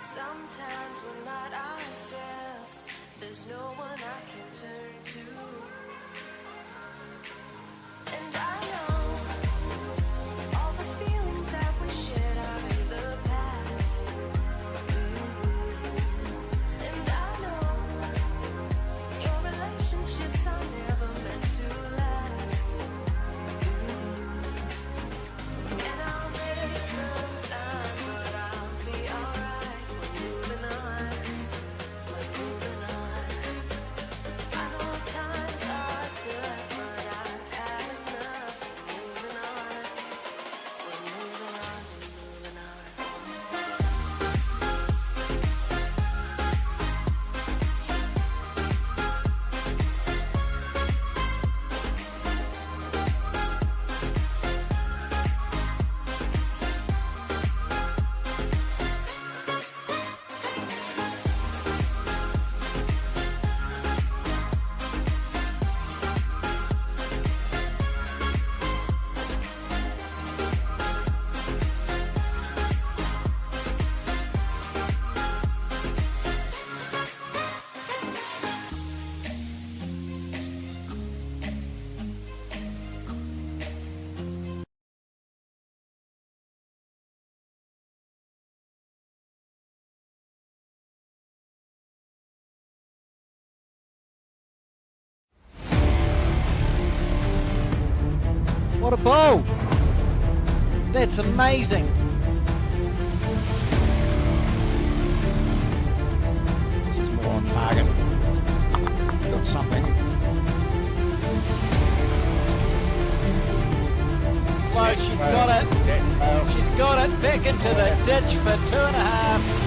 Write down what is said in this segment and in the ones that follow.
Sometimes we're not ourselves. There's no one I can turn to. And I know all the feelings that we shared are in the past. And I know your relationships are never meant to last. And I'll take some time, but I'll be alright. Moving on, we're moving on. I know time's hard to let, but I've had enough. We're moving on, we're moving on, we're moving on. What a bowl! That's amazing. This is more on target. Got something. Close, she's got it. She's got it. Back into the ditch for 2.5.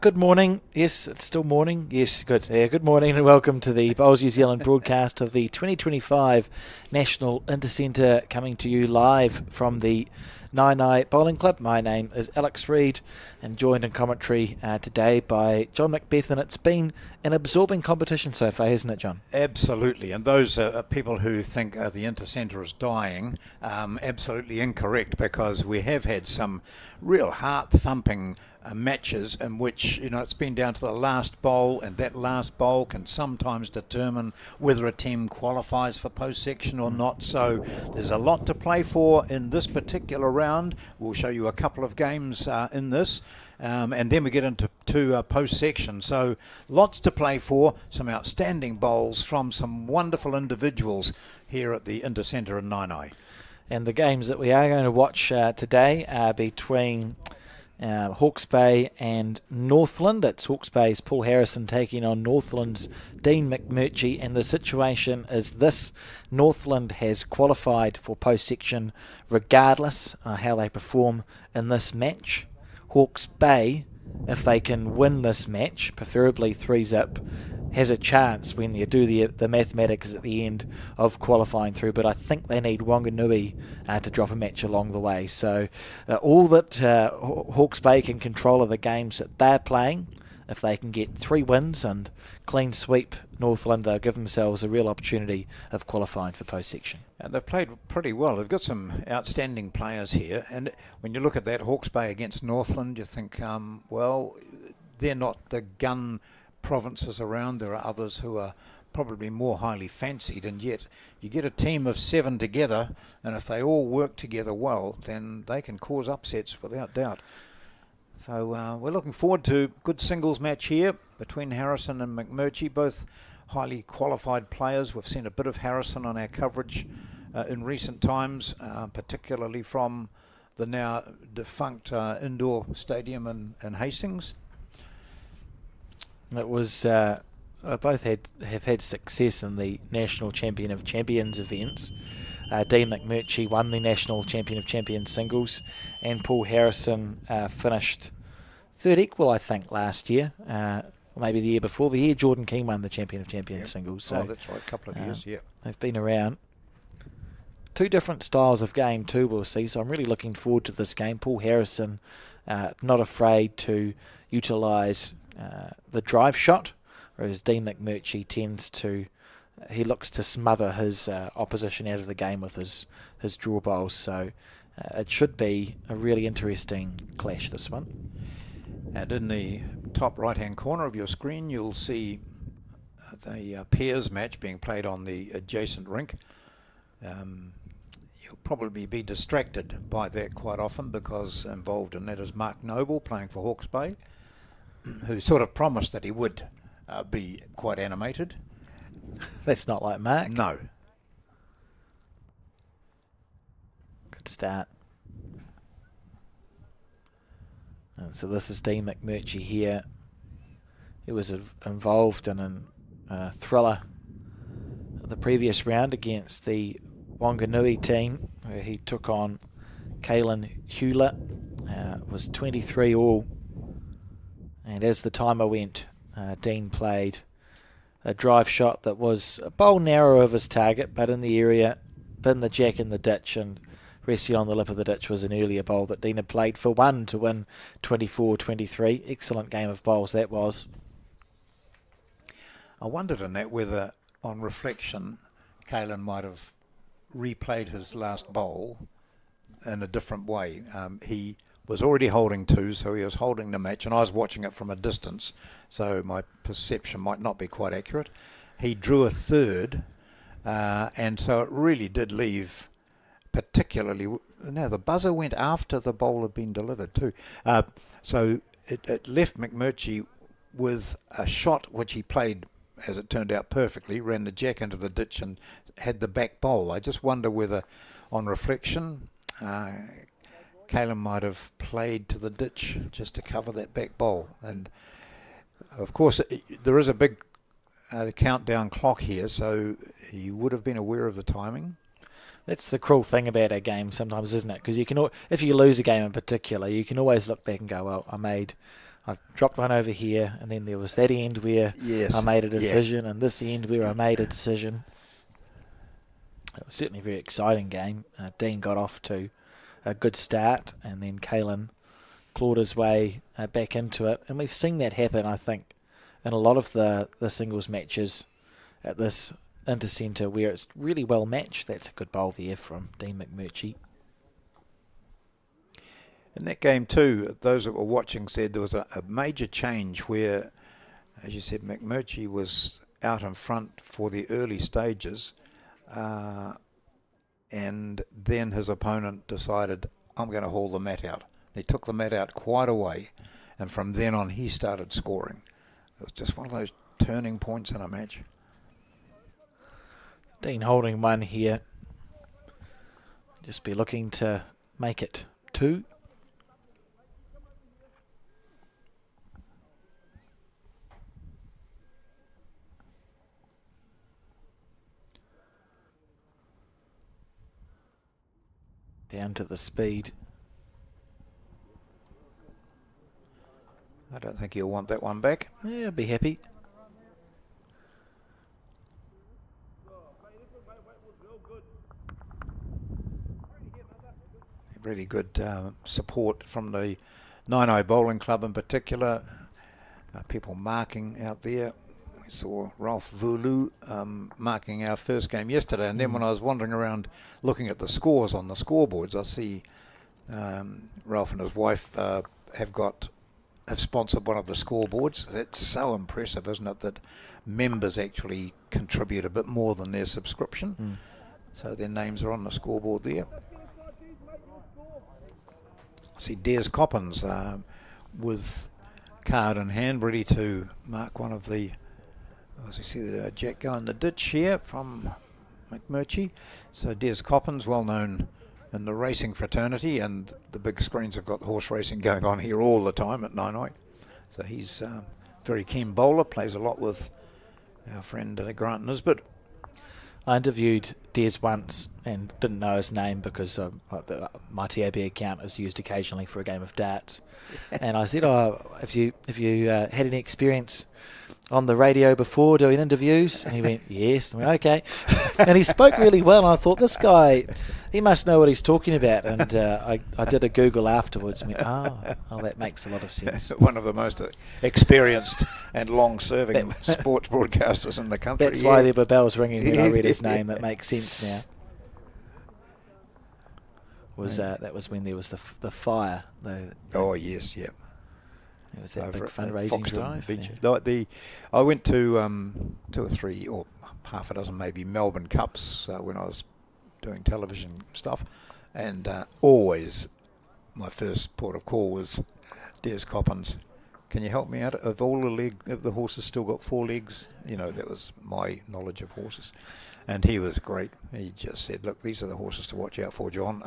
Good morning. Yes, it's still morning. Yes, good. Yeah, good morning and welcome to the Bowls New Zealand broadcast of the 2025 National Intercentre, coming to you live from the Naenae Bowling Club. My name is Alex Reid and joined in commentary today by John Macbeth, and it's been an absorbing competition so far, hasn't it, John? Absolutely, and those people who think the Intercentre is dying, absolutely incorrect, because we have had some real heart-thumping matches in which, you know, it's been down to the last bowl, and that last bowl can sometimes determine whether a team qualifies for post-section or not. So there's a lot to play for in this particular round. We'll show you a couple of games in this, and then we get into post-section. So lots to play for, some outstanding bowls from some wonderful individuals here at the Intercentre in Naenae. And the games that we are going to watch today are between Hawke's Bay and Northland. It's Hawke's Bay's Paul Harrison taking on Northland's Dean McMurchie, and the situation is this: Northland has qualified for post-section regardless how they perform in this match. Hawke's Bay, if they can win this match, preferably 3-zip, has a chance when you do the mathematics at the end of qualifying through, but I think they need Wanganui to drop a match along the way. So all that Hawke's Bay can control are the games that they're playing. If they can get 3 wins and clean sweep Northland, they'll give themselves a real opportunity of qualifying for post-section. And they've played pretty well. They've got some outstanding players here, and when you look at that Hawke's Bay against Northland, you think, well, they're not the gun provinces around. There are others who are probably more highly fancied, and yet you get a team of 7 together, and if they all work together well, then they can cause upsets without doubt. So we're looking forward to a good singles match here between Harrison and McMurchie, both highly qualified players. We've seen a bit of Harrison on our coverage in recent times, particularly from the now defunct indoor stadium in Hastings. It was both have had success in the National Champion of Champions events. Dean McMurchie won the National Champion of Champions singles, and Paul Harrison finished third equal, I think, last year, or maybe the year before. The year Jordan King won the Champion of Champions singles. So, that's right, a couple of years, yeah. They've been around. 2 different styles of game too, we'll see, so I'm really looking forward to this game. Paul Harrison not afraid to utilise the drive shot whereas Dean McMurtry he looks to smother his opposition out of the game with his draw bowls. So it should be a really interesting clash, this one. And in the top right-hand corner of your screen, you'll see the pairs match being played on the adjacent rink. You'll probably be distracted by that quite often, because involved in that is Mark Noble playing for Hawke's Bay, who sort of promised that he would be quite animated. That's not like Mark. No. Good start. And so this is Dean McMurtry here. He was involved in a thriller the previous round against the Wanganui team, where he took on Caelan Hewlett. Was 23 all. And as the timer went, Dean played a drive shot that was a bowl narrow of his target, but in the area, pinned the jack in the ditch, and resting on the lip of the ditch was an earlier bowl that Dean had played for one to win 24-23. Excellent game of bowls that was. I wondered in that whether, on reflection, Caelan might have replayed his last bowl in a different way. He was already holding two, so he was holding the match, and I was watching it from a distance, so my perception might not be quite accurate. He drew a third, and so it really did leave, particularly, now the buzzer went after the bowl had been delivered too, so it left McMurtry with a shot which he played, as it turned out, perfectly, ran the jack into the ditch and had the back bowl. I just wonder whether, on reflection, Caelan might have played to the ditch just to cover that back bowl. And of course there is a big countdown clock here, so he would have been aware of the timing. That's the cruel thing about our game sometimes, isn't it? Because you can, if you lose a game in particular, you can always look back and go, well, I dropped one over here, and then there was that end where I made a decision, and this end where I made a decision. It was certainly a very exciting game. Dean got off to a good start, and then Caelan clawed his way back into it. And we've seen that happen, I think, in a lot of the singles matches at this Intercentre, where it's really well matched. That's a good bowl there from Dean McMurtry. In that game too, those that were watching said there was a major change where, as you said, McMurtry was out in front for the early stages, and then his opponent decided, I'm going to haul the mat out. He took the mat out quite a way, and from then on he started scoring. It was just one of those turning points in a match. Dean holding one here. Just be looking to make it two. Down to the speed. I don't think he'll want that one back. Yeah, I'll be happy. Really good support from the Naenae Bowling Club in particular. People marking out there. We saw Ralph Vulu marking our first game yesterday, and then when I was wandering around looking at the scores on the scoreboards, I see Ralph and his wife have sponsored one of the scoreboards. That's so impressive, isn't it, that members actually contribute a bit more than their subscription. So their names are on the scoreboard there. I see Des Coppins with card in hand, ready to mark one of the, as you see the jack go in the ditch here from McMurtry. So Des Coppins, well known in the racing fraternity, and the big screens have got horse racing going on here all the time at Naenae. So he's a very keen bowler, plays a lot with our friend Grant Nisbet. I interviewed Des once and didn't know his name because my TAB account is used occasionally for a game of darts. And I said, have you had any experience on the radio before doing interviews? And he went, yes. And I went, okay. And he spoke really well, and I thought, this guy, he must know what he's talking about. And I did a Google afterwards and went, oh, that makes a lot of sense. One of the most experienced and long-serving sports broadcasters in the country. That's why there were bells ringing when I read his name. That makes sense now. That was when there was the fire. Oh yes, yeah. It was that big Over at fundraising Foxton drive. Beach. Yeah. I went to 2 or 3 or half a dozen maybe Melbourne Cups when I was doing television stuff, and always my first port of call was Des Coppins. Can you help me out? Of all the horses still got 4 legs? You know, that was my knowledge of horses. And he was great. He just said, look, these are the horses to watch out for, John.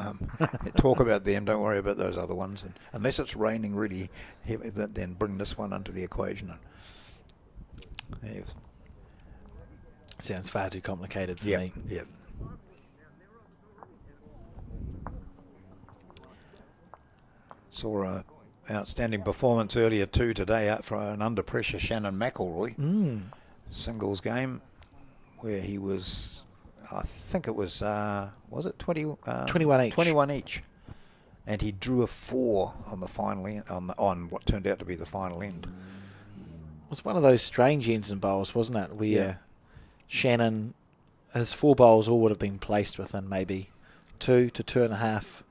Talk about them. Don't worry about those other ones. And unless it's raining really heavy, then bring this one into the equation. And Sounds far too complicated for me. Yeah. Saw a outstanding performance earlier too today out for an under pressure Shannon McElroy singles game where he was, I think it was it 21 each. 21 each, and he drew a 4 on the final end, on what turned out to be the final end. It was one of those strange ends and bowls, wasn't it? Where Shannon, his 4 bowls all would have been placed within maybe 2 to 2.5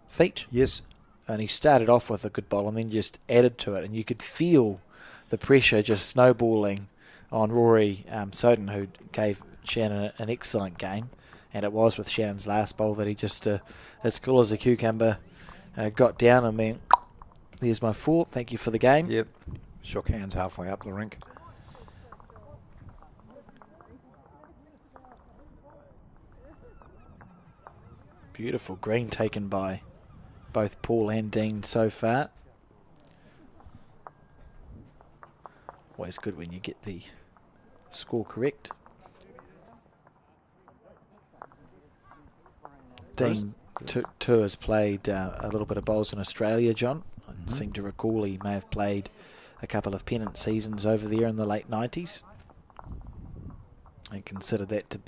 feet. Yes. And he started off with a good bowl and then just added to it, and you could feel the pressure just snowballing on Rory Soden, who gave Shannon an excellent game, and it was with Shannon's last bowl that he just, as cool as a cucumber, got down and went, there's my 4, thank you for the game. Yep. Shook hands halfway up the rink. Beautiful green taken by both Paul and Dean so far. Always good when you get the score correct. Dean Tours played a little bit of bowls in Australia, John. I seem to recall he may have played a couple of pennant seasons over there in the late 90s. I consider that to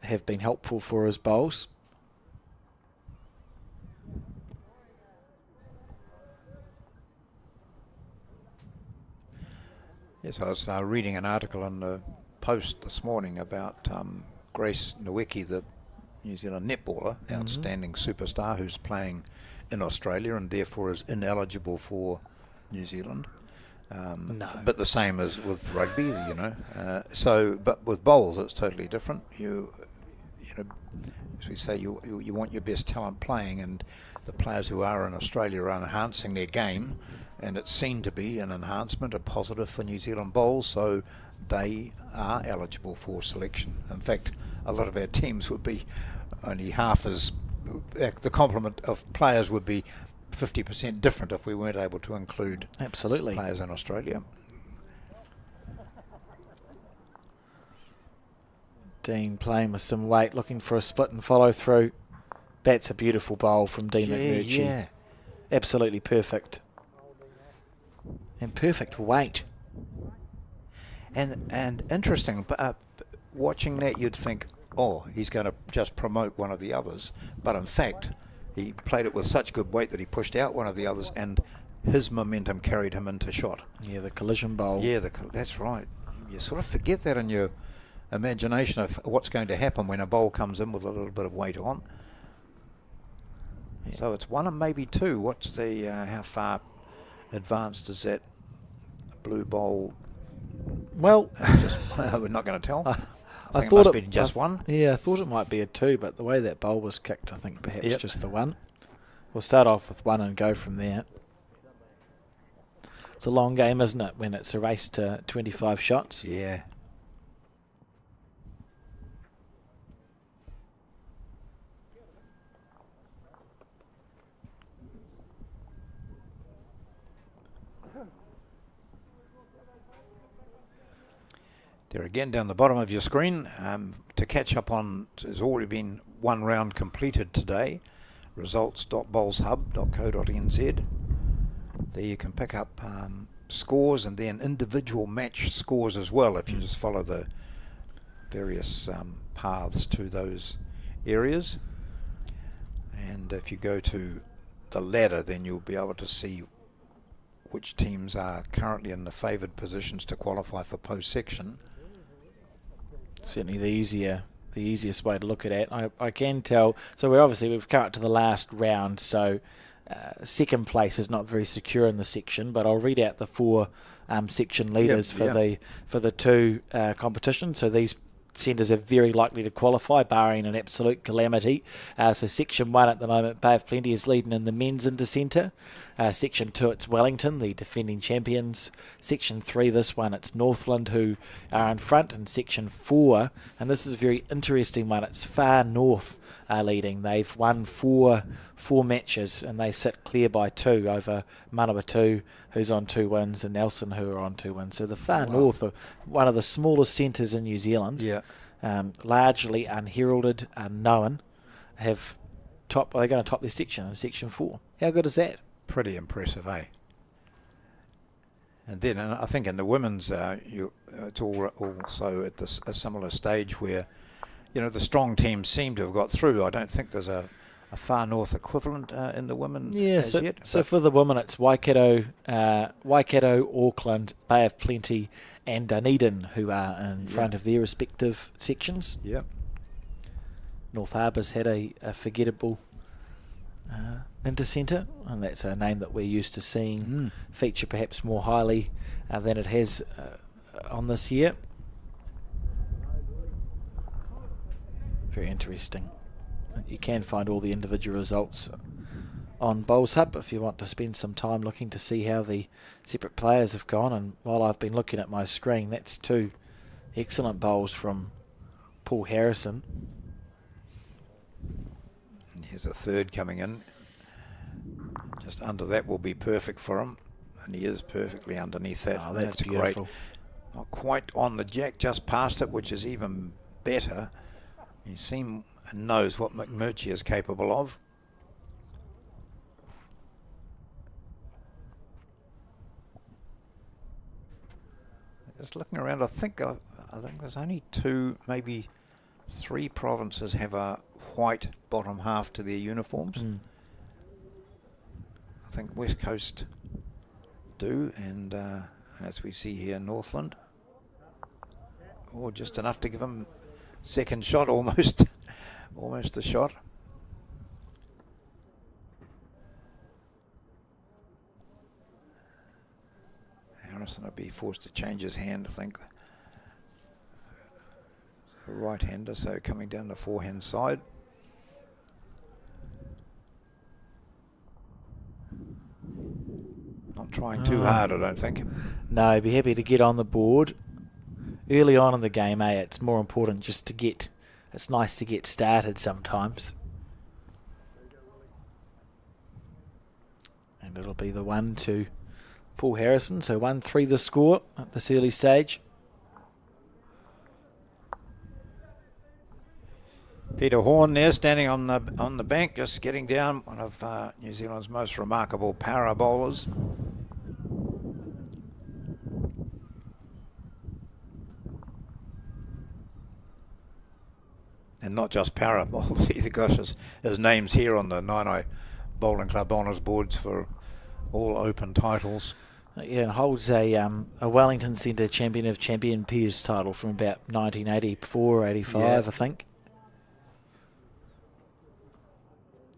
have been helpful for his bowls. Yes, I was reading an article in the Post this morning about Grace Nweke, the New Zealand netballer, outstanding superstar who's playing in Australia and therefore is ineligible for New Zealand. No. But the same as with rugby, you know. But with bowls, it's totally different. You know, as we say, you want your best talent playing, and the players who are in Australia are enhancing their game, and it's seen to be an enhancement, a positive for New Zealand bowls, so they are eligible for selection. In fact, a lot of our teams would be only half as, the complement of players would be 50% different if we weren't able to include Absolutely players in Australia. Dean playing with some weight, looking for a split and follow through. That's a beautiful bowl from Dean McMurchie. Yeah. Absolutely perfect. And perfect weight. And interesting, watching that you'd think, oh, he's going to just promote one of the others. But in fact, he played it with such good weight that he pushed out one of the others, and his momentum carried him into shot. Yeah, the collision bowl. Yeah, that's right. You sort of forget that in your imagination of what's going to happen when a bowl comes in with a little bit of weight on. Yeah. So it's 1 and maybe 2. What's the how far advanced is that blue bowl? Well, we're not going to tell. I think thought it must be just 1. Yeah, I thought it might be a 2, but the way that bowl was kicked, I think perhaps just the 1. We'll start off with 1 and go from there. It's a long game, isn't it, when it's a race to 25 shots? Yeah. There again down the bottom of your screen to catch up on. There's already been 1 round completed today. Results.bowlshub.co.nz. There you can pick up scores and then individual match scores as well if you just follow the various paths to those areas. And if you go to the ladder, then you'll be able to see which teams are currently in the favoured positions to qualify for post-section. Certainly the easiest way to look at it. I can tell. So we've come up to the last round. So second place is not very secure in the section. But I'll read out the four section leaders for the two competitions. So these centres are very likely to qualify, barring an absolute calamity. So Section 1 at the moment, Bay of Plenty is leading in the men's Intercentre. Section 2, it's Wellington, the defending champions. Section 3, this one, it's Northland who are in front. And Section 4, and this is a very interesting one, it's Far North leading. They've won four matches and they sit clear by 2 over Manawatu, who's on 2 wins, and Nelson, who are on 2 wins. So the Far North are one of the smallest centres in New Zealand, largely unheralded, unknown, they're going to top their section in Section 4. How good is that? Pretty impressive, eh? And then I think in the women's, it's also at a similar stage where, the strong teams seem to have got through. I don't think there's a Far North equivalent in the women as yet. So for the women, it's Waikato, Auckland, Bay of Plenty, and Dunedin who are in front of their respective sections. Yep. North Harbour's had a forgettable Intercentre, and that's a name that we're used to seeing feature perhaps more highly than it has on this year. Very interesting. You can find all the individual results on Bowls Hub if you want to spend some time looking to see how the separate players have gone. And while I've been looking at my screen, that's 2 excellent bowls from Paul Harrison. And here's a third coming in. Just under that will be perfect for him. And he is perfectly underneath that. Oh, that's beautiful. Great. Not quite on the jack, just past it, which is even better. He knows what McMurchie is capable of. Just looking around, I think there's only 2, maybe 3 provinces have a white bottom half to their uniforms. I think West Coast do, and as we see here, Northland. Or just enough to give them second shot, almost a shot. Harrison will be forced to change his hand, I think. A right-hander, so coming down the forehand side. Not trying too hard, I don't think. No, be happy to get on the board. Early on in the game, it's more important just to get... It's nice to get started sometimes. And it'll be the 1 to Paul Harrison. So 1-3 the score at this early stage. Peter Horn there, standing on the bank, just getting down. One of New Zealand's most remarkable para bowlers. And not just para bowls either. Gosh, his name's here on the Naenae Bowling Club honours boards for all open titles. Yeah, and holds a Wellington Centre Champion of Champion Peers title from about 1984, 85, I think.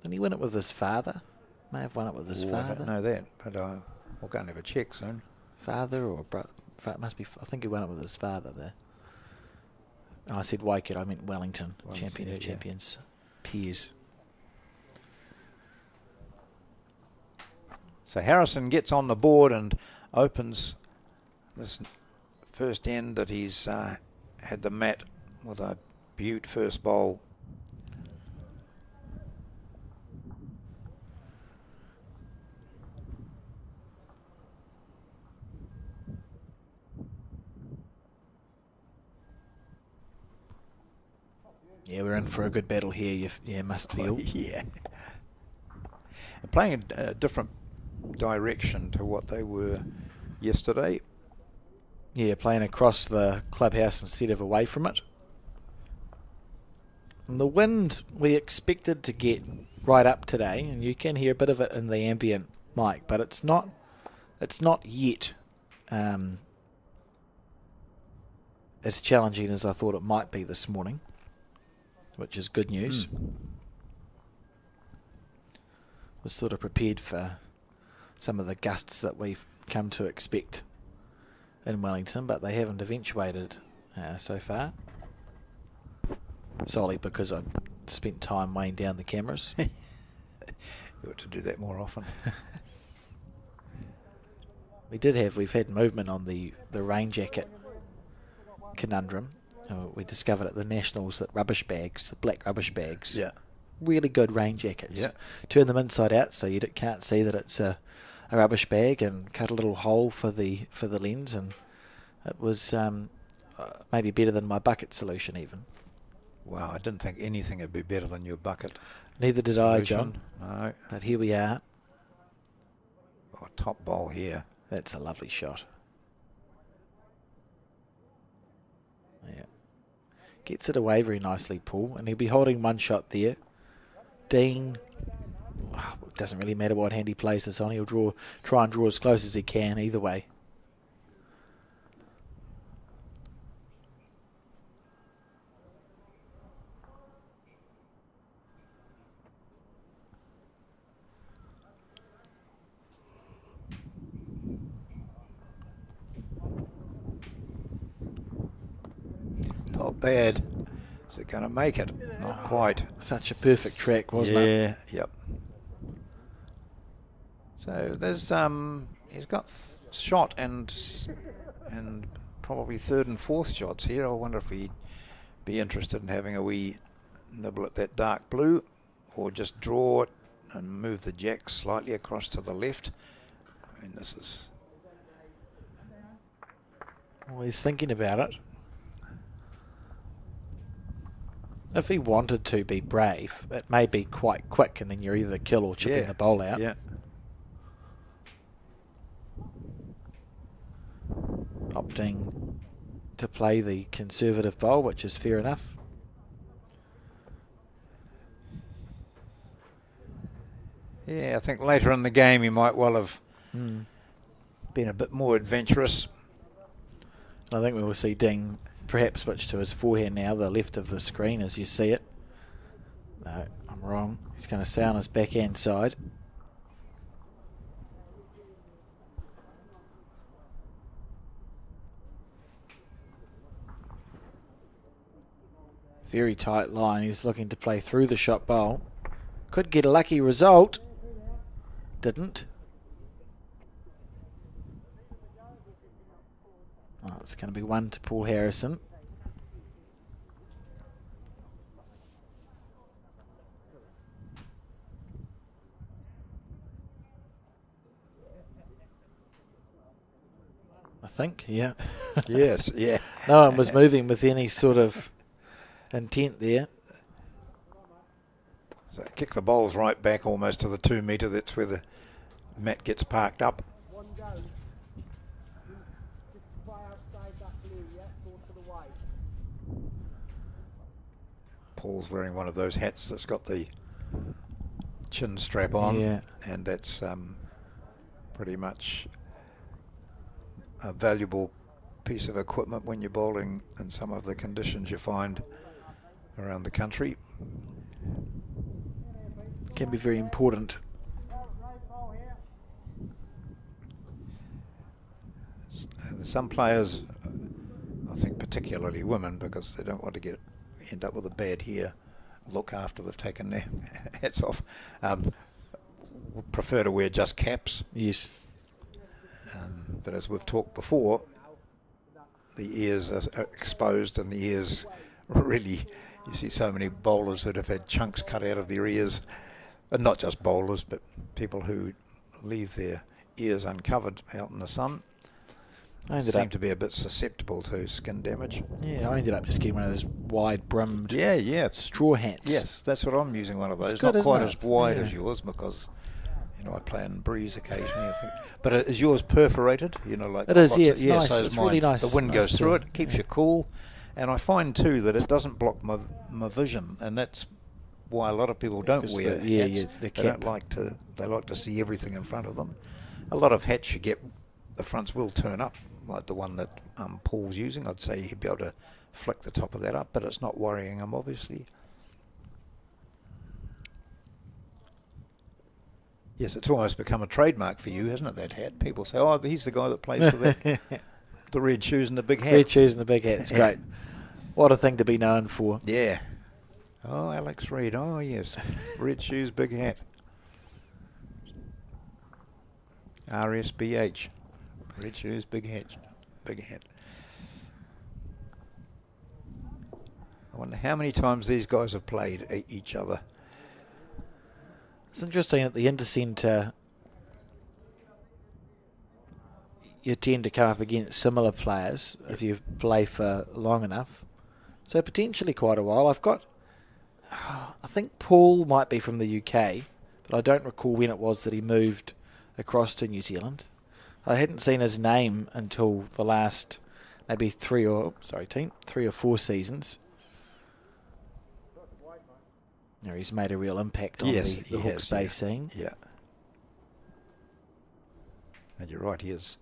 Didn't he win it with his father? May have won it with his father. I don't know that, but we'll go and have a check soon. Father or brother? Must be. I think he won it with his father there. I said Waikato, I meant Wellington Champion of Champions Peers. So Harrison gets on the board and opens this first end that he's had the mat with a beaut first bowl. Yeah, we're in for a good battle here, you must feel. Yeah. And playing a different direction to what they were yesterday. Yeah, playing across the clubhouse instead of away from it. And the wind we expected to get right up today, and you can hear a bit of it in the ambient mic, but it's not It's not yet as challenging as I thought it might be this morning, which is good news. Was sort of prepared for some of the gusts that we've come to expect in Wellington, but they haven't eventuated so far. Solely because I spent time weighing down the cameras. You ought to do that more often. We've had movement on the rain jacket conundrum. We discovered at the Nationals that rubbish bags, the black rubbish bags, really good rain jackets. Yeah. Turn them inside out so you can't see that it's a rubbish bag, and cut a little hole for the lens, and it was maybe better than my bucket solution even. Wow, I didn't think anything would be better than your bucket. Neither did solution. I, John. No. But here we are. Oh, top bowl here. That's a lovely shot. Yeah. Gets it away very nicely, Paul, and he'll be holding one shot there. Dean, it doesn't really matter what hand he plays this on. He'll try and draw as close as he can either way. Not bad. Is it going to make it? Not quite. Such a perfect track, wasn't it? Yeah, yep. So there's he's got shot and probably third and fourth shots here. I wonder if he'd be interested in having a wee nibble at that dark blue, or just draw it and move the jack slightly across to the left. I mean, this is... Well, he's thinking about it. If he wanted to be brave, it may be quite quick, and then you're either kill or chipping the bowl out. Yeah. Opting to play the conservative bowl, which is fair enough. Yeah, I think later in the game he might well have been a bit more adventurous. I think we will see Ding perhaps switch to his forehand now, the left of the screen as you see it. No, I'm wrong. He's going to stay on his backhand side. Very tight line. He's looking to play through the shot bowl. Could get a lucky result. Didn't. Oh, it's going to be one to Paul Harrison. I think, yeah. Yes, yeah. No one was moving with any sort of intent there. So kick the bowls right back almost to the 2 metre. That's where the mat gets parked up. Paul's wearing one of those hats that's got the chin strap on, and that's pretty much a valuable piece of equipment when you're bowling in some of the conditions you find around the country. Can be very important. Some players, I think particularly women, because they don't want to end up with a bad hair look after they've taken their hats off, would prefer to wear just caps. Yes. But as we've talked before, the ears are exposed, and the ears really, you see so many bowlers that have had chunks cut out of their ears, and not just bowlers, but people who leave their ears uncovered out in the sun. Seem to be a bit susceptible to skin damage. Yeah, I ended up just getting one of those wide-brimmed straw hats. Yes, that's what I'm using, one of those. It's good, not quite isn't as it? wide as yours, because I play in breeze occasionally, I think. But is yours perforated? Like it is, yeah. It's so nice. is It's really nice. The wind goes nice through it, keeps you cool, and I find too that it doesn't block my vision, and that's why a lot of people don't wear hats. The They don't like to. They like to see everything in front of them. a lot of hats you get, the fronts will turn up, like the one that Paul's using. I'd say he'd be able to flick the top of that up, but it's not worrying him, obviously. Yes, it's almost become a trademark for you, hasn't it, that hat? People say, oh, he's the guy that plays for the red shoes and the big hat. Red shoes and the big hat. It's great. What a thing to be known for. Yeah. Oh, Alex Reid. Oh, yes. Red shoes, big hat. RSBH. Red shoes, big hat. Big hat. I wonder how many times these guys have played each other. It's interesting at the Intercentre, you tend to come up against similar players if you play for long enough. So potentially quite a while. I think Paul might be from the UK, but I don't recall when it was that he moved across to New Zealand. I hadn't seen his name until the last maybe 3 or 4 seasons. He's made a real impact on the Hawke's Bay scene. Yeah. And you're right, he is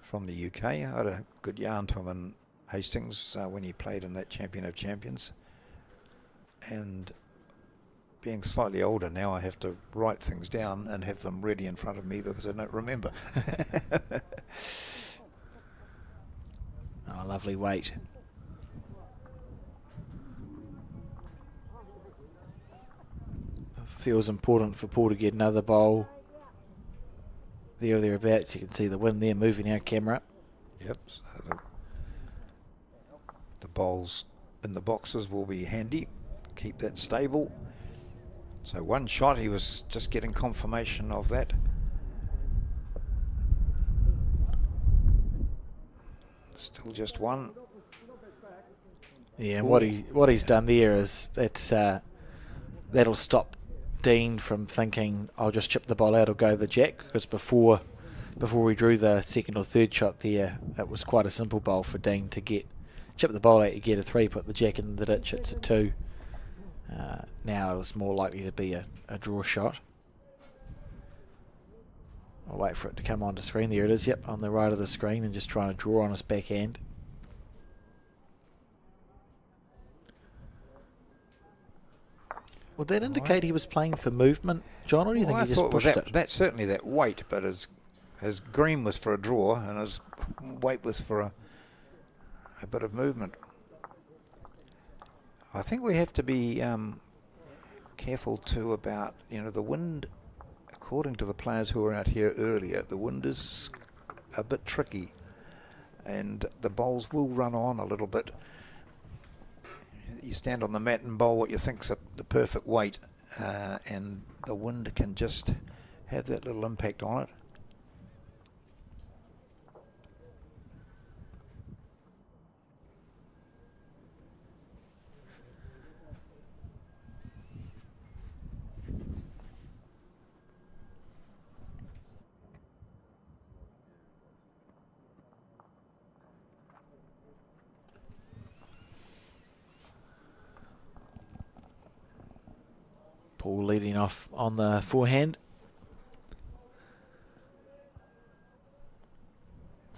from the UK. I had a good yarn to him in Hastings when he played in that Champion of Champions. And being slightly older now, I have to write things down and have them ready in front of me because I don't remember. Oh, lovely weight. Feels important for Paul to get another bowl there or thereabouts. You can see the wind there moving our camera. Yep. So the bowls in the boxes will be handy. Keep that stable. So one shot, he was just getting confirmation of that. Still just one. Yeah, and what he's done there is that'll stop Dean from thinking I'll just chip the ball out or go the jack, because before he drew the second or third shot there, it was quite a simple bowl for Dean to chip the ball out, you get a 3, put the jack in the ditch, it's a 2. Now it was more likely to be a draw shot. I'll wait for it to come onto screen. There it is, yep, on the right of the screen, and just trying to draw on his backhand. Would that indicate he was playing for movement, John, or do you think he just pushed it? That's certainly that weight, but his green was for a draw and his weight was for a bit of movement. I think we have to be careful too about, the wind. According to the players who were out here earlier, the wind is a bit tricky and the bowls will run on a little bit. You stand on the mat and bowl what you think's the perfect weight, and the wind can just have that little impact on it. Paul leading off on the forehand.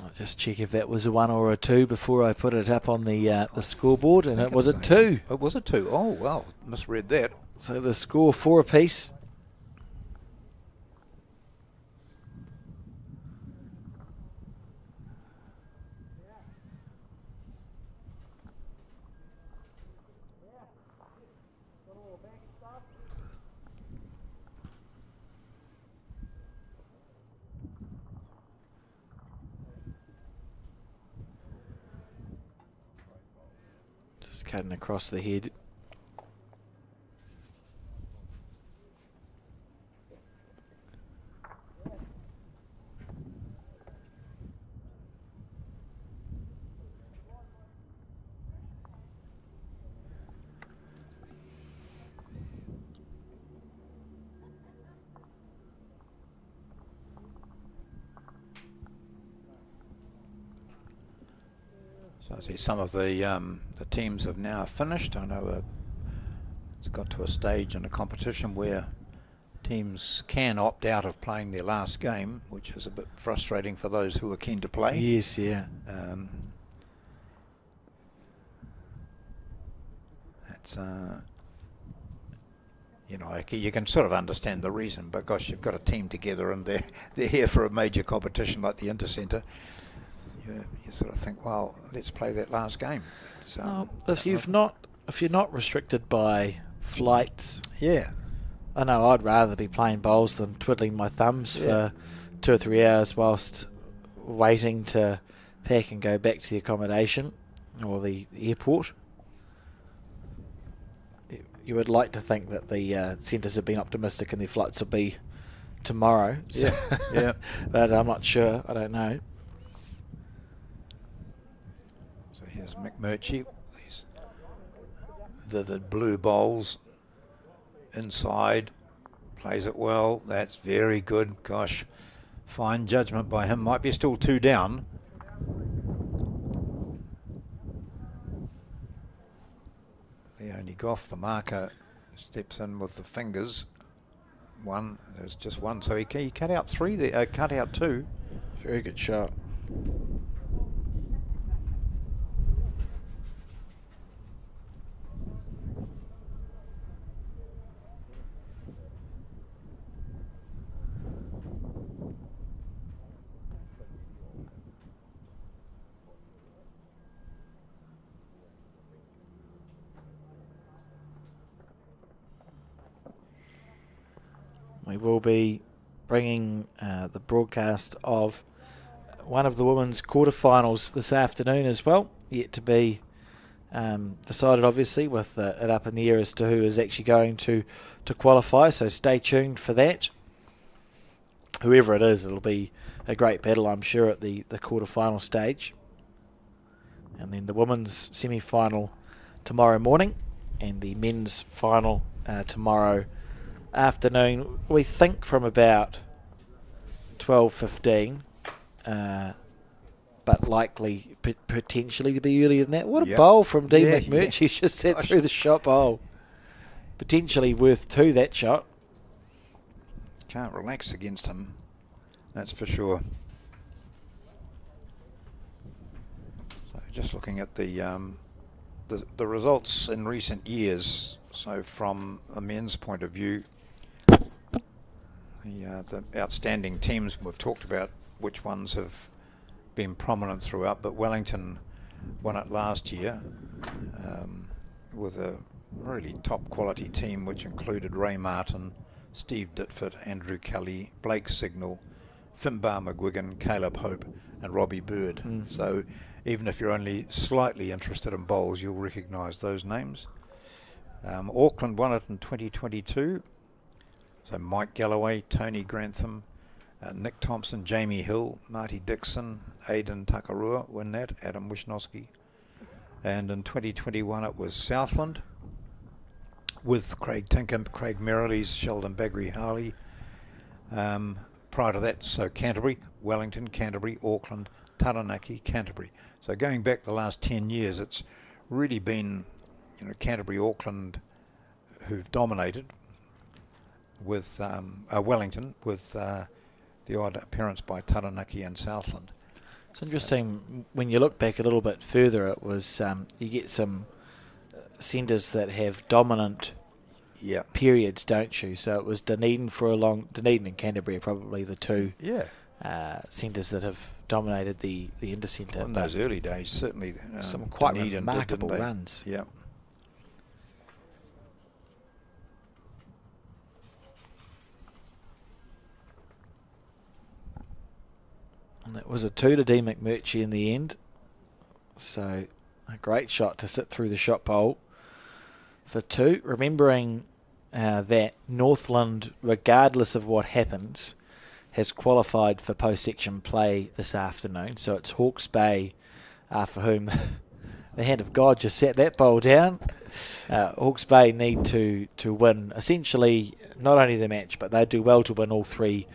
I'll just check if that was a 1 or a 2 before I put it up on the scoreboard, and it was a 2. It was a 2. Oh, well, misread that. So the score 4 apiece. Just cutting across the head. So I see some of the teams have now finished. I know it's got to a stage in the competition where teams can opt out of playing their last game, which is a bit frustrating for those who are keen to play. Yes, yeah. It's you can sort of understand the reason, but gosh, you've got a team together and they're here for a major competition like the Intercentre. You sort of think, well, let's play that last game. It's, if you're not restricted by flights, yeah, I know I'd rather be playing bowls than twiddling my thumbs for 2 or 3 hours whilst waiting to pack and go back to the accommodation or the airport. You would like to think that the centres have been optimistic and their flights will be tomorrow. So yeah. But I'm not sure. I don't know. So here's McMurchie. These vivid blue bowls inside. Plays it well. That's very good. Gosh, fine judgment by him. Might be still 2 down. Leone Goff, the marker, steps in with the fingers. One, there's just one, so he cut out 3 there, cut out 2. Very good shot. We will be bringing the broadcast of one of the women's quarterfinals this afternoon as well. Yet to be decided, obviously, with it up in the air as to who is actually going to qualify. So stay tuned for that. Whoever it is, it'll be a great battle, I'm sure, at the quarterfinal stage. And then the women's semi-final tomorrow morning and the men's final tomorrow afternoon. We think from about 12:15, but likely potentially to be earlier than that. What a bowl from Dean McMurchie. He just sat through the shot bowl. Potentially worth 2, that shot. Can't relax against him, that's for sure. So just looking at the results in recent years. So from a men's point of view, the outstanding teams, we've talked about which ones have been prominent throughout, but Wellington won it last year with a really top quality team which included Ray Martin, Steve Ditford, Andrew Kelly, Blake Signal, Finbar McGuigan, Caleb Hope and Robbie Bird. So even if you're only slightly interested in bowls, you'll recognise those names. Auckland won it in 2022. So Mike Galloway, Tony Grantham, Nick Thompson, Jamie Hill, Marty Dixon, Aidan Takarua win that, Adam Wisnowski. And in 2021 it was Southland with Craig Tinkham, Craig Merrilees, Sheldon Baggery Harley. Prior to that, so Canterbury, Wellington, Canterbury, Auckland, Taranaki, Canterbury. So going back the last 10 years, it's really been Canterbury, Auckland who've dominated, with Wellington, with the odd appearance by Taranaki and Southland. It's interesting when you look back a little bit further. It was you get some centres that have dominant periods, don't you? So it was Dunedin and Canterbury are probably the 2 centres that have dominated the Intercentre. Well, in those early days, certainly some quite Dunedin remarkable did, runs. Yeah. And that was a 2 to Dean McMurchie in the end. So a great shot to sit through the shot bowl for 2. Remembering that Northland, regardless of what happens, has qualified for post-section play this afternoon. So it's Hawke's Bay for whom the hand of God just set that bowl down. Hawke's Bay need to win essentially not only the match, but they do well to win all three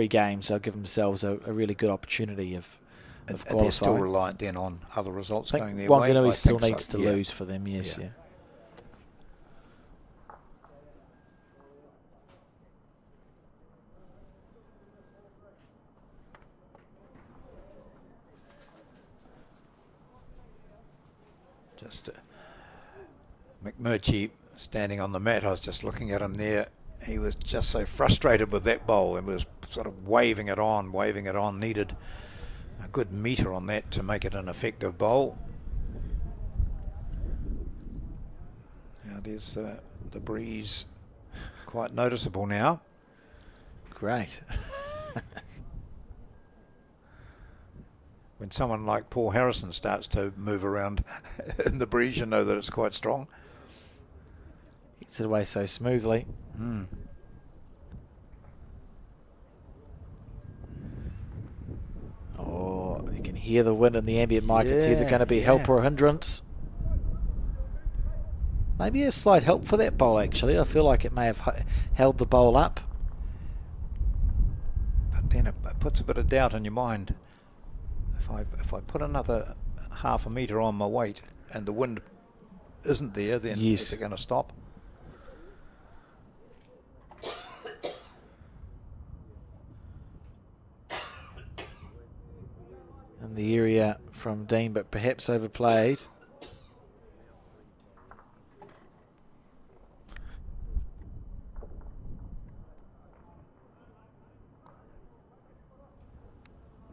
games. They'll give themselves a really good opportunity of qualifying. They're still reliant then on other results going their way. Wanganui still needs to lose for them, yes, yeah. Just McMurchie standing on the mat. I was just looking at him there. He was just so frustrated with that bowl and was sort of waving it on. Needed a good meter on that to make it an effective bowl. Now there's the breeze, quite noticeable now. Great. When someone like Paul Harrison starts to move around in the breeze, you know that it's quite strong. Gets it away so smoothly. Oh, you can hear the wind in the ambient mic. It's either going to be help or a hindrance. Maybe a slight help for that bowl, actually. I feel like it may have held the bowl up. But then it puts a bit of doubt in your mind. If I put another half a metre on my weight and the wind isn't there, then is it going to stop? In the area from Dean, but perhaps overplayed.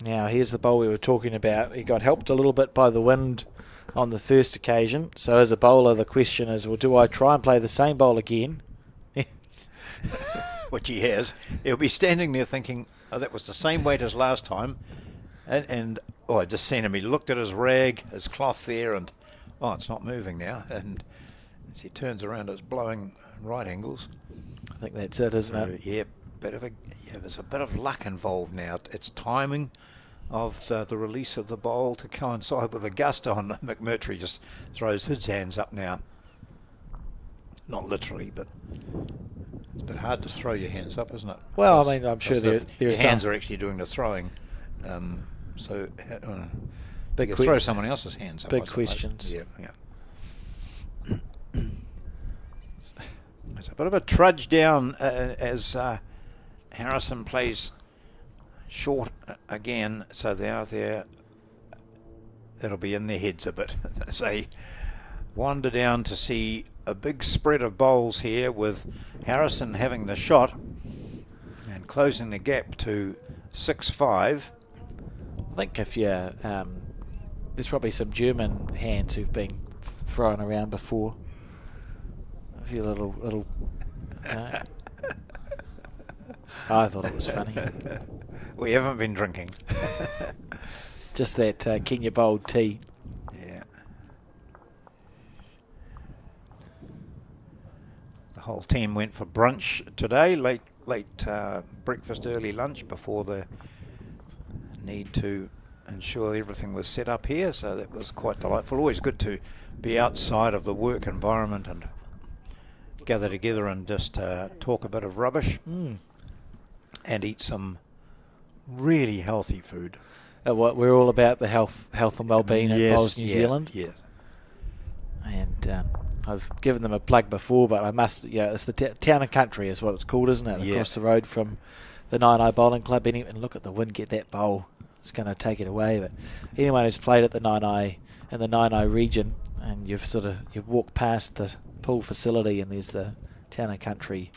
Now, here's the bowl we were talking about. He got helped a little bit by the wind on the first occasion. So as a bowler, the question is, well, do I try and play the same bowl again? Which he has. He'll be standing there thinking, oh, that was the same weight as last time. And I just seen him. He looked at his rag, his cloth there, and, it's not moving now. And as he turns around, it's blowing right angles. I think that's it, isn't it? Yeah, there's a bit of luck involved now. It's timing of the release of the bowl to coincide with a gust on. McMurtry just throws his hands up now. Not literally, but it's a bit hard to throw your hands up, isn't it? Well, I mean, I'm sure there your are hands some are actually doing the throwing. So big you throw someone else's hands up. Big questions. Yeah. It's a bit of a trudge down as Harrison plays short again, so they're that'll be in their heads a bit as they wander down to see a big spread of bowls here, with Harrison having the shot and closing the gap to 6-5. I think if you there's probably some German hands who've been thrown around before. A few little I thought it was funny. We haven't been drinking. Just that Kenya Bold tea. Yeah. The whole team went for brunch today, late breakfast, early lunch, before the need to ensure everything was set up here, so that was quite delightful. Always good to be outside of the work environment and gather together and just talk a bit of rubbish and eat some really healthy food. We're all about the health and well-being at Bowls New Zealand. Yes. And I've given them a plug before, but I must, it's the Town and Country is what it's called, isn't it? Yeah. Across the road from the Naenae Bowling Club. And look at the wind, get that bowl. It's going to take it away. But anyone who's played at the Naenae, in the Naenae region, and you've walked past the pool facility, and there's the Town and Country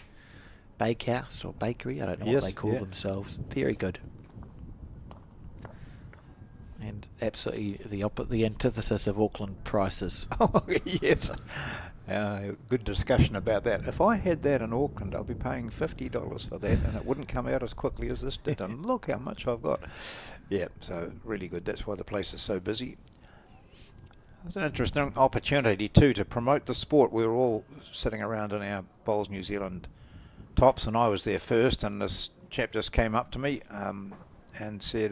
bakehouse or bakery. I don't know what they call themselves. Very good. And absolutely the antithesis of Auckland prices. Oh, yes. Good discussion about that. If I had that in Auckland, I'd be paying $50 for that, and it wouldn't come out as quickly as this did. And look how much I've got. Yeah, so really good. That's why the place is so busy. It's an interesting opportunity too to promote the sport. We were all sitting around in our Bowls New Zealand tops, and I was there first, and this chap just came up to me and said,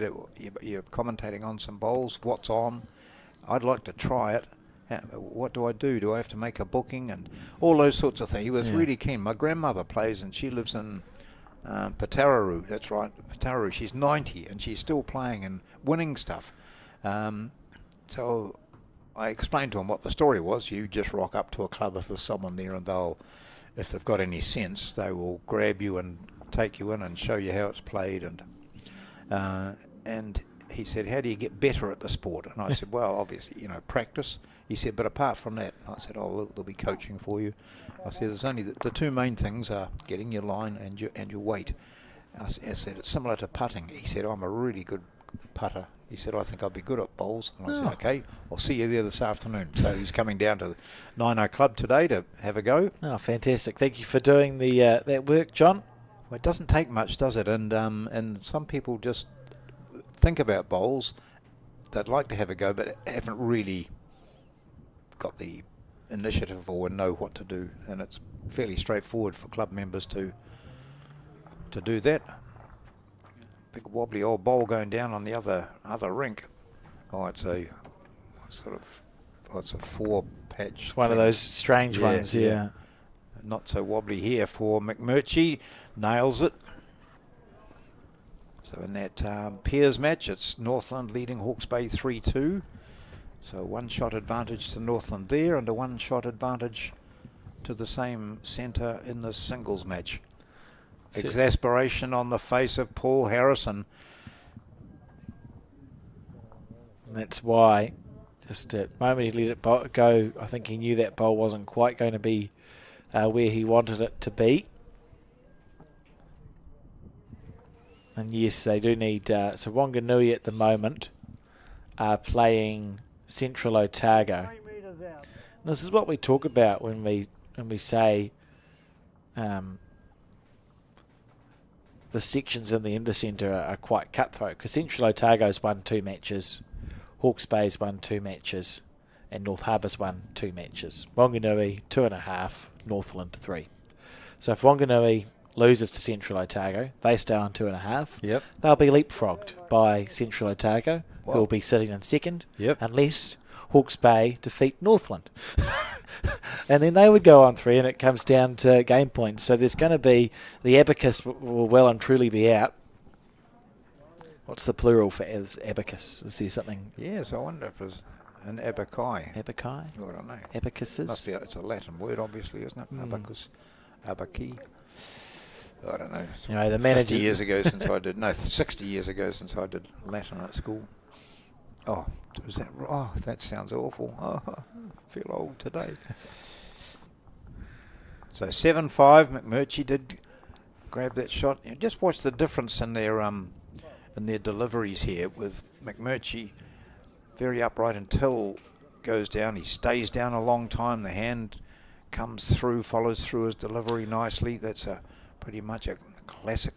you're commentating on some bowls, what's on? I'd like to try it. What do I do? Do I have to make a booking? And all those sorts of things. He was really keen. My grandmother plays, and she lives in Pataruru. That's right, Pataruru. She's 90, and she's still playing and winning stuff. So I explained to him what the story was. You just rock up to a club if there's someone there, and if they've got any sense, they will grab you and take you in and show you how it's played. And he said, how do you get better at the sport? And I said, well, obviously, practice. He said, but apart from that, I said, oh, look, there'll be coaching for you. I said, it's only the two main things are getting your line and your weight. I said, it's similar to putting. He said, I'm a really good putter. He said, I think I'll be good at bowls. And I said, okay, I'll see you there this afternoon. So he's coming down to the Naenae Club today to have a go. Oh, fantastic. Thank you for doing the that work, John. Well, it doesn't take much, does it? And some people just think about bowls. They'd like to have a go, but haven't really got the initiative or know what to do. And it's fairly straightforward for club members to do that. Big wobbly old bowl going down on the other rink. Oh, it's a four-patch. It's one of those strange ones, yeah. Not so wobbly here for McMurchie. Nails it. So in that pairs match, it's Northland leading Hawke's Bay 3-2. So one shot advantage to Northland there and a one shot advantage to the same centre in the singles match. Exasperation on the face of Paul Harrison. And that's why, just at the moment he let it go, I think he knew that bowl wasn't quite going to be where he wanted it to be. And yes, they do need... so Wanganui at the moment are playing Central Otago. This is what we talk about when we say the sections in the Intercentre are quite cutthroat, because Central Otago's won 2 matches, Hawke's Bay's won 2 matches, and North Harbour's won 2 matches. Wanganui 2.5, Northland 3. So if Wanganui loses to Central Otago, they stay on 2.5. Yep. They'll be leapfrogged by Central Otago, who will be sitting in second, unless Hawke's Bay defeat Northland. And then they would go on 3, and it comes down to game points. So there's going to be, the abacus will well and truly be out. What's the plural for abacus? Is there something? Yes, I wonder if there's an abaci. Abaci? I don't know. Abacuses? It's a Latin word, obviously, isn't it? Abacus, abaci. I don't know. Anyway, the manager 50 years ago since I did, 60 years ago since I did Latin at school. Oh, was that? Oh, that sounds awful. Oh, I feel old today. So 7-5, McMurchie did grab that shot. You just watch the difference in their deliveries here, with McMurchie very upright until goes down. He stays down a long time. The hand comes through, follows through his delivery nicely. That's pretty much a classic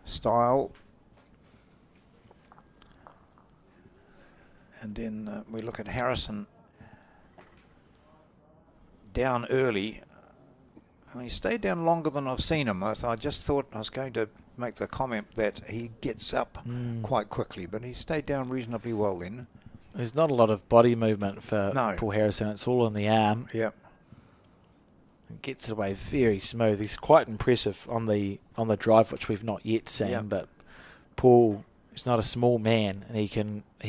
style. And then we look at Harrison down early. He stayed down longer than I've seen him. I just thought I was going to make the comment that he gets up quite quickly, but he stayed down reasonably well then. There's not a lot of body movement for Paul Harrison. It's all in the arm. Yep. Gets it away very smooth. He's quite impressive on the drive, which we've not yet seen. But Paul is not a small man, and he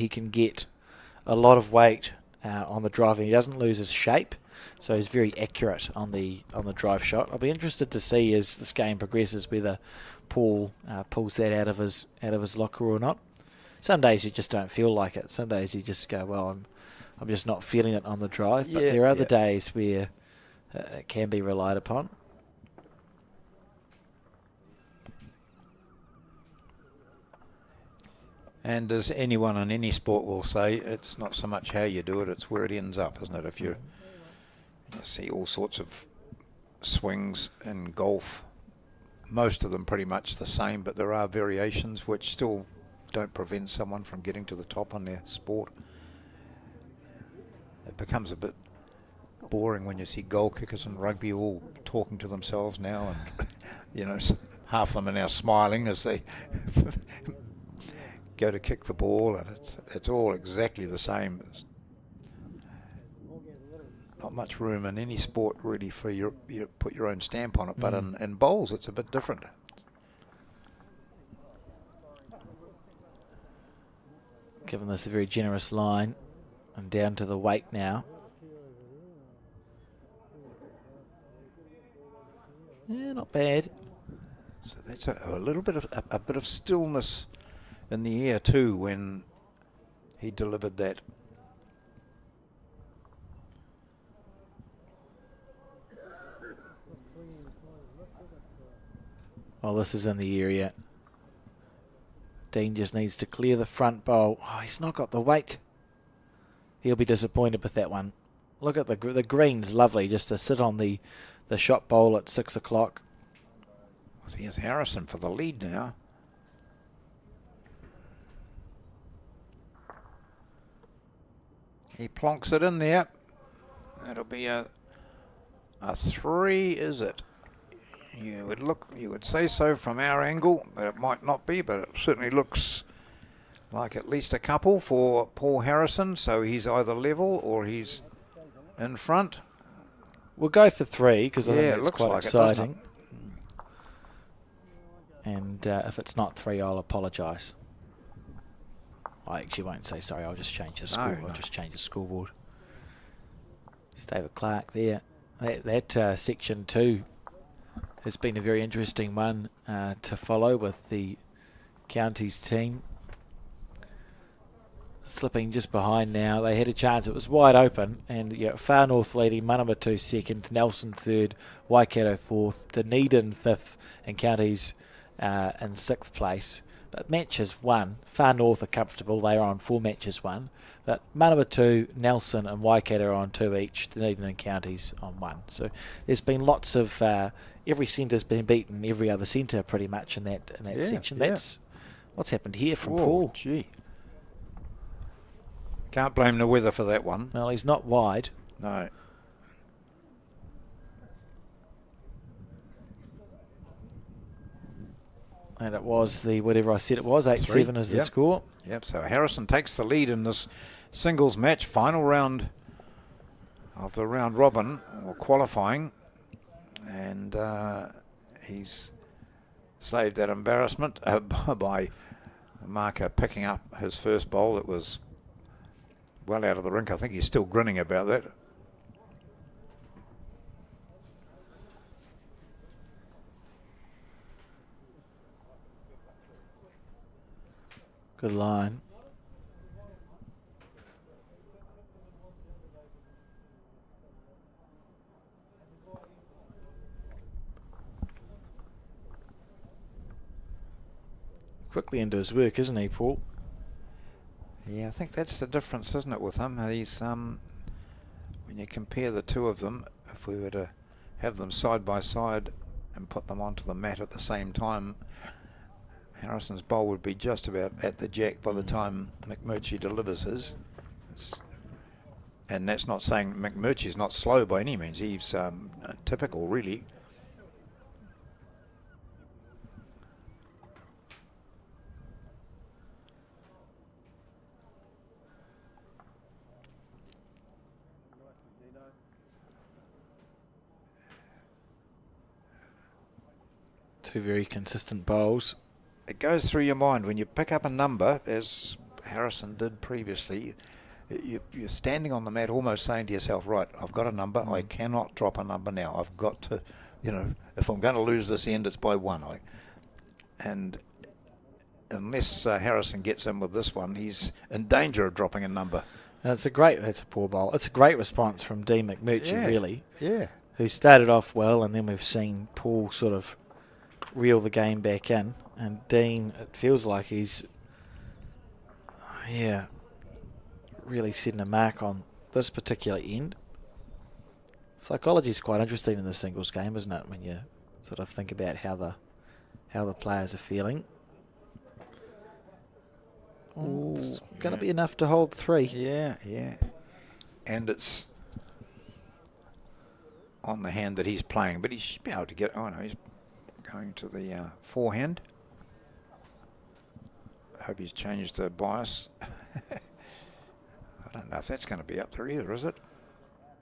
can get a lot of weight on the drive, and he doesn't lose his shape. So he's very accurate on the drive shot. I'll be interested to see as this game progresses whether Paul pulls that out of his locker or not. Some days you just don't feel like it. Some days you just go, well, I'm just not feeling it on the drive. But there are other days where it can be relied upon. And as anyone in any sport will say, it's not so much how you do it, it's where it ends up, isn't it? If you see all sorts of swings in golf, most of them pretty much the same, but there are variations which still don't prevent someone from getting to the top on their sport. It becomes a bit boring when you see goal kickers in rugby all talking to themselves now, and half of them are now smiling as they go to kick the ball, and it's all exactly the same. There's not much room in any sport really for you put your own stamp on it, but in bowls it's a bit different. Given this a very generous line, and down to the weight now. Yeah, not bad. So that's a little bit of stillness in the air too when he delivered that. Well, this is in the area. Dean just needs to clear the front bowl. Oh, he's not got the weight. He'll be disappointed with that one. Look at the green's lovely just to sit on the shot bowl at 6 o'clock. So here's Harrison for the lead now. He plonks it in there. That'll be a 3, is it? You would say so from our angle, but it might not be, but it certainly looks like at least a couple for Paul Harrison, so he's either level or he's in front. We'll go for 3 because I think that's quite like exciting. And if it's not 3, I'll apologise. I actually won't say sorry. I'll just change the score. I'll just change the scoreboard. It's David Clark there. That section 2 has been a very interesting one to follow with the counties team slipping just behind now. They had a chance. It was wide open, and Far North leading, Manama 2 second, Nelson 3rd, Waikato 4th, Dunedin 5th, and counties in 6th place. But matches 1, Far North are comfortable. They are on 4 matches 1. But Manama 2, Nelson and Waikato are on 2 each. Dunedin and counties on 1. So there's been lots of every centre's been beaten. Every other centre pretty much in that section. That's what's happened here from Paul. Gee. Can't blame the weather for that one. Well, he's not wide. No. And it was whatever I said it was, 8-7 is the score. Yep, so Harrison takes the lead in this singles match, final round of the round robin, or qualifying. And he's saved that embarrassment by Marker picking up his first bowl. It was well out of the rink. I think he's still grinning about that. Good line. Quickly into his work, isn't he, Paul? Yeah, I think that's the difference, isn't it, with him? He's when you compare the two of them, if we were to have them side by side and put them onto the mat at the same time, Harrison's bowl would be just about at the jack by the time McMurchie delivers his. And that's not saying McMurchie's not slow by any means. He's typical, really. Two very consistent bowls. It goes through your mind when you pick up a number, as Harrison did previously. You're standing on the mat almost saying to yourself, right, I've got a number. I cannot drop a number now. I've got to, if I'm going to lose this end, it's by 1. And unless Harrison gets in with this one, he's in danger of dropping a number. And that's a poor bowl. It's a great response from Dean McMurchie, really. Yeah. Who started off well, and then we've seen Paul sort of reel the game back in. And Dean, it feels like he's, really setting a mark on this particular end. Psychology is quite interesting in the singles game, isn't it? When you sort of think about how the players are feeling. It's going to be enough to hold 3. Yeah. And it's on the hand that he's playing, but he should be able to get. Oh no, he's going to the forehand. I hope he's changed the bias. I don't know if that's going to be up there either, is it?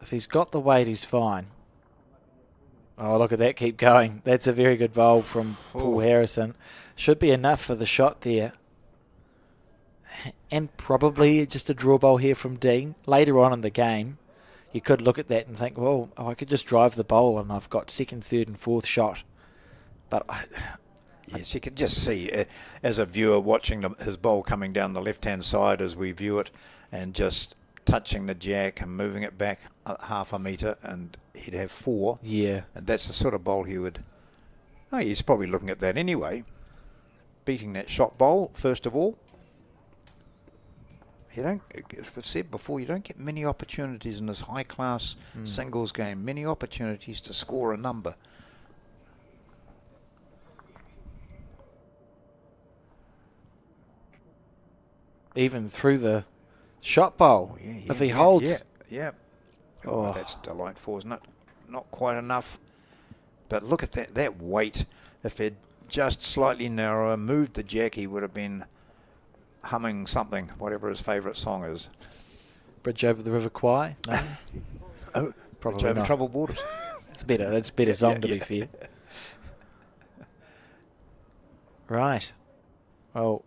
If he's got the weight, he's fine. Oh, look at that, keep going. That's a very good bowl from Paul Harrison. Should be enough for the shot there. And probably just a draw bowl here from Dean. Later on in the game, you could look at that and think, I could just drive the bowl and I've got second, third and fourth shot. But Yes, you can just see as a viewer watching his bowl coming down the left-hand side as we view it, and just touching the jack and moving it back half a metre, and he'd have 4. Yeah. And that's the sort of bowl he would... Oh, he's probably looking at that anyway. Beating that shot bowl, first of all. You don't, as I've said before, you don't get many opportunities in this high-class singles game. Many opportunities to score a number. Even through the shot bowl, if he holds. Yeah. Oh, that's delightful, isn't it? Not quite enough. But look at that weight. If it just slightly narrower, moved the jack, he would have been humming something, whatever his favourite song is. Bridge over the River Kwai? No? Oh, Probably Bridge over not. troubled waters. It's better. That's a better song, to be fair. Right. Well,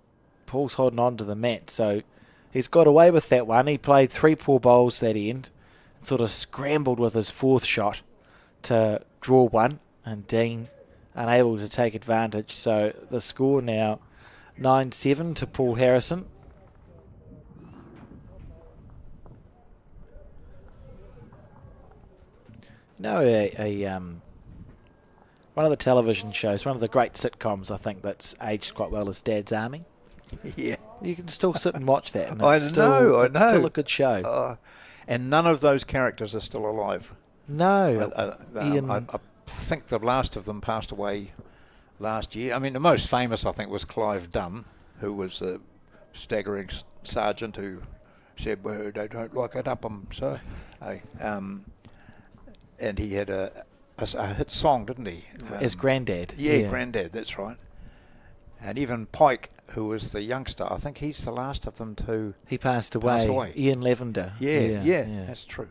Paul's holding on to the mat, so he's got away with that one. He played 3 poor bowls that end and sort of scrambled with his 4th shot to draw one, and Dean unable to take advantage. So the score now 9-7 to Paul Harrison. You know, one of the television shows, one of the great sitcoms, I think, that's aged quite well is Dad's Army. Yeah. You can still sit and watch that. And I it's know. It's still a good show. And none of those characters are still alive. No. Ian, I think the last of them passed away last year. I mean, the most famous, I think, was Clive Dunn, who was a staggering sergeant who said, well, they don't like it up 'em, so. And he had a hit song, didn't he? his granddad. Yeah, Granddad, that's right. And even Pike, who was the youngster, I think he's the last of them to... He passed away. Ian Lavender. Yeah, that's true.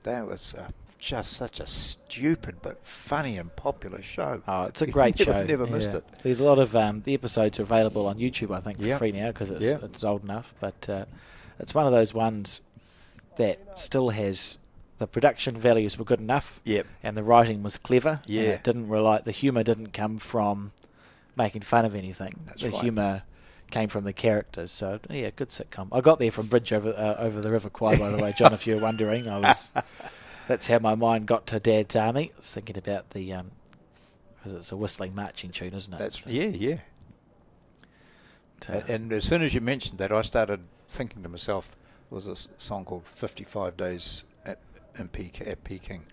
That was just such a stupid but funny and popular show. Oh, it's a great show. Never missed it. There's a lot of the episodes are available on YouTube, I think, for free now because it's old enough. But it's one of those ones that still has... The production values were good enough, and the writing was clever. Yeah, and it didn't rely. The humour didn't come from making fun of anything. That's the right. Humour came from the characters. So yeah, good sitcom. I got there from Bridge over the River Kwai, by the way, John. If you're wondering, that's how my mind got to Dad's Army. I was thinking about the because it's a whistling marching tune, isn't it? That's yeah. And as soon as you mentioned that, I started thinking to myself, there was a song called 55 Days at Peking.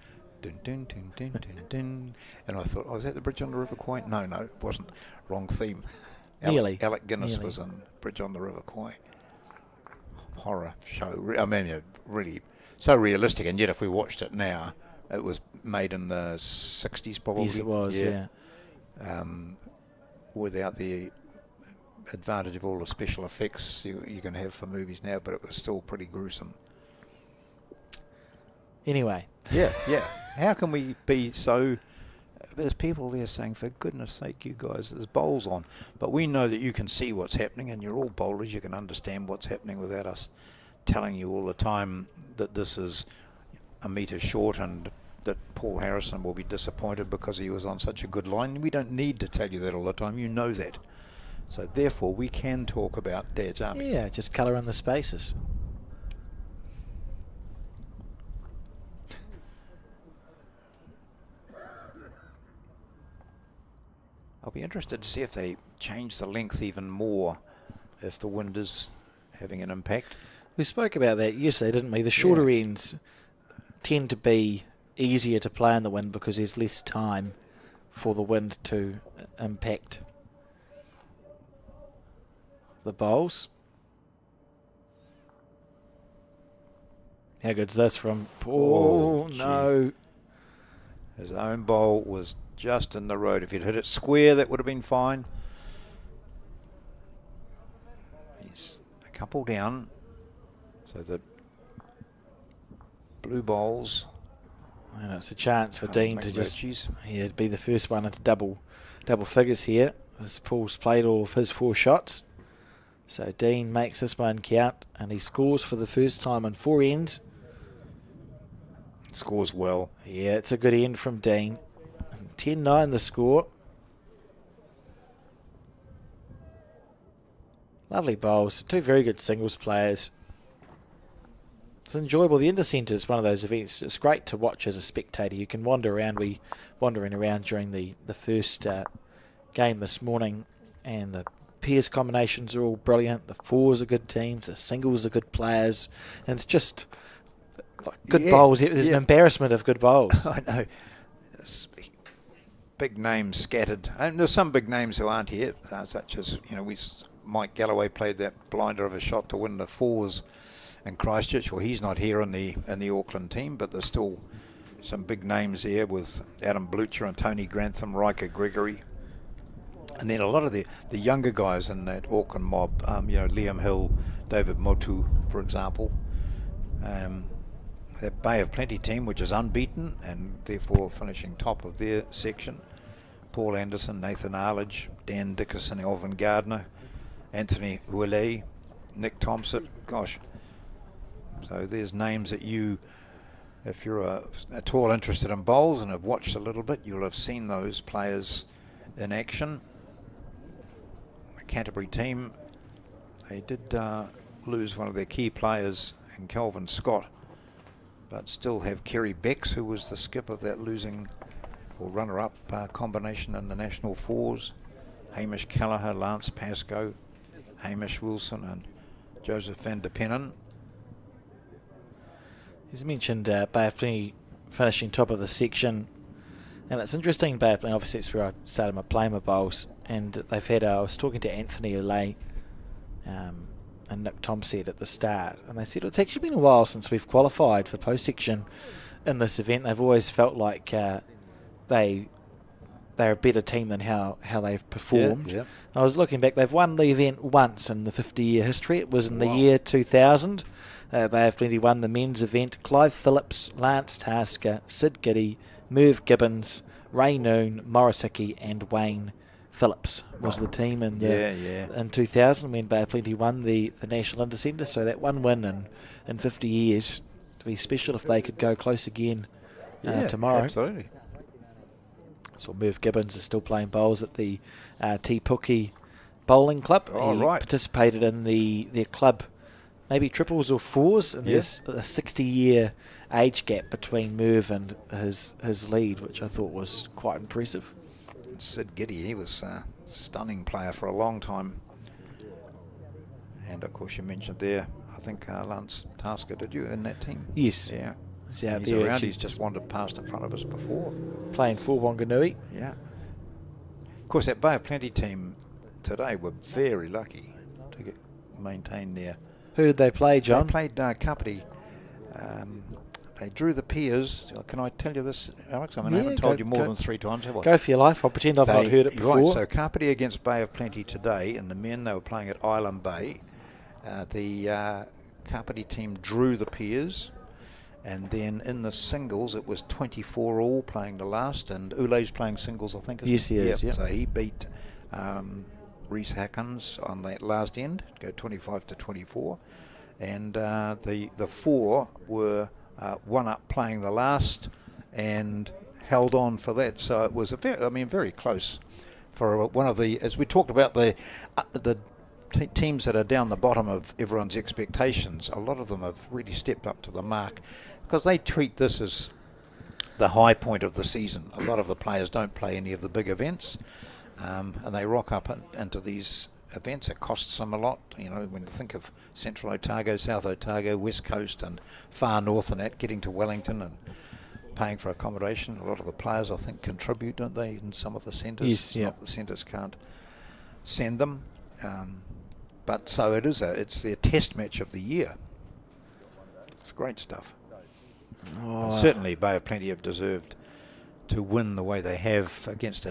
Dun, dun, dun, dun, dun, dun. And I thought, is that the Bridge on the River Kwai? No, it wasn't. Wrong theme. Alec Guinness was in Bridge on the River Kwai. Horror show. I mean, really so realistic, and yet if we watched it now, it was made in the 60s probably. Yes, it was, yeah. Without the advantage of all the special effects you can have for movies now, but it was still pretty gruesome. Anyway. Yeah. How can we be so... There's people there saying, for goodness sake, you guys, there's bowls on. But we know that you can see what's happening, and you're all bowlers. You can understand what's happening without us telling you all the time that this is a metre short and that Paul Harrison will be disappointed because he was on such a good line. We don't need to tell you that all the time. You know that. So therefore, we can talk about Dad's Army. Yeah, just colour in the spaces. I'll be interested to see if they change the length even more if the wind is having an impact. We spoke about that yesterday, didn't we? The shorter ends tend to be easier to play in the wind because there's less time for the wind to impact the bowls. How good's this from Paul? No. His own bowl was just in the road. If he'd hit it square, that would have been fine. He's a couple down. So the blue bowls. And it's a chance for Dean to just be the first one into double figures here. As Paul's played all of his 4 shots. So Dean makes this one count, and he scores for the first time on 4 ends. Scores well. Yeah, it's a good end from Dean. 10-9 the score. Lovely bowls. Two very good singles players. It's enjoyable. The Intercentre is one of those events. It's great to watch as a spectator. You can wander around. We wandering around during the first game this morning, and the pairs combinations are all brilliant. The fours are good teams. The singles are good players, and it's just good bowls. There's an embarrassment of good bowls. I know. Big names scattered, and there's some big names who aren't here, such as Mike Galloway played that blinder of a shot to win the fours in Christchurch. Well, he's not here in the Auckland team, but there's still some big names there with Adam Blucher and Tony Grantham, Riker Gregory, and then a lot of the younger guys in that Auckland mob. Liam Hill, David Motu, for example. That Bay of Plenty team, which is unbeaten and therefore finishing top of their section. Paul Anderson, Nathan Arledge, Dan Dickerson, Alvin Gardner, Anthony Willey, Nick Thompson. Gosh. So there's names that if you're at all interested in bowls and have watched a little bit, you'll have seen those players in action. The Canterbury team, they did lose one of their key players in Kelvin Scott, but still have Kerry Becks, who was the skip of that losing or runner-up combination in the National Fours. Hamish Kelleher, Lance Pascoe, Hamish Wilson and Joseph van der Pennen. He's mentioned Bay of Plenty finishing top of the section, and it's interesting. Bay of Plenty, obviously it's where I started playing my bowls, and they've had I was talking to Anthony Ulay and Nick Thompson at the start, and they said it's actually been a while since we've qualified for post-section in this event. They've always felt like they're a better team than how they've performed. Yeah. I was looking back, they've won the event once in the 50-year history. It was in the year 2000. Bay of Plenty won the men's event. Clive Phillips, Lance Tasker, Sid Giddy, Merv Gibbons, Ray Noon, Morris Hickey and Wayne Phillips was the team in 2000 when Bay of Plenty won the National Intercentre. So that one win in 50 years to be special if they could go close again tomorrow. Absolutely. So Merv Gibbons is still playing bowls at the Te Puke Bowling Club. He participated in their club, maybe triples or fours, and there's a 60-year age gap between Merv and his lead, which I thought was quite impressive. Sid Giddy, he was a stunning player for a long time. And of course you mentioned there, I think Lance Tasker, did you, in that team? Yes. Yeah. He's out He's there around, he's just wandered past in front of us before. playing for Wanganui. Yeah. Of course that Bay of Plenty team today were very lucky to maintain their... Who did they play, John? They played Kapiti. They drew the peers. Can I tell you this, Alex? I mean, I haven't told you more than 3 times, have I? Go for your life. I'll pretend I've not heard it before. Right, so Kapiti against Bay of Plenty today. In the men, they were playing at Island Bay. The Kapiti team drew the peers. And then in the singles, it was 24 all playing the last. And Ule's playing singles, I think. Yes, he is. Yep. So he beat Rhys Hackins on that last end, go 25 to 24. And the 4 were one up playing the last and held on for that. So it was very close for one of the, as we talked about the teams that are down the bottom of everyone's expectations. A lot of them have really stepped up to the mark because they treat this as the high point of the season. A lot of the players don't play any of the big events, and they rock up into these events. It costs them a lot, when you think of Central Otago, South Otago, West Coast and far north and that, getting to Wellington and paying for accommodation. A lot of the players, I think, contribute, don't they, in some of the centres? Yes, yeah. The centres can't send them. But so it's their test match of the year. It's great stuff. And certainly Bay of Plenty have deserved to win the way they have against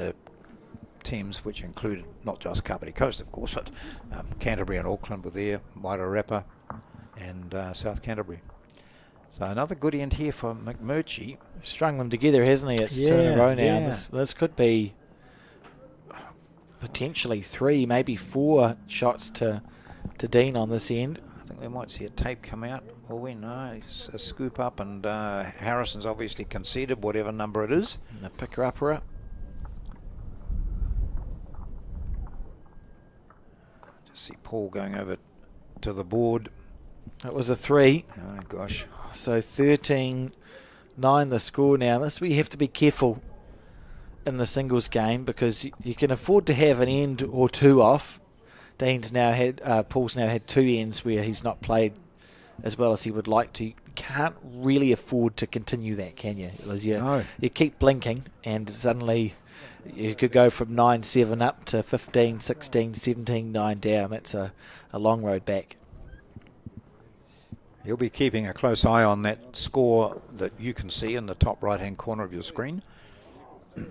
teams which included not just Kapiti Coast, of course, but Canterbury and Auckland were there, Wairarapa and South Canterbury. So another good end here for McMurchie. Strung them together, hasn't he? It's 2 in a row now. Yeah. This could be potentially 3, maybe 4 shots to Dean on this end. I think we might see a tape come out. Well, we know it's a scoop up, and Harrison's obviously conceded whatever number it is. And the picker-upper. See Paul going over to the board. It was a 3. Oh, gosh. So 13-9 the score now. This is where you have to be careful in the singles game, because you can afford to have an end or two off. Paul's now had 2 ends where he's not played as well as he would like to. You can't really afford to continue that, can you? No. You keep blinking and suddenly you could go from 9-7 up to 15, 16, 17, 9 down. That's a long road back. You'll be keeping a close eye on that score that you can see in the top right-hand corner of your screen. You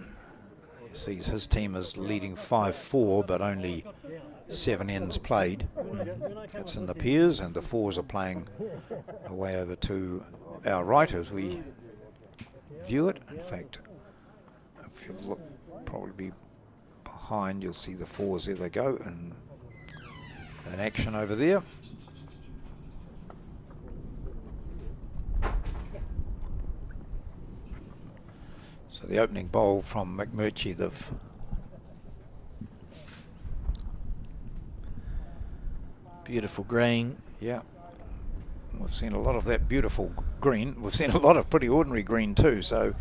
see his team is leading 5-4, but only 7 ends played. That's in the pairs, and the 4s are playing away over to our right as we view it. In fact, if you look, probably be behind, you'll see the 4s. There they go, and an action over there. So the opening bowl from McMurchie, Beautiful green. yeah, we've seen a lot of that beautiful green. We've seen a lot of pretty ordinary green too, so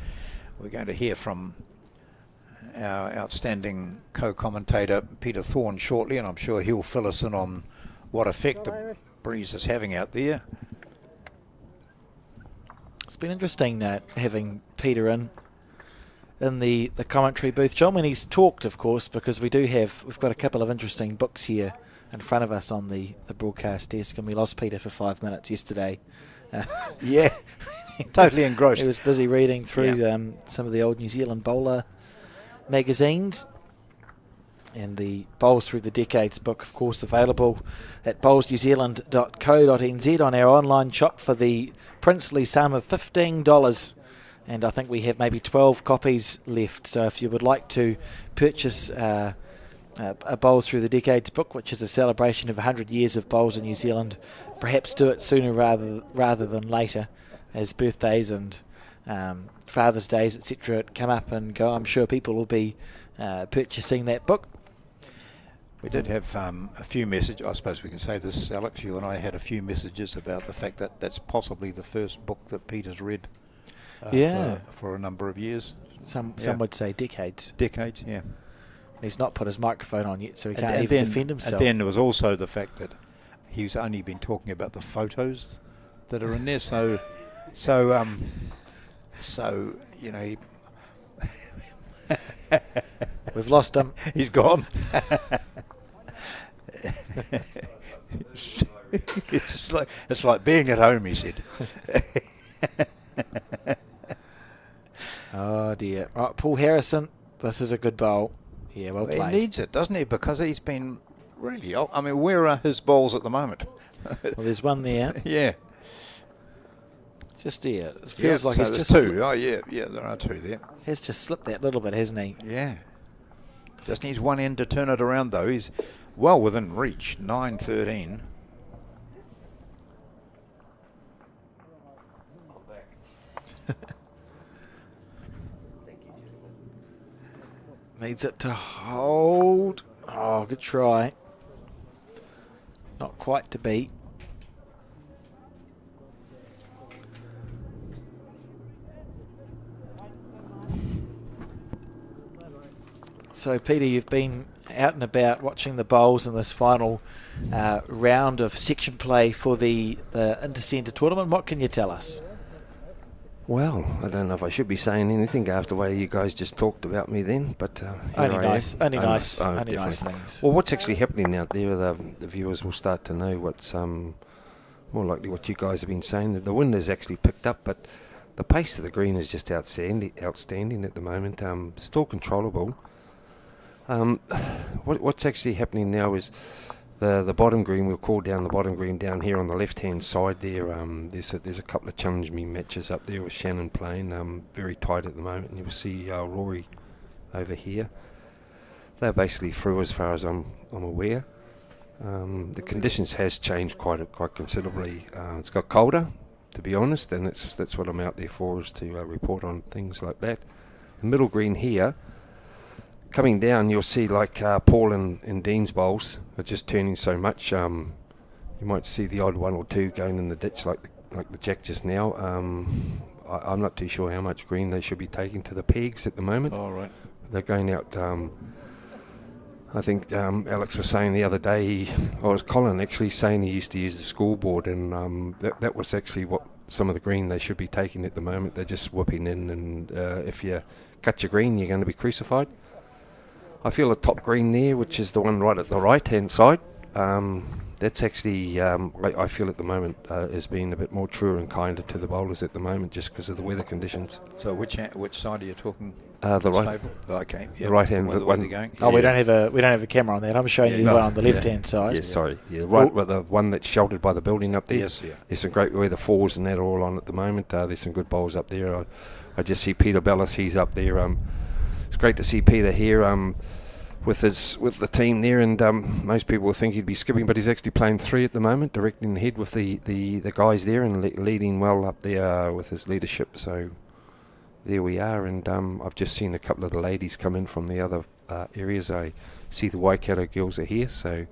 we're going to hear from our outstanding co-commentator Peter Thorne shortly, and I'm sure he'll fill us in on what effect the breeze is having out there. It's been interesting having Peter in the commentary booth, John, when he's talked, of course, because we've got a couple of interesting books here in front of us on the broadcast desk, and we lost Peter for 5 minutes yesterday. Yeah, totally engrossed. He was busy reading through some of the old New Zealand bowler magazines, and the Bowls Through the Decades book, of course, available at bowlsnewzealand.co.nz on our online shop for the princely sum of $15. And I think we have maybe 12 copies left. So if you would like to purchase a Bowls Through the Decades book, which is a celebration of 100 years of bowls in New Zealand, perhaps do it sooner rather than later, as birthdays and Father's Days, etc. come up and go. I'm sure people will be purchasing that book. We did have a few messages. I suppose we can say this, Alex. You and I had a few messages about the fact that that's possibly the first book that Peter's read. For a number of years. Some would say decades. Decades, yeah. He's not put his microphone on yet, so he can't even defend himself. And then there was also the fact that he's only been talking about the photos that are in there. So you know, we've lost him. He's gone. it's like being at home, he said. Oh dear. Right, Paul Harrison, this is a good bowl. Yeah, well played. He needs it, doesn't he? Because he's been really... I mean, where are his bowls at the moment? Well, there's one there. Yeah. Just here. It feels like so he's there's just... 2. Oh, yeah, there are 2 there. He's just slipped that little bit, hasn't he? Yeah. Just needs one end to turn it around, though. He's well within reach. 9-13. Needs it to hold. Oh, good try. Not quite to beat. So, Peter, you've been out and about watching the bowls in this final round of section play for the Intercentre tournament. What can you tell us? Well, I don't know if I should be saying anything after the way you guys just talked about me then, but only nice definitely. things. Well, what's actually happening out there, the viewers will start to know what's more likely what you guys have been saying. The wind has actually picked up, but the pace of the green is just outstanding at the moment. Still controllable. What's actually happening now is the bottom green. We'll call down the bottom green down here on the left hand side there. There's a couple of challenge me matches up there with Shannon playing. Very tight at the moment, and you will see Rory over here. They're basically through as far as I'm aware. The conditions has changed quite considerably. It's got colder, to be honest, and that's what I'm out there for, is to report on things like that. The middle green here, coming down, you'll see like Paul and Dean's bowls are just turning so much. You might see the odd one or two going in the ditch like the Jack just now. I'm not too sure how much green they should be taking to the pegs at the moment. All right. They're going out. I think Alex was saying the other day, Colin actually saying he used to use the scoreboard, and that was actually what some of the green they should be taking at the moment. They're just whooping in, and if you cut your green, you're going to be crucified. I feel the top green there, which is the one right at the right-hand side, that's actually, I feel at the moment, is being a bit more truer and kinder to the bowlers at the moment, just because of the weather conditions. So which side are you talking? The right. Stable? Okay. The right hand. The way they're going. Oh, we don't have a camera on that. I'm showing you the one on the left-hand side. Yeah, sorry. Yeah, right. Well, the one that's sheltered by the building up there. Yes, yeah. There's some great weather fours and that are all on at the moment. There's some good bowls up there. I just see Peter Bellis. He's up there. It's great to see Peter here. With the team there, and most people would think he'd be skipping, but he's actually playing 3 at the moment, directing the head with the guys there and leading well up there with his leadership. So there we are, and I've just seen a couple of the ladies come in from the other areas. I see the Waikato girls are here, so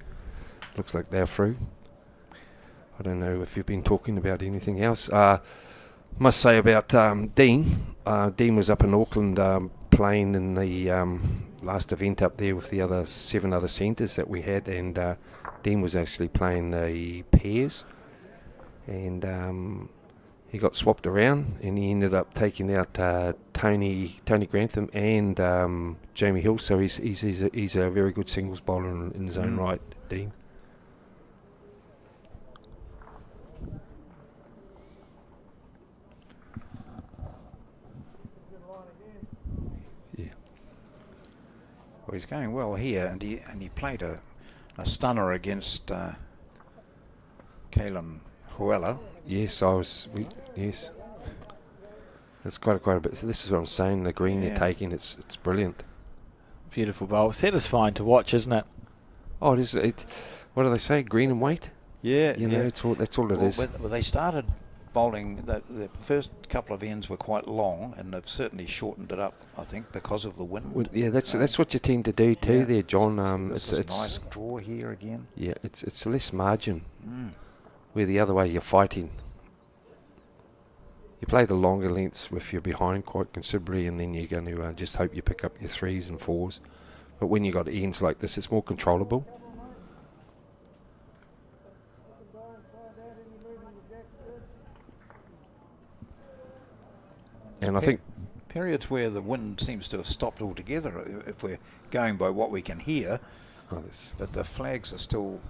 looks like they're through. I don't know if you've been talking about anything else. Must say about Dean. Dean was up in Auckland playing in the last event up there with the 7 other centres that we had, and Dean was actually playing the pairs, and he got swapped around, and he ended up taking out Tony Grantham and Jamie Hill. So he's a very good singles bowler in his own right, Dean. Well, he's going well here, and he played a stunner against Kalen Huela. Yes, yes. It's quite a bit. So this is what I'm saying. The green you're taking, it's brilliant. Beautiful bowl. Satisfying to watch, isn't it? Oh, it is. What do they say? Green and weight. Yeah, That's all it is. Well, they started bowling. The first couple of ends were quite long, and they've certainly shortened it up, I think, because of the wind. Well, yeah, that's what you tend to do too, there, John. It's a nice draw here again. Yeah, it's less margin. Where the other way you're fighting. You play the longer lengths if you're behind quite considerably, and then you're going to just hope you pick up your 3s and 4s. But when you got ends like this, it's more controllable. And I think periods where the wind seems to have stopped altogether, if we're going by what we can hear, that the flags are still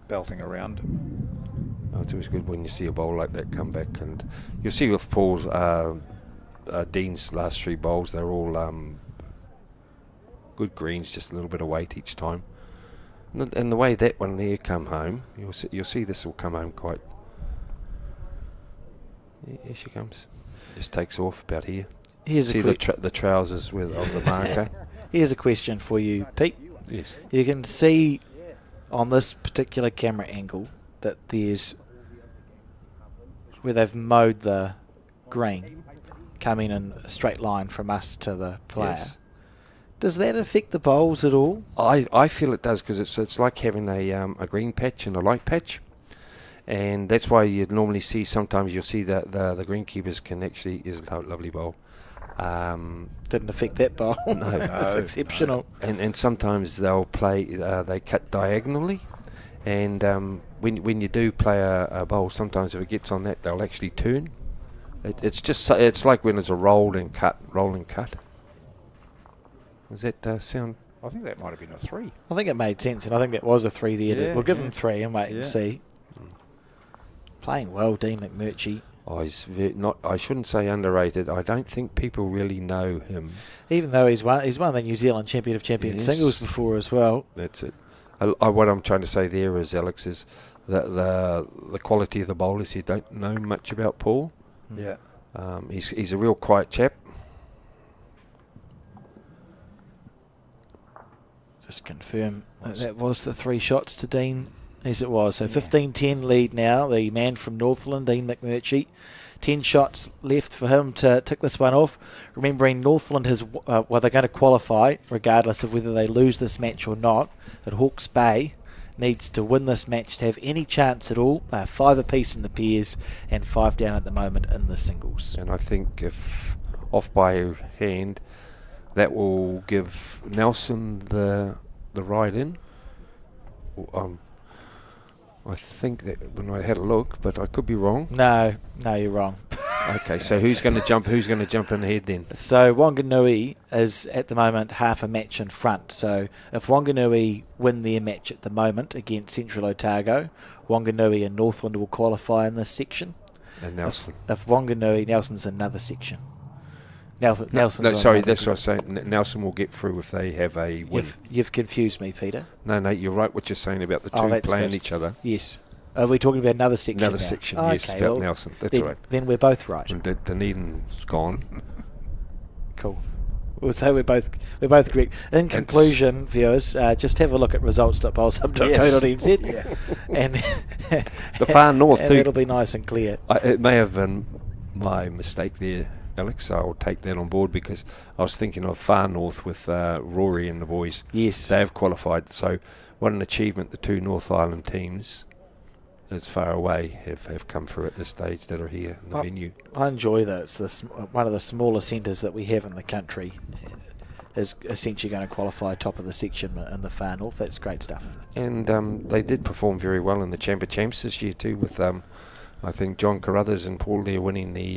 belting around. Oh, it's always good when you see a bowl like that come back, and you'll see with Paul's Dean's last 3 bowls, they're all good greens, just a little bit of weight each time. And the way that one there come home, you'll see this will come home quite. Here she comes. Just takes off about here. See the trousers on the marker. Here's a question for you, Pete. Yes. You can see on this particular camera angle that there's where they've mowed the green coming in a straight line from us to the player. Yes. Does that affect the bowls at all? I feel it does, because it's like having a green patch and a light patch. And that's why you'd normally see, sometimes you'll see that the greenkeepers can actually, is a lovely bowl. Didn't affect that bowl. No. It's exceptional. And sometimes they'll play, they cut diagonally. And when you do play a bowl, sometimes if it gets on that, they'll actually turn. It's like when it's a roll and cut. Does that sound? I think that might have been a 3. I think it made sense, and I think that was a 3 there. We'll give him 3 and wait and see. Playing well, Dean McMurtry. Oh, he's I shouldn't say underrated. I don't think people really know him. Even though he's won the New Zealand Champion of Champions singles before as well. That's it. What I'm trying to say there is, Alex, is that the quality of the bowlers, you don't know much about Paul. Yeah. He's a real quiet chap. Just confirm that was the 3 shots to Dean Yes, it was. So 15-10 lead now. The man from Northland, Dean McMurchie. 10 shots left for him to tick this one off. Remembering Northland has, they're going to qualify regardless of whether they lose this match or not. But Hawke's Bay needs to win this match to have any chance at all. 5 apiece in the pairs and 5 down at the moment in the singles. And I think if off by hand, that will give Nelson the ride in. I think that when I had a look, but I could be wrong. No, you're wrong. Okay, so who's going to jump? Who's going to jump in ahead then? So Wanganui is at the moment half a match in front. So if Wanganui win their match at the moment against Central Otago, Wanganui and Northland will qualify in this section. And Nelson. If Wanganui, Nelson's another section. Nelson's No, on sorry, another that's what I was saying. Nelson will get through if they have a win. You've confused me, Peter. No, you're right what you're saying about the two that's playing good. each other. Yes. Are we talking about another section? Another now? section, Oh, yes, okay, about well, Nelson. That's then, right. Then we're both right. And Dunedin's gone. Cool. We'll say we're both correct. In conclusion, viewers, just have a look at results.bowlsub.co.nz and the far north and too. it'll be nice and clear. It may have been my mistake there, Alex. So I'll take that on board because I was thinking of far north with Rory and the boys. Yes. They have qualified. So what an achievement the two North Island teams as far away have come through at this stage that are here in the venue. I enjoy that. It's one of the smaller centres that we have in the country is essentially going to qualify top of the section in the far north. That's great stuff. And they did perform very well in the Chamber Champs this year too with I think John Carruthers and Paul there winning the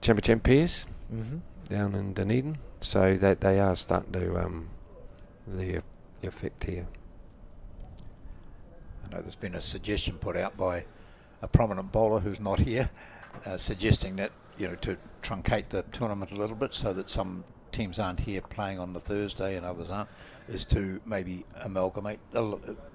Chamber Champ pairs down in Dunedin. So that they are starting to the effect here. I know there's been a suggestion put out by a prominent bowler who's not here, suggesting that, to truncate the tournament a little bit so that some teams aren't here playing on the Thursday and others aren't, is to maybe amalgamate,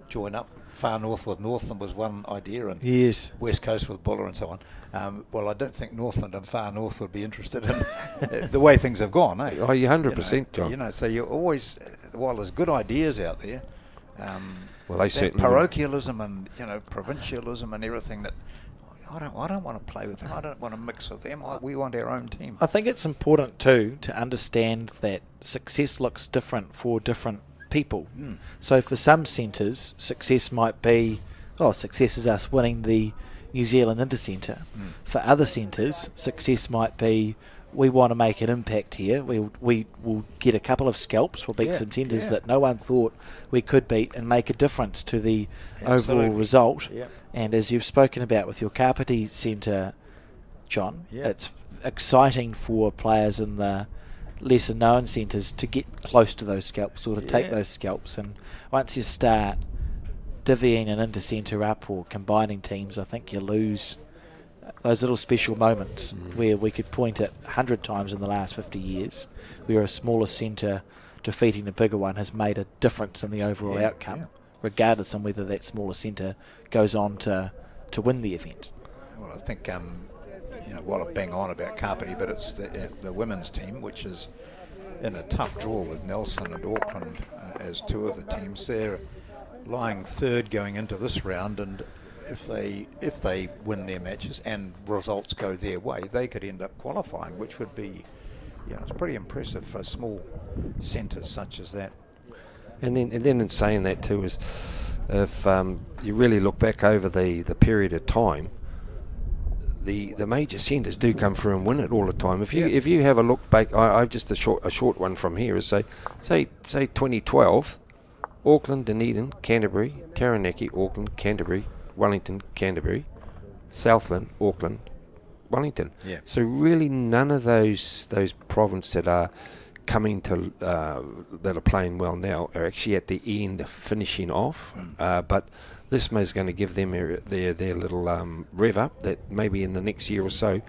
join up. Far north with Northland was one idea, and yes, West Coast with Buller and so on. Well, I don't think Northland and Far North would be interested in the way things have gone, eh? Oh, you're 100%, John. So you're always, while there's good ideas out there, well, they certainly parochialism and provincialism and everything that I don't want to play with them. I don't want to mix with them. We want our own team. I think it's important too to understand that success looks different for different people. So for some centres, success might be, success is us winning the New Zealand Intercentre. For other centres, success might be, we want to make an impact here. We will get a couple of scalps. We'll beat some centres that no one thought we could beat and make a difference to the overall result. And as you've spoken about with your Kapiti Centre, John, it's exciting for players in the lesser known centres to get close to those scalps or to take those scalps. And once you start divvying an Intercentre up or combining teams, I think you lose those little special moments where we could point at 100 times in the last 50 years where a smaller centre defeating a bigger one has made a difference in the overall outcome, regardless of whether that smaller centre goes on to win the event. Well, I think, while I bang on about Kapiti, but it's the women's team, which is in a tough draw with Nelson and Auckland as two of the teams. They're lying third going into this round, and if they win their matches and results go their way, they could end up qualifying, which would be, it's pretty impressive for small centres such as that. And then in saying that too is, if you really look back over the period of time, the major centres do come through and win it all the time. If you have a look back, I've just a short one from here is say 2012, Auckland, Dunedin, Canterbury, Taranaki, Auckland, Canterbury, Wellington, Canterbury, Southland, Auckland, Wellington. So really none of those provinces that are coming to that are playing well now are actually at the end finishing off. But this is going to give them their little rev up that maybe in the next year or so,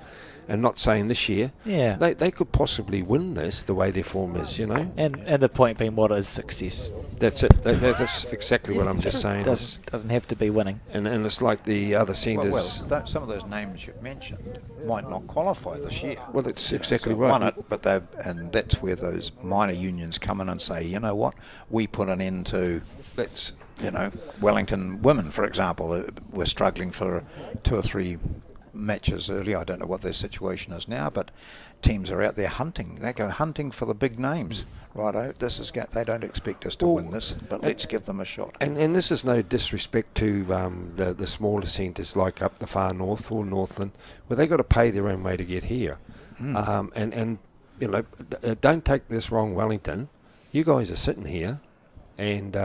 and not saying this year, they could possibly win this the way their form is, And the point being, what is success? That's it. That's exactly what I'm just saying. Doesn't have to be winning. And it's like the other centres. Well, some of those names you've mentioned might not qualify this year. Well, that's exactly so right. Won it, but and that's where those minor unions come in and say, you know what, we put an end to Wellington women, for example, were struggling for 2 or 3 matches earlier. I don't know what their situation is now, but teams are out there hunting. They go hunting for the big names. Righto, they don't expect us to win this, but let's give them a shot. And this is no disrespect to the smaller centres like up the far north or Northland, where they got to pay their own way to get here. And don't take this wrong, Wellington. You guys are sitting here, and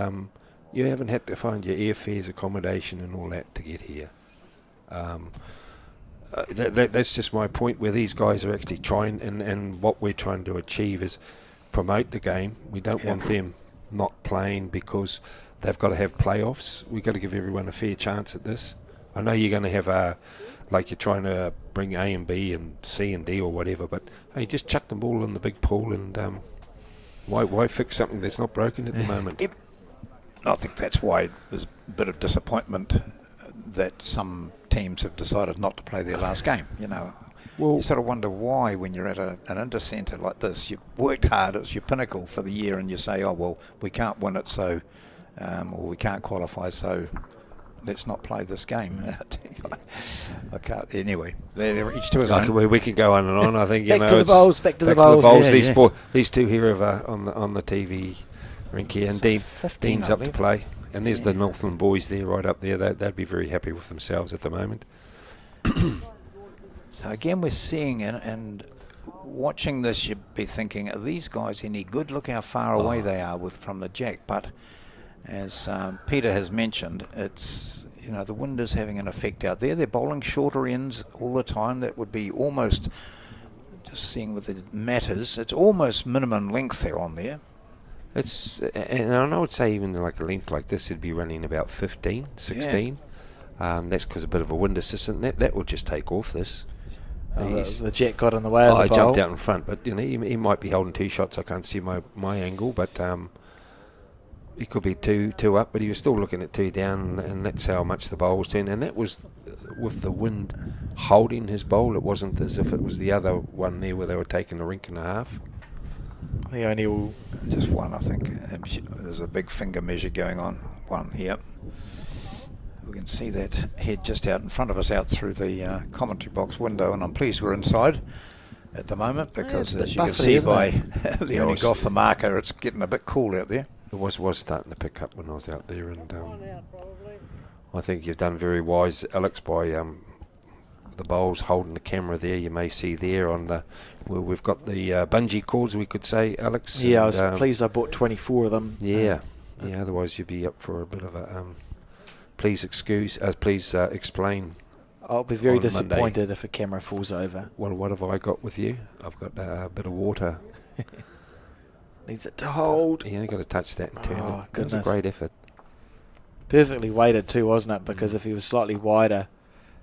you haven't had to find your airfares, accommodation, and all that to get here. That's just my point, where these guys are actually trying, and what we're trying to achieve is promote the game. We don't want them not playing because they've got to have playoffs. We've got to give everyone a fair chance at this. I know you're going to have like you're trying to bring A and B and C and D or whatever, but hey, just chuck them all in the big pool, and why fix something that's not broken at the moment? I think that's why there's a bit of disappointment that some teams have decided not to play their last game. You sort of wonder why, when you're at an Intercentre like this, you've worked hard, it's your pinnacle for the year, and you say, oh, well, we can't win it, so, or we can't qualify, so let's not play this game. I can't. Anyway, each to his own. We can go on and on. I think back to the bowls. Yeah, these two here on the TV rink here, and Dean's up to play. And there's the Northland boys there, right up there. They'd be very happy with themselves at the moment. So again, we're seeing and watching this, you'd be thinking, are these guys any good? Look how far away they are from the jack. But as Peter has mentioned, it's the wind is having an effect out there. They're bowling shorter ends all the time. That would be almost, just seeing with the matters, it's almost minimum length they're on there. And I would say even like a length like this, it'd be running about 15, 16. That's because a bit of a wind assistant. That will just take off this. The jet got in the way of the I bowl. jumped out in front, but he might be holding 2 shots. I can't see my angle, but he could be two up, but he was still looking at 2 down, and that's how much the bowl was turning. And that was with the wind holding his bowl. It wasn't as if it was the other one there where they were taking a rink and a half. The only just one, I think. There's a big finger measure going on. One here. We can see that head just out in front of us, out through the commentary box window, and I'm pleased we're inside at the moment, because as you can see by leaning off the marker, it's getting a bit cool out there. It was starting to pick up when I was out there, and I think you've done very wise, Alex, by the bowls holding the camera there. You may see there on the where we've got the bungee cords, we could say, Alex. Yeah, I was pleased I bought 24 of them. Yeah, otherwise you'd be up for a bit of a please explain. I'll be very disappointed Monday if a camera falls over. Well, what have I got with you? I've got a bit of water. Needs it to hold. Yeah, you got to touch that and turn it. Goodness. It was a great effort. Perfectly weighted too, wasn't it? Because if he was slightly wider,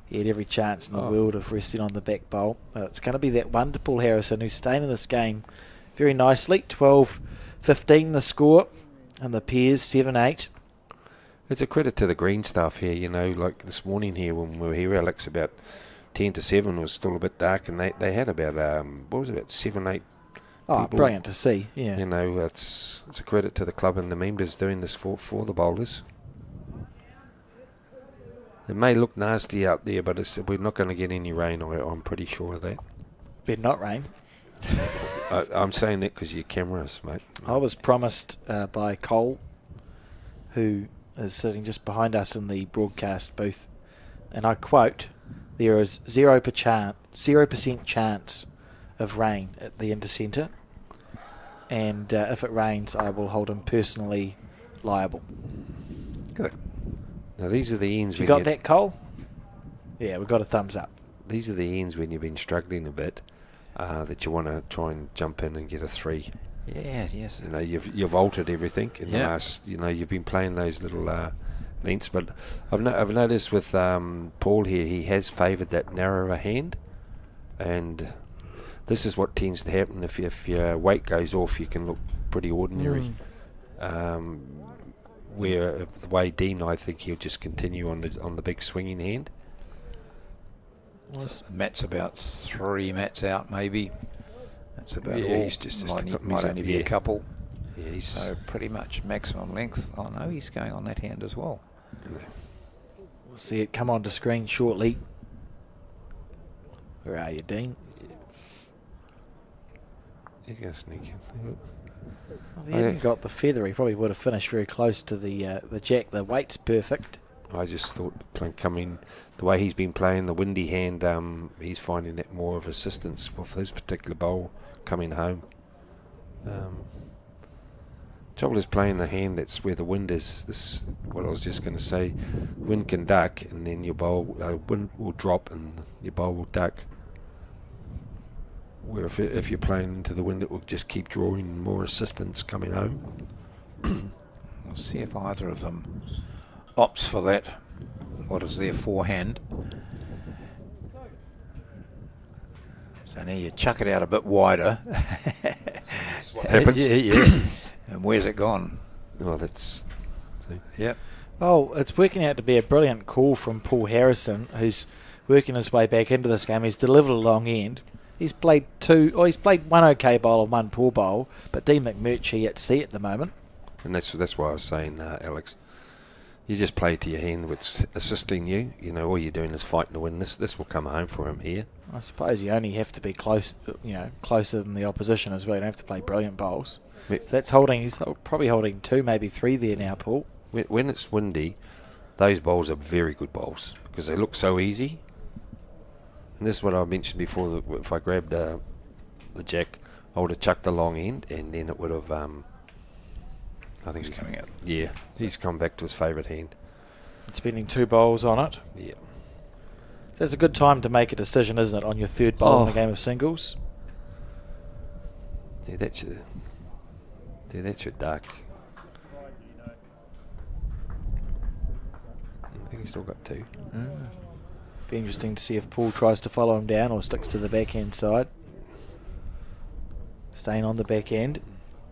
he had every chance in the world of resting on the back bowl. It's going to be that one to Paul Harrison, who's staying in this game very nicely. 12-15 the score, and the pairs 7-8. It's a credit to the green staff here, like this morning here when we were here, Alex, about 10 to 7 was still a bit dark, and they had about, 7-8 people. Brilliant to see, yeah. It's a credit to the club and the members doing this for the bowlers. It may look nasty out there, but we're not going to get any rain, I'm pretty sure of that. Better not rain. I'm saying that because your cameras, mate. I was promised by Cole, who is sitting just behind us in the broadcast booth, and I quote, there is 0% chance of rain at the Intercentre, and if it rains, I will hold him personally liable. Good. Now these are the ends. You got that, Cole? Yeah, we got a thumbs up. These are the ends when you've been struggling a bit, that you want to try and jump in and get a 3. Yeah, yes. You've altered everything in the last. You've been playing those little lengths, but I've noticed with Paul here, he has favoured that narrower hand, and this is what tends to happen if your weight goes off. You can look pretty ordinary. Where the way Dean, I think he'll just continue on the big swinging hand. So Matt's about 3 mats out, maybe. That's about all. He's just might only be a couple. Yeah, he's So pretty much maximum length. Oh no, he's going on that hand as well. We'll see it come onto screen shortly. Where are you, Dean? He's going to sneak in. Well, if he hadn't got the feather, he probably would have finished very close to the jack. The weight's perfect. I just thought coming the way he's been playing the windy hand, he's finding that more of assistance for this particular bowl coming home. Trouble is playing the hand that's where the wind is. This what I was just going to say. Wind can duck, and then your bowl wind will drop, and your bowl will duck. Where if you're playing into the wind, it will just keep drawing more assistance coming home. We'll see if either of them opts for that. What is their forehand? So now you chuck it out a bit wider. That's what happens. Yeah. And where's it gone? Well, that's... See. Yep. Oh, it's working out to be a brilliant call from Paul Harrison, who's working his way back into this game. He's delivered a long end. He's played one okay bowl and one poor bowl, but Dean McMurtry at sea at the moment. And that's why I was saying, Alex, you just play to your hand that's assisting you. You know, all you're doing is fighting to win. This will come home for him here. I suppose you only have to be close, closer than the opposition as well. You don't have to play brilliant bowls. So that's holding. He's probably holding 2, maybe 3 there now, Paul. When it's windy, those bowls are very good bowls because they look so easy. And this is what I mentioned before. That if I grabbed the jack, I would have chucked the long end, and then it would have. I think He's coming out. Yeah, he's come back to his favourite hand. And spending 2 bowls on it. Yeah. That's a good time to make a decision, isn't it, on your third bowl in a game of singles? Yeah, that's your duck. I think he's still got 2. Be interesting to see if Paul tries to follow him down or sticks to the backhand side. Staying on the back end.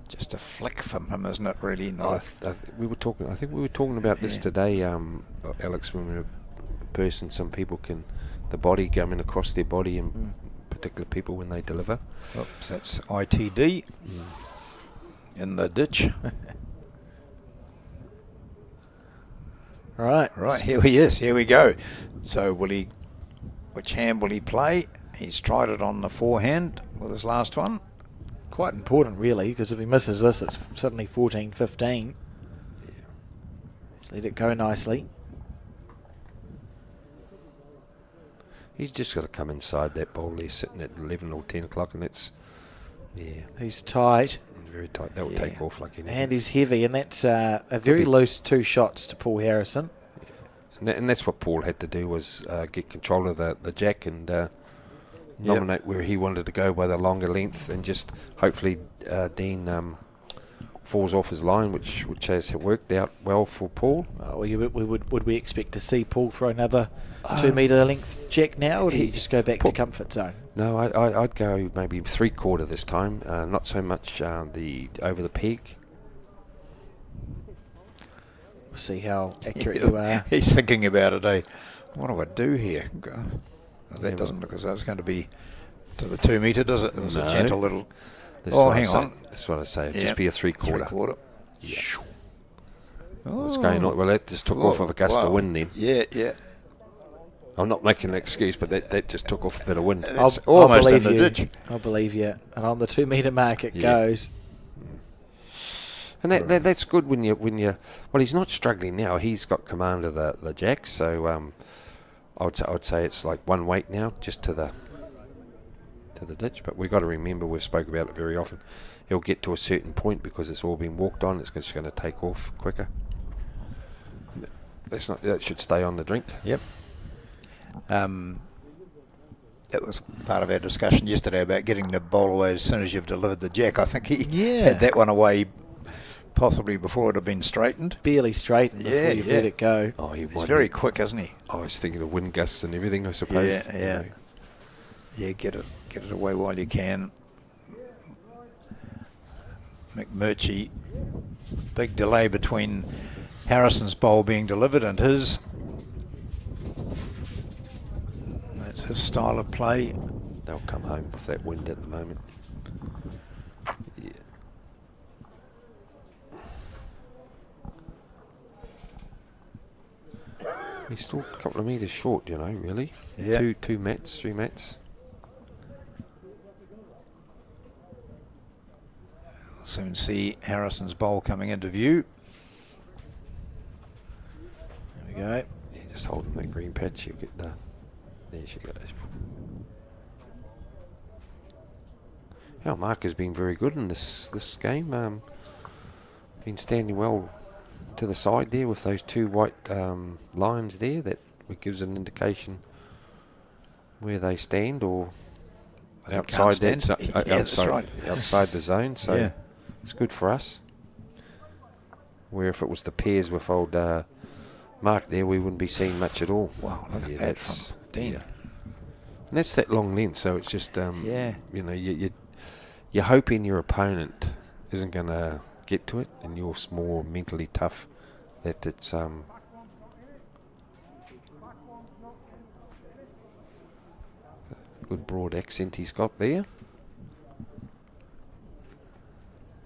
Just a flick from him, isn't it? Really nice. I think we were talking about this today, Alex. When we're a person, some people can the body coming across their body, and particular people when they deliver. Oops, that's ITD in the ditch. Right. Here he is. Here we go. So which hand will he play? He's tried it on the forehand with his last one. Quite important, really, because if he misses this, it's suddenly 14-15. Let's let it go nicely. He's just got to come inside that bowl there, sitting at 11 or 10 o'clock, and that's He's tight. very tight. That will take off like anything. And he's heavy, and that's a very loose 2 shots to Paul Harrison. And that's what Paul had to do, was get control of the jack and nominate where he wanted to go by the longer length, and just hopefully Dean falls off his line, which has worked out well for Paul. Would we expect to see Paul throw another 2 metre length jack now, or do you just go back to comfort zone? No, I'd go maybe 3/4 this time, not so much the over the peg. We'll see how accurate you are. He's thinking about it, eh? What do I do here? That doesn't look as though it's going to be to the 2 metre, does it? It was a gentle little... hang on. That's what I say. It'd just be a 3/4. 3/4. Yeah. What's going on? Well, that just took off of a gust of wind then. Yeah. I'm not making an excuse, but that just took off a bit of wind. It's almost in the ditch. I'll believe you. And on the 2 metre mark it goes. And that's good when you well, he's not struggling now. He's got command of the jack, so I would say it's like one weight now, just to the ditch. But we've got to remember, we've spoke about it very often. He'll get to a certain point because it's all been walked on. It's just going to take off quicker. That should stay on the drink. Yep. That was part of our discussion yesterday about getting the bowl away as soon as you've delivered the jack. I think he had that one away possibly before it had been straightened. Barely straightened before you've let it go. Oh, he's very quick, isn't he? I was thinking of wind gusts and everything, I suppose. Yeah. Yeah, get it away while you can. McMurtry, big delay between Harrison's bowl being delivered and his. That's his style of play. They'll come home with that wind at the moment. Yeah. He's still a couple of metres short, you know, really. Yeah. Two mats, 3 mats. We'll soon see Harrison's bowl coming into view. There we go. Yeah, just holding that green patch, you'll get the... There she goes. Our mark has been very good in this game. Been standing well to the side there with those 2 white lines there. That gives an indication where they stand, or They outside can't that, stand. Yeah, that's right. outside the zone. So Yeah. it's good for us. Where if it was the pairs with old Mark there, we wouldn't be seeing much at all. Wow, look Yeah, at that that's- from Dean. yeah. And that's that long length, so it's just Yeah. you know, you're hoping your opponent isn't going to get to it, and you're more mentally tough. That it's good broad accent he's got there.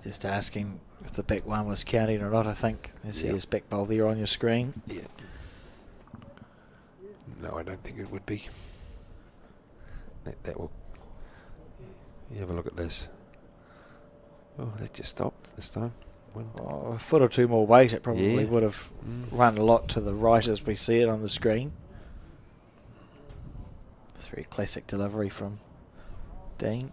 Just asking if the back one was counting or not. I think you see Yep. his back bowl there on your screen. Yeah. No, I don't think it would be. That will. You have a look at this. Oh, that just stopped this time. Oh, a foot or 2 more weight, it probably Yeah. would have run a lot to the right as we see it on the screen. It's a very classic delivery from Dean.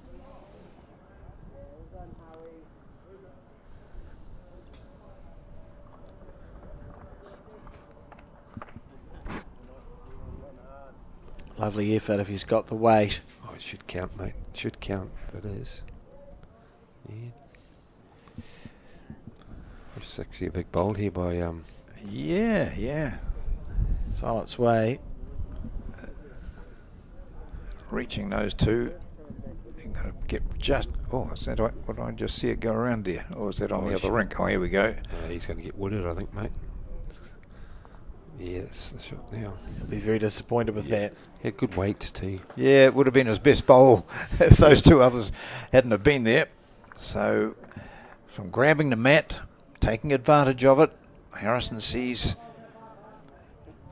Lovely effort if he's got the weight. Oh, it should count, mate. It should count if it is. Yeah. It's actually a big bowl here by Yeah, yeah. It's on its way. Reaching those 2. You've got to get just... Oh, is that right? What did I just see it go around there? Or is that on Oh, the it other rink? Oh, here we go. he's going to get wooded, I think, mate. Yeah, that's the shot now. He'll be very disappointed with that. Yeah, good weight too. Yeah, it would have been his best bowl if those 2 others hadn't have been there. So, from grabbing the mat, taking advantage of it, Harrison sees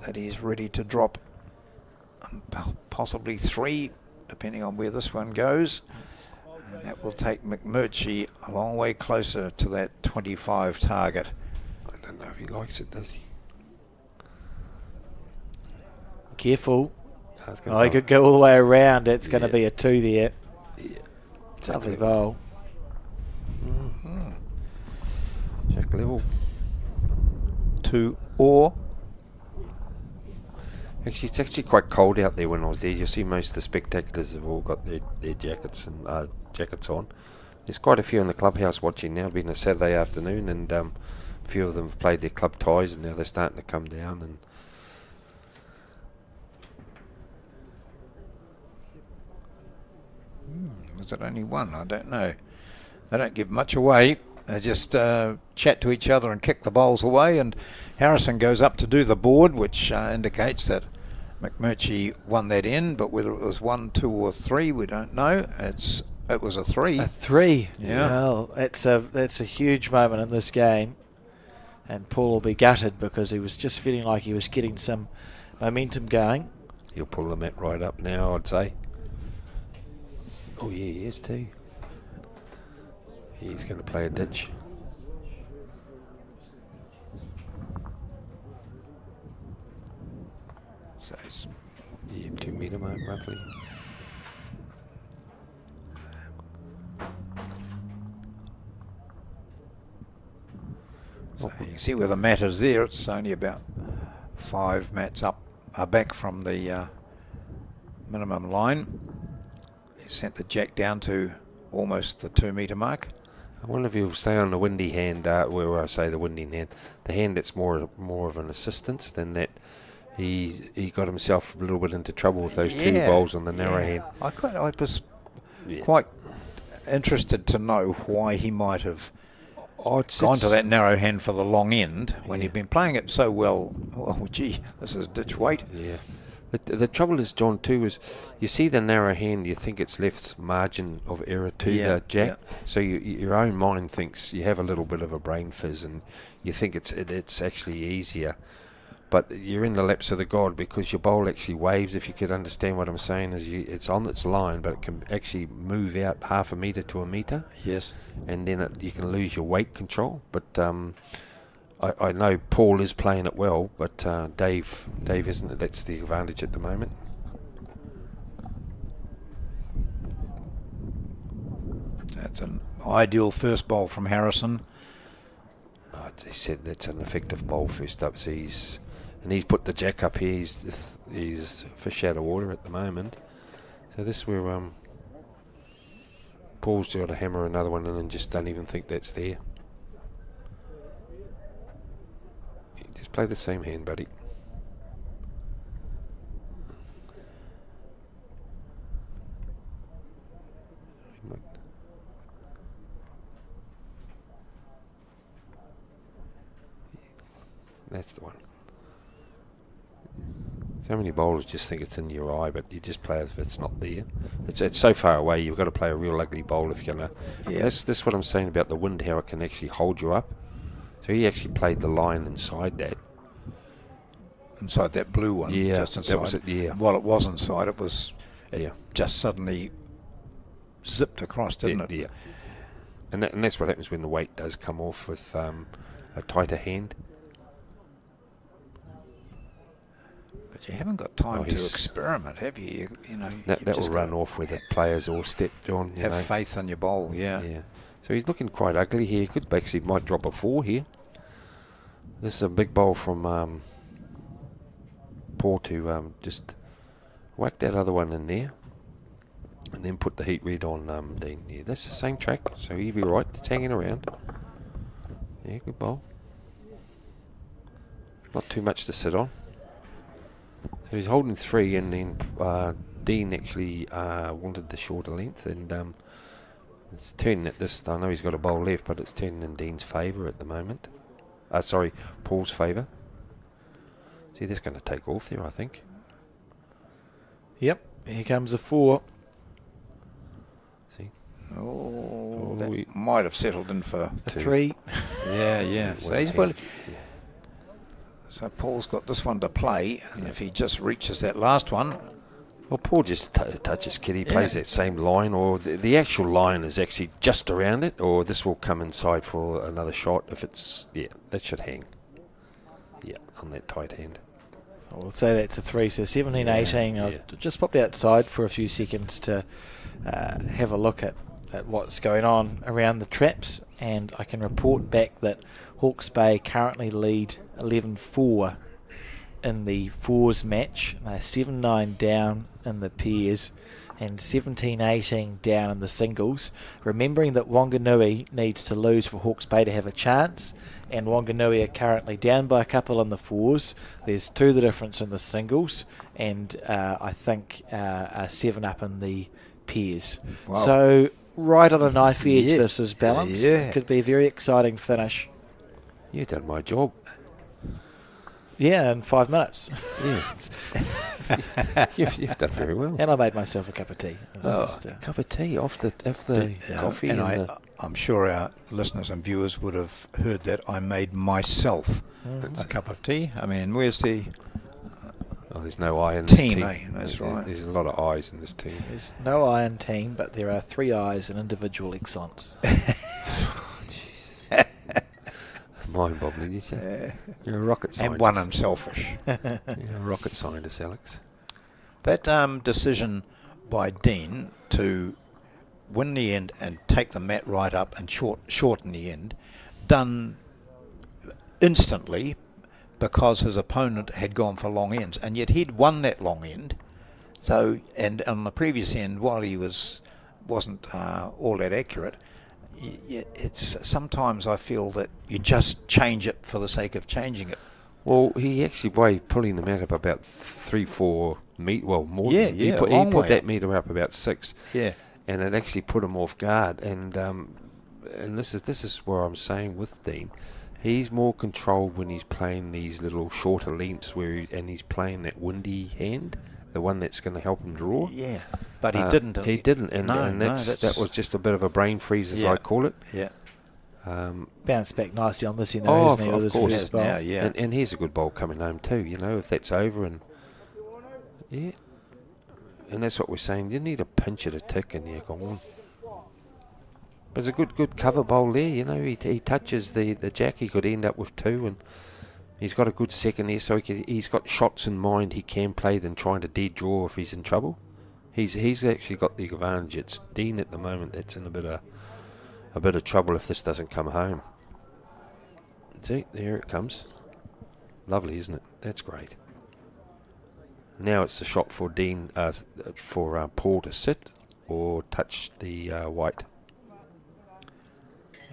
that he's ready to drop possibly 3, depending on where this one goes. And that will take McMurtry a long way closer to that 25 target. I don't know if he likes it, does he? Careful. Oh, it's gonna Oh, he go- could go all the way around. It's going to Yeah. be a 2 there. Yeah. Lovely Jack bowl. Jack level. 2 or. Actually, it's actually quite cold out there when I was there. You'll see most of the spectators have all got their jackets and jackets on. There's quite a few in the clubhouse watching now. It's been a Saturday afternoon, and a few of them have played their club ties, and now they're starting to come down. And Was it only 1? I don't know. They don't give much away. They just chat to each other and kick the bowls away. And Harrison goes up to do the board, which indicates that McMurtry won that end. But whether it was 1, 2, or 3, we don't know. It was a 3. A 3. Yeah. Well, that's a huge moment in this game. And Paul will be gutted because he was just feeling like he was getting some momentum going. he'll pull the mat right up now, I'd say. Oh yeah, he is too. He's going to play a ditch. So Yeah, 2 metre mark roughly. So you can see where the mat is there. It's only about 5 mats back from the minimum line. He sent the jack down to almost the 2 metre mark. I wonder if he'll stay on the windy hand, where I say the windy hand, the hand that's more of an assistance than that. He got himself a little bit into trouble with those 2 bowls on the narrow hand. I was Yeah. quite interested to know why he might have Oh, it's gone to that narrow hand for the long end when Yeah. he'd been playing it so well. Oh, gee, this is ditch weight. Yeah. The trouble is, John, too, is you see the narrow hand, you think it's left margin of error to Yeah, the jack. yeah. So your own mind thinks you have a little bit of a brain fizz, and you think it's actually easier. but you're in the laps of the god because your bowl actually waves. If you could understand what I'm saying, it's on its line, but it can actually move out half a metre to a metre. Yes. And then you can lose your weight control. But I know Paul is playing it well, but Dave isn't. That's the advantage at the moment. That's an ideal first bowl from Harrison. He said that's an effective bowl first up. So he's put the jack up here. He's fish out of water at the moment. So this where Paul's got to hammer another one in and just don't even think that's there. Just play the same hand, buddy. That's the one. So many bowlers just think it's in your eye, but you just play as if it's not there. It's so far away. You've got to play a real ugly bowl if you're gonna. Yeah. That's what I'm saying about the wind, how it can actually hold you up. So he actually played the line inside that. Inside that blue one. Yeah, just inside. that was it. Yeah. While it was inside, it Yeah. just suddenly zipped across, didn't it? Yeah. And that's what happens when the weight does come off with a tighter hand. But you haven't got time to he's- experiment, have you? You know, That you've will just run gotta off with the players all stepped on. You Have know. faith in your bowl, yeah. Yeah. So he's looking quite ugly here. He could actually might drop a 4 here. This is a big bowl from Paul to just whack that other one in there, and then put the heat red on Dean. Yeah, that's the same track, so he'll be right. It's hanging around. Yeah, good bowl. Not too much to sit on. So he's holding 3, and then Dean actually wanted the shorter length, and it's turning at this. I know he's got a bowl left, but it's turning in Dean's favour at the moment. Sorry, Paul's favour. See, that's going to take off there, I think. Yep, here comes a 4. See? Oh, Oh, that we- might have settled in for A 2. 3. yeah. So One he's hand. So Paul's got this one to play, and if he just reaches that last one, Well, Paul just touches kid. He plays that same line, or the actual line is actually just around it, or this will come inside for another shot. If it's, that should hang. Yeah, on that tight hand. We'll say that's a 3, so 17, 18. yeah. I just popped outside for a few seconds to have a look at what's going on around the traps, and I can report back that Hawke's Bay currently lead 11-4 in the fours match. They're 7-9 down in the pairs and 17-18 down in the singles. Remembering that Wanganui needs to lose for Hawke's Bay to have a chance, and Wanganui are currently down by a couple in the fours. There's 2 the difference in the singles, and I think 7 up in the pairs. Wow. So right on a knife edge, Yeah. this is balanced. Yeah. Could be a very exciting finish. You've done my job. Yeah, in 5 minutes. Yeah. you've done very well. And I made myself a cup of tea. It was just, Cup of tea off the coffee. and and I'm sure our listeners and viewers would have heard that I made myself a cup of tea. I mean, where's the there's no I in this team? team. That's There- right. There's a lot of I's in this team. there's no iron team, but there are 3 eyes and individual excellence. Mind-boggling, you say? You're a rocket scientist. And one unselfish. You're a rocket scientist, Alex. That decision by Dean to win the end and take the mat right up and shorten the end, done instantly because his opponent had gone for long ends, and yet he'd won that long end. So, and on the previous end, while he wasn't all that accurate, it's sometimes I feel that you just change it for the sake of changing it. Well, he actually, by pulling the mat up about 3-4 metre, well, more Yeah, than yeah, he put long way that up. metre up about 6, Yeah. and it actually put him off guard. And this is where I'm saying with Dean, he's more controlled when he's playing these little shorter lengths, and he's playing that windy hand, the one that's going to help him draw. Yeah, but he didn't. He didn't, and No, that was just a bit of a brain freeze, as Yeah. I call it. Yeah. Bounced back nicely on this end, though, hasn't he? of With his course. first bowl. Now, yeah. And here's a good bowl coming home too, if that's over. And yeah, and that's what we're saying. You need a pinch at a tick and you're gone. But it's a good cover bowl there, he touches the jack, he could end up with 2, and he's got a good second there, so he's got shots in mind he can play than trying to dead draw if he's in trouble. He's actually got the advantage. It's Dean at the moment that's in a bit of trouble if this doesn't come home. See, there it comes. Lovely, isn't it? That's great. Now it's a shot for Dean, for Paul to sit or touch the white.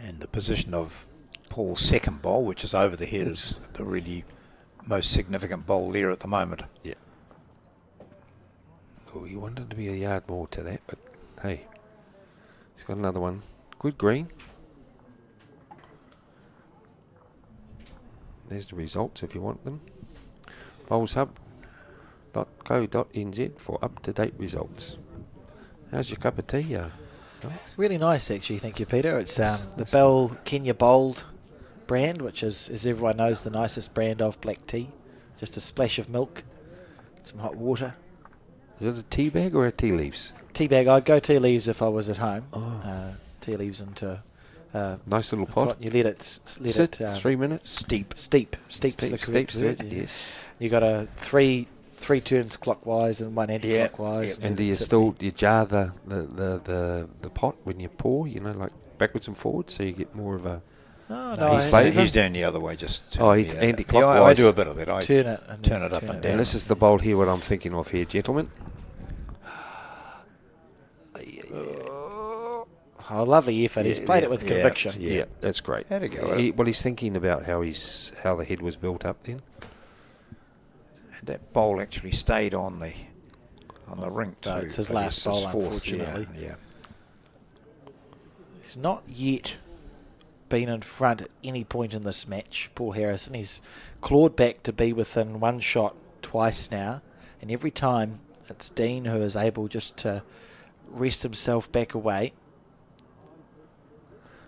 And the position of Paul's second bowl, which is over the head, is the really most significant bowl there at the moment. Yeah. Oh, he wanted to be a yard more to that, but hey, he's got another one. Good green. There's the results if you want them. bowlshub.co.nz for up-to-date results. How's your cup of tea, Alex? Really nice, actually. Thank you, Peter. It's the Bell Kenya Bold brand, which is, as everyone knows, the nicest brand of black tea. Just a splash of milk, some hot water. Is it a tea bag or a tea leaves? Tea bag. I'd go tea leaves if I was at home. Oh. Tea leaves into Nice little a pot. You let it Sit 3 minutes. steep's the correct word. Yes. You got a three turns clockwise and one anti-clockwise. And do you still jar the pot when you pour? Like backwards and forwards, so you get more of a. Oh, No, no, he's down the other way. Just anti-clockwise. I do a bit of that. I turn it and turn it up and down. And this is the bowl here. What I'm thinking of here, gentlemen. Oh, lovely effort. He's played it with conviction. Yeah, that's great. How'd it go? Well, he's thinking about how the head was built up then. And that bowl actually stayed on the rink too. So it's his but last bowl, fourth, unfortunately. Yeah. He's not yet been in front at any point in this match, Paul Harrison. He's clawed back to be within one shot twice now, and every time it's Dean who is able just to wrest himself back away.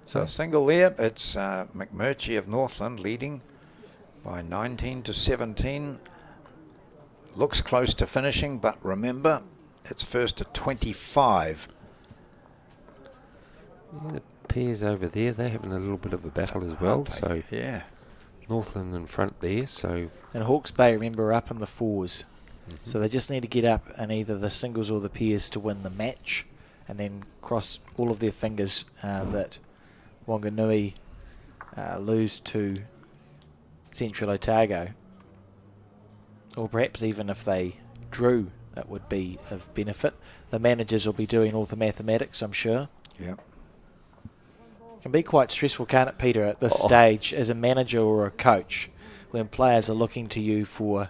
So single there. It's McMurchie of Northland leading by 19 to 17. Looks close to finishing, but remember, it's first to 25. The pairs over there, they're having a little bit of a battle as well. So yeah, Northland in front there. So And Hawke's Bay, remember, are up in the fours. So they just need to get up in either the singles or the pairs to win the match, and then cross all of their fingers that Wanganui lose to Central Otago. Or perhaps even if they drew, that would be of benefit. The managers will be doing all the mathematics, I'm sure. yeah. It can be quite stressful, can't it, Peter, at this stage as a manager or a coach, when players are looking to you for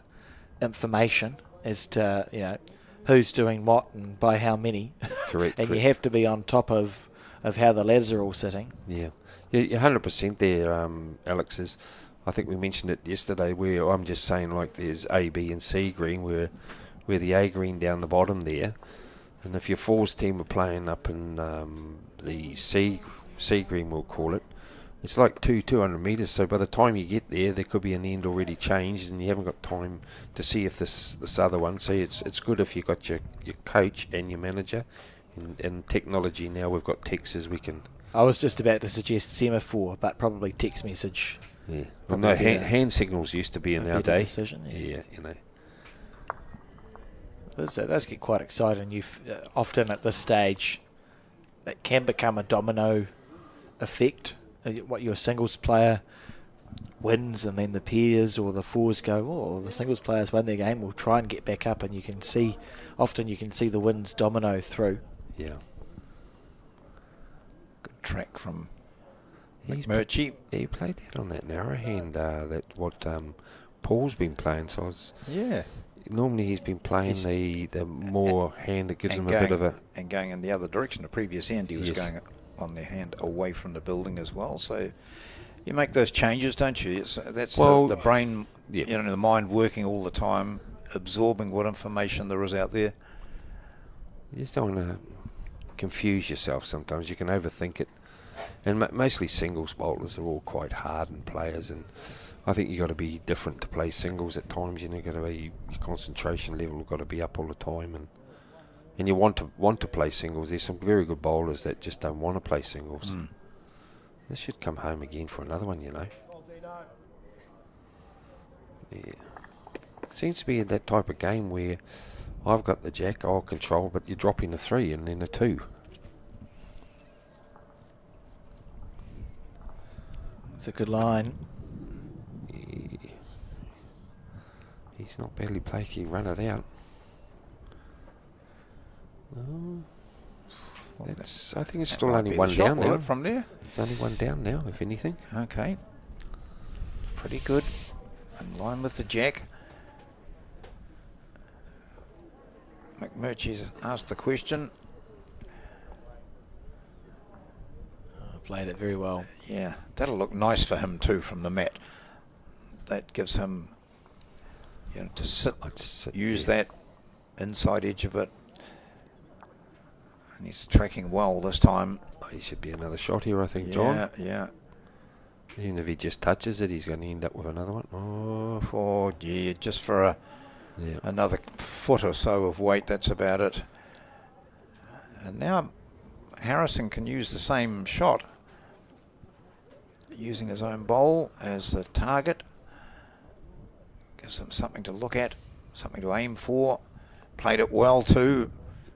information as to who's doing what and by how many. correct. And you have to be on top of how the lads are all sitting. Yeah, you're 100% there, Alex. I think we mentioned it yesterday, where I'm just saying, like, there's A, B and C green, where the A green down the bottom there, and if your fours team are playing up in the C green, we'll call it, it's like 200 metres, so by the time you get there could be an end already changed and you haven't got time to see if this other one. So it's good if you've got your coach and your manager. And technology now, we've got texts we can. I was just about to suggest semaphore, but probably text message. Yeah. Well, no, hand signals used to be in our day. Decision, Yeah. Those get quite exciting. You've often at this stage, it can become a domino effect. What your singles player wins, and then the pairs or the fours go, oh, the singles players won their game, we'll try and get back up, and you can see the wins domino through. Yeah. Good track from He's McMurchie. He played that on that narrow hand, Paul's been playing. So normally he's been playing the more hand that gives him a bit of a. And going in the other direction, the previous hand, he was going on their hand away from the building as well. So you make those changes, don't you? That's the brain, the mind working all the time, absorbing what information there is out there. You just don't want to confuse yourself sometimes. You can overthink it. And mostly singles bowlers are all quite hardened players, and I think you got to be different to play singles at times. You know, got to be, your concentration level got to be up all the time, and you want to play singles. There's some very good bowlers that just don't want to play singles. This should come home again for another one, you know. Yeah. Seems to be that type of game where I've got the jack, I'll control, but you're dropping a 3 and then a 2. It's a good line. Yeah. He's not badly played, he run it out. No. That's, I think it's still only one down now. From there? It's only one down now, if anything. Okay. Pretty good. In line with the jack. McMurchie's asked the question. Played it very well. Yeah, that'll look nice for him too from the mat. That gives him, you know, to sit, use that inside edge of it. And he's tracking well this time. Oh, he should be another shot here, I think, John. Yeah. Even if he just touches it, he's going to end up with another one. Oh, yeah, just for another foot or so of weight, that's about it. And now Harrison can use the same shot, using his own bowl as the target. Gives him something to look at, something to aim for. Played it well too.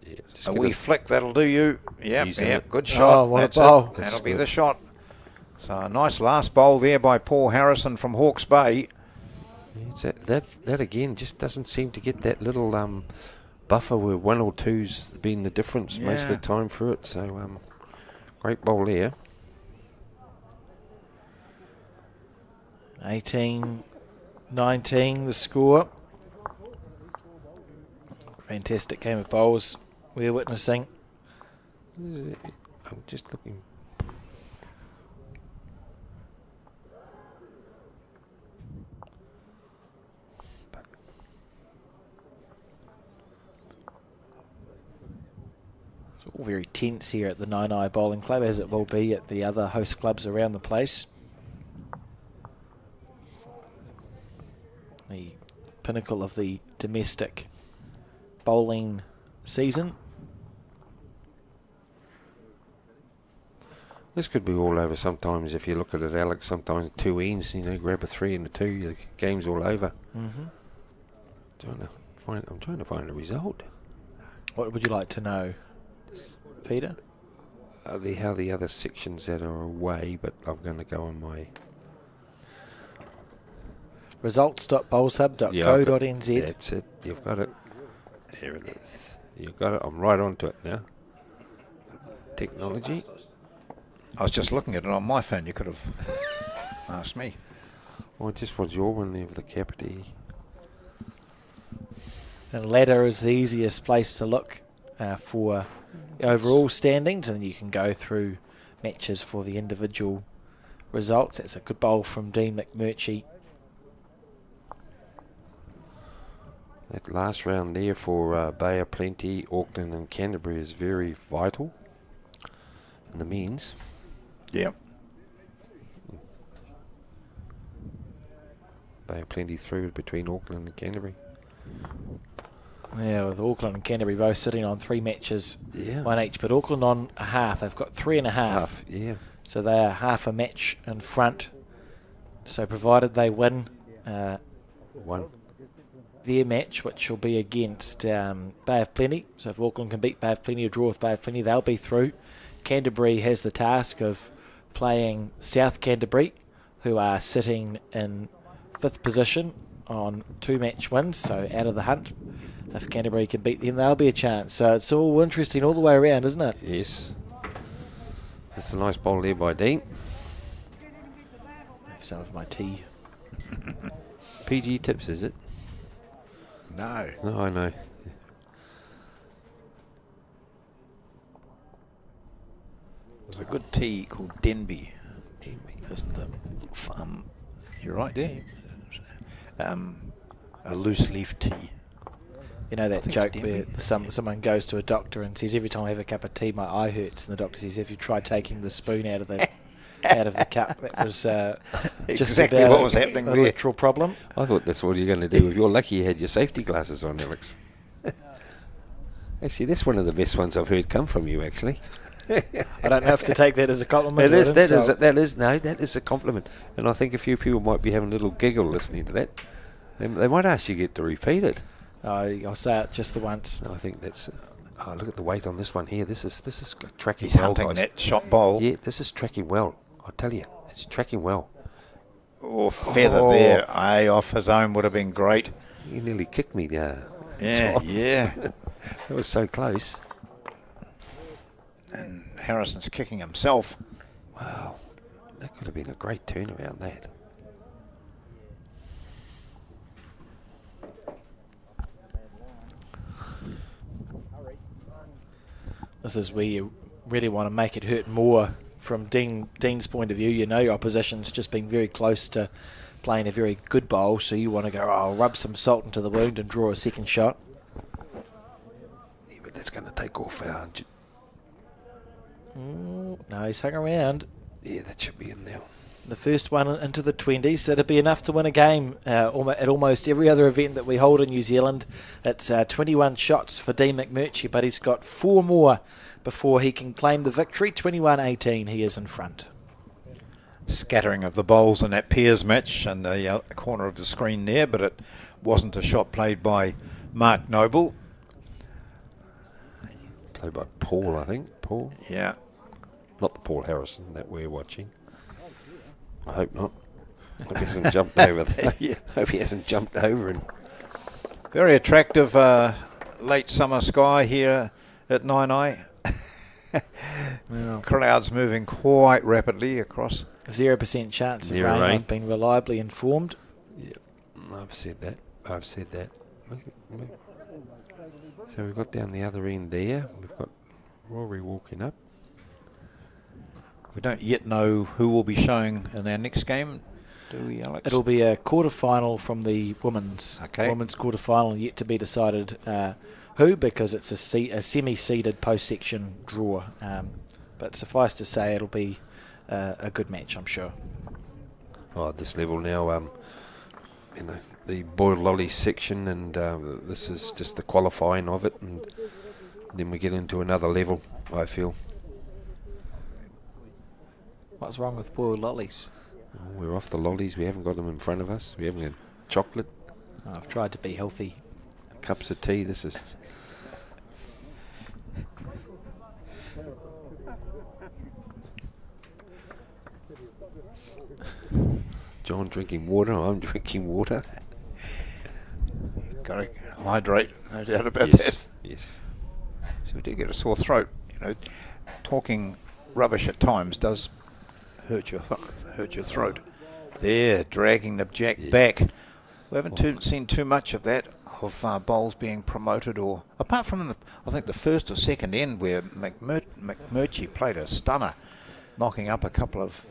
Yeah, A wee flick, that'll do you. Yep, good Oh, shot. what a That's bowl. it. That'll be the shot. So a nice last bowl there by Paul Harrison from Hawke's Bay. It's that again just doesn't seem to get that little buffer where 1 or 2's been the difference most of the time for it. So great bowl there. 18-19 the score. Fantastic game of bowls we're witnessing. I'm just looking. It's all very tense here at the Naenae Bowling Club, as it will be at the other host clubs around the place. The pinnacle of the domestic bowling season. This could be all over sometimes if you look at it, Alex. Sometimes 2 ends, you know, grab a 3 and a 2, the game's all over. Mm-hmm. I'm trying to find a result. What would you like to know, Peter? How the other sections that are away, but I'm going to go on my results.bowlsub.co.nz. That's it. You've got it. There it is. You've got it. I'm right onto it now. Technology. I was just looking at it on my phone. You could have asked me. Well, just what's your one there for the Capity? And ladder is the easiest place to look for the overall standings, and you can go through matches for the individual results. That's a good bowl from Dean McMurchie. That last round there for Bay of Plenty, Auckland and Canterbury is very vital. And the means. Yep. Bay of Plenty through between Auckland and Canterbury. Yeah, with Auckland and Canterbury both sitting on 3 matches, Yeah. 1 each, but Auckland on a half. They've got 3.5. Yeah. So they are half a match in front. So provided they win One. their match, which will be against Bay of Plenty. So if Auckland can beat Bay of Plenty or draw with Bay of Plenty, they'll be through. Canterbury has the task of playing South Canterbury, who are sitting in 5th position on 2 match wins, so out of the hunt. If Canterbury can beat them, there'll be a chance. So it's all interesting all the way around, isn't it? Yes. That's a nice bowl there by Dean. Have some of my tea. PG tips, is it? No. No, I know. There's a good tea called Denby, isn't it? You're right there. A loose leaf tea. You know that think joke it's where Denby. someone goes to a doctor and says, every time I have a cup of tea, my eye hurts, and the doctor says, have you tried taking the spoon out of the cup? That was just Exactly about what was happening a there. literal problem. I thought that's what you're going to do. If you're lucky, you had your safety glasses on, Alex. Actually, that's one of the best ones I've heard come from you. Actually, I don't have to take that as a compliment. it is. That That is a compliment, and I think a few people might be having a little giggle listening to that. They might ask you to repeat it. I'll say it just the once. I think that's. Oh, look at the weight on this one here. This is tracking He's well, hunting guys. that shot bowl. Yeah, this is tracking well. I tell you, it's tracking well. Oh, feather Oh. there. Off his own would have been great. You nearly kicked me there. Yeah, yeah. That was so close. And Harrison's kicking himself. Wow, that could have been a great turnaround. That. This is where you really want to make it hurt more from Dean's point of view. You know your opposition's just been very close to playing a very good bowl, so you want to go, I'll rub some salt into the wound and draw a second shot. Yeah, but that's going to take off our... No, he's hung around. Yeah, that should be in now. The first one into the 20s. That'd be enough to win a game at almost every other event that we hold in New Zealand. It's 21 shots for Dean McMurtry, but he's got 4 more before he can claim the victory. 21-18, he is in front. Scattering of the bowls in that Piers match in the corner of the screen there, but it wasn't a shot played by Mark Noble. Played by Paul, I think. Paul? Yeah. Not the Paul Harrison that we're watching. I hope not. Hope he hasn't jumped over there. Yeah. Hope he hasn't jumped over and... Very attractive late summer sky here at Naenae. Clouds moving quite rapidly across. 0% chance of Zero rain. rain. I've been reliably informed. Yeah, I've said that. So we've got down the other end there. We've got Rory walking up. We don't yet know who will be showing in our next game, do we, Alex? It'll be a quarterfinal from the women's. Okay. Women's quarterfinal, yet to be decided who, because it's a semi-seeded post-section draw. But suffice to say, it'll be a good match, I'm sure. Oh, at this level now, the boiled lolly section, and this is just the qualifying of it, and then we get into another level, I feel. What's wrong with boiled lollies? Oh, we're off the lollies. We haven't got them in front of us. We haven't got chocolate, I've tried to be healthy. cups of tea. This is... John drinking water. I'm drinking water. Got to hydrate, no doubt about Yes, that. yes. So we do get a sore throat. You know, talking rubbish at times does hurt your throat. There, dragging the jack back. We haven't seen too much of that, of bowls being promoted, or apart from I think the first or second end where McMurtry played a stunner, knocking up a couple of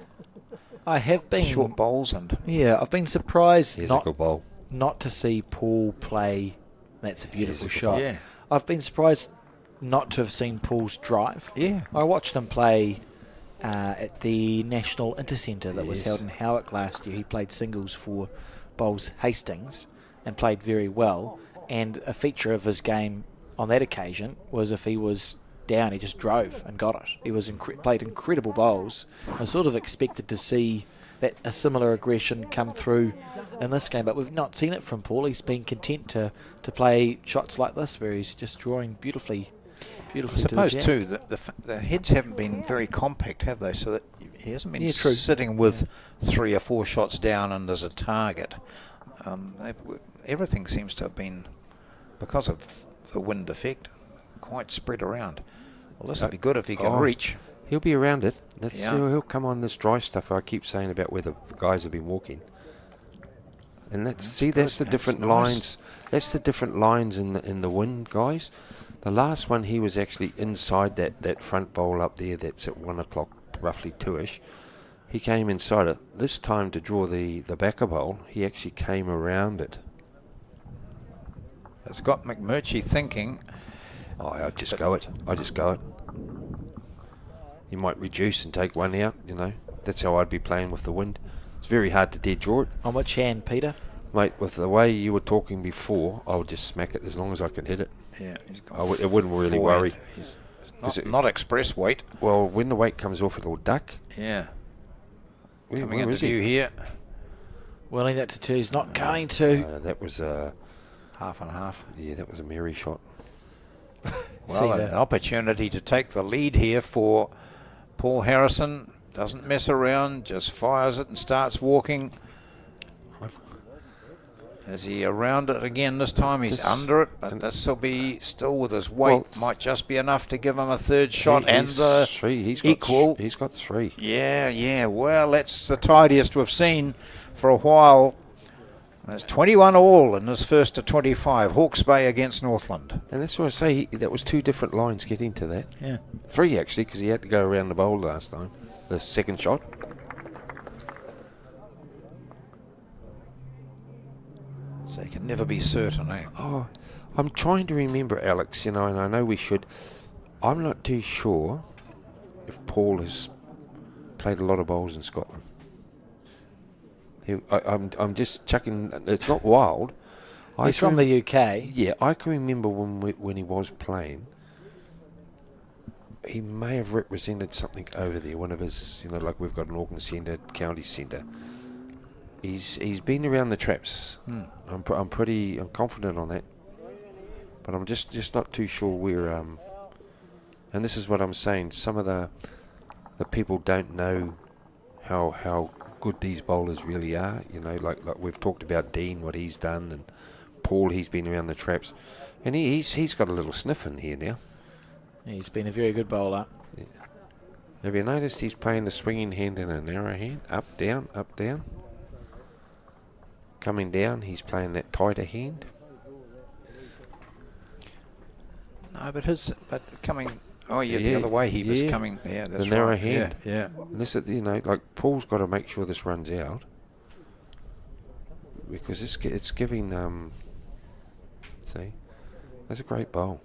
I have been short bowls, and Yeah, I've been surprised Here's a good bowl. not to see Paul play. That's a beautiful Here's a good shot. Yeah. I've been surprised not to have seen Paul's drive. Yeah. I watched him play at the National Intercentre that was Yes. held in Howick last year. He played singles for Bowls Hastings and played very well. And a feature of his game on that occasion was if he was down, he just drove and got it. He was played incredible bowls. I sort of expected to see that a similar aggression come through in this game, but we've not seen it from Paul. He's been content to play shots like this where he's just drawing beautifully I to the suppose jack. too that the heads haven't been very compact, have they? So that he hasn't been Yeah, true. sitting with 3 or 4 shots down and there's a target. Everything seems to have been, because of the wind effect, quite spread around. Well, this would be good if he can reach. He'll be around it. Yeah. He'll come on this dry stuff I keep saying about where the guys have been walking. And that's good. the That's different nice. lines. That's the different lines in the wind, guys. The last one, he was actually inside that front bowl up there. That's at 1 o'clock, roughly 2ish. He came inside it. This time to draw the backer bowl, he actually came around it. it's got McMurtry thinking. Oh, I just go it. You might reduce and take one out, you know. That's how I'd be playing with the wind. It's very hard to dead draw it. On which hand, Peter? Mate, with the way you were talking before, I would just smack it as long as I can hit it. Yeah, he's got It wouldn't really forehand. worry. He's not express weight. Well, when the weight comes off, it'll duck. Yeah. Coming Where into is he? view here. Willing that to two. He's not going to. That was Half and half. yeah, that was a merry shot. See Well, an opportunity to take the lead here for Paul Harrison. Doesn't mess around, just fires it and starts walking. Is he around it again this time? He's under it, but this will be still with his weight. Well, might just be enough to give him a third shot and He's the three. He's equal. He's got three. Yeah. Well, that's the tidiest we've seen for a while. There's 21 all in this first to 25. Hawke's Bay against Northland. And that's what I say. That was 2 different lines getting to that. Yeah. 3 actually, because he had to go around the bowl last time. The second shot. So you can never be certain, eh? Oh, I'm trying to remember, Alex, you know, and I know we should. I'm not too sure if Paul has played a lot of bowls in Scotland. I'm just chucking. It's not wild. He's from the UK. Yeah, I can remember when he was playing. He may have represented something over there. One of his, you know, like we've got an Auckland Centre, County Centre. He's been around the traps. I'm confident on that, but I'm just not too sure where. And this is what I'm saying. Some of the people don't know how good these bowlers really are. You know, like we've talked about Dean, what he's done, and Paul, he's been around the traps, and he's got a little sniff in here now. He's been a very good bowler. Yeah. Have you noticed he's playing the swinging hand and a narrow hand? Up, down, up, down. Coming down, he's playing that tighter hand. No, but coming. Oh yeah, the other way he was coming. Yeah, that's the narrow right. hand. Yeah. And this, you know, like Paul's got to make sure this runs out because it's giving. See, that's a great bowl.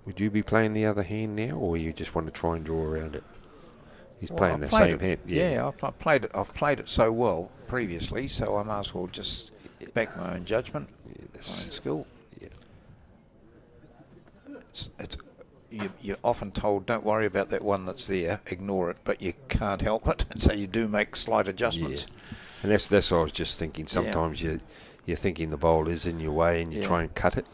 Would you be playing the other hand now, or you just want to try and draw around it? He's playing the same hand. Yeah, I've played it. I've played it so well previously, so I might as well just back my own judgment, my own skill. Yeah. You're often told, don't worry about that one that's there, ignore it, but you can't help it, and so you do make slight adjustments. Yeah. And that's what I was just thinking. Sometimes you're thinking the bowl is in your way, and you try and cut it.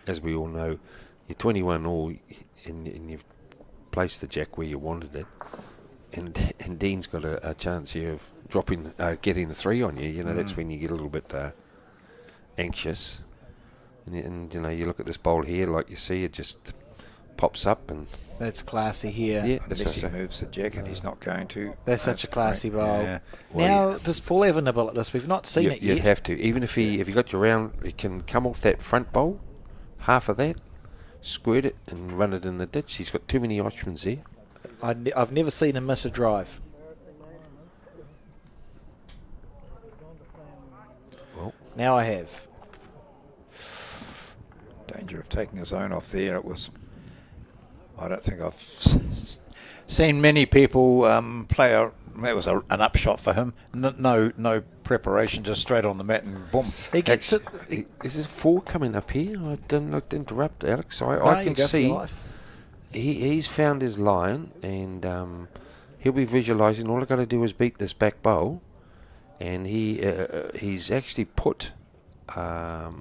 As we all know, you're 21 all, and you've placed the jack where you wanted it, and Dean's got a chance here of dropping, getting a 3 on you. You know, that's when you get a little bit anxious, and you know, you look at this bowl here, like you see, it just pops up, and That's classy here. yeah, Unless that's he moves the jack, and he's not going to. That's such a classy great. bowl. Yeah. Now, does Paul have a nibble at this? We've not seen it You'd yet. have to, even if you got your round, you can come off that front bowl, half of that, squirt it and run it in the ditch. He's got too many options there. I've never seen him miss a drive. Well, Now I have. Danger of taking his own off there. It was. I don't think I've seen many people play a. That was an upshot for him. No preparation, just straight on the mat and boom. He gets it. is this 4 coming up here? I didn't interrupt, Alex. I No, can you go for see your life. he's found his line, and he'll be visualising. All I got to do is beat this back bowl, and he's actually put. The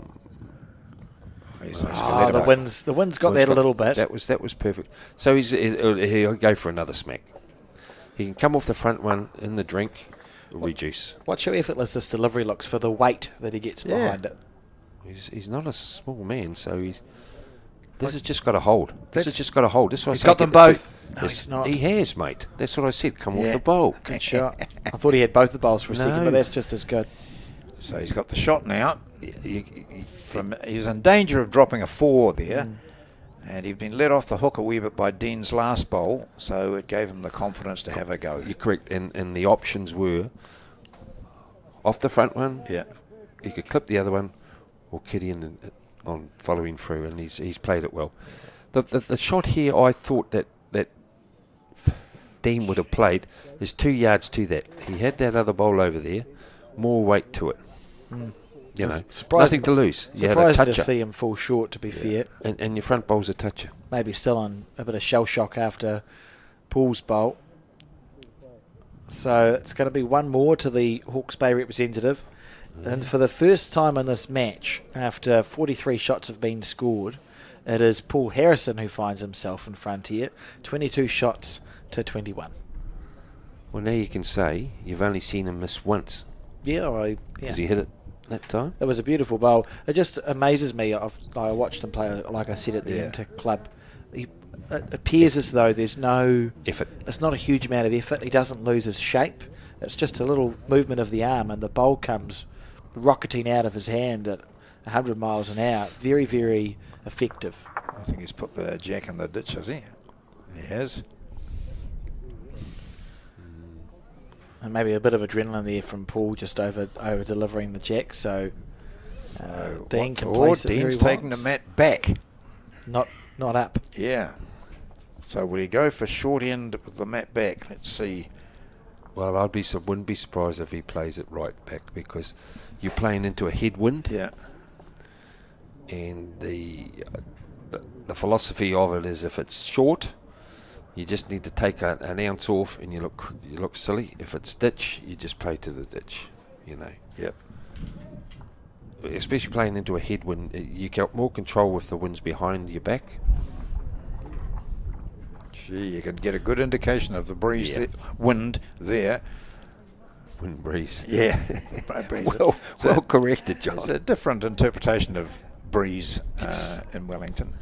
wind's got that a little bit. That was perfect. So he'll go for another smack. He can come off the front one in the drink, reduce. Watch how effortless this delivery looks for the weight that he gets behind it. He's not a small man, so this has just got to hold. This has just got to hold. This is what He's I got say, them both. No, Yes, he's not. He has, mate. That's what I said. Come off the bowl. Good shot. I thought he had both the bowls for a second, No. but that's just as good. So he's got the shot now. You- He was in danger of dropping a 4 there, And he'd been let off the hook a wee bit by Dean's last bowl, so it gave him the confidence to have a go. You're correct, and the options were off the front one. Yeah. He could clip the other one, or kitty on following through, and he's played it well. The shot here, I thought that Dean would have played is 2 yards to that. He had that other bowl over there, more weight to it. You know, nothing to lose. You had a Surprised to toucher, see him fall short, to be fair. and your front bowl's a toucher. Maybe still on a bit of shell shock after Paul's bowl. So it's going to be one more to the Hawke's Bay representative. And for the first time in this match, after 43 shots have been scored, it is Paul Harrison who finds himself in front here, 22 shots to 21. Well, now you can say you've only seen him miss once. Yeah. Because he hit it that time. It was a beautiful bowl. It just amazes me. I watched him play, like I said, at the Inter Club. It appears as though there's no effort. It's not a huge amount of effort. He doesn't lose his shape. It's just a little movement of the arm, and the bowl comes rocketing out of his hand at 100 miles an hour. Very, very effective. I think he's put the jack in the ditch, has he? He has. And maybe a bit of adrenaline there from Paul just over delivering the jack. So Dean can place it Dean's very taking well. the mat back. Not up. Yeah. So will he go for short end with the mat back? Let's see. Well, wouldn't be surprised if he plays it right back, because you're playing into a headwind. Yeah. And the philosophy of it is, if it's short, you just need to take an ounce off, and you look silly. If it's ditch, you just play to the ditch. You know. Yep. Especially playing into a headwind, you get more control with the winds behind your back. Gee, you can get a good indication of the breeze, wind there. Wind breeze. Yeah. well corrected, John. It's a different interpretation of breeze in Wellington.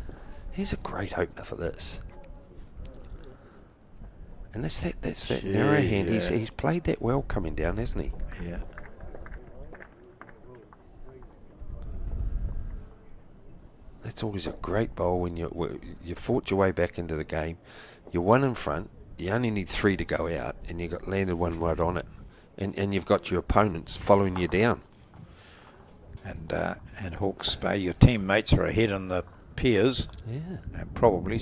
He's a great opener for this. And that's that narrow hand. Yeah. He's played that well coming down, hasn't he? Yeah. That's always a great bowl when you fought your way back into the game. You're one in front. You only need 3 to go out, and you got landed one right on it, and you've got your opponents following you down. And Hawke's Bay, your teammates are ahead in the pairs. Yeah. And probably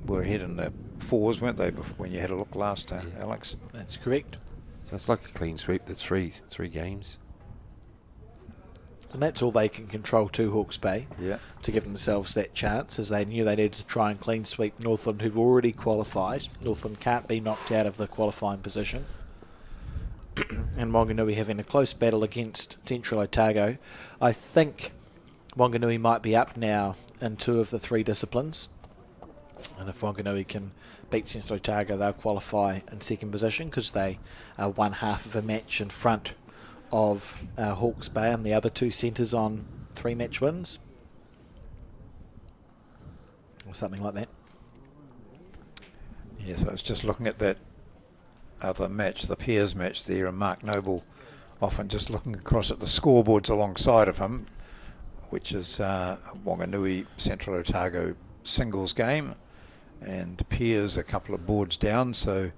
were ahead in the fours, weren't they, when you had a look last, Alex? That's correct. So it's like a clean sweep. The three games. And that's all they can control to Hawke's Bay to give themselves that chance, as they knew they needed to try and clean sweep Northland, who've already qualified. Northland can't be knocked out of the qualifying position. And Wanganui having a close battle against Central Otago. I think Wanganui might be up now in 2 of the 3 disciplines. And if Wanganui can beat Central Otago, they'll qualify in second position, because they are one half of a match in front of Hawke's Bay and the other 2 centres on 3 match wins. Or something like that. Yes, I was just looking at that other match, the pairs match there, and Mark Noble often just looking across at the scoreboards alongside of him, which is Wanganui Central Otago singles game, and Piers a couple of boards down, so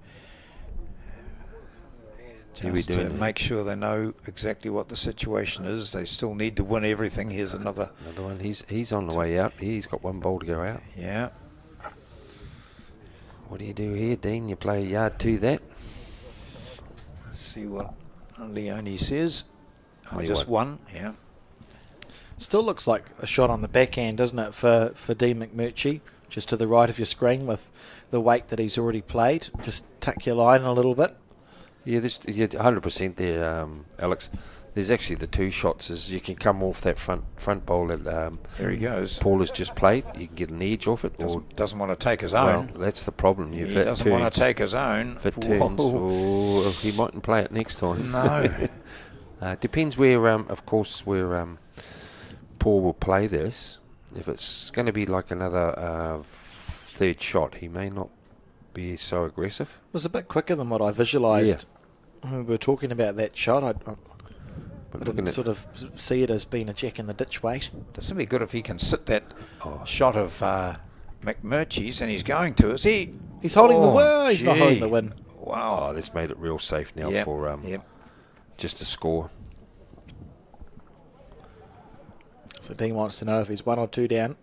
just to make sure they know exactly what the situation is. They still need to win everything. Here's another one. He's on the way out. He's got 1 bowl to go out. Yeah. What do you do here, Dean? You play a yard to that? Let's see what Leone says. Only Just one, yeah. Still looks like a shot on the backhand, doesn't it, for Dean McMurtry, just to the right of your screen with the weight that he's already played. Just tuck your line a little bit. Yeah, you're 100% there, Alex. There's actually the 2 shots. Is you can come off that front bowl that there he goes. Paul has just played. You can get an edge off it. Doesn't want to take his own. Well, that's the problem. He doesn't want to take his own. If it turns, he mightn't play it next time. No. Depends where, of course, where Paul will play this. If it's going to be like another 3rd shot, he may not be so aggressive. It was a bit quicker than what I visualised when we were talking about that shot. I didn't sort of see it as being a jack in the ditch weight. Doesn't it be good if he can sit that shot of McMurchie's, and he's going to. Is he? He's holding the Oh, win. He's not holding gee. the win. Wow. Oh, that's made it real safe now Yep, for yep. just a score. So Dean wants to know if he's 1 or 2 down.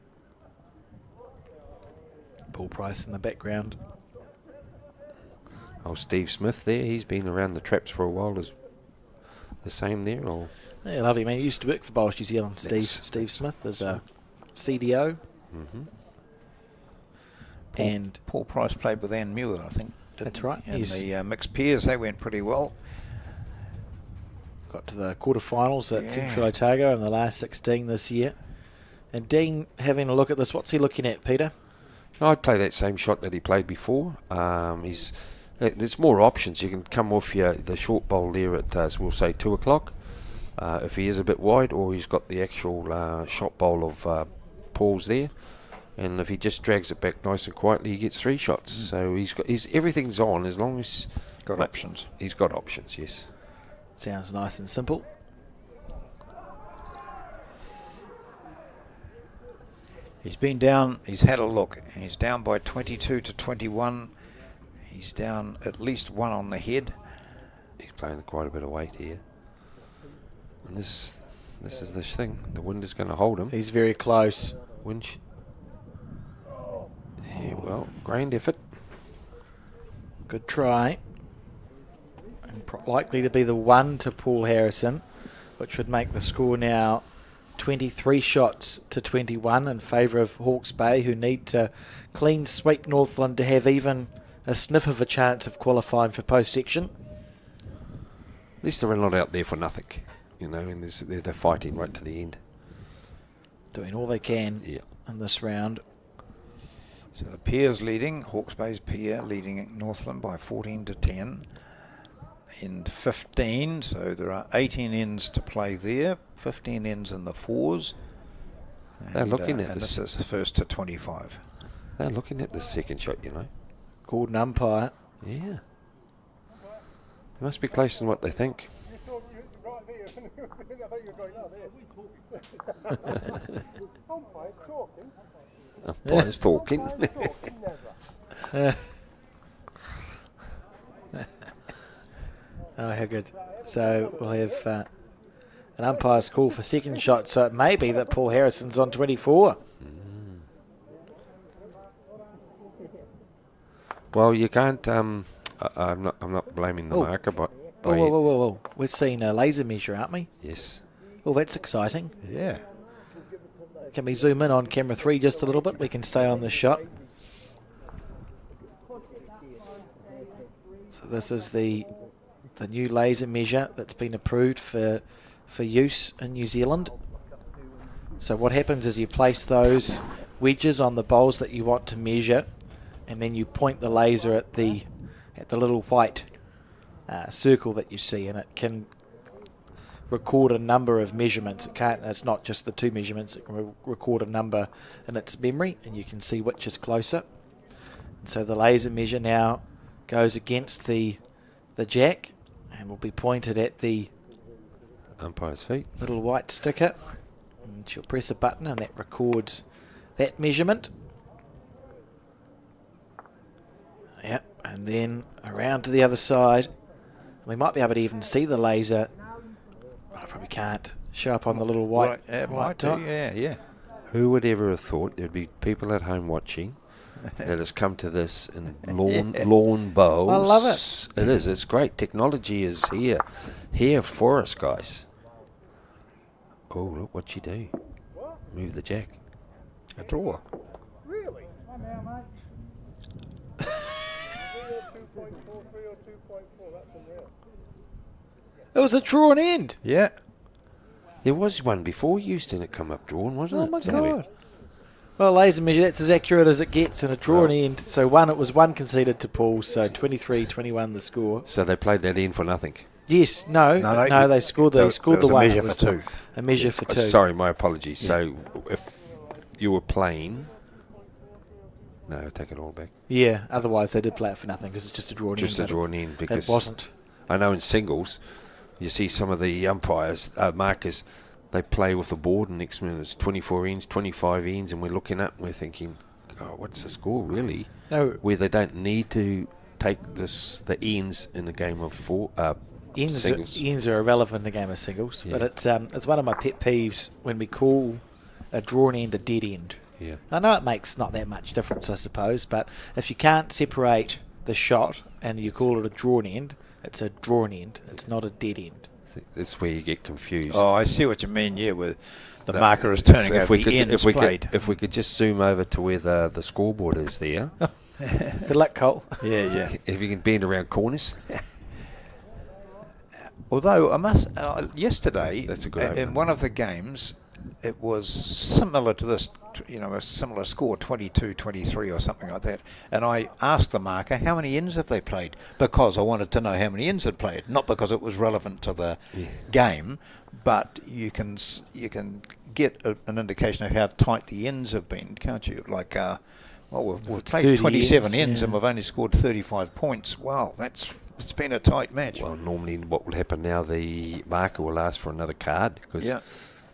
Paul Price in the background. Oh, Steve Smith there. He's been around the traps for a while. Is the same there, or Yeah, lovely man. He used to work for Bowls New Zealand. Steve Smith is a CDO. And Paul Price played with Ann Muir, I think. That's right. And He's the mixed pairs, they went pretty well. got to the quarterfinals at Yeah. Central Otago in the last 16 this year. And Dean, having a look at this, what's he looking at, Peter? I'd play that same shot that he played before. There's more options. You can come off the short bowl there at we'll say 2 o'clock. If he is a bit wide, or he's got the actual shot bowl of Paul's there. And if he just drags it back nice and quietly, he gets 3 shots. So everything's on as long as Got options. He's got options, yes. Sounds nice and simple. He's been down, he's had a look, and he's down by 22 to 21. He's down at least 1 on the head. He's playing quite a bit of weight here. And this is the thing. The wind is going to hold him. He's very close. Winch. Yeah, well, grand effort. Good try. And likely to be the 1 to Paul Harrison, which would make the score now 23 shots to 21 in favour of Hawke's Bay, who need to clean sweep Northland to have even a sniff of a chance of qualifying for post-section. At least they're not out there for nothing, and they're fighting right to the end. Doing all they can Yeah. in this round. So the pair's leading, Hawke's Bay's pair leading Northland by 14 to 10. In 15, so there are 18 ends to play there, 15 ends in the 4s. They're looking at and this. this is first to 25. They're looking at the second shot, Gordon umpire. Yeah. It must be closer than what they think. Umpire's talking. Oh, how good. So we'll have an umpire's call for second shot, so it may be that Paul Harrison's on 24. Well, you can't. I'm not blaming the Oh. marker, but Whoa. We're seeing a laser measure, aren't we? yes. Oh, that's exciting. Yeah. Can we zoom in on camera 3 just a little bit? We can stay on this shot. So this is the new laser measure that's been approved for use in New Zealand. So what happens is you place those wedges on the bowls that you want to measure, and then you point the laser at the little white circle that you see, and it can record a number of measurements. It's not just the 2 measurements. It can record a number in its memory, and you can see which is closer. And so the laser measure now goes against the jack and will be pointed at the Umpire's feet. little white sticker. And she'll press a button, and that records that measurement. Yep, and then around to the other side. We might be able to even see the laser. I probably can't show up on the little white Might do, dot. yeah. Who would ever have thought there'd be people at home watching that has come to this in lawn bowls? I love it. It is. It's great. Technology is here for us, guys. Oh, look what you do. Move the jack. A draw. It was a drawn end. Yeah. There was one before used and it come up drawn, wasn't Oh it? my Somewhere? God. Well, laser measure, that's as accurate as it gets in a drawn end. So it was 1 conceded to Paul, so 23-21 the score. So they played that in for nothing. Yes, no, they scored the there was one. a measure It for was 2. A measure for 2. Sorry, my apologies. Yeah. So if you were playing... No, I take it all back. Yeah, otherwise they did play it for nothing because it's just a drawn end. Just a but drawn in because it wasn't. I know in singles, you see some of the umpires, markers, they play with the board and next minute it's 24 ends, 25 ends, and we're looking up and we're thinking, oh, what's the score really? No, Where they don't need to take the ends in a game of singles. ends are irrelevant in a game of singles, Yeah. but it's one of my pet peeves when we call a drawn end a dead end. Yeah. I know it makes not that much difference, I suppose, but if you can't separate the shot and you call it a drawn end, it's a drawn end. It's not a dead end. That's where you get confused. Oh, I see what you mean. Yeah, with the marker is turning over the ends played. If we could just zoom over to where the scoreboard is there. Good luck, Cole. Yeah. If you can bend around corners. Although I must yesterday That's a good in opener. one of the games, it was similar to this, a similar score, 22-23 or something like that. And I asked the marker, how many ends have they played? Because I wanted to know how many ends had played, not because it was relevant to the game, but you can get an indication of how tight the ends have been, can't you? Like, we've played 27 ends and we've only scored 35 points. Wow, it's been a tight match. Well, normally what will happen now, the marker will ask for another card because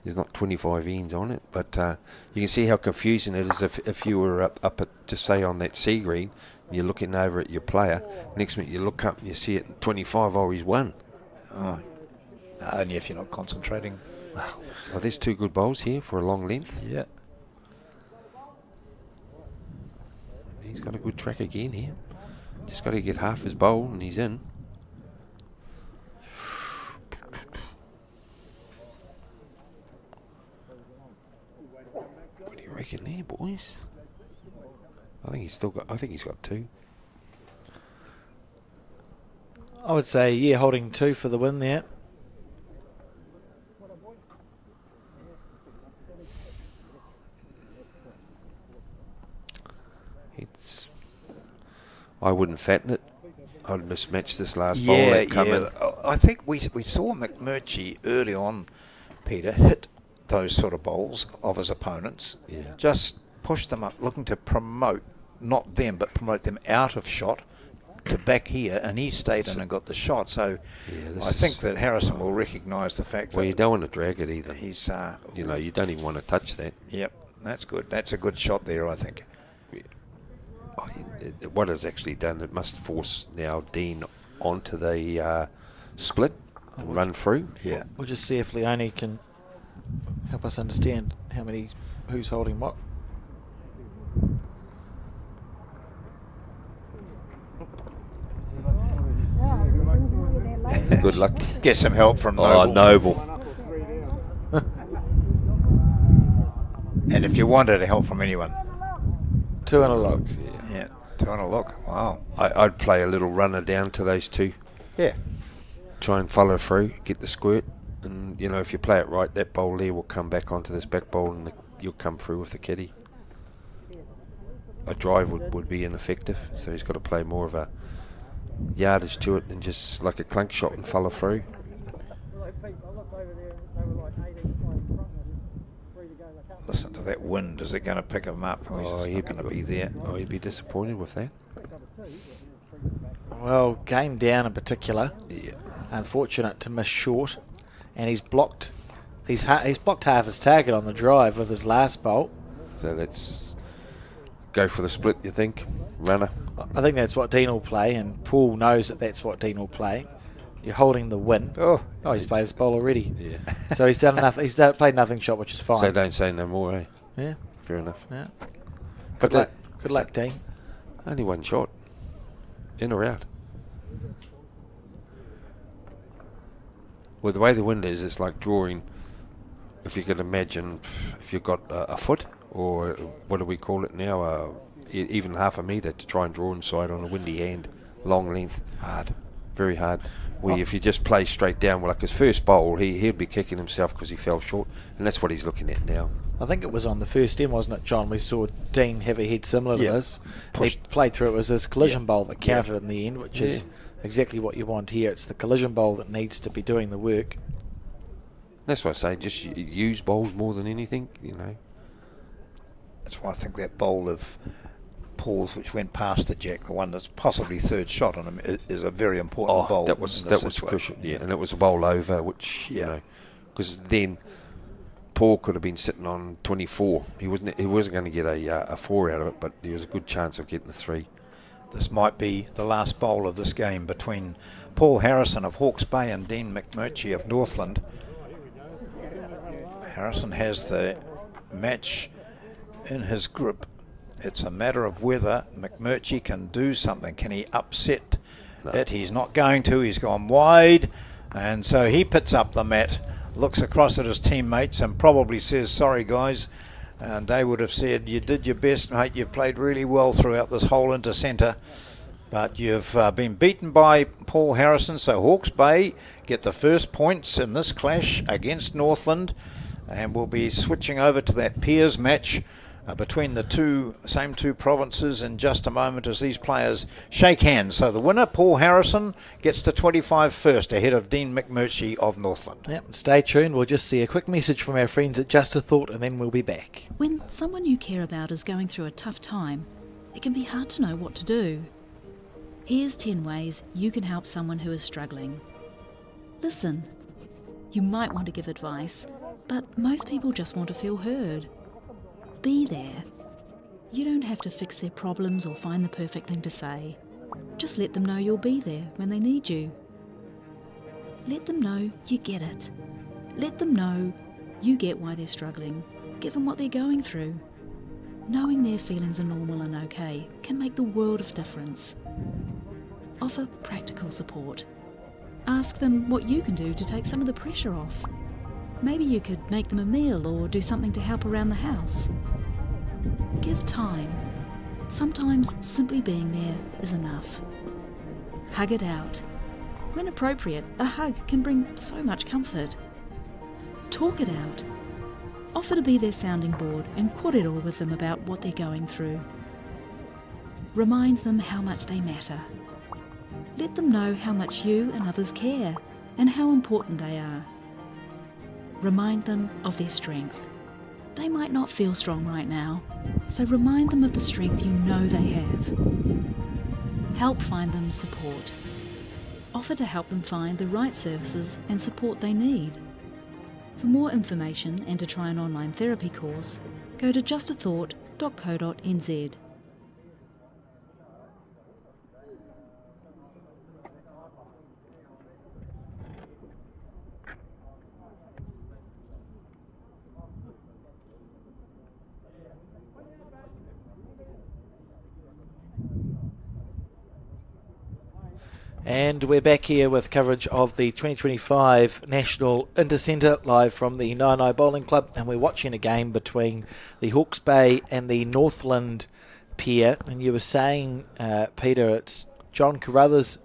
there's not 25 ends on it. But you can see how confusing it is if you were up at, just say, on that C green, and you're looking over at your player. Next minute you look up and you see it 25, he's won. Oh, only if you're not concentrating. Wow. So there's two good bowls here for a long length. Yeah. He's got a good track again here. Just got to get half his bowl and he's in. What do you reckon there, boys? I think he's got two. I would say, holding 2 for the win there. I wouldn't fatten it. I'd mismatch this last bowl that come in. I think we saw McMurchie early on, Peter, hit those sort of bowls of his opponents. Yeah. Just push them up, looking to promote, not them, but promote them out of shot to back here, and he stayed in and got the shot. So I think that Harrison will recognise the fact that you don't want to drag it either. he's... you don't even want to touch that. Yep, that's good. That's a good shot there, I think. What it's actually done, it must force now Dean onto the split and run through. Yeah. We'll just see if Leone can help us understand who's holding what. Good luck. Get some help from Oh, Noble. Noble. And if you wanted help from anyone. 2 and a look. Yeah, 2 and a look. Wow. I'd play a little runner down to those two. Yeah. Try and follow through, get the squirt. And, if you play it right, that bowl there will come back onto this back bowl and you'll come through with the kitty. A drive would be ineffective, so he's got to play more of a yardage to it than just like a clunk shot and follow through. Listen to that wind. Is it going to pick him up? Or he's not going to be there. Oh, he'd be disappointed with that. Well, game down in particular. Yeah. Unfortunate to miss short, and he's blocked. He's blocked half his target on the drive with his last bolt. So let's go for the split, you think? Runner. I think that's what Dean will play, and Paul knows that that's what Dean will play. You're holding the win. Oh, he's played his bowl already. Yeah. So he's done enough. Played nothing shot, which is fine. So don't say no more, eh? Yeah. Fair enough. Yeah. But Good luck, Dean. Only one shot. In or out? Well, the way the wind is, it's like drawing. If you could imagine, if you've got a foot, or what do we call it now, even half a metre to try and draw inside on a windy hand, long length. hard. Very hard. If you just play straight down, like his first bowl, he'd be kicking himself because he fell short, and that's what he's looking at now. I think it was on the first end, wasn't it, John? We saw Dean have a head similar to this. Pushed. He played through it. It was his collision bowl that counted in the end, which is exactly what you want here. It's the collision bowl that needs to be doing the work. That's what I say. Just use bowls more than anything, That's why I think that bowl of Paul's, which went past the jack, the one that's possibly third shot on him, is a very important bowl. That was crucial. Yeah, and it was a bowl over, which because then Paul could have been sitting on 24. He wasn't going to get a 4 out of it, but there was a good chance of getting the 3. This might be the last bowl of this game between Paul Harrison of Hawke's Bay and Dean McMurchie of Northland. Harrison has the match in his grip. It's a matter of whether McMurchie can do something. Can he upset it? He's not going to. He's gone wide, and so he picks up the mat, looks across at his teammates and probably says, sorry guys. And they would have said, you did your best, mate. You've played really well throughout this whole Intercentre, but you've been beaten by Paul Harrison. So Hawke's Bay get the first points in this clash against Northland, and we'll be switching over to that peers match between the same two provinces in just a moment as these players shake hands. So the winner, Paul Harrison, gets to 25 first ahead of Dean McMurchie of Northland. Yep, stay tuned. We'll just see a quick message from our friends at Just a Thought and then we'll be back. When someone you care about is going through a tough time, it can be hard to know what to do. Here's 10 ways you can help someone who is struggling. Listen. You might want to give advice, but most people just want to feel heard. Be there. You don't have to fix their problems or find the perfect thing to say. Just let them know you'll be there when they need you. Let them know you get it. Let them know you get why they're struggling. Give them what they're going through. Knowing their feelings are normal and okay can make the world of difference. Offer practical support. Ask them what you can do to take some of the pressure off. Maybe you could make them a meal or do something to help around the house. Give time. Sometimes simply being there is enough. Hug it out. When appropriate, a hug can bring so much comfort. Talk it out. Offer to be their sounding board and kōrero with them about what they're going through. Remind them how much they matter. Let them know how much you and others care and how important they are. Remind them of their strength. They might not feel strong right now, so remind them of the strength you know they have. Help find them support. Offer to help them find the right services and support they need. For more information and to try an online therapy course, go to justathought.co.nz. And we're back here with coverage of the 2025 National Intercentre live from the Naenae Bowling Club, and we're watching a game between the Hawke's Bay and the Northland pair. And you were saying, Peter, it's John Carruthers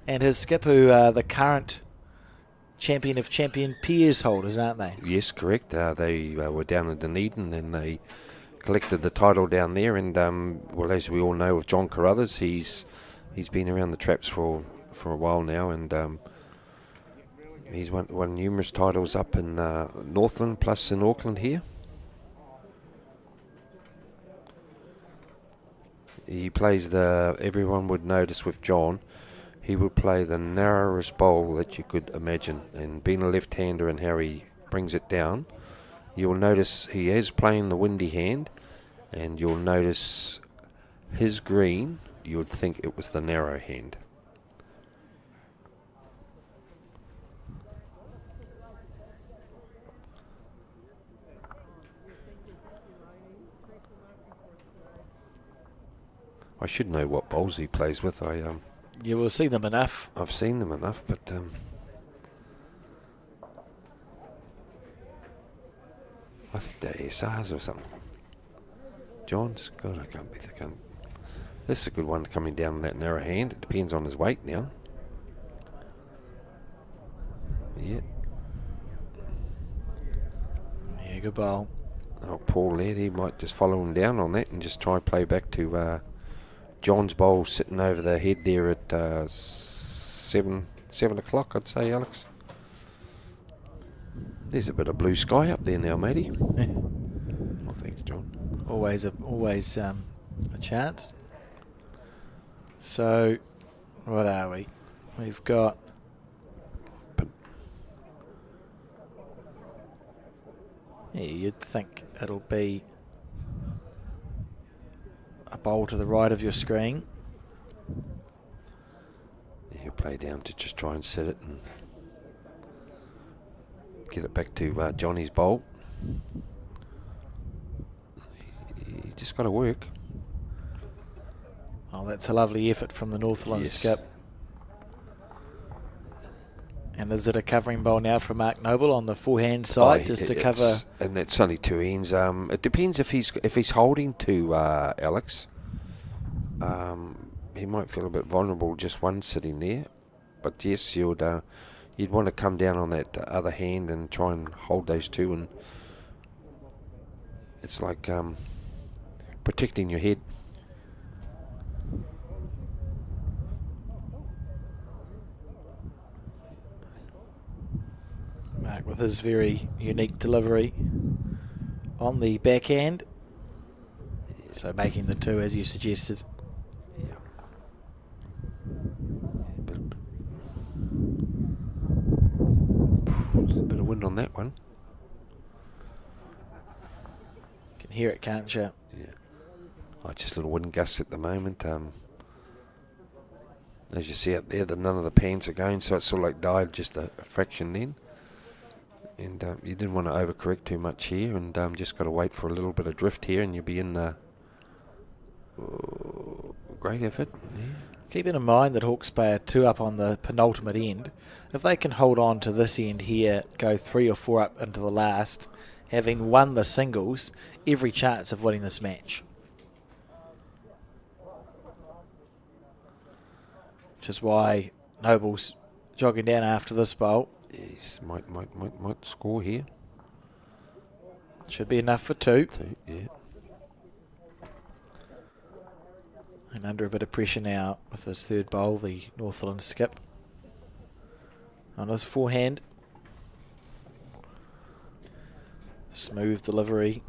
and his skip who are the current champion of champion peers holders, aren't they? Yes, correct. They were down in Dunedin and they collected the title down there. And well, as we all know, with John Carruthers, he's been around the traps for a while now, and he's won numerous titles up in Northland plus in Auckland here. He plays everyone would notice with John, he would play the narrowest bowl that you could imagine, and being a left-hander and how he brings it down, you'll notice he is playing the windy hand, and you'll notice his green, you would think it was the narrow hand. I should know what bowls he plays with. You will see them enough. I've seen them enough, but I think they're SRs or something. John's, God, I can't be thinking. This is a good one coming down that narrow hand. It depends on his weight now. Yeah. Yeah, good bowl. Oh, Paul there, he might just follow him down on that and just try play back to John's bowl sitting over the head there at 7 o'clock, I'd say, Alex. There's a bit of blue sky up there now, matey. Oh, thanks, John. Always a chance. So, what are we? We've got Yeah, you'd think it'll be a bowl to the right of your screen. He'll play down to just try and set it and get it back to Johnny's bowl. You just got to work. Oh, that's a lovely effort from the Northland Yes. skip. And is it a covering bowl now from Mark Noble on the forehand side, just to cover? And that's only two ends. It depends if he's holding to Alex. He might feel a bit vulnerable just one sitting there, but yes, you'd want to come down on that other hand and try and hold those two, and it's like protecting your head. Mark with his very unique delivery on the backhand, so making the two as you suggested. There's a bit of wind on that one. Can hear it, can't you? Yeah. Oh, just little wind gusts at the moment. As you see up there, none of the pans are going, so it's sort of like died just a fraction then. And you didn't want to overcorrect too much here, and just got to wait for a little bit of drift here, and you'll be in the great effort. Yeah. Keeping in mind that Hawke's Bay are 2 up on the penultimate end, if they can hold on to this end here, go 3 or 4 up into the last, having won the singles, every chance of winning this match. Which is why Noble's jogging down after this bowl. Yes, might score here. Should be enough for 2. Yeah. And under a bit of pressure now with this third bowl, the Northland skip. On his forehand. Smooth delivery.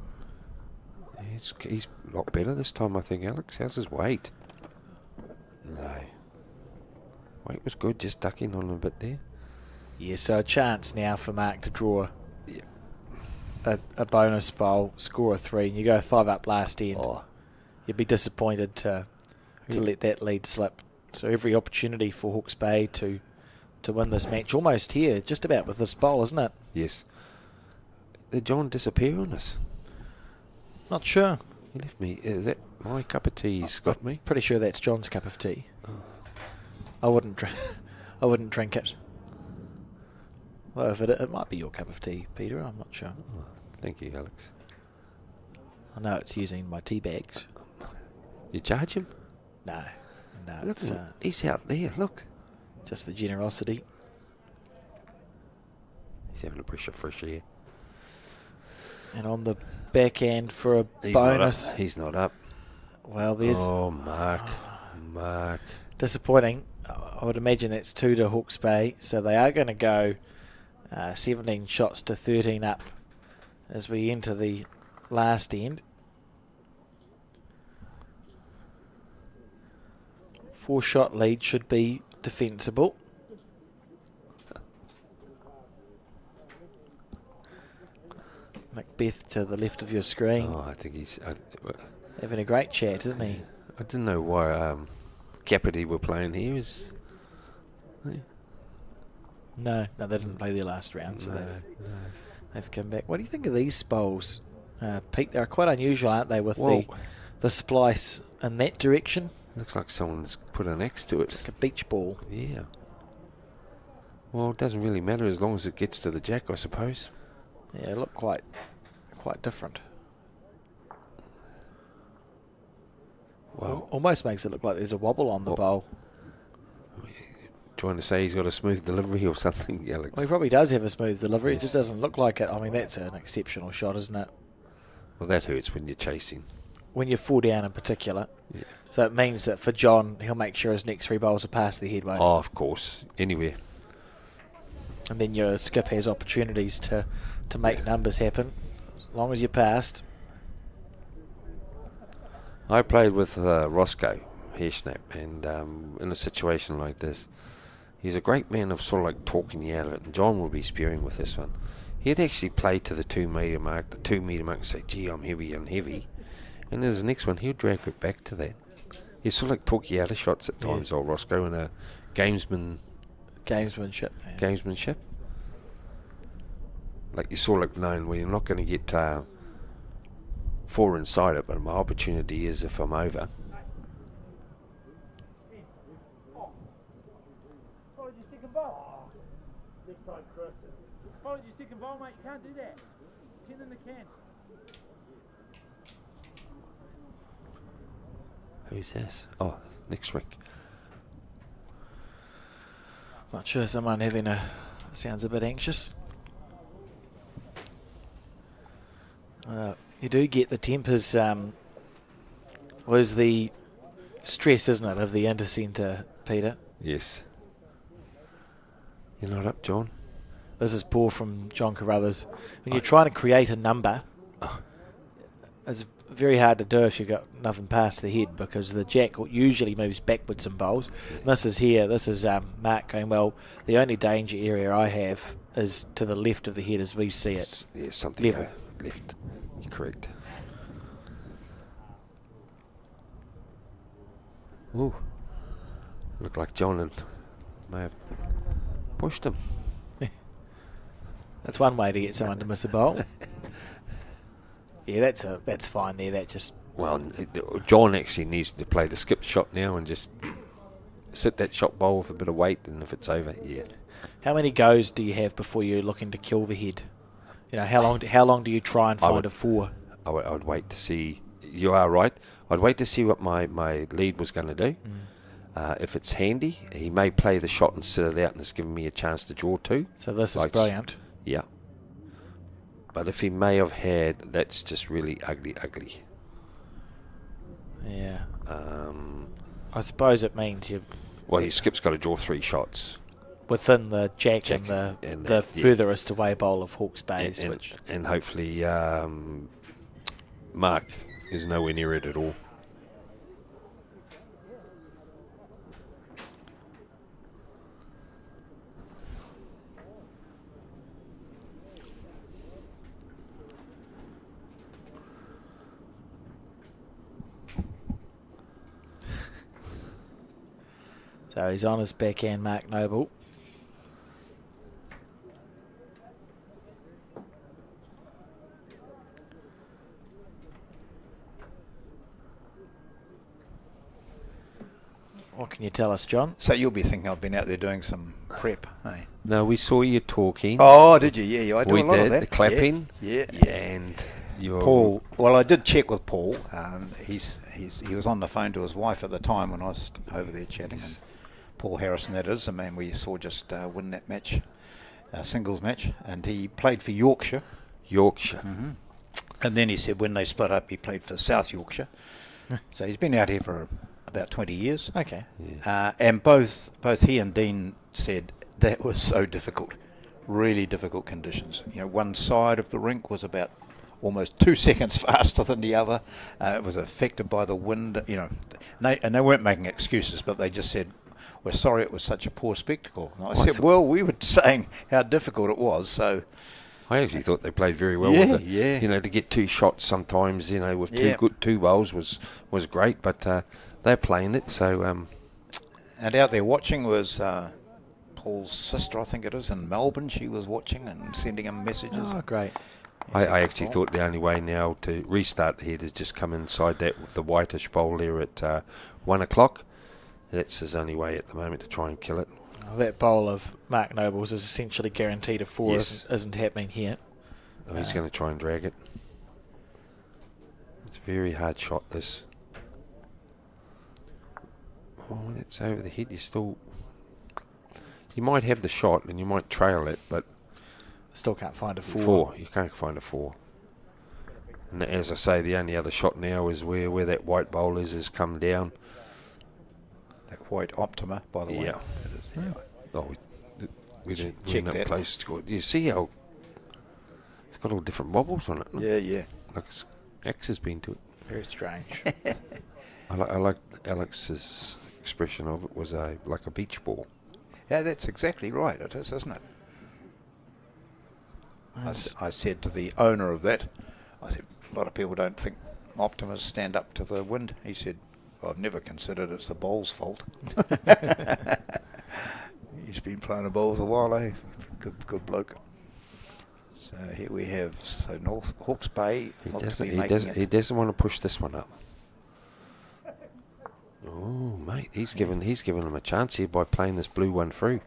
He's a lot better this time, I think, Alex. How's his weight? No. Weight was good, just ducking on a bit there. Yeah, so a chance now for Mark to draw Yeah. a bonus bowl, score a 3, and you go 5 up last end. Oh. You'd be disappointed to let that lead slip. So every opportunity for Hawke's Bay to win this match. Almost here, just about with this bowl, isn't it? Yes. Did John disappear on us? Not sure. He left me. Is that my cup of tea he's got me? Pretty sure that's John's cup of tea. I wouldn't drink. I wouldn't drink it. Well, if it might be your cup of tea, Peter. I'm not sure. Oh, thank you, Alex. I know it's using my tea bags. You charge him? No, Look, it's he's out there. Look. just the generosity. He's having a breath of fresh air. And on the back end for a He's bonus. Not up. He's not up. Well, there's Oh, Mark. Mark. disappointing. I would imagine that's 2 to Hawke's Bay, so they are going to go 17 shots to 13 up as we enter the last end. 4-shot lead should be defensible. Macbeth to the left of your screen, Oh, I think he's... having a great chat, isn't he? I didn't know why Capity were playing here. No, they didn't play their last round, so they've come back. What do you think of these bowls, Pete? They're quite unusual, aren't they, with Well, the splice in that direction? looks like someone's put an axe to it. Like a beach ball. Yeah. Well, it doesn't really matter as long as it gets to the jack, I suppose. Yeah, look quite different. Well, Almost makes it look like there's a wobble on the bowl. trying to say he's got a smooth delivery or something, Alex. Well, he probably does have a smooth delivery. Yes. It just doesn't look like it. I mean, that's an exceptional shot, isn't it? Well, that hurts when you're chasing. When you fall down in particular. Yeah. So it means that for John, he'll make sure his next 3 bowls are past the head, won't he? Oh, of course. Anywhere. And then your skip has opportunities to make numbers happen, as long as you're past. I played with Roscoe Hairsnap, and in a situation like this, He's a great man of sort of like talking you out of it, and John will be spearing with this one. He'd actually play to the 2 metre mark, and say, gee, I'm heavy. And there's the next one, he'll drag it back to that. He's sort of like talk you out of shots at times, old Roscoe, in a gamesmanship. Like you sort of like known where you're not going to get 4 inside it, but my opportunity is if I'm over. Who's this? Oh, next Rick. Not sure, someone sounds a bit anxious. You do get the tempers, was the stress, isn't it, of the Intercentre, Peter? Yes. You're not up, John? This is Paul from John Carruthers. When you're trying to create a number, it's very hard to do if you've got nothing past the head, because the jack usually moves backwards and bowls. And this is Mark going, well, the only danger area I have is to the left of the head as we see it. Yeah, something level. Left. You're correct. Ooh. Looked like John may have pushed him. That's one way to get someone to miss a bowl. Yeah, that's fine there. That just... Well, John actually needs to play the skip shot now and just sit that shot bowl with a bit of weight, and if it's over, yeah. How many goes do you have before you're looking to kill the head? You know, how long do you try and find a 4? I would wait to see. You are right. I'd wait to see what my lead was going to do. If it's handy, he may play the shot and sit it out, and it's giving me a chance to draw 2. So this is brilliant. Yeah. But if he may have had, that's just really ugly. Yeah. I suppose it means you... Well, your skip's got to draw 3 shots. Within the jack and the furthest away bowl of Hawke's Bay. And hopefully Mark is nowhere near it at all. So he's on his backhand, Mark Noble. What can you tell us, John? So you'll be thinking I've been out there doing some prep, hey? No, we saw you talking. Oh, did you? Yeah, I do we a lot did, of that. The clapping. Yeah. And your Paul. Well, I did check with Paul. He was on the phone to his wife at the time when I was over there chatting. Yes. And Paul Harrison, that is, the man we saw just win that match, singles match, and he played for Yorkshire. Mm-hmm. And then he said when they split up, he played for South Yorkshire. So he's been out here for about 20 years. Okay. Yeah. And both he and Dean said that was so difficult, really difficult conditions. You know, one side of the rink was about almost 2 seconds faster than the other. It was affected by the wind. You know, and they weren't making excuses, but they just said, "We're sorry it was such a poor spectacle." And I said, "Well, we were saying how difficult it was." So I actually thought they played very well with it. Yeah. You know, to get 2 shots sometimes, you know, with two bowls was great, but they're playing it. So and out there watching was Paul's sister, I think it is, in Melbourne. She was watching and sending him messages. Oh, great. I actually thought the only way now to restart the head is just come inside that with the whitish bowl there at 1 o'clock. That's his only way at the moment to try and kill it. Well, that bowl of Mark Noble's is essentially guaranteed a 4. Yes. Isn't happening here. Oh, he's going to try and drag it. It's a very hard shot, this. Oh, that's over the head. You might have the shot and you might trail it, but still can't find a 4. You can't find a 4. And as I say, the only other shot now is where that white bowl is come down. That white Optima, by the way. Yeah. Oh, we didn't check we're not that. close to it. You see how it's got all different wobbles on it. Yeah. Like X has been to it. Very strange. I like Alex's expression of it was like a beach ball. Yeah, that's exactly right. It is, isn't it? I said to the owner of that, I said, a lot of people don't think optimists stand up to the wind. He said, I've never considered it's the bowl's fault. He's been playing the bowls a while, eh? Good bloke. So here we have North Hawke's Bay. He doesn't want to push this one up. Oh, mate, he's given him a chance here by playing this blue one through.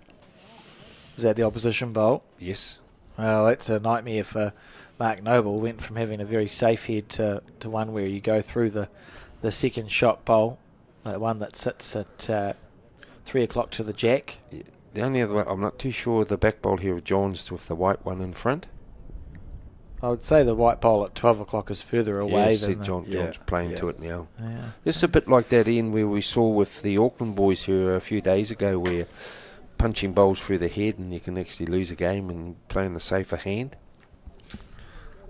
Is that the opposition bowl? Yes. Well, that's a nightmare for Mark Noble. Went from having a very safe head to one where you go through the second shot bowl, one that sits at 3 o'clock to the jack. Yeah. The only other way, I'm not too sure the back bowl here of John's with the white one in front. I would say the white bowl at 12 o'clock is further away than John's playing to it now. Yeah. This is a bit like that, Ian, where we saw with the Auckland boys here a few days ago, where punching bowls through the head and you can actually lose a game and playing the safer hand.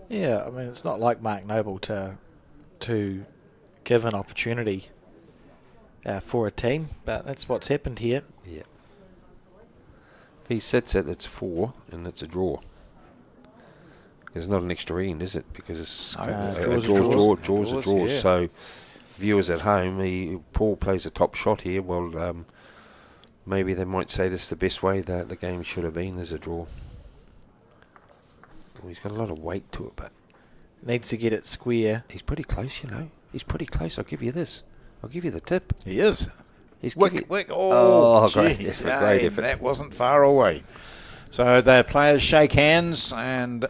Yeah, I mean, it's not like Mark Noble to give an opportunity for a team, but that's what's happened here. Yeah. If he sits it, it's 4 and it's a draw. It's not an extra end, is it? Because it's draws. Yeah. So, viewers at home, Paul plays a top shot here. Well, maybe they might say this is the best way that the game should have been, as a draw. Well, he's got a lot of weight to it, but Needs to get it square. he's pretty close, He's pretty close. I'll give you this. I'll give you the tip. He is. He's Wick. Oh, great geez, effort, great effort. That wasn't far away. So the players shake hands, and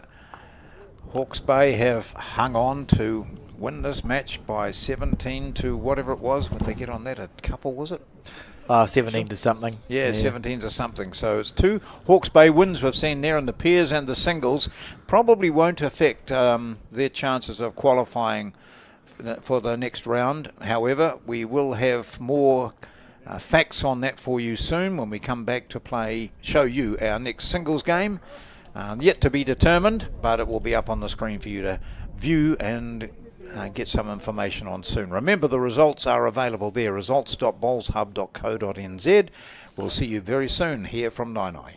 Hawke's Bay have hung on to win this match by 17 to whatever it was. What they get on that? A couple, was it? 17 to something. Yeah, 17 to something. So it's 2 Hawke's Bay wins we've seen there in the pairs and the singles. Probably won't affect their chances of qualifying for the next round. However, we will have more facts on that for you soon when we come back to show you our next singles game. Yet to be determined, but it will be up on the screen for you to view and get some information on soon. Remember, the results are available there, results.bowlshub.co.nz. We'll see you very soon here from Naenae.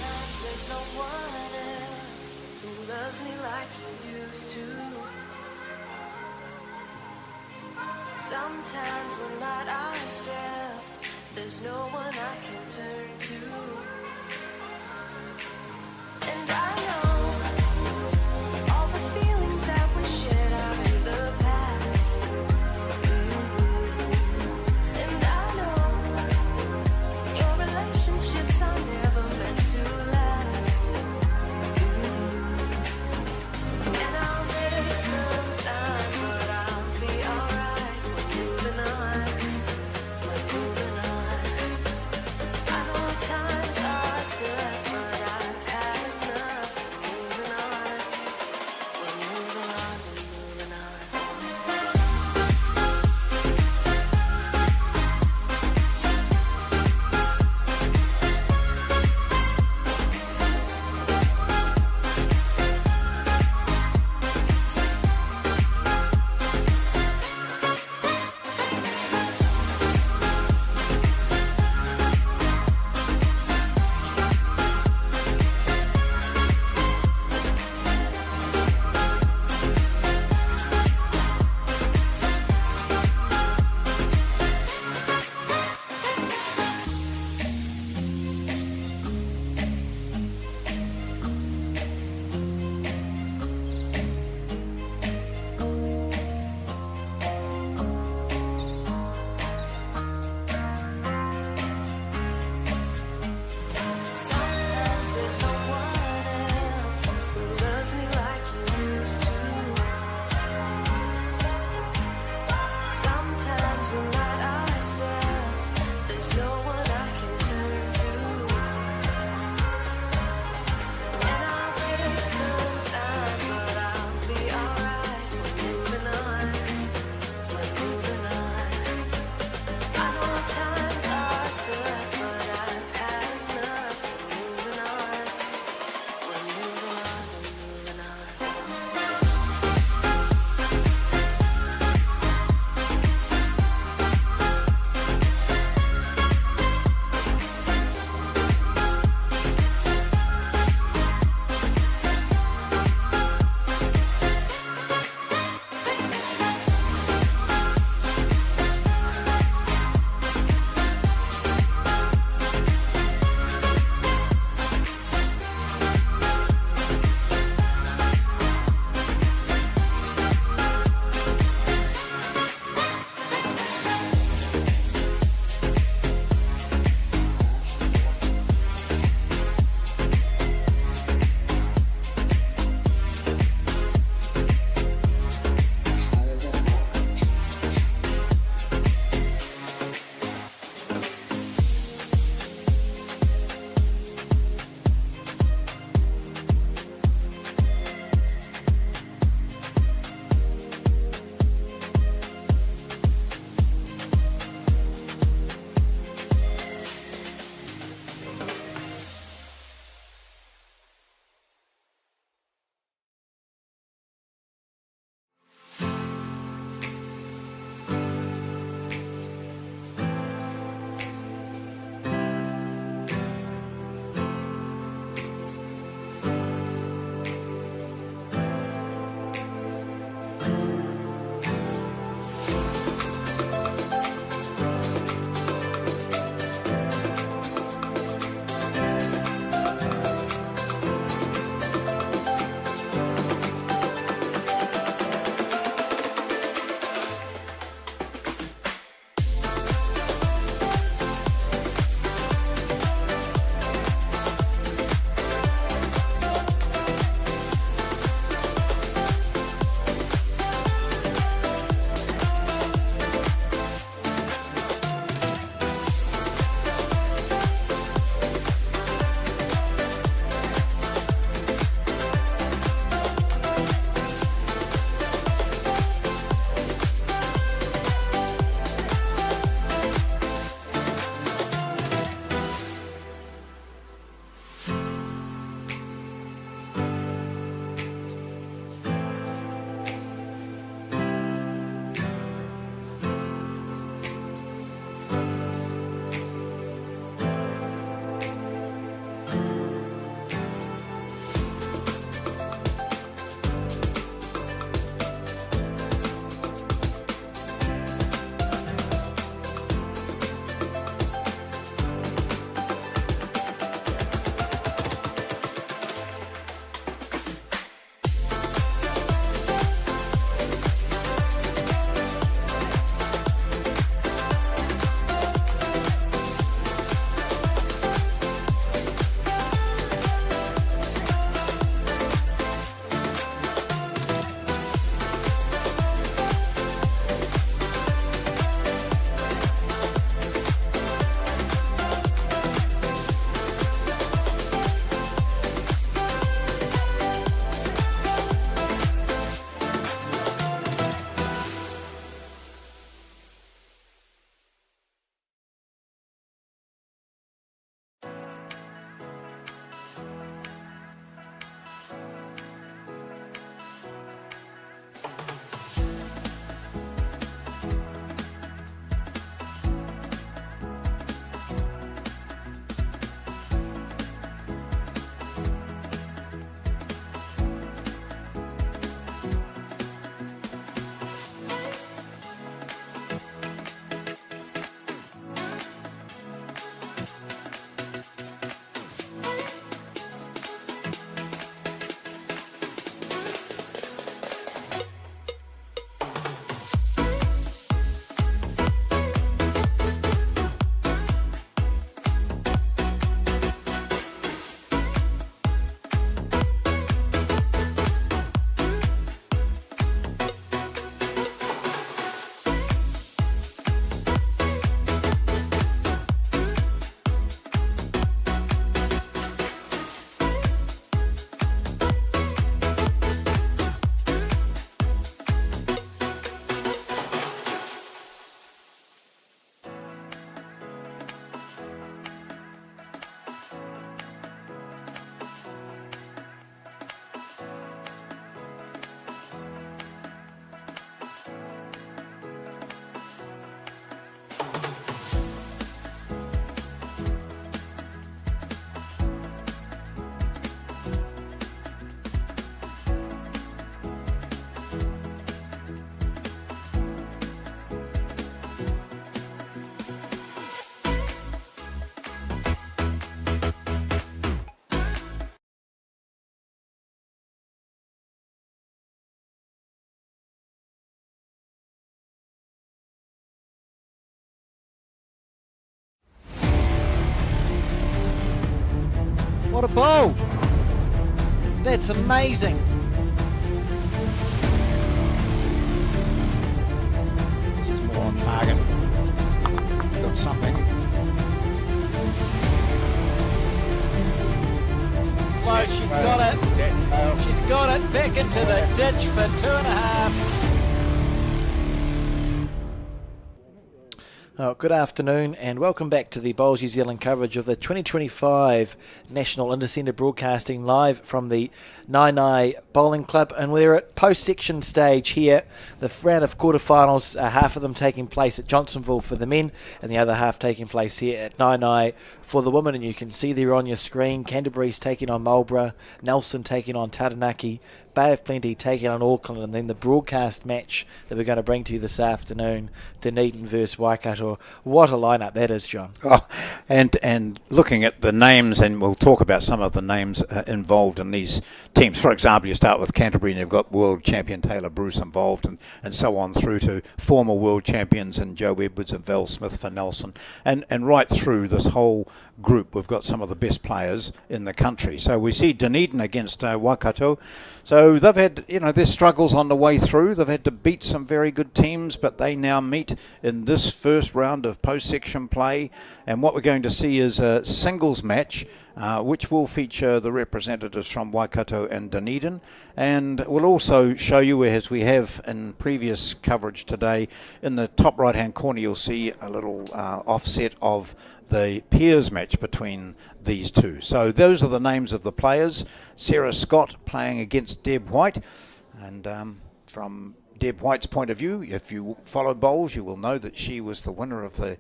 Sometimes there's no one else who loves me like you used to. Sometimes we're not ourselves. There's no one I can turn to. And I know all the feelings that we shared are in the past. And I know your relationships are never meant to last. And I'll take some time, but I'll be alright. We're moving on. We're moving on. I know times are What a bowl! That's amazing. This is more on target. Got something. Close, she's got it. She's got it. Back into the ditch for 2.5. Oh, good afternoon and welcome back to the Bowls New Zealand coverage of the 2025 National Intercentre broadcasting live from the Naenae Bowling Club, and we're at post-section stage here. The round of quarterfinals, half of them taking place at Johnsonville for the men and the other half taking place here at Naenae for the women, and you can see there on your screen Canterbury's taking on Marlborough, Nelson taking on Taranaki, Bay of Plenty taking on Auckland, and then the broadcast match that we're going to bring to you this afternoon, Dunedin versus Waikato. What a lineup that is, John. Oh, and looking at the names, and we'll talk about some of the names involved in these teams. For example, you start with Canterbury and you've got world champion Taylor Bruce involved, and so on through to former world champions and Joe Edwards and Val Smith for Nelson. And right through this whole group, we've got some of the best players in the country. So we see Dunedin against Waikato. So they've had, their struggles on the way through. They've had to beat some very good teams, but they now meet in this first round of post-section play. And what we're going to see is a singles match, which will feature the representatives from Waikato and Dunedin. And we'll also show you, as we have in previous coverage today, in the top right-hand corner you'll see a little offset of the pairs match between these two. So those are the names of the players. Sarah Scott playing against Deb White. And from Deb White's point of view, if you follow bowls, you will know that she was the winner of the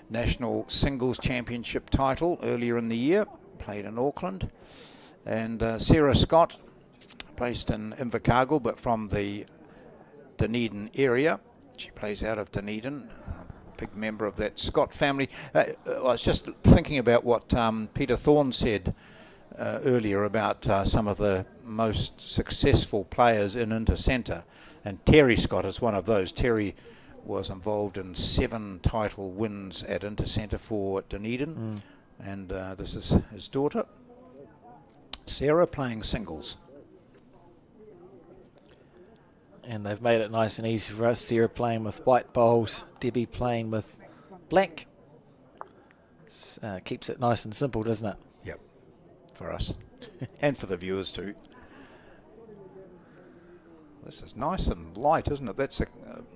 National Singles Championship title earlier in the year, played in Auckland. And Sarah Scott, based in Invercargill, but from the Dunedin area. She plays out of Dunedin, big member of that Scott family. I was just thinking about what Peter Thorne said earlier about some of the most successful players in Intercentre, and Terry Scott is one of those. Terry was involved in 7 title wins at Intercentre for Dunedin, and this is his daughter, Sarah, playing singles. And they've made it nice and easy for us. Sarah playing with white bowls, Debbie playing with black. Keeps it nice and simple, doesn't it? Yep, for us and for the viewers too. This is nice and light, isn't it? That's the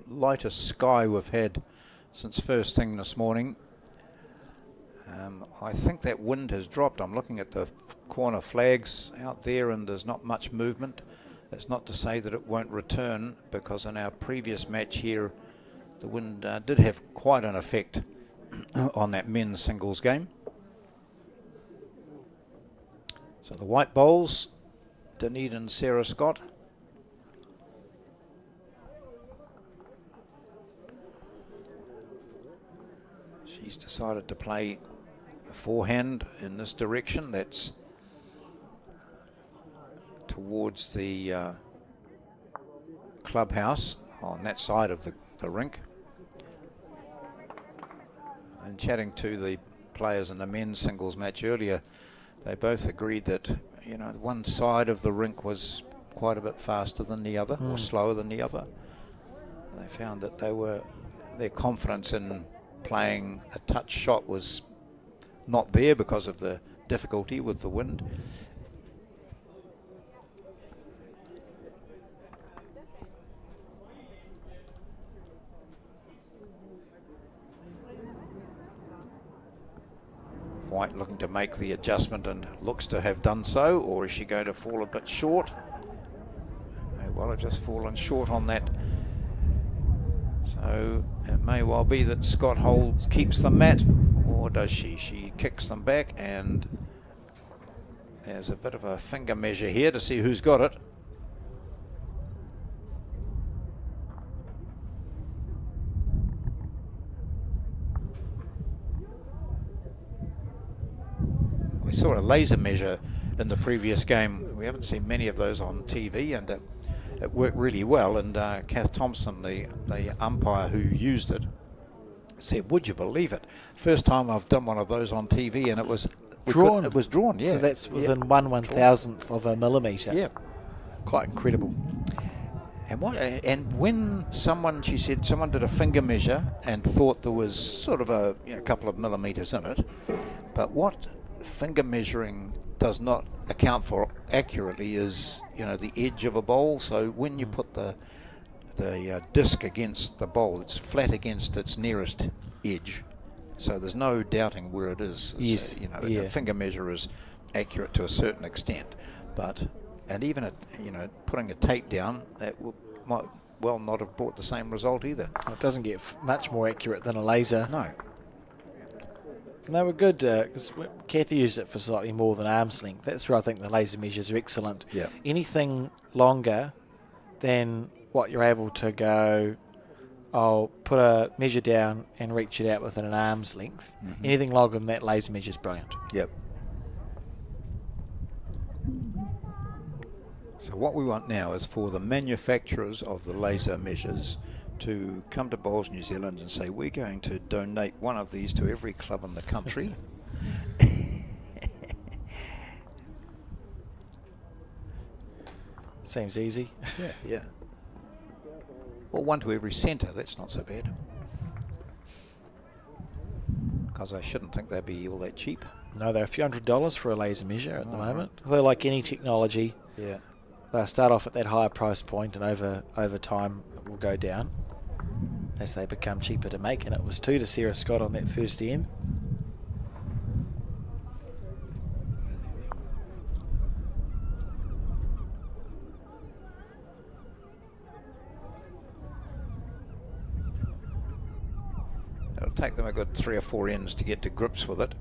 lightest sky we've had since first thing this morning. I think that wind has dropped. I'm looking at the corner flags out there and there's not much movement. That's not to say that it won't return, because in our previous match here the wind did have quite an effect on that men's singles game. So the white bowls, Dunedin, Sarah Scott. She's decided to play a forehand in this direction. That's towards the clubhouse on that side of the rink. And chatting to the players in the men's singles match earlier, they both agreed that one side of the rink was quite a bit faster than the other, or slower than the other. They found that their confidence in playing a touch shot was not there because of the difficulty with the wind. White looking to make the adjustment and looks to have done so, or is she going to fall a bit short? Well, it's just fallen short on that. So it may well be that Scott keeps the mat, or does she? She kicks them back, and there's a bit of a finger measure here to see who's got it. We saw a laser measure in the previous game. We haven't seen many of those on TV, and it worked really well. And Kath Thompson, the umpire who used it, said, "Would you believe it? First time I've done one of those on TV, and it was Drawn. It was drawn, yeah. So that's Yeah. within 1/1000th of a millimetre. Yeah. Quite incredible. And when she said someone did a finger measure and thought there was sort of a couple of millimetres in it, but what finger measuring does not account for accurately is the edge of a bowl. So when you put the disc against the bowl, it's flat against its nearest edge. So there's no doubting where it is. Yes, So, yeah. a finger measure is accurate to a certain extent, and even putting a tape down, might well not have brought the same result either. It doesn't get much more accurate than a laser. No. And they were good because Kathy used it for slightly more than arm's length. That's where I think the laser measures are excellent. Yeah. Anything longer than what you're able to go, I'll put a measure down and reach it out within an arm's length. Mm-hmm. Anything longer than that laser measure is brilliant. Yep. So what we want now is for the manufacturers of the laser measures to come to Bowls New Zealand and say, we're going to donate one of these to every club in the country. Seems easy. Yeah. Or one to every centre, that's not so bad. Because I shouldn't think they'd be all that cheap. No, they're a few $100s for a laser measure at the moment. They're like any technology. Yeah. They'll start off at that higher price point, and over time it will go down as they become cheaper to make. And it was 2 to Sarah Scott on that first end. It'll take them a good 3 or 4 ends to get to grips with it,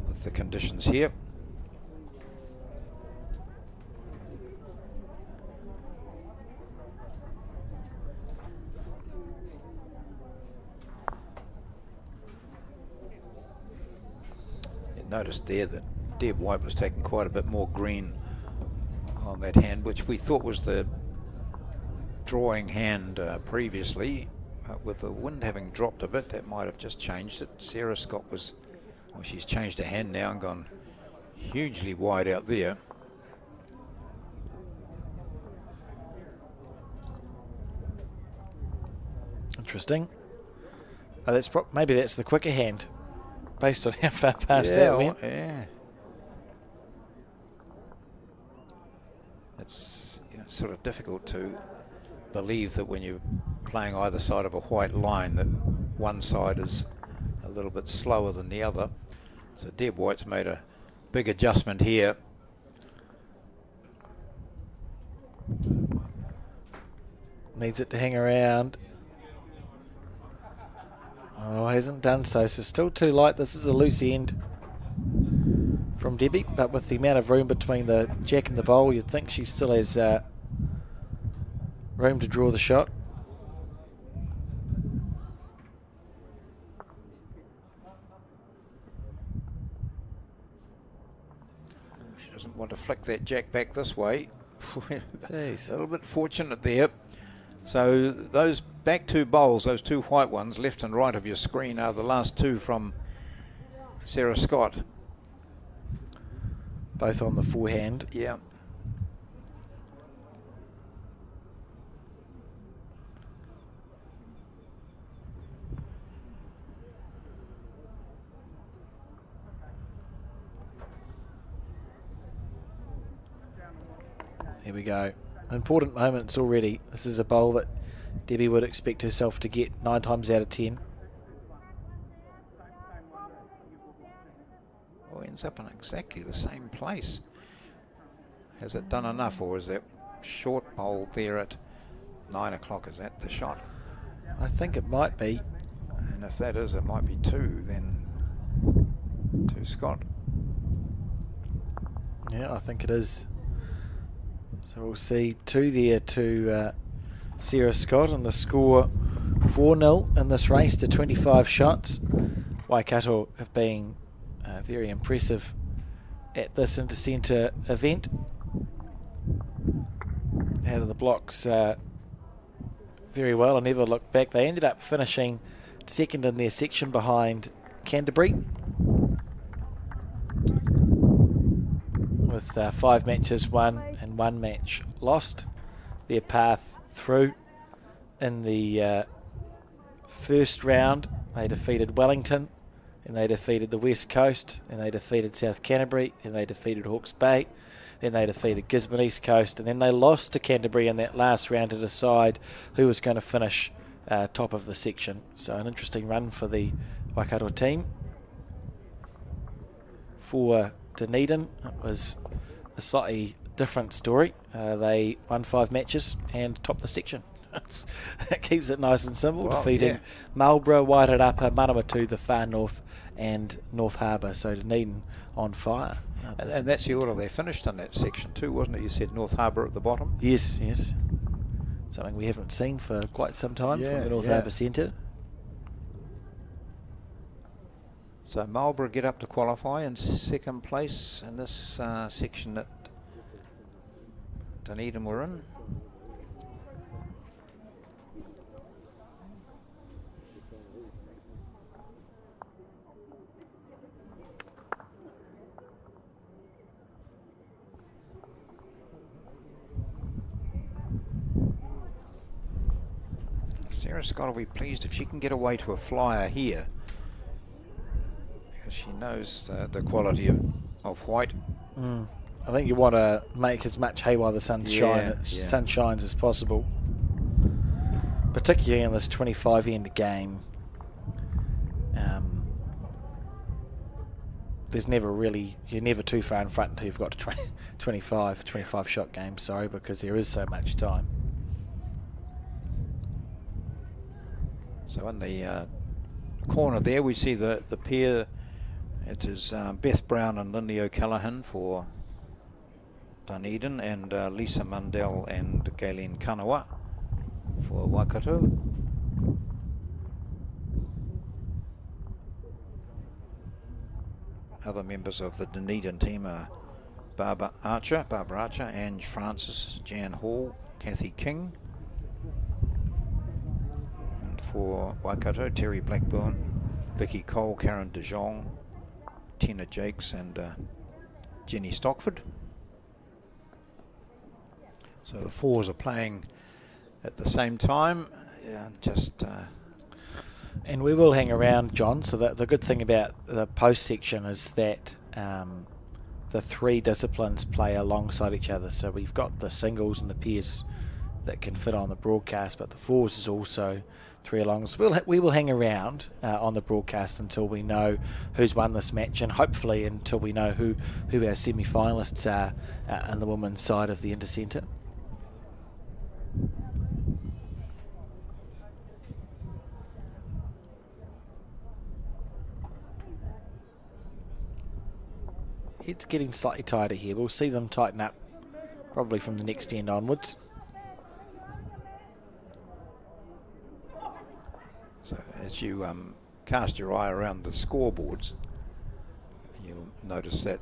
with the conditions here. You noticed there that Deb White was taking quite a bit more green on that hand, which we thought was the drawing hand previously. With the wind having dropped a bit, that might have just changed it. Sarah Scott she's changed her hand now and gone hugely wide out there. Interesting. Maybe that's the quicker hand, based on how far past that went. Yeah. It's sort of difficult to believe that when you're playing either side of a white line that one side is a little bit slower than the other. So Deb White's made a big adjustment here. Needs it to hang around. Oh, hasn't done so. So still too light. This is a loose end from Debbie, but with the amount of room between the jack and the bowl, you'd think she still has room to draw the shot. She doesn't want to flick that jack back this way. Jeez. A little bit fortunate there. So those back 2 bowls, those 2 white ones, left and right of your screen, are the last 2 from Sarah Scott. Both on the forehand. Yeah. Here we go. Important moments already. This is a bowl that Debbie would expect herself to get 9 times out of 10. Well, ends up in exactly the same place. Has it done enough, or is that short bowl there at 9 o'clock, is that the shot? I think it might be. And if that is, it might be 2 then to Scott. Yeah, I think it is. So we'll see 2 there to Sarah Scott, and the score 4-0 in this race to 25 shots. Waikato have been very impressive at this Intercentre event. Out of the blocks very well. I never looked back. They ended up finishing second in their section behind Canterbury. with 5 matches won and 1 match lost. Their path through in the first round, they defeated Wellington, and they defeated the West Coast, and they defeated South Canterbury, and they defeated Hawke's Bay, then they defeated Gisborne East Coast, and then they lost to Canterbury in that last round to decide who was going to finish top of the section. So an interesting run for the Waikato team. For Dunedin, it was a slightly different story. They won 5 matches and topped the section. It keeps it nice and simple, Well, defeating yeah. Marlborough, Wairarapa, Manawatu, the Far North, and North Harbour. So Dunedin on fire. And that's the order they finished in that section too, wasn't it? You said North Harbour at the bottom. Yes, yes. Something we haven't seen for quite some time from the North Harbour Centre. So Marlborough get up to qualify in second place in this section that Dunedin were in. Sarah's got to be pleased if she can get away to a flyer here, because she knows the quality of white. I think you want to make as much hay while the sun shines as possible, particularly in this 25 end game. There's never really, you're never too far in front until you've got to 25 shot game, sorry, because there is so much time. So in the corner there we see the pair. It is Beth Brown and Lindy O'Callaghan for Dunedin, and Lisa Mundell and Galen Kanawa for Waikato. Other members of the Dunedin team are Barbara Archer, Ange Francis, Jan Hall, Kathy King. And for Waikato, Terry Blackburn, Vicky Cole, Karen De Jong, Tina Jakes and Jenny Stockford. So the fours are playing at the same time, and And we will hang around, John. So the good thing about the post section is that the 3 disciplines play alongside each other. So we've got the singles and the pairs that can fit on the broadcast, but the fours is also 3 along. So we will hang around on the broadcast until we know who's won this match, and hopefully until we know who our semi-finalists are on the women's side of the Intercentre. It's getting slightly tighter here. We'll see them tighten up probably from the next end onwards. So as you cast your eye around the scoreboards, you'll notice that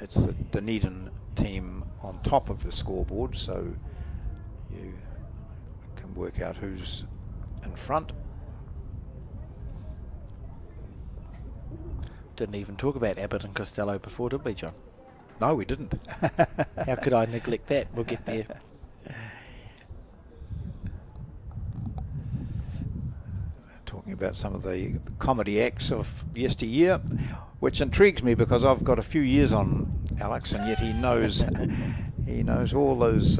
it's the Dunedin team on top of the scoreboard, so you can work out who's in front. Didn't even talk about Abbott and Costello before, did we, John? No, we didn't. How could I neglect that? We'll get there. Talking about some of the comedy acts of yesteryear, which intrigues me because I've got a few years on Alex, and yet he knows all those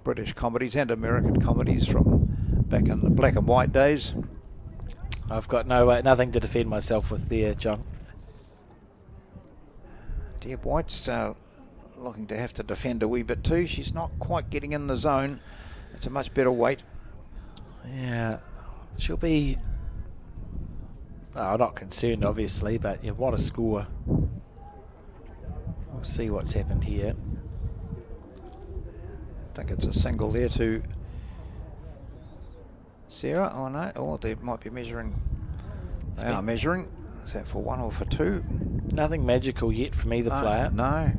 British comedies and American comedies from back in the black and white days. I've got nothing to defend myself with there, John. Dear White's looking to have to defend a wee bit too. She's not quite getting in the zone. It's a much better weight. Yeah, she'll be... I'm not concerned, obviously, but you want to score. We'll see what's happened here. I think it's a single there to Sarah. Oh no, they might be measuring. They are measuring. Is that for 1 or for 2? Nothing magical yet from either player. No.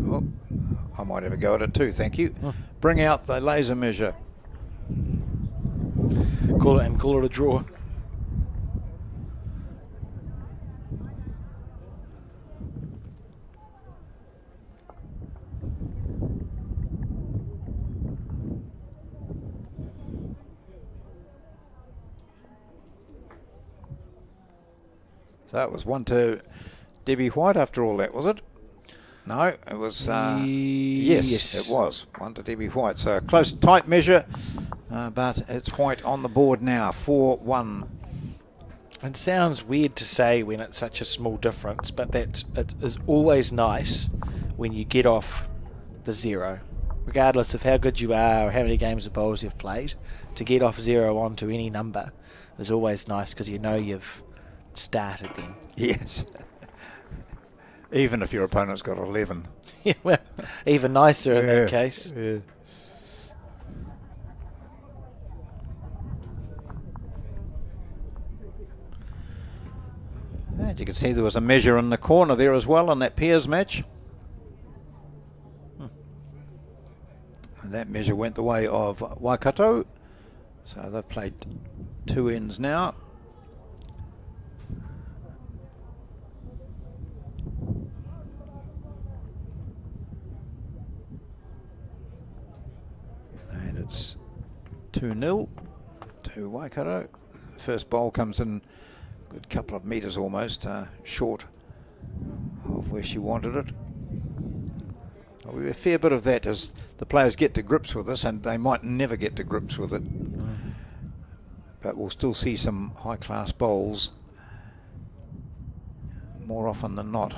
Oh, I might have a go at it too, thank you. bring out the laser measure. Call it a draw. So it was 1 to Debbie White after all that, was it? No, it was... yes, it was 1 to Debbie White. So a close, tight measure, but it's White on the board now, 4-1. It sounds weird to say when it's such a small difference, but it is always nice when you get off the 0. Regardless of how good you are or how many games of bowls you've played, to get off 0 onto any number is always nice because you know you've started then. Yes. Even if your opponent's got 11. Yeah, well, even nicer in that case. Yeah. And you can see there was a measure in the corner there as well in that pairs match. And that measure went the way of Waikato. So they've played 2 ends now. And it's 2-0 to Waikato. First bowl comes in a good couple of metres almost short of where she wanted it. A fair bit of that as the players get to grips with this, and they might never get to grips with it. But we'll still see some high-class bowls more often than not.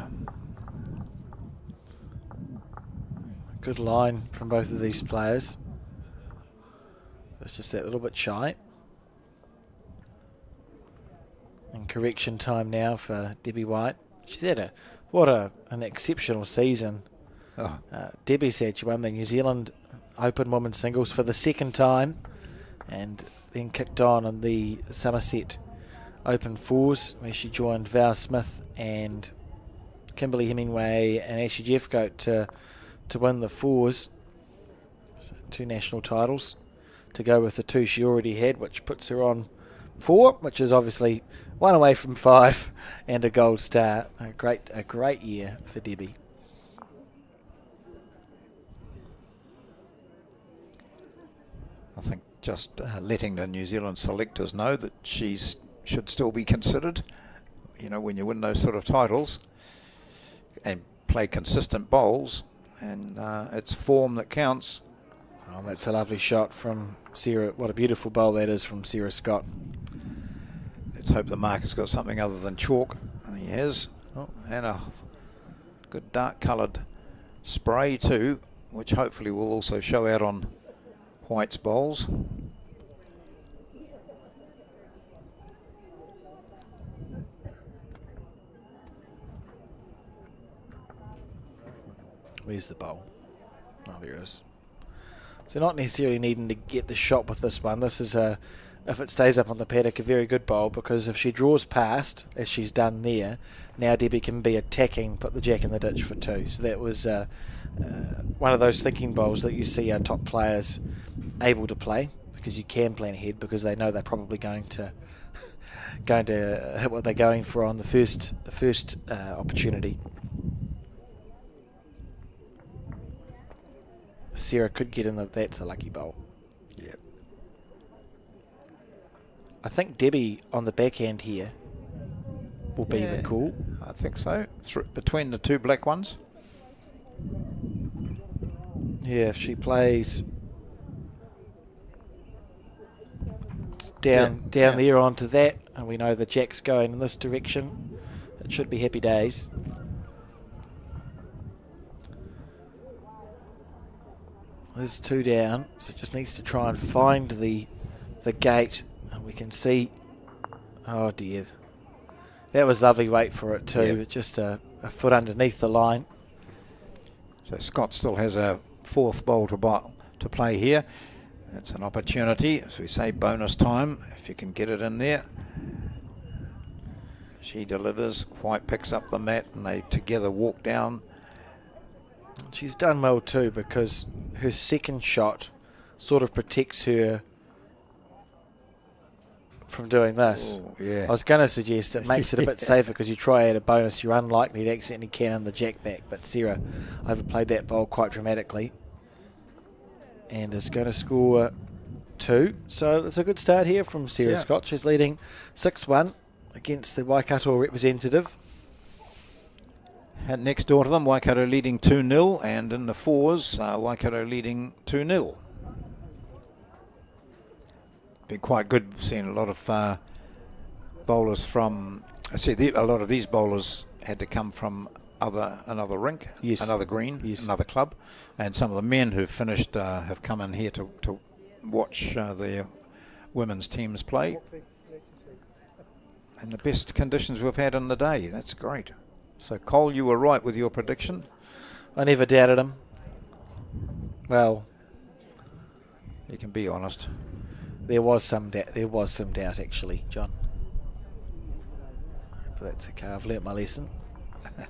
Good line from both of these players. It's just that little bit shy. And correction time now for Debbie White. She's had an exceptional season. Oh. Debbie said she won the New Zealand Open Women's Singles for the 2nd time, and then kicked on in the Somerset Open Fours, where she joined Val Smith and Kimberly Hemingway and Ashley Jeffcoat to win the fours. So 2 national titles to go with the 2 she already had, which puts her on 4, which is obviously 1 away from 5 and a gold star. A great year for Debbie. I think just letting the New Zealand selectors know that she should still be considered, you know, when you win those sort of titles and play consistent bowls, and it's form that counts. Oh, that's a lovely shot from Sarah. What a beautiful bowl that is from Sarah Scott. Let's hope the marker's got something other than chalk. He has. Oh, and a good dark coloured spray too, which hopefully will also show out on White's bowls. Where's the bowl? Oh, there it is. So not necessarily needing to get the shot with this one. This is if it stays up on the paddock, a very good bowl, because if she draws past, as she's done there, now Debbie can be attacking, put the jack in the ditch for 2. So that was one of those thinking bowls that you see our top players able to play, because you can plan ahead because they know they're probably going to hit what they're going for on the first opportunity. Sarah could get in that's a lucky bowl. Yeah. I think Debbie on the backhand here will be the call. I think so. Between the 2 black ones. Yeah, if she plays down there onto that, and we know the jack's going in this direction, it should be happy days. There's 2 down, so it just needs to try and find the gate, and we can see. Oh dear, that was lovely weight for it too. But just a foot underneath the line. So Scott still has a 4th bowl to play here. It's an opportunity, as we say, bonus time if you can get it in there. She delivers. White picks up the mat, and they together walk down. She's done well too, because her second shot sort of protects her from doing this. Oh, yeah. I was going to suggest it makes it a bit safer, because you try at a bonus, you're unlikely to accidentally cannon the jack back, but Sarah overplayed that bowl quite dramatically and is going to score 2. So it's a good start here from Sarah Scott. She's leading 6-1 against the Waikato representative. And next door to them, Waikato leading 2-0, and in the fours, Waikato leading 2-0. Been quite good seeing a lot of bowlers from. A lot of these bowlers had to come from another rink, another green, another club, and some of the men who've finished have come in here to watch their women's teams play. And the best conditions we've had in the day. That's great. So Cole, you were right with your prediction. I never doubted him. Well, you can be honest. There was some doubt actually, John. But that's okay. I've learnt my lesson. And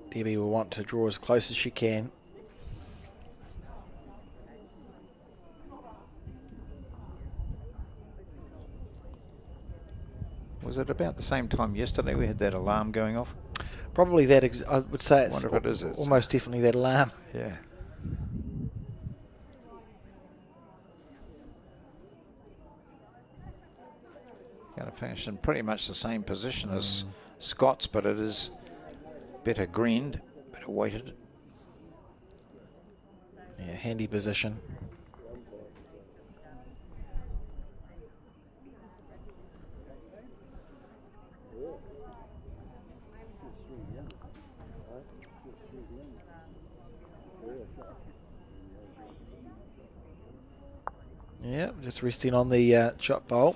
Debbie will want to draw as close as she can. Was it about the same time yesterday we had that alarm going off? Probably that. I would say it's almost definitely that alarm. Yeah. Going to finish in pretty much the same position as Scott's, but it is better greened, better weighted. Yeah, handy position. Yeah, just resting on the shot bowl.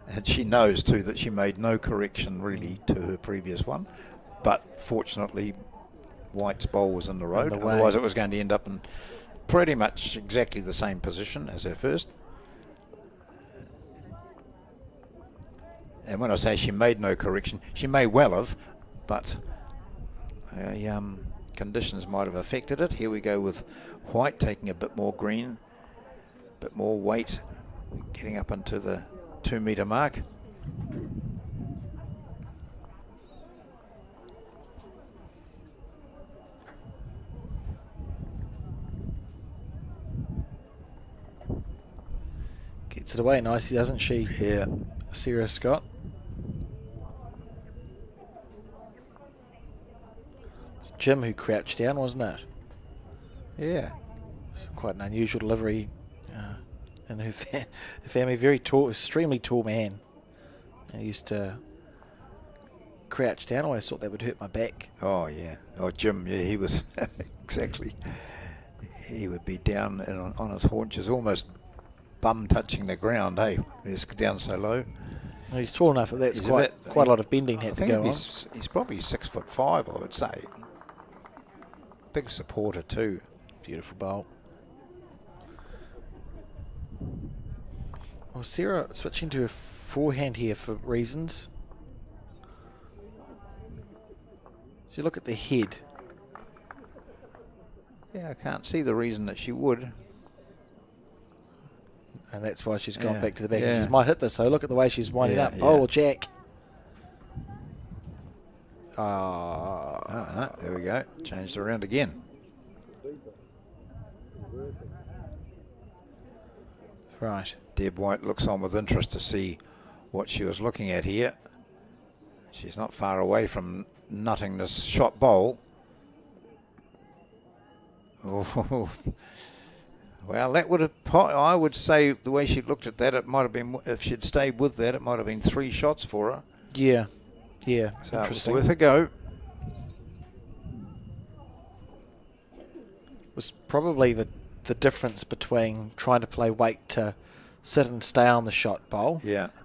And she knows too that she made no correction really to her previous one, but fortunately White's bowl was in the road, otherwise it was going to end up in pretty much exactly the same position as her first. And when I say she made no correction, she may well have, but conditions might have affected it. Here we go with White taking a bit more green, a bit more weight, getting up into the 2 metre mark. Gets it away nicely, doesn't she? Yeah. Sarah Scott. It's Jim who crouched down, wasn't it? Yeah. It's quite an unusual delivery. And her family, very tall, extremely tall man. He used to crouch down. I always thought that would hurt my back. Oh, yeah. Oh, Jim, yeah, he was exactly. He would be down on his haunches, almost bum touching the ground, hey? He's down so low. Well, he's tall enough that that's quite a lot of bending had to go on. He's probably 6'5", I would say. Big supporter too. Beautiful bowl. Well, Sarah switching to her forehand here for reasons. So you look at the head. Yeah, I can't see the reason that she would. And that's why she's gone back to the back. Yeah. She might hit this, though. Look at the way she's winding up. Oh, Jack. There we go. Changed around again. Right. Deb White looks on with interest to see what she was looking at here. She's not far away from nutting this shot bowl. Oh, well, that would have, I would say, the way she looked at that, it might have been, if she'd stayed with that, it might have been 3 shots for her. Yeah. Yeah. So it was interesting. worth a go. Was probably the difference between trying to play weight to sit and stay on the shot bowl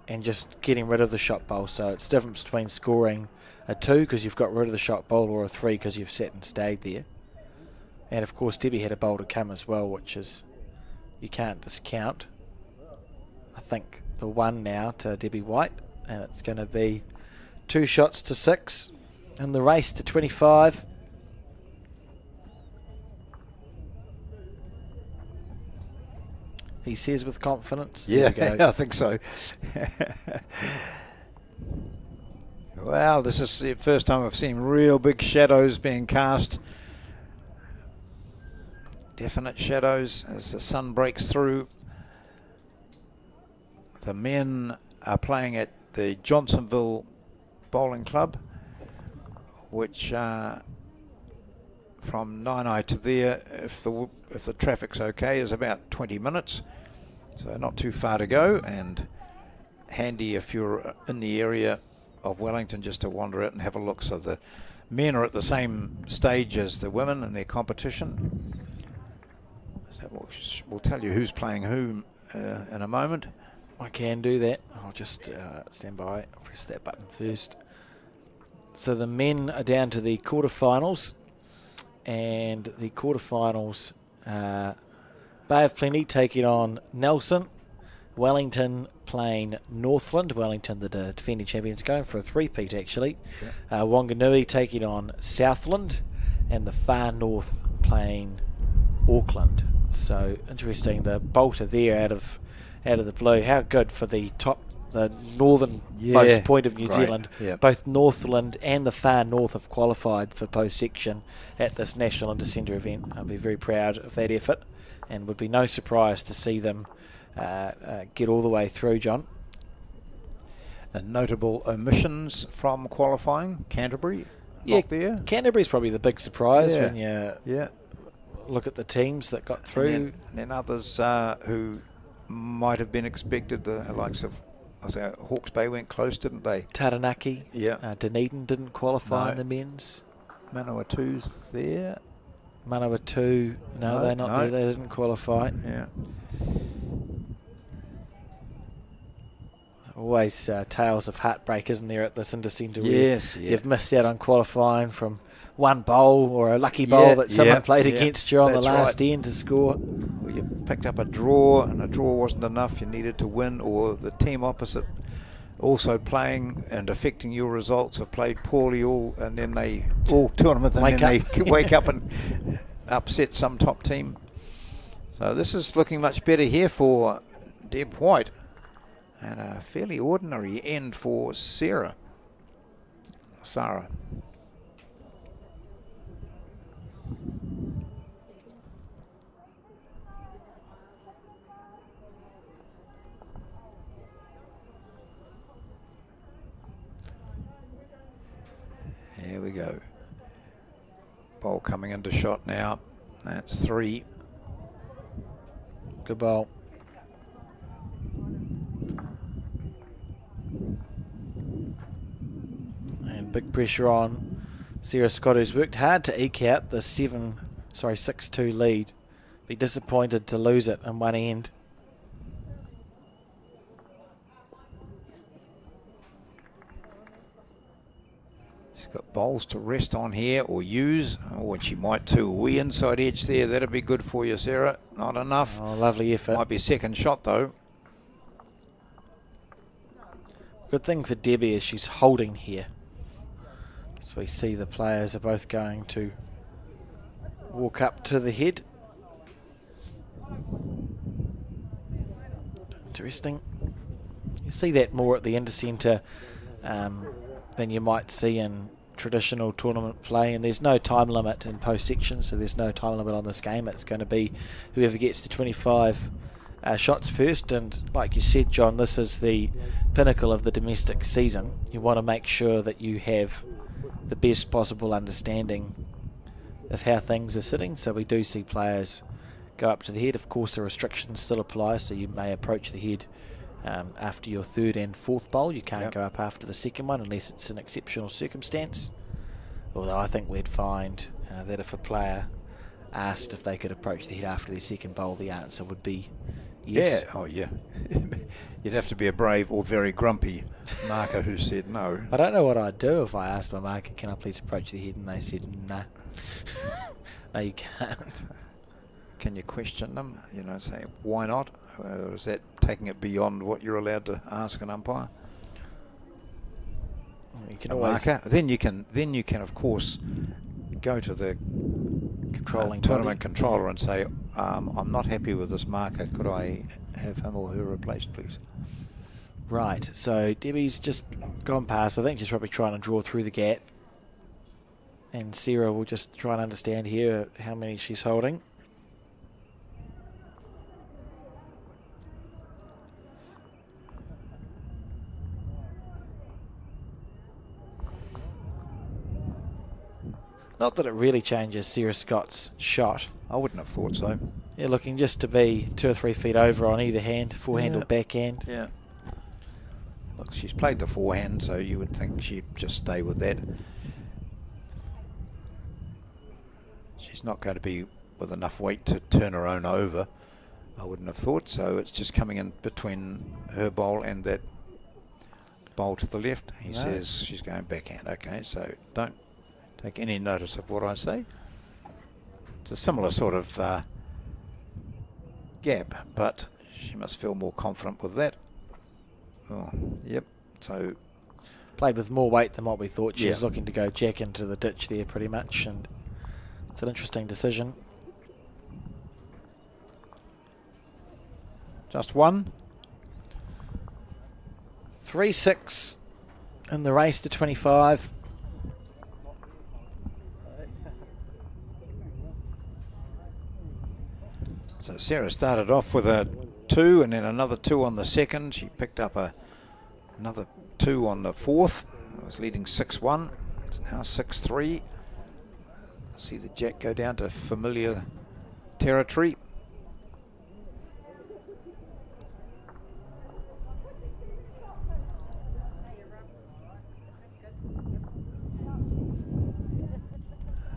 and just getting rid of the shot bowl. So it's the difference between scoring a 2 because you've got rid of the shot bowl, or a 3 because you've sat and stayed there. And of course Debbie had a bowl to come as well, which is you can't discount. I think the 1 now to Debbie White. and it's going to be 2 shots to 6 in the race to 25. He says with confidence. Yeah, There we go. I think so. Well, this is the first time I've seen real big shadows being cast. Definite shadows as the sun breaks through. The men are playing at the Johnsonville Bowling Club, which from Naenae to there, if the traffic's okay, is about 20 minutes. So not too far to go, and handy if you're in the area of Wellington just to wander out and have a look. So the men are at the same stage as the women in their competition. So we'll tell you who's playing whom in a moment. I can do that. I'll just stand by. I'll press that button first. So the men are down to the quarterfinals, and the quarterfinals, Bay of Plenty taking on Nelson, Wellington playing Northland. Wellington, the defending champions, going for a three-peat actually. Yeah. Wanganui taking on Southland, and the Far North playing Auckland. So interesting, the bolter there out of the blue. How good for the northernmost point of New Zealand. Yeah. Both Northland and the Far North have qualified for post-section at this National Intercentre event. I'll be very proud of that effort, and would be no surprise to see them get all the way through, John. And notable omissions from qualifying. Canterbury, not there. Canterbury's probably the big surprise Yeah. when you Yeah. look at the teams that got through. And then others who might have been expected, the likes of, Hawke's Bay went close, didn't they? Taranaki, Yeah. Dunedin didn't qualify No. in the men's. Manawatu's there. Manawatu, no, they're not there. They didn't qualify. Yeah. Always tales of heartbreak, isn't there, at this Intercentre? Yes, where yeah. you've missed out on qualifying from one bowl or a lucky bowl that someone played against you on the That's last right. end to score. Well, you picked up a draw, and a draw wasn't enough. You needed to win, or the team opposite also playing and affecting your results have played poorly and then they all tournament, and they wake up and upset some top team. So this is looking much better here for Deb White, and a fairly ordinary end for Sarah. Here we go. Ball coming into shot now. That's 3. Good ball. And big pressure on Sarah Scott, who's worked hard to eke out the 6-2 lead. Be disappointed to lose it in one end. She's got bowls to rest on here or use, or she might too. A wee inside edge there. That'd be good for you, Sarah. Not enough. Oh, lovely effort. Might be second shot though. Good thing for Debbie is she's holding here. So we see the players are both going to walk up to the head. Interesting. You see that more at the Intercentre than you might see in traditional tournament play, and there's no time limit in post-section, so there's no time limit on this game. It's going to be whoever gets to 25 shots first, and like you said, John, this is the pinnacle of the domestic season. You want to make sure that you have the best possible understanding of how things are sitting, so we do see players go up to the head. Of course, the restrictions still apply, so you may approach the head after your third and fourth bowl. You can't go up after the second one unless it's an exceptional circumstance, although I think we'd find that if a player asked if they could approach the head after their second bowl, the answer would be yes. Yeah. Oh, yeah. You'd have to be a brave or very grumpy marker who said no. I don't know what I'd do if I asked my marker, can I please approach the head, and they said no. No, you can't. Can you question them? You know, say, why not? Or is that taking it beyond what you're allowed to ask an umpire? You can a always marker. Then you can of course go to the controlling tournament body. controller and say, I'm not happy with this marker. Could I have him or her replaced, please? Right, so Debbie's just gone past. I think she's probably trying to draw through the gap. And Sarah will just try and understand here how many she's holding. Not that it really changes Sarah Scott's shot. I wouldn't have thought so. Yeah, looking just to be 2 or 3 feet over on either hand, forehand or backhand. Yeah. Look, she's played the forehand, so you would think she'd just stay with that. She's not going to be with enough weight to turn her own over, I wouldn't have thought. So it's just coming in between her bowl and that bowl to the left. He says she's going backhand. Okay, so don't take any notice of what I say. It's a similar sort of gap, but she must feel more confident with that. Oh, yep. So played with more weight than what we thought. She was Yeah. looking to go jack into the ditch there pretty much, and it's an interesting decision. just one. 3-6 in the race to 25. So Sarah started off with a 2 and then another 2 on the second. She picked up another 2 on the fourth. It was leading 6-1. It's now 6-3. See the jack go down to familiar territory.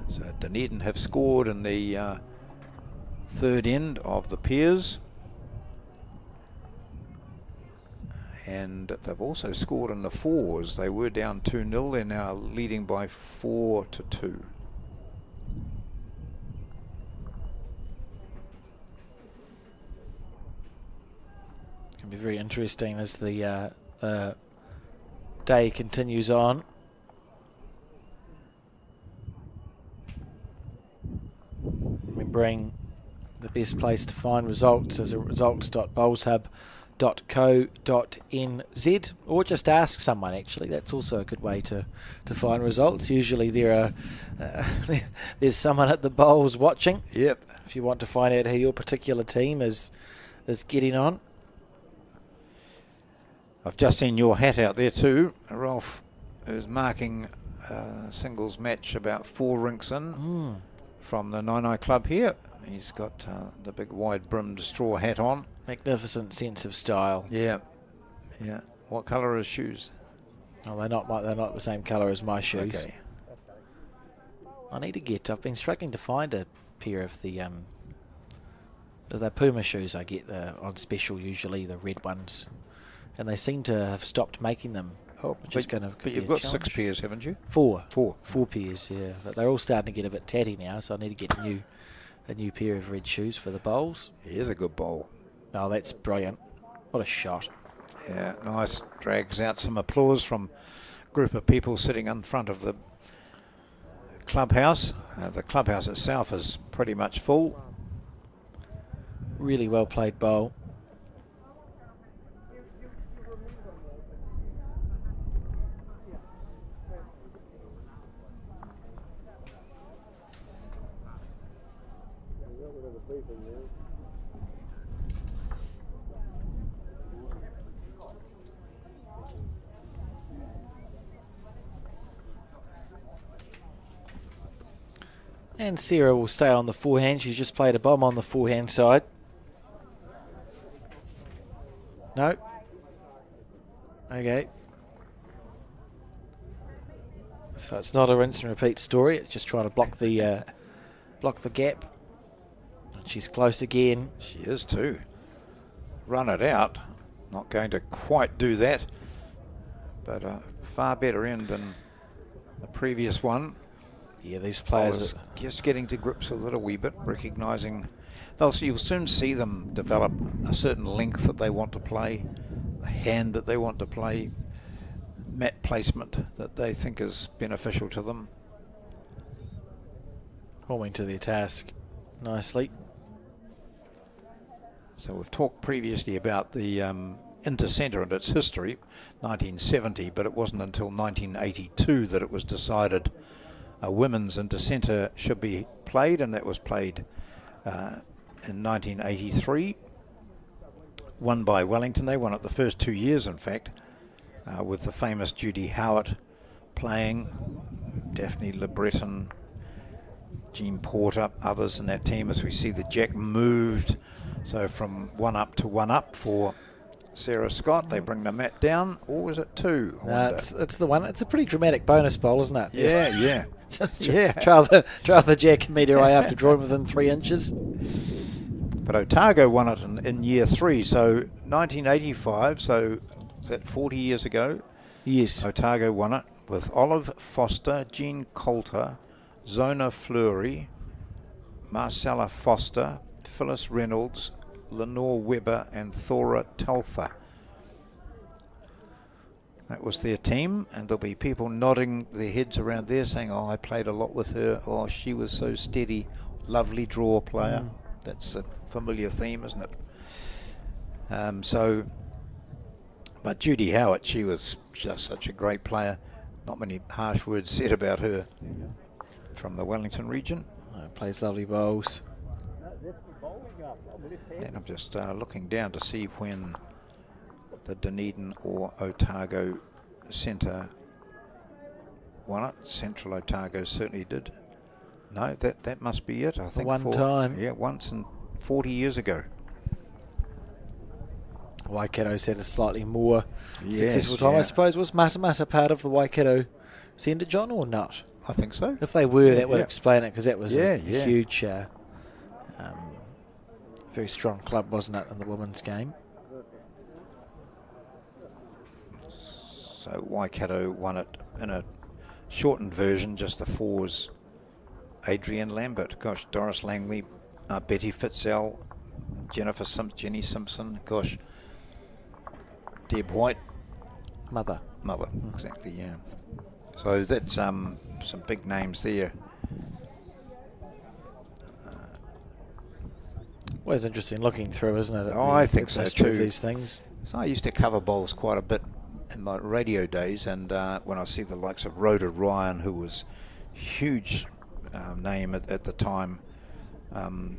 So Dunedin have scored in the third end of the pairs, and they've also scored in the fours. They were down 2-0. They're now leading by 4-2. Can be very interesting as the day continues on. Remembering the best place to find results is at results.bowlshub.co.nz, or just ask someone. Actually, that's also a good way to find results. Usually there are there's someone at the bowls watching. Yep. If you want to find out how your particular team is getting on. I've just seen your hat out there too. Rolf is marking a singles match about 4 rinks in from the Naenae club here. He's got the big wide-brimmed straw hat on. Magnificent sense of style. Yeah, yeah. What colour are his shoes? Oh, they're not the same colour as my shoes. Okay. I need to get. I've been struggling to find a pair of the Puma shoes. I get on special usually, the red ones, and they seem to have stopped making them. Oh, Which is gonna but be you've a got challenge. 6 pairs, haven't you? 4 4. pairs, yeah. But they're all starting to get a bit tatty now, so I need to get a new pair of red shoes for the bowls. Here's a good bowl. Oh, that's brilliant! What a shot! Yeah, nice. Drags out some applause from a group of people sitting in front of the clubhouse. The clubhouse itself is pretty much full. Really well played bowl. And Sarah will stay on the forehand. She's just played a bomb on the forehand side. No. Okay. So it's not a rinse and repeat story. It's just trying to block the gap. And she's close again. She is too. Run it out. Not going to quite do that, but a far better end than the previous one. Yeah, these Players players. just getting to grips with it a wee bit, recognising you'll soon see them develop a certain length that they want to play, the hand that they want to play. mat placement that they think is beneficial to them. Warming to their task nicely. So we've talked previously about the Intercentre and its history, 1970, but it wasn't until 1982 that it was decided a women's Intercentre should be played, and that was played in 1983. Won by Wellington. They won it the first 2 years, in fact, with the famous Judy Howard playing, Daphne Le Breton, Jean Porter, others in that team. As we see, the jack moved, so from 1 up to 1 up for Sarah Scott. They bring the mat down, or was it 2? It's the one. It's a pretty dramatic bonus bowl, isn't it? Yeah. Just Yeah. trial the jack and meet her way after drawing within 3 inches. But Otago won it in year 3, so 1985, so is that 40 years ago? Yes. Otago won it with Olive Foster, Jean Coulter, Zona Fleury, Marcella Foster, Phyllis Reynolds, Lenore Webber and Thora Telfer. That was their team, and there'll be people nodding their heads around there saying, oh, I played a lot with her, oh, she was so steady, lovely draw player. That's a familiar theme, isn't it? But Judy Howard, she was just such a great player. Not many harsh words said about her from the Wellington region. Plays lovely bowls. And I'm just looking down to see when the Dunedin or Otago Centre won it. Central Otago certainly did. No, that must be it. I think One time. Yeah, once and 40 years ago. Waikato's had a slightly more Yes, successful time, yeah. I suppose. Was Matamata part of the Waikato Centre, John, or not? I think so. If they were, Yeah, that would yeah. explain it, because that was a Yeah. huge, very strong club, wasn't it, in the women's game? So Waikato won it in a shortened version, just the 4s. Adrian Lambert, gosh, Doris Langley, Betty Fitzell, Jenny Simpson, gosh, Deb White, Mother. exactly, yeah. So that's some big names there. Always interesting looking through, isn't it? at Oh, the I think so history of too. these things. So I used to cover bowls quite a bit in my radio days, and when I see the likes of Rhoda Ryan, who was huge name at the time, and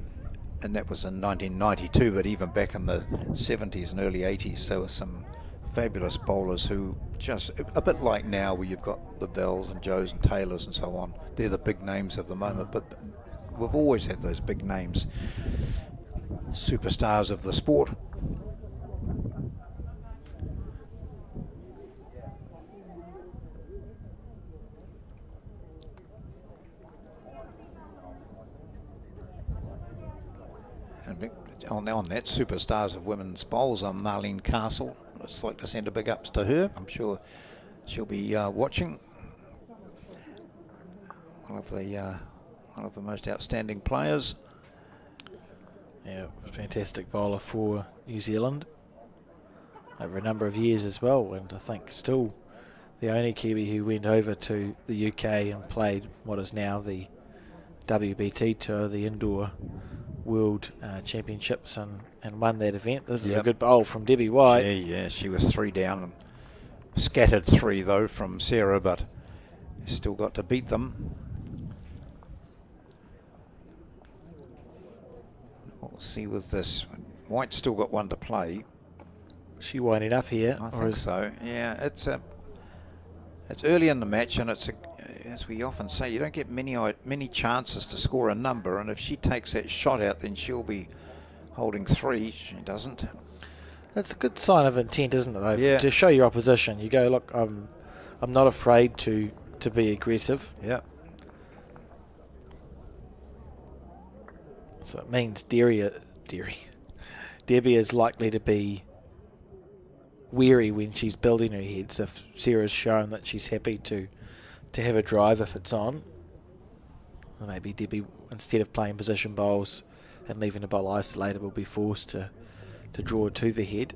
that was in 1992, but even back in the 70s and early 80s, there were some fabulous bowlers who just, a bit like now where you've got the Bells and Joes and Taylors and so on, they're the big names of the moment, but we've always had those big names, superstars of the sport. And on that, superstars of women's bowls, Marlene Castle. I'd just like to send a big ups to her. I'm sure she'll be watching. One of the most outstanding players. Yeah, fantastic bowler for New Zealand over a number of years as well, and I think still the only Kiwi who went over to the UK and played what is now the WBT Tour, the Indoor World Championships, and won that event. This is a good bowl from Debbie White. Yeah, she was 3 down. Scattered 3 though from Sarah, but still got to beat them. We'll see with this. White's still got 1 to play. She winding up here. I think so. Yeah, it's early in the match, and it's as we often say, you don't get many chances to score a number, and if she takes that shot out, then she'll be holding 3. She doesn't. That's a good sign of intent, isn't it, though? Yeah. To show your opposition. You go, look, I'm not afraid to be aggressive. Yeah. So it means Debbie is likely to be wary when she's building her heads. If Sarah's shown that she's happy to have a drive if it's on, or maybe Debbie, instead of playing position bowls and leaving the bowl isolated, will be forced to draw to the head.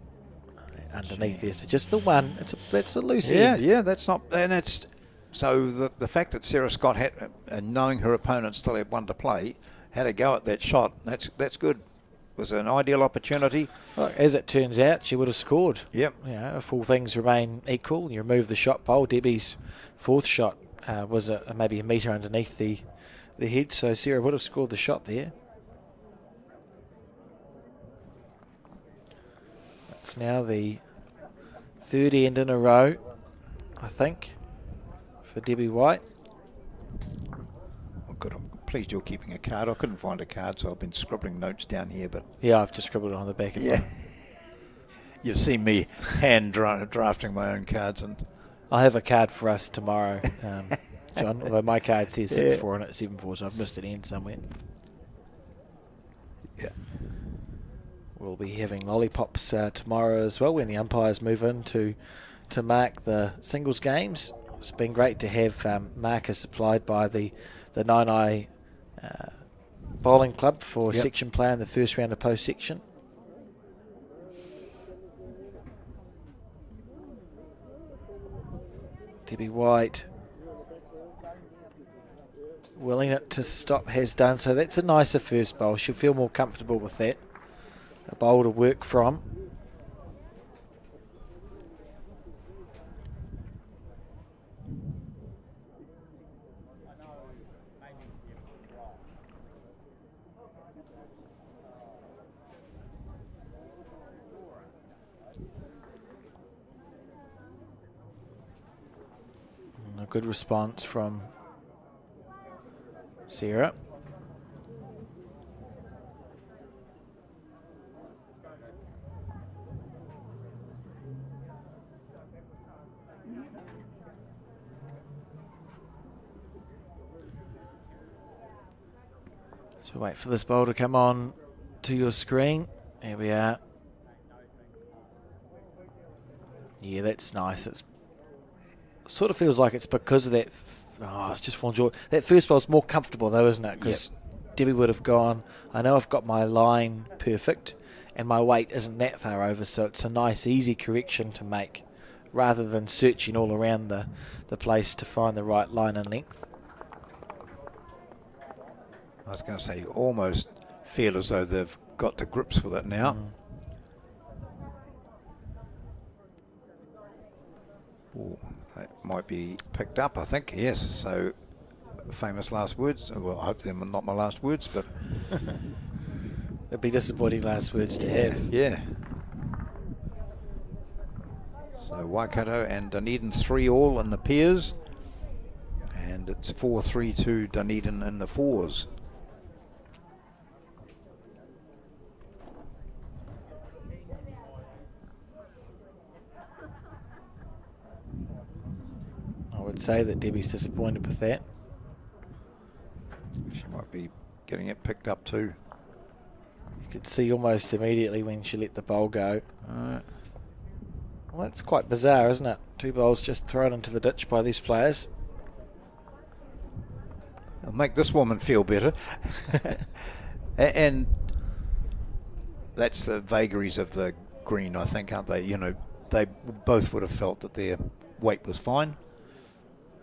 underneath there. So just the one. That's a loose end. Yeah, that's not, and it's so the fact that Sarah Scott had, knowing her opponent still had one to play, had a go at that shot. That's good. It was an ideal opportunity. Well, as it turns out, she would have scored. Yep. You know, if all things remain equal, you remove the shot pole. Debbie's fourth shot was maybe a metre underneath the head, so Sarah would have scored the shot there. It's now the third end in a row, I think, for Debbie White. Oh, good. I'm pleased you're keeping a card. I couldn't find a card, so I've been scribbling notes down here. But Yeah, I've just scribbled it on the back of yeah, mine. you've seen me hand drafting my own cards, and I'll have a card for us tomorrow, John, although my card says 6-4 Yeah. and it's 7-4, so I've missed an end somewhere. yeah. We'll be having lollipops tomorrow as well when the umpires move in to mark the singles games. It's been great to have markers supplied by the Naenae bowling club for Yep. section play in the first round of post section. Debbie White willing it to stop, has done so. That's a nicer first bowl. She'll feel more comfortable with that. A bowl to work from. And a good response from Sarah. So wait for this bowl to come on to your screen. There we are. Yeah, that's nice. It sort of feels like it's because of that. It's just fallen short. That first bowl's more comfortable though, isn't it? Because Debbie would have gone, I know I've got my line perfect and my weight isn't that far over, so it's a nice easy correction to make rather than searching all around the place to find the right line and length. I was going to say, you almost feel as though they've got to grips with it now. Ooh, that might be picked up, I think. Yes, so famous last words. Well, I hope they're not my last words, but It'd be disappointing last words to have. yeah. So Waikato and Dunedin 3-all in the pairs, and it's 4-3 to Dunedin in the fours. I would say that Debbie's disappointed with that. She might be getting it picked up too. You could see almost immediately when she let the bowl go. Well, that's quite bizarre, isn't it? Two bowls just thrown into the ditch by these players. It'll make this woman feel better. And that's the vagaries of the green, I think, aren't they? You know, they both would have felt that their weight was fine,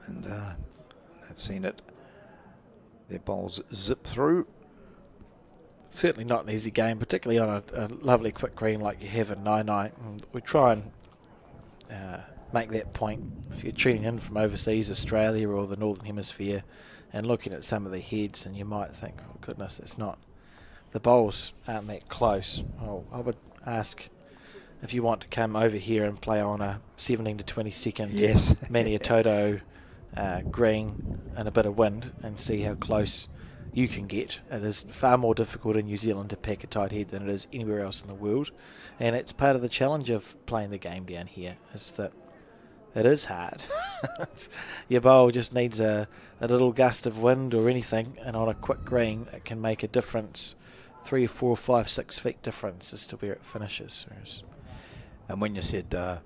and they've seen it. Their bowls zip through. Certainly not an easy game, particularly on a lovely quick green like you have in Naenae. We try and make that point if you're tuning in from overseas, Australia or the Northern Hemisphere, and looking at some of the heads, and you might think, oh goodness, that's not, the bowls aren't that close. Well, I would ask if you want to come over here and play on a 17 to 20 second Yes. Maniatoto green and a bit of wind, and see how close you can get. It is far more difficult in New Zealand to pack a tight head than it is anywhere else in the world, and it's part of the challenge of playing the game down here, is that it is hard. Your bowl just needs a little gust of wind or anything, and on a quick green it can make a difference, 3, 4, 5, 6 feet difference as to where it finishes. Whereas And when you said a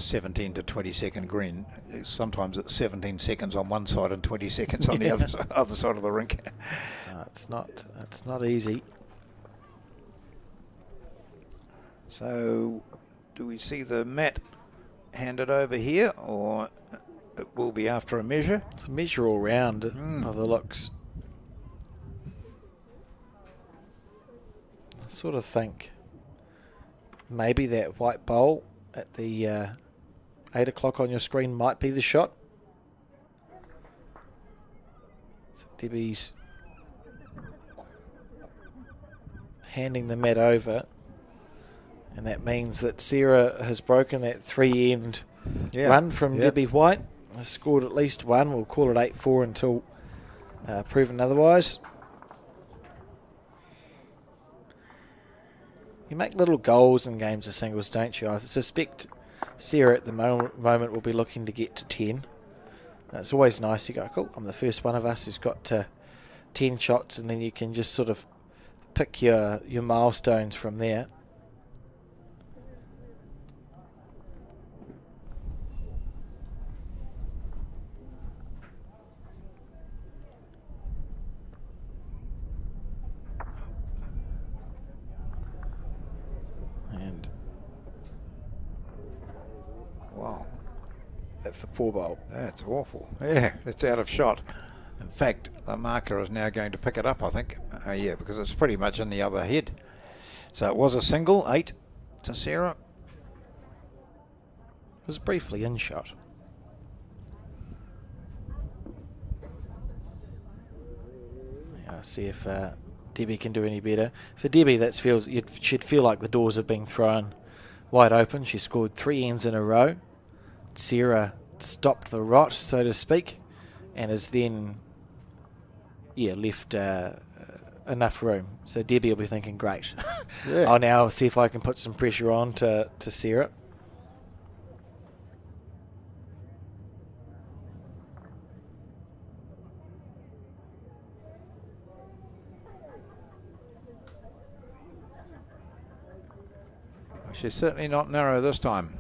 17 to 20 second green, sometimes it's 17 seconds on one side and 20 seconds on the other side of the rink. it's not easy. So do we see the mat handed over here, or it will be after a measure? It's a measure all round of the looks. I sort of think maybe that white bowl at the 8 o'clock on your screen might be the shot. So Debbie's handing the mat over, and that means that Sarah has broken that 3-end run from Debbie White. Has scored at least one. We'll call it 8-4 until proven otherwise. You make little goals in games of singles, don't you? I suspect Sarah at the moment will be looking to get to 10. It's always nice. You go, cool, I'm the first one of us who's got to 10 shots, and then you can just sort of pick your milestones from there. And Wow, that's the 4 bowl. that's awful. Yeah, it's out of shot. In fact, the marker is now going to pick it up, I think. Yeah, because it's pretty much in the other head. So it was a single, 8 to Sarah. It was briefly in shot. Yeah, see if Debbie can do any better. For Debbie, she'd feel like the doors have been thrown wide open. She scored 3 ends in a row. Sarah stopped the rot, so to speak, and has then left enough room. So Debbie will be thinking, great. Yeah. I'll now see if I can put some pressure on to Sarah. She's certainly not narrow this time.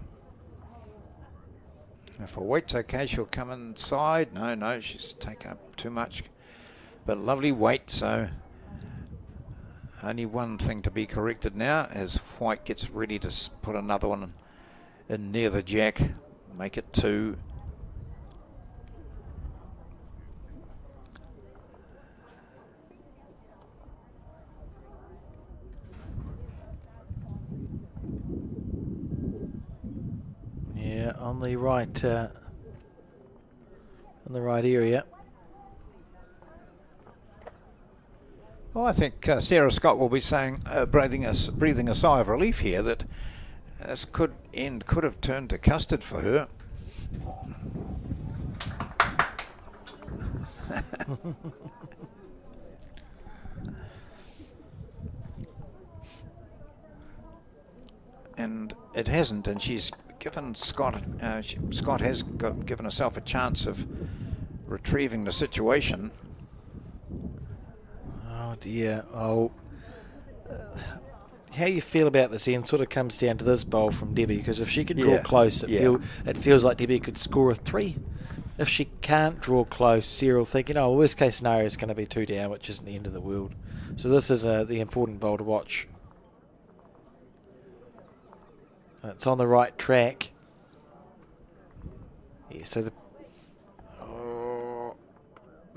If her weight's okay, she'll come inside. No, she's taken up too much. But lovely weight, so only one thing to be corrected now as White gets ready to put another one in near the jack. Make it 2. Yeah, on the right, in the right area. Well, I think Sarah Scott will be saying, breathing a sigh of relief here that this could have turned to custard for her. And it hasn't, and she's given Scott. Scott has given herself a chance of retrieving the situation. Oh dear. Oh, how you feel about this end sort of comes down to this bowl from Debbie, because if she could draw close, it feels like Debbie could score a 3. If she can't draw close, Sarah will think, worst case scenario is going to be 2 down, which isn't the end of the world. So this is the important bowl to watch. It's on the right track. Yeah, so the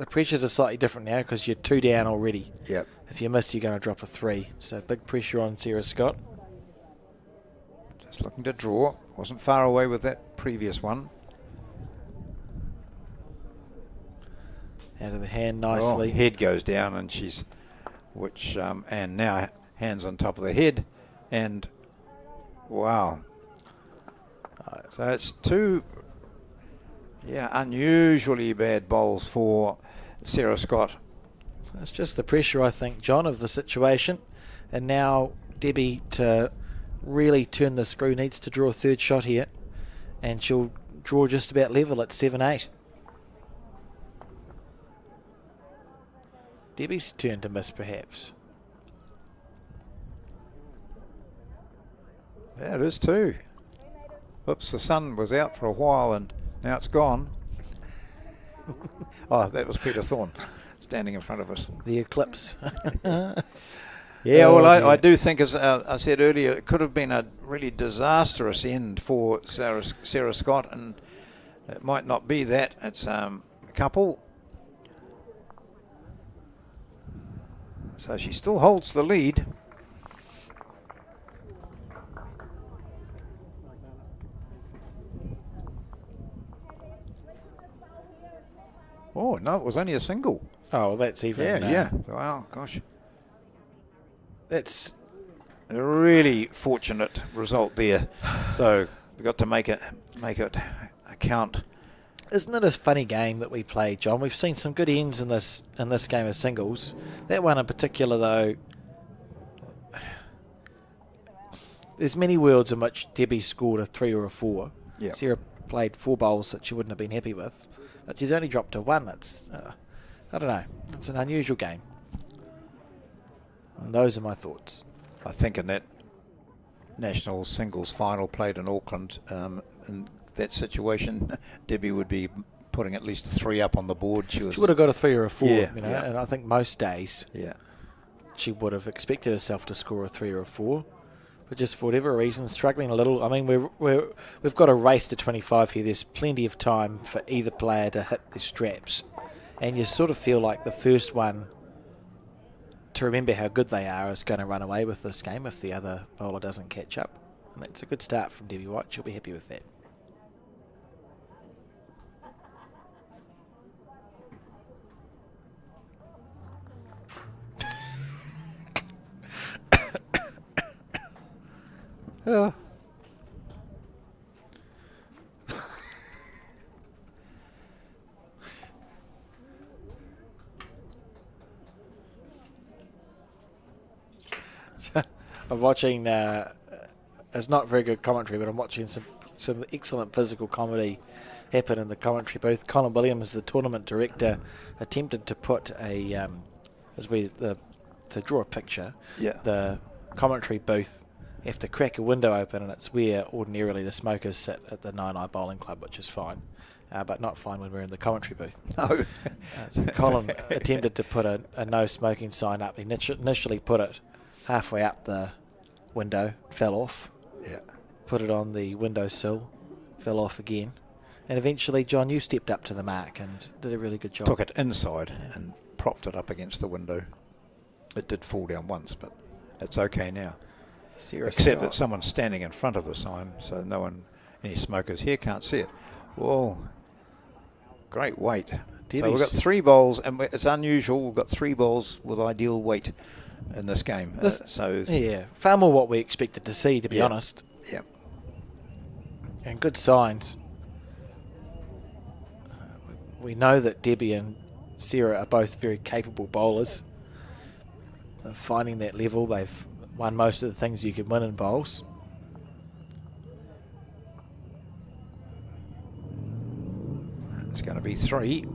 pressures are slightly different now because you're 2 down already. Yep. If you miss, you're going to drop a 3. So big pressure on Sarah Scott. Just looking to draw. Wasn't far away with that previous one. Out of the hand nicely. Oh, head goes down, and and now hands on top of the head, and wow. So it's 2, unusually bad bowls for Sarah Scott. It's just the pressure, I think, John, of the situation. And now Debbie, to really turn the screw, needs to draw a 3rd shot here. And she'll draw just about level at 7-8. Debbie's turn to miss, perhaps. Yeah, it is 2. Oops, the sun was out for a while and now it's gone. Oh, that was Peter Thorne standing in front of us. The eclipse. Yeah, Oh, well, I dear. do think, as I said earlier, it could have been a really disastrous end for Sarah Scott, and it might not be that. It's a couple. So she still holds the lead. Oh, no, it was only a single. Oh, well, that's even. Yeah. Wow, gosh. That's A really fortunate result there. So we've got to make it count. Isn't it a funny game that we play, John? We've seen some good ends in this game of singles. That one in particular, though, there's many worlds in which Debbie scored a 3 or a 4. Yeah. Sarah played 4 bowls that she wouldn't have been happy with, but she's only dropped to 1. It's I don't know. It's an unusual game. And those are my thoughts. I think in that national singles final played in Auckland, in that situation, Debbie would be putting at least a 3 up on the board. She She would have got a 3 or a 4, Yeah, you know, yeah. and I think most days Yeah. she would have expected herself to score a 3 or a 4. But just for whatever reason, struggling a little. I mean, we've got a race to 25 here. There's plenty of time for either player to hit their straps. And you sort of feel like the first one to remember how good they are is going to run away with this game if the other bowler doesn't catch up. And that's a good start from Debbie White. She'll be happy with that. Oh. So, I'm watching, it's not very good commentary, but I'm watching some excellent physical comedy happen in the commentary booth. Colin Williams, the tournament director, attempted to put to draw a picture. Yeah. The commentary booth, you have to crack a window open, and it's where ordinarily the smokers sit at the Naenae Bowling Club, which is fine, but not fine when we're in the commentary booth. No. So Colin attempted to put a no smoking sign up. He initially put it halfway up the window, fell off. Yeah. Put it on the windowsill, fell off again. And eventually, John, you stepped up to the mark and did a really good job. Took it inside and propped it up against the window. It did fall down once, but it's okay now. Sarah Except Scott. that someone's standing in front of the sign, so any smokers here can't see it. Whoa. Great weight. So we've got Debbie's- 3 bowls, and it's unusual. We've got 3 bowls with ideal weight in this game. Yeah, far more what we expected to see, to be Yeah. honest. Yeah. And good signs. We know that Debbie and Sarah are both very capable bowlers. They're finding that level. They've won most of the things you can win in bowls. It's going to be 3.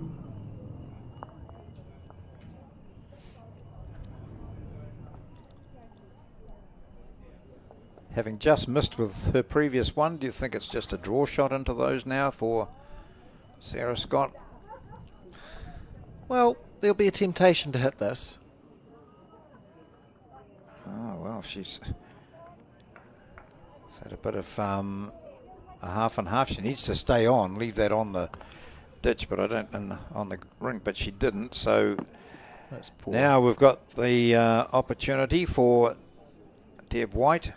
Having just missed with her previous one, do you think it's just a draw shot into those now for Sarah Scott? Well, there'll be a temptation to hit this. Oh, well, she's had a bit of a half and half. She needs to stay on, leave that on the ditch, but on the ring, but she didn't. So That's poor. now we've got the opportunity for Deb White.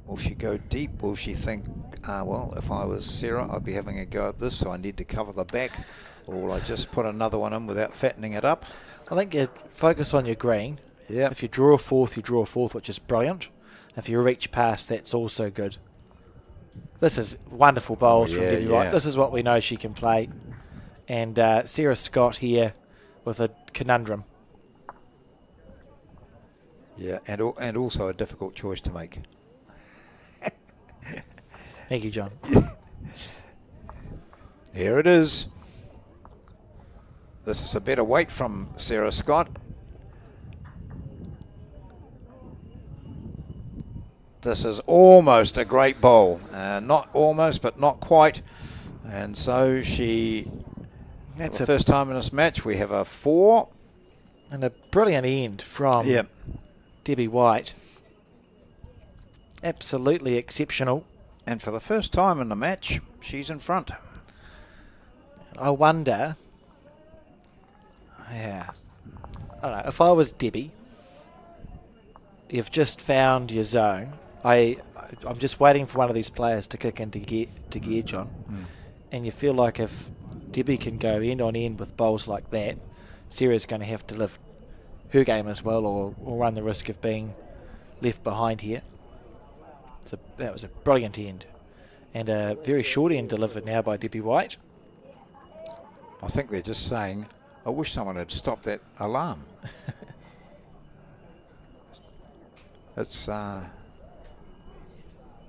Will she go deep? Will she think, well, if I was Sarah, I'd be having a go at this, so I need to cover the back? Or will I just put another one in without fattening it up? I think you focus on your green. Yeah. If you draw a fourth, which is brilliant. If you reach past, that's also good. This is wonderful bowls from yeah, Debbie yeah. White. This is what we know she can play. And Sarah Scott here with a conundrum. Yeah, and also a difficult choice to make. Thank you, John. Here it is. This is a better weight from Sarah Scott. This is almost a great bowl. Not almost, but not quite. And so That's for the first time in this match, we have a 4. And a brilliant end from Yep. Debbie White. Absolutely exceptional. And for the first time in the match, she's in front. I wonder, I don't know, if I was Debbie, you've just found your zone. I'm just waiting for one of these players to kick into gear, John. And you feel like if Debbie can go end on end with bowls like that, Sarah's going to have to lift her game as well, or run the risk of being left behind here. So that was a brilliant end. And a very short end delivered now by Debbie White. I think they're just saying, I wish someone had stopped that alarm. It's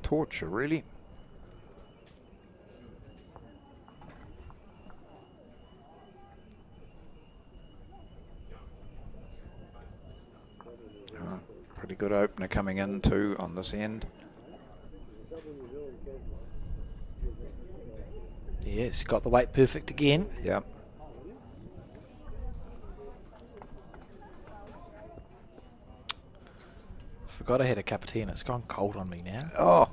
torture, really. Pretty good opener coming in too on this end. Yes, got the weight perfect again. Yep. Forgot I had a cup of tea and it's gone cold on me now. Oh,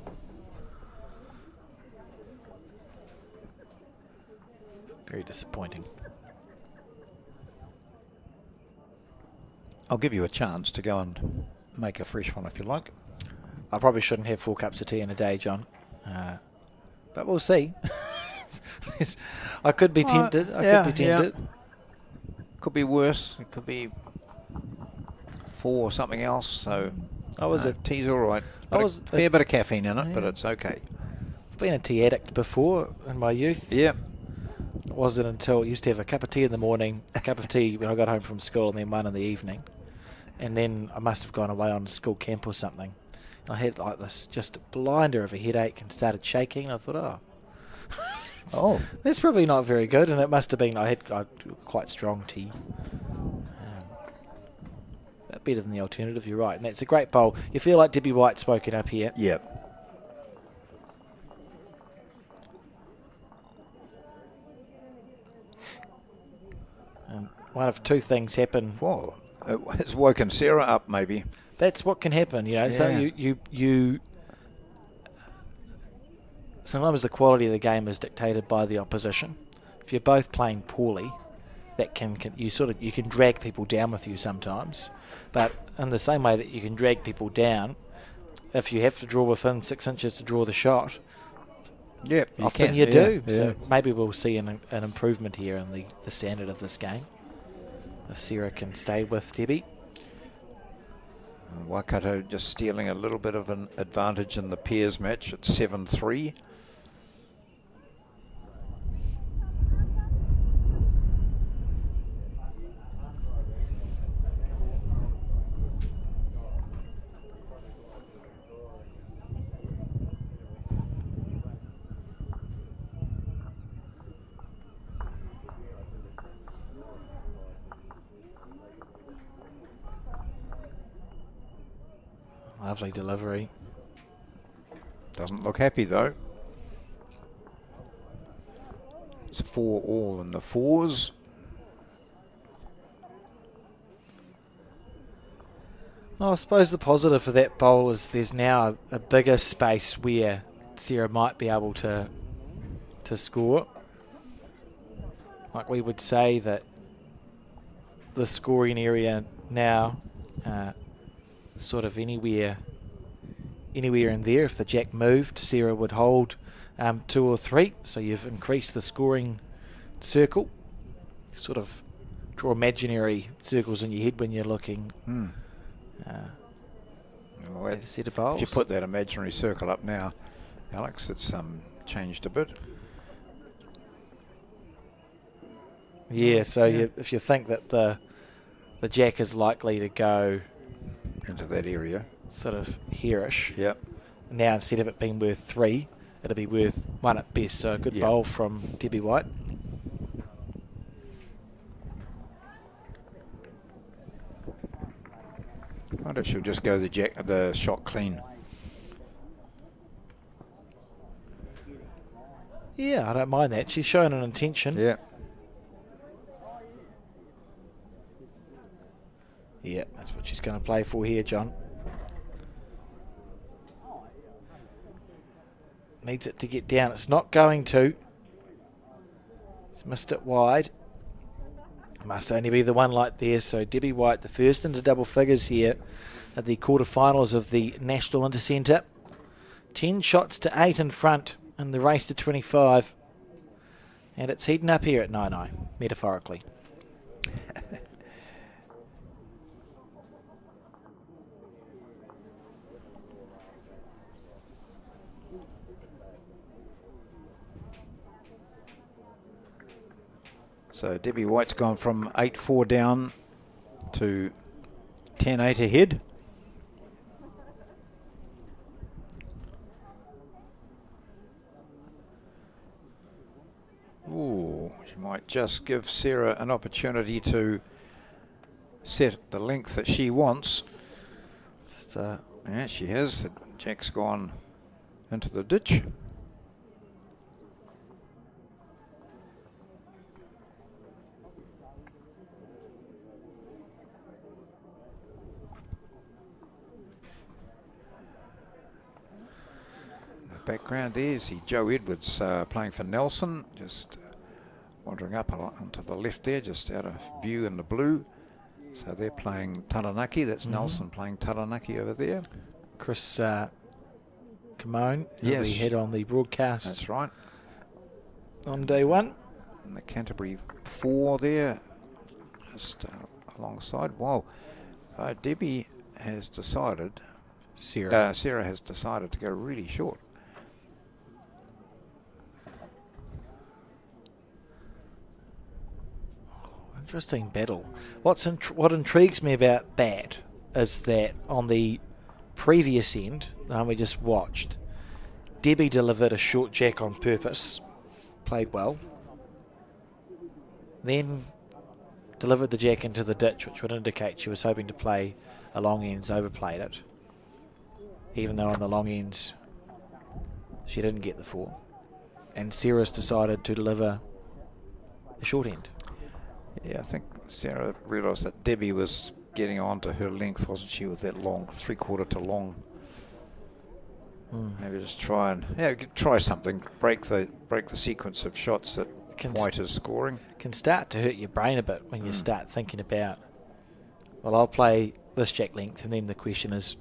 Very disappointing. I'll give you a chance to go and make a fresh one if you like. I probably shouldn't have 4 cups of tea in a day, John. But we'll see. I could be tempted. I could be tempted. Could be worse. It could be 4 or something else. So tea's all right. A fair bit of caffeine in it, but it's okay. I've been a tea addict before in my youth. Yeah. It wasn't until I used to have a cup of tea in the morning, a cup of tea when I got home from school, and then one in the evening. And then I must have gone away on school camp or something. I had like this just a blinder of a headache and started shaking. I thought, that's probably not very good. And it must have been, I had quite strong tea. But better than the alternative, you're right. And that's a great bowl. You feel like Debbie White's woken up here. Yep. And one of 2 things happen. Well, it's woken Sarah up maybe. That's what can happen, you know. So you sometimes the quality of the game is dictated by the opposition. If you're both playing poorly, that can you can drag people down with you sometimes. But in the same way that you can drag people down, if you have to draw within 6 inches to draw the shot, often you do. Yeah. So maybe we'll see an improvement here in the standard of this game. If Sarah can stay with Debbie. Waikato just stealing a little bit of an advantage in the pairs match at 7-3. Lovely delivery. Doesn't look happy though. It's 4 all in the 4s. Well, I suppose the positive for that bowl is there's now a bigger space where Sarah might be able to score. Like we would say that the scoring area now sort of anywhere in there. If the jack moved, Sarah would hold 2 or 3. So you've increased the scoring circle. Sort of draw imaginary circles in your head when you're looking at a set of bowls. If you put that imaginary circle up now, Alex, it's changed a bit. Yeah, so if you think that the jack is likely to go into that area, sort of here-ish. Yep. Now instead of it being worth 3, it'll be worth 1 at best. So a good bowl from Debbie White. I wonder if she'll just go the shot clean. Yeah, I don't mind that. She's shown an intention. Yeah. That's what she's going to play for here, John. Needs it to get down. It's not going to. It's missed it wide. Must only be the one light there. So Debbie White, the first into double figures here at the quarterfinals of the National Intercentre. 10 shots to 8 in front in the race to 25. And it's heating up here at Naenae, metaphorically. So Debbie White's gone from 8-4 down to 10-8 ahead. Ooh, she might just give Sarah an opportunity to set the length that she wants. Yeah, she has. Jack's gone into the ditch. Background there, you see Joe Edwards playing for Nelson, just wandering up onto the left there, just out of view in the blue. So they're playing Taranaki, that's Nelson playing Taranaki over there. Chris Kimone, yes, we had on the broadcast. That's right. On day one. And the Canterbury 4 there, just alongside. Wow, Debbie has decided, Sarah has decided to go really short. Interesting battle. What intrigues me about Bat is that on the previous end, the one we just watched, Debbie delivered a short jack on purpose, played well, then delivered the jack into the ditch, which would indicate she was hoping to play a long ends, overplayed it, even though on the long ends she didn't get the 4. And Sarah's decided to deliver a short end. Yeah, I think Sarah realised that Debbie was getting on to her length, wasn't she, with that long, 3/4 to long. Maybe just try something, break the sequence of shots that White is scoring. Can start to hurt your brain a bit when you start thinking about, well, I'll play this jack length, and then the question is,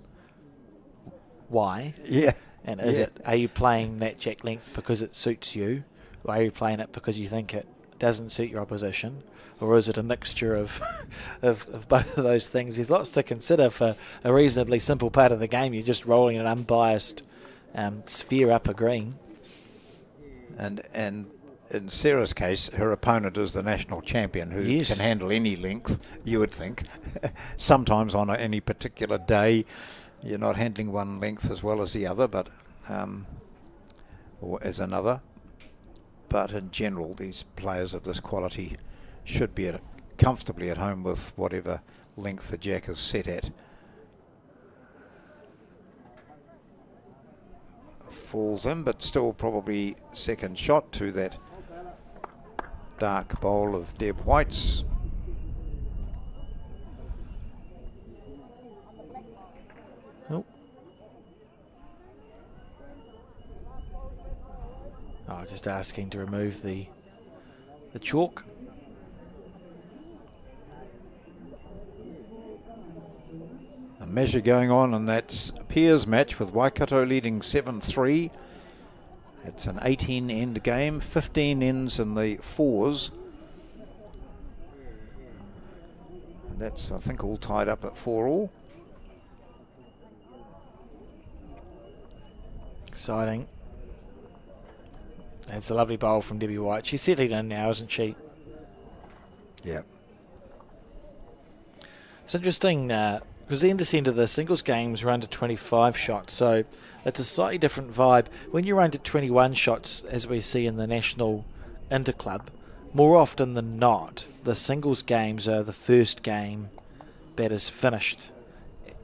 why? Yeah. And are you playing that jack length because it suits you, or are you playing it because you think it doesn't suit your opposition, or is it a mixture of of both of those things? There's lots to consider for a reasonably simple part of the game. You're just rolling an unbiased sphere up a green. And in Sarah's case, her opponent is the national champion who can handle any length, you would think. Sometimes on any particular day, you're not handling one length as well as the other, but or as another. But in general, these players of this quality should be comfortably at home with whatever length the jack is set at. Falls in, but still probably second shot to that dark bowl of Deb White's. Just asking to remove the chalk. A measure going on, and that's Piers match with Waikato leading 7-3. It's an 18-end game, 15 ends in the 4s. And that's, I think, all tied up at 4-all. Exciting. It's a lovely bowl from Debbie White. She's settling in now, isn't she? Yeah. It's interesting because the Intercentre of the singles games are under 25 shots, so it's a slightly different vibe. When you're under 21 shots, as we see in the National Interclub, more often than not, the singles games are the first game that is finished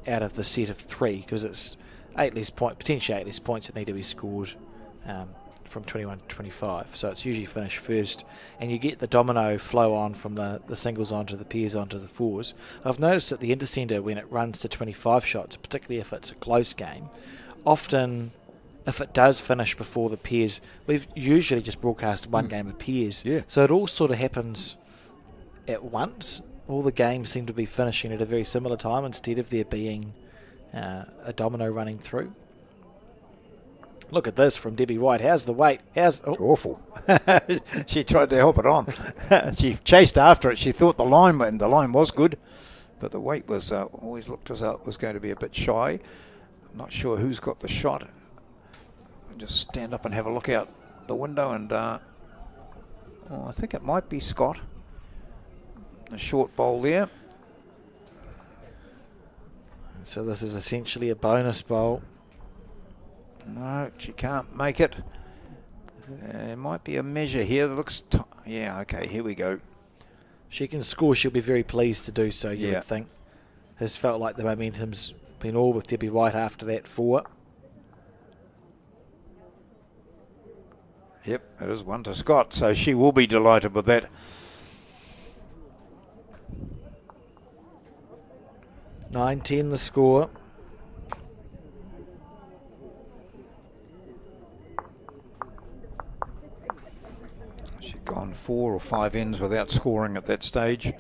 out of the set of 3, because it's potentially 8 less points that need to be scored from 21 to 25. So it's usually finished first, and you get the domino flow on from the singles onto the pairs onto the fours. I've noticed at the Intercentre, when it runs to 25 shots, particularly if it's a close game, often if it does finish before the pairs, we've usually just broadcast one game of pairs. Yeah. So it all sort of happens at once. All the games seem to be finishing at a very similar time instead of there being a domino running through. Look at this from Debbie White. How's the weight? Awful. She tried to help it on. She chased after it. She thought the line was good, but the weight was always looked as though it was going to be a bit shy. I'm not sure who's got the shot. I'll just stand up and have a look out the window, and I think it might be Scott. A short bowl there. So this is essentially a bonus bowl. No, she can't make it. There might be a measure here that looks... yeah, okay, here we go. She can score. She'll be very pleased to do so, you would think. Has felt like the momentum's been all with Debbie White after that 4. Yep, it is 1 to Scott, so she will be delighted with that. 9-10 the score. She'd gone 4 or 5 ends without scoring at that stage,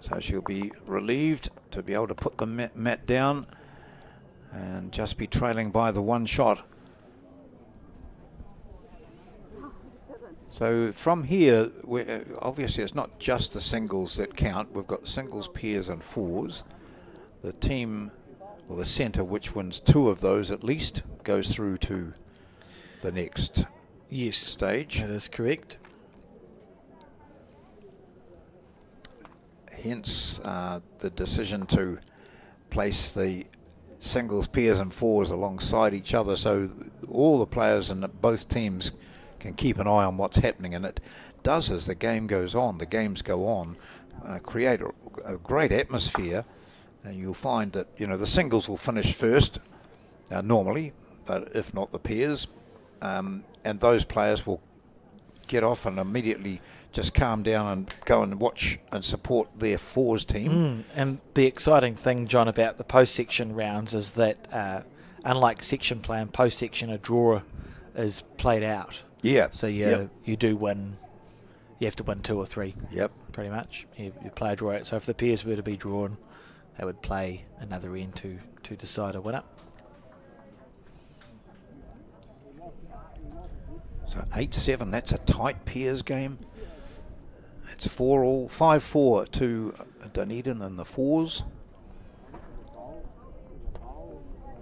so she'll be relieved to be able to put the mat down and just be trailing by the 1 shot. So from here, obviously it's not just the singles that count. We've got singles, pairs and fours. The team, or the centre, which wins 2 of those at least, goes through to the next stage. That is correct. Hence the decision to place the singles, pairs and fours alongside each other, so all the players in both teams can keep an eye on what's happening. And it does, as the game goes on, the games go on, create a great atmosphere. And you'll find that, you know, the singles will finish first normally, but if not the pairs, and those players will get off and immediately just calm down and go and watch and support their fours team. And the exciting thing, John, about the post-section rounds is that unlike section play and post-section, a draw is played out. Yeah. So you do win. You have to win 2 or 3. Yep. Pretty much. You play a draw out. So if the pairs were to be drawn, they would play another end to decide a winner. So 8-7, that's a tight pairs game. It's 5-4 to Dunedin and the fours.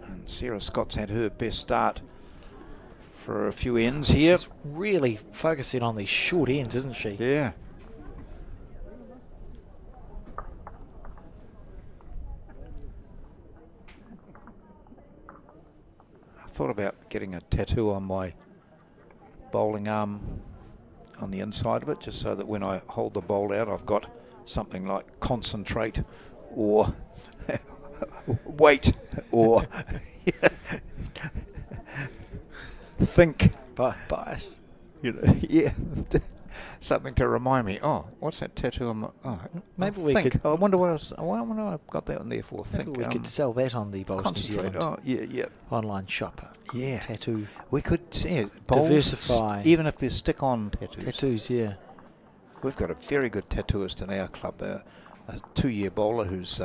And Sarah Scott's had her best start for a few ends here. She's really focusing on these short ends, isn't she? Yeah. I thought about getting a tattoo on my bowling arm on the inside of it, just so that when I hold the bowl out, I've got something like concentrate or wait or think. Bias. You know, yeah. Something to remind me. Oh, what's that tattoo on my... Oh, Maybe we think. could... I wonder what else... I wonder what I've got that on there for. Maybe Think. we could sell that on the Bowls New Concentrate. Zealand Yeah. online shop. Yeah. Tattoo. We could see bowls, Diversify. even if they're stick-on tattoos. Tattoos, yeah. We've got a very good tattooist in our club, a 2-year bowler who's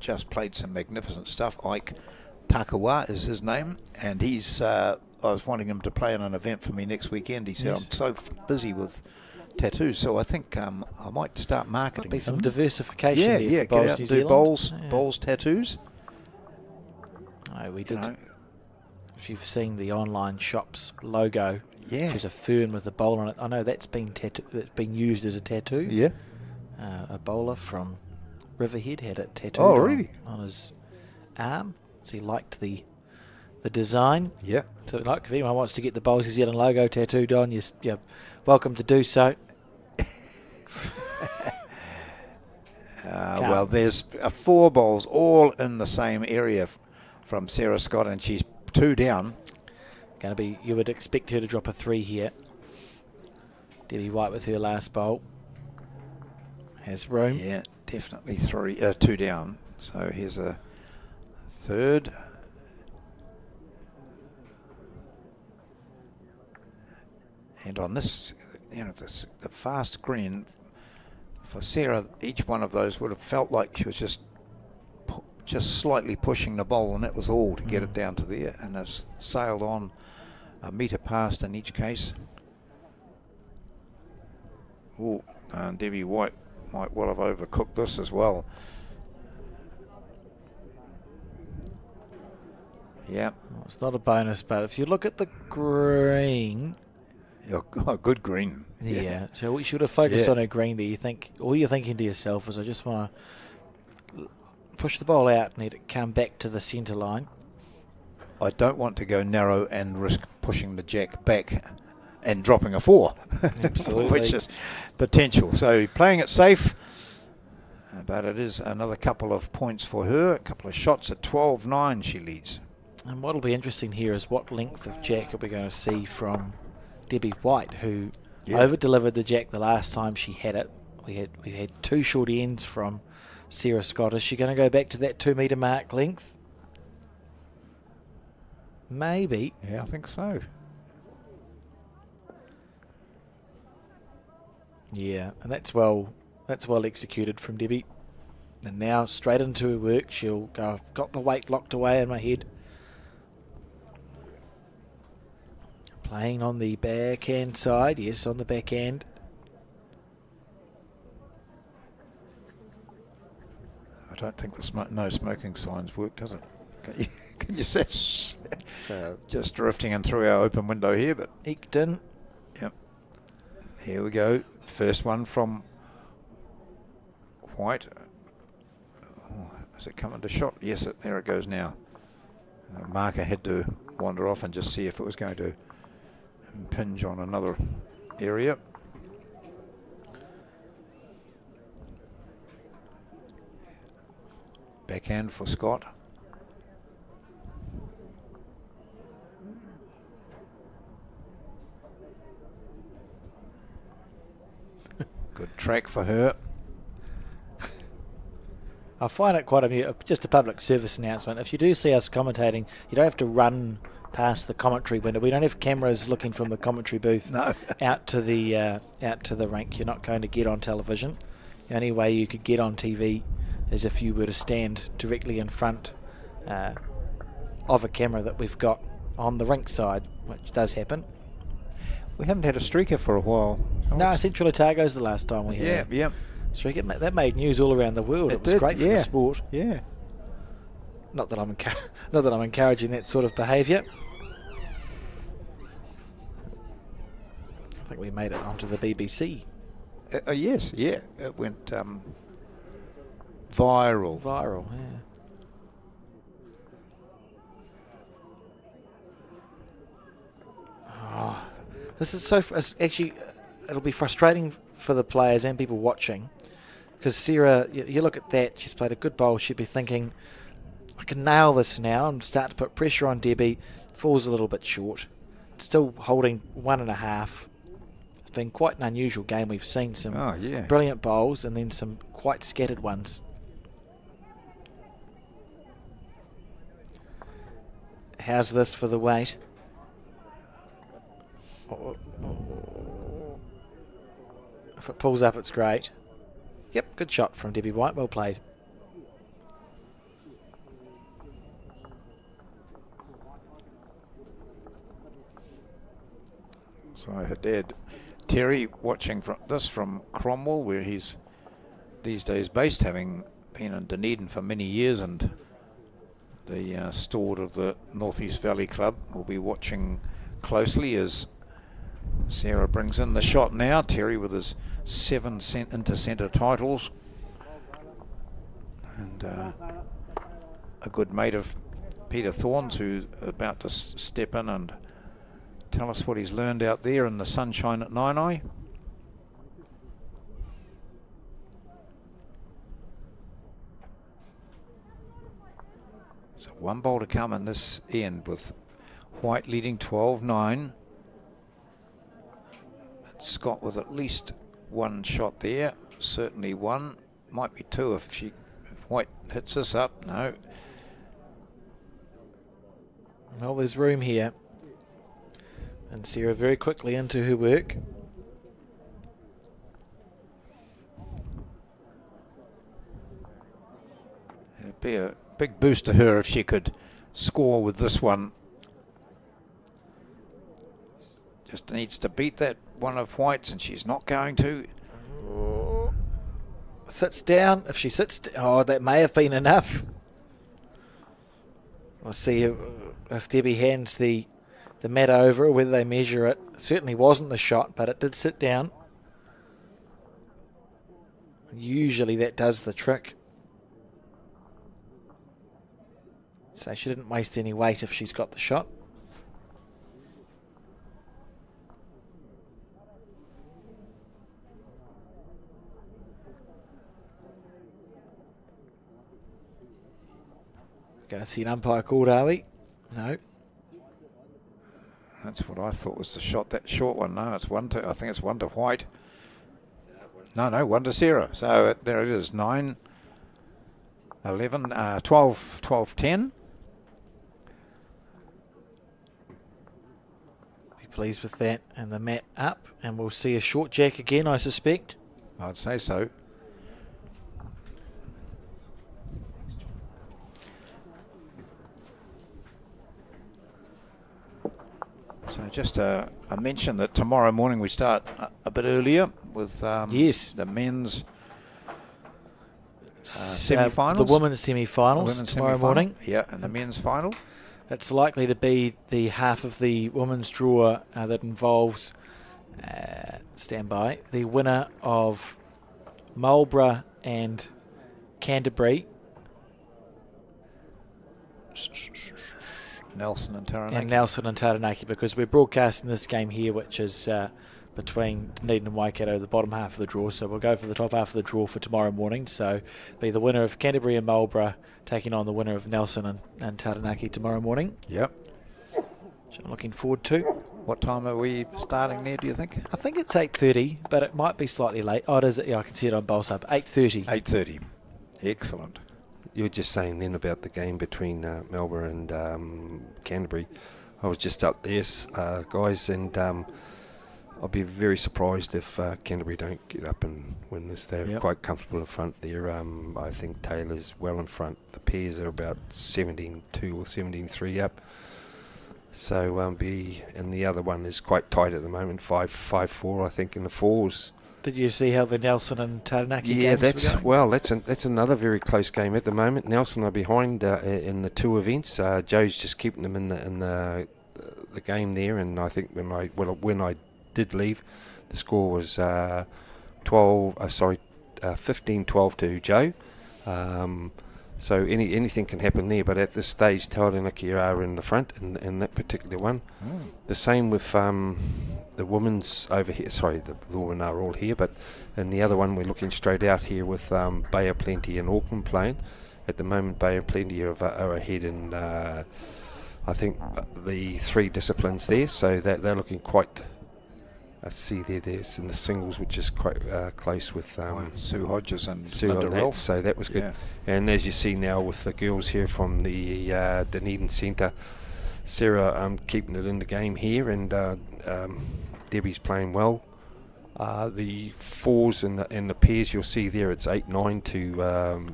just played some magnificent stuff. Ike Takawa is his name, and he's... I was wanting him to play in an event for me next weekend. He said, Yes. I'm so busy with tattoos, so I think I might start marketing Might be some them. diversification Yeah, there yeah, for get Bowls out New and do Zealand. bowls tattoos. Oh, we You did. know, If you've seen the online shop's logo, yeah. which is a fern with a bowl on it, I know that's been it's been used as a tattoo. Yeah. A bowler from Riverhead had it tattooed Oh, really? on his arm. So he liked the design. Yeah. So like, if anyone wants to get the Bowls New Zealand logo tattooed on, you're welcome to do so. Well, there's 4 bowls all in the same area from Sarah Scott, and she's 2 down. Going to be, you would expect her to drop a 3 here. Debbie White with her last bowl. Has room. Yeah, definitely 2 down. So here's a third. And on this, the fast green, for Sarah, each one of those would have felt like she was just slightly pushing the bowl, and that was all to get it down to there, and it's sailed on a metre past in each case. Oh, and Debbie White might well have overcooked this as well. Yeah. Well, it's not a bonus, but if you look at the green... Oh, good green. Yeah. So we should have focused on her green there. All you're thinking to yourself is, I just want to push the ball out and let it come back to the centre line. I don't want to go narrow and risk pushing the jack back and dropping a 4. Absolutely. Which is potential. So playing it safe, but it is another couple of points for her. A couple of shots at 12-9 she leads. And what'll be interesting here is what length of jack are we going to see from Debbie White, who over-delivered the jack the last time she had it. We had 2 short ends from Sarah Scott. Is she going to go back to that 2 metre mark length? Maybe. Yeah, I think so. Yeah, and that's well executed from Debbie. And now straight into her work. She'll go, got the weight locked away in my head. Playing on the backhand side. Yes, on the backhand. I don't think the no smoking signs work, does it? Can you see? So Just drifting in through our open window here, but eked in. yep. Here we go. First one from White. Oh, is it coming to shot? Yes, there it goes now. Marker had to wander off and just see if it was going to impinge on another area. Backhand for Scott. Good track for her. I find it quite just a public service announcement. If you do see us commentating, you don't have to run past the commentary window. We don't have cameras looking from the commentary booth out to the rink. You're not going to get on television. The only way you could get on TV is if you were to stand directly in front of a camera that we've got on the rink side, which does happen. We haven't had a streaker for a while. No, Central Otago's the last time we had Yeah. streaker. That made news all around the world. It was did, great for the sport. Yeah. Not that I'm encouraging that sort of behaviour. I think we made it onto the BBC. Yes, yeah. It went viral. Viral, yeah. Oh, this is actually, it'll be frustrating for the players and people watching, because Sarah, you look at that, she's played a good bowl, she'd be thinking, I can nail this now and start to put pressure on Debbie. Falls a little bit short. Still holding 1.5. It's been quite an unusual game. We've seen some brilliant bowls and then some quite scattered ones. How's this for the weight? If it pulls up, it's great. Yep, good shot from Debbie White. Well played. So her dad, Terry, watching from Cromwell, where he's these days based, having been in Dunedin for many years, and the steward of the North East Valley Club will be watching closely as Sarah brings in the shot now. Terry with his 7 Intercentre titles, and a good mate of Peter Thorne's, who's about to step in and tell us what he's learned out there in the sunshine at Naenae. So one bowl to come in this end with White leading 12-9. Scott with at least one shot there. Certainly one. Might be two if White hits this up. No. Well, there's room here. And Sarah very quickly into her work. It'd be a big boost to her if she could score with this one. Just needs to beat that one of White's, and she's not going to. Sits down. If she sits... Oh, that may have been enough. We'll see if Debbie hands the mat over, or whether they measure it. It certainly wasn't the shot, but it did sit down. Usually that does the trick. So she didn't waste any weight if she's got the shot. Going to see an umpire called, are we? No. That's what I thought was the shot, that short one. No, it's one to, I think it's one to White. No, one to Sarah. So there it is, 9, 11, 12, 10. Be pleased with that. And the mat up. And we'll see a short jack again, I suspect. I'd say so. So just a mention that tomorrow morning we start a bit earlier with yes, the men's semi-finals. The women's semi-finals tomorrow morning. Yeah, and the men's final. It's likely to be the half of the women's draw that involves, stand by, the winner of Marlborough and Canterbury. Nelson and Taranaki. Because we're broadcasting this game here, which is between Dunedin and Waikato, the bottom half of the draw. So we'll go for the top half of the draw for tomorrow morning. So be the winner of Canterbury and Marlborough taking on the winner of Nelson and Taranaki tomorrow morning. Yep. Which I'm looking forward to. What time are we starting there, do you think? I think it's 8:30, but it might be slightly late. Oh, it is. Yeah, I can see it on Bolsub. 8:30. 8:30. Excellent. You were just saying then about the game between Melbourne and Canterbury. I was just up there, guys, and I'll be very surprised if Canterbury don't get up and win this. They're quite comfortable in front there. I think Taylor's well in front. The pairs are about 17-2 or 17-3 up. So and the other one is quite tight at the moment, 5-4 I think in the fours. Did you see how the Nelson and Taranaki games were going? That's another very close game at the moment. Nelson are behind in the two events. Joe's just keeping them in the game there, and I think when I did leave, the score was 15-12 to Joe. So anything can happen there, but at this stage, Taranaki are in the front in that particular one. The same with the women's over here. Sorry, the women are all here, but in the other one, we're looking straight out here with Bay of Plenty and Auckland playing. At the moment, Bay of Plenty are ahead in, I think, the three disciplines there, so that they're looking quite... I see there's in the singles, which is quite close with Sue Hodges and Sue Linda on Ralph. that, so that was good. Yeah. And as you see now with the girls here from the Dunedin Centre, Sarah keeping it in the game here, and Debbie's playing well. The fours and the pairs you'll see there, it's 8-9 to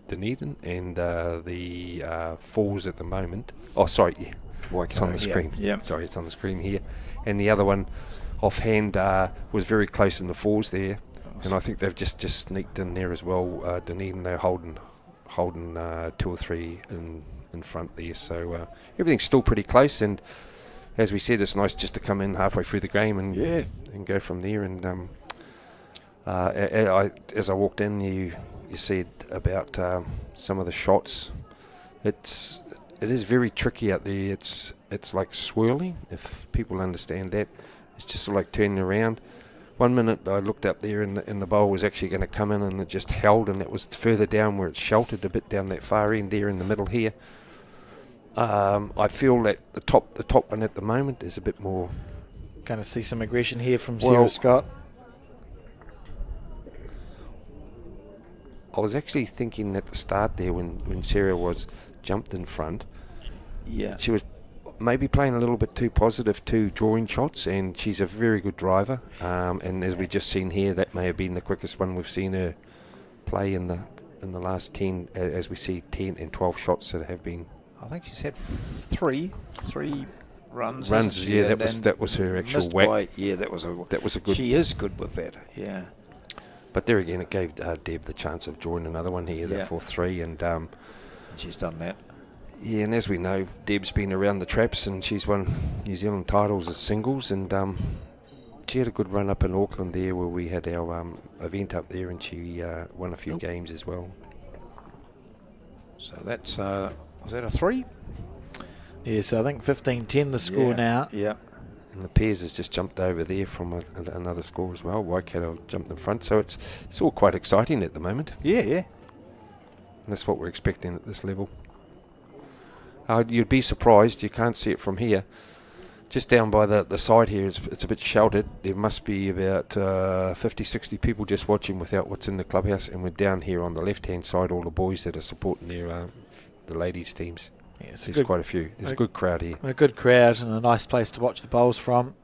Dunedin, and the fours at the moment. Oh, sorry, it's on the screen. Yeah. Sorry, it's on the screen here, and the other one. Offhand was very close in the fours there, and I think they've just sneaked in there as well. Dunedin, they're holding 2 or 3 in front there, so everything's still pretty close. And as we said, it's nice just to come in halfway through the game and go from there. And as I walked in, you said about some of the shots. It is very tricky out there. It's like swirling, if people understand that. It's just sort of like turning around. 1 minute I looked up there and the bowl was actually going to come in, and it just held, and it was further down where it's sheltered a bit down that far end there in the middle here. I feel that the top one at the moment is a bit more. Going to see some aggression here from Well, Sarah Scott. I was actually thinking at the start there when Sarah was jumped in front, Yeah. she was maybe playing a little bit too positive to drawing shots, and she's a very good driver. And as we just seen here, that may have been the quickest one we've seen her play in the last 10, as we see 10 and 12 shots that have been. I think she's had three runs. Runs, hasn't she? yeah, And that was her actual missed whack. that was a good. She is good with that. Yeah. But there again, it gave Deb the chance of drawing another one here, Yeah. the 4-3, and She's done that. yeah, and as we know, Deb's been around the traps and she's won New Zealand titles as singles, and she had a good run up in Auckland there where we had our event up there, and she won a few games as well. So that's was that a 3? Yeah, so I think 15-10 the score now. Yeah. And the Pairs has just jumped over there from another score as well. Waikato jumped in front, so it's all quite exciting at the moment. Yeah. And that's what we're expecting at this level. You'd be surprised, you can't see it from here. Just down by the side here, it's a bit sheltered. There must be about 50, 60 people just watching without what's in the clubhouse. And we're down here on the left-hand side, all the boys that are supporting the ladies' teams. Yeah, There's quite a few. There's a good crowd here. A good crowd and a nice place to watch the bowls from.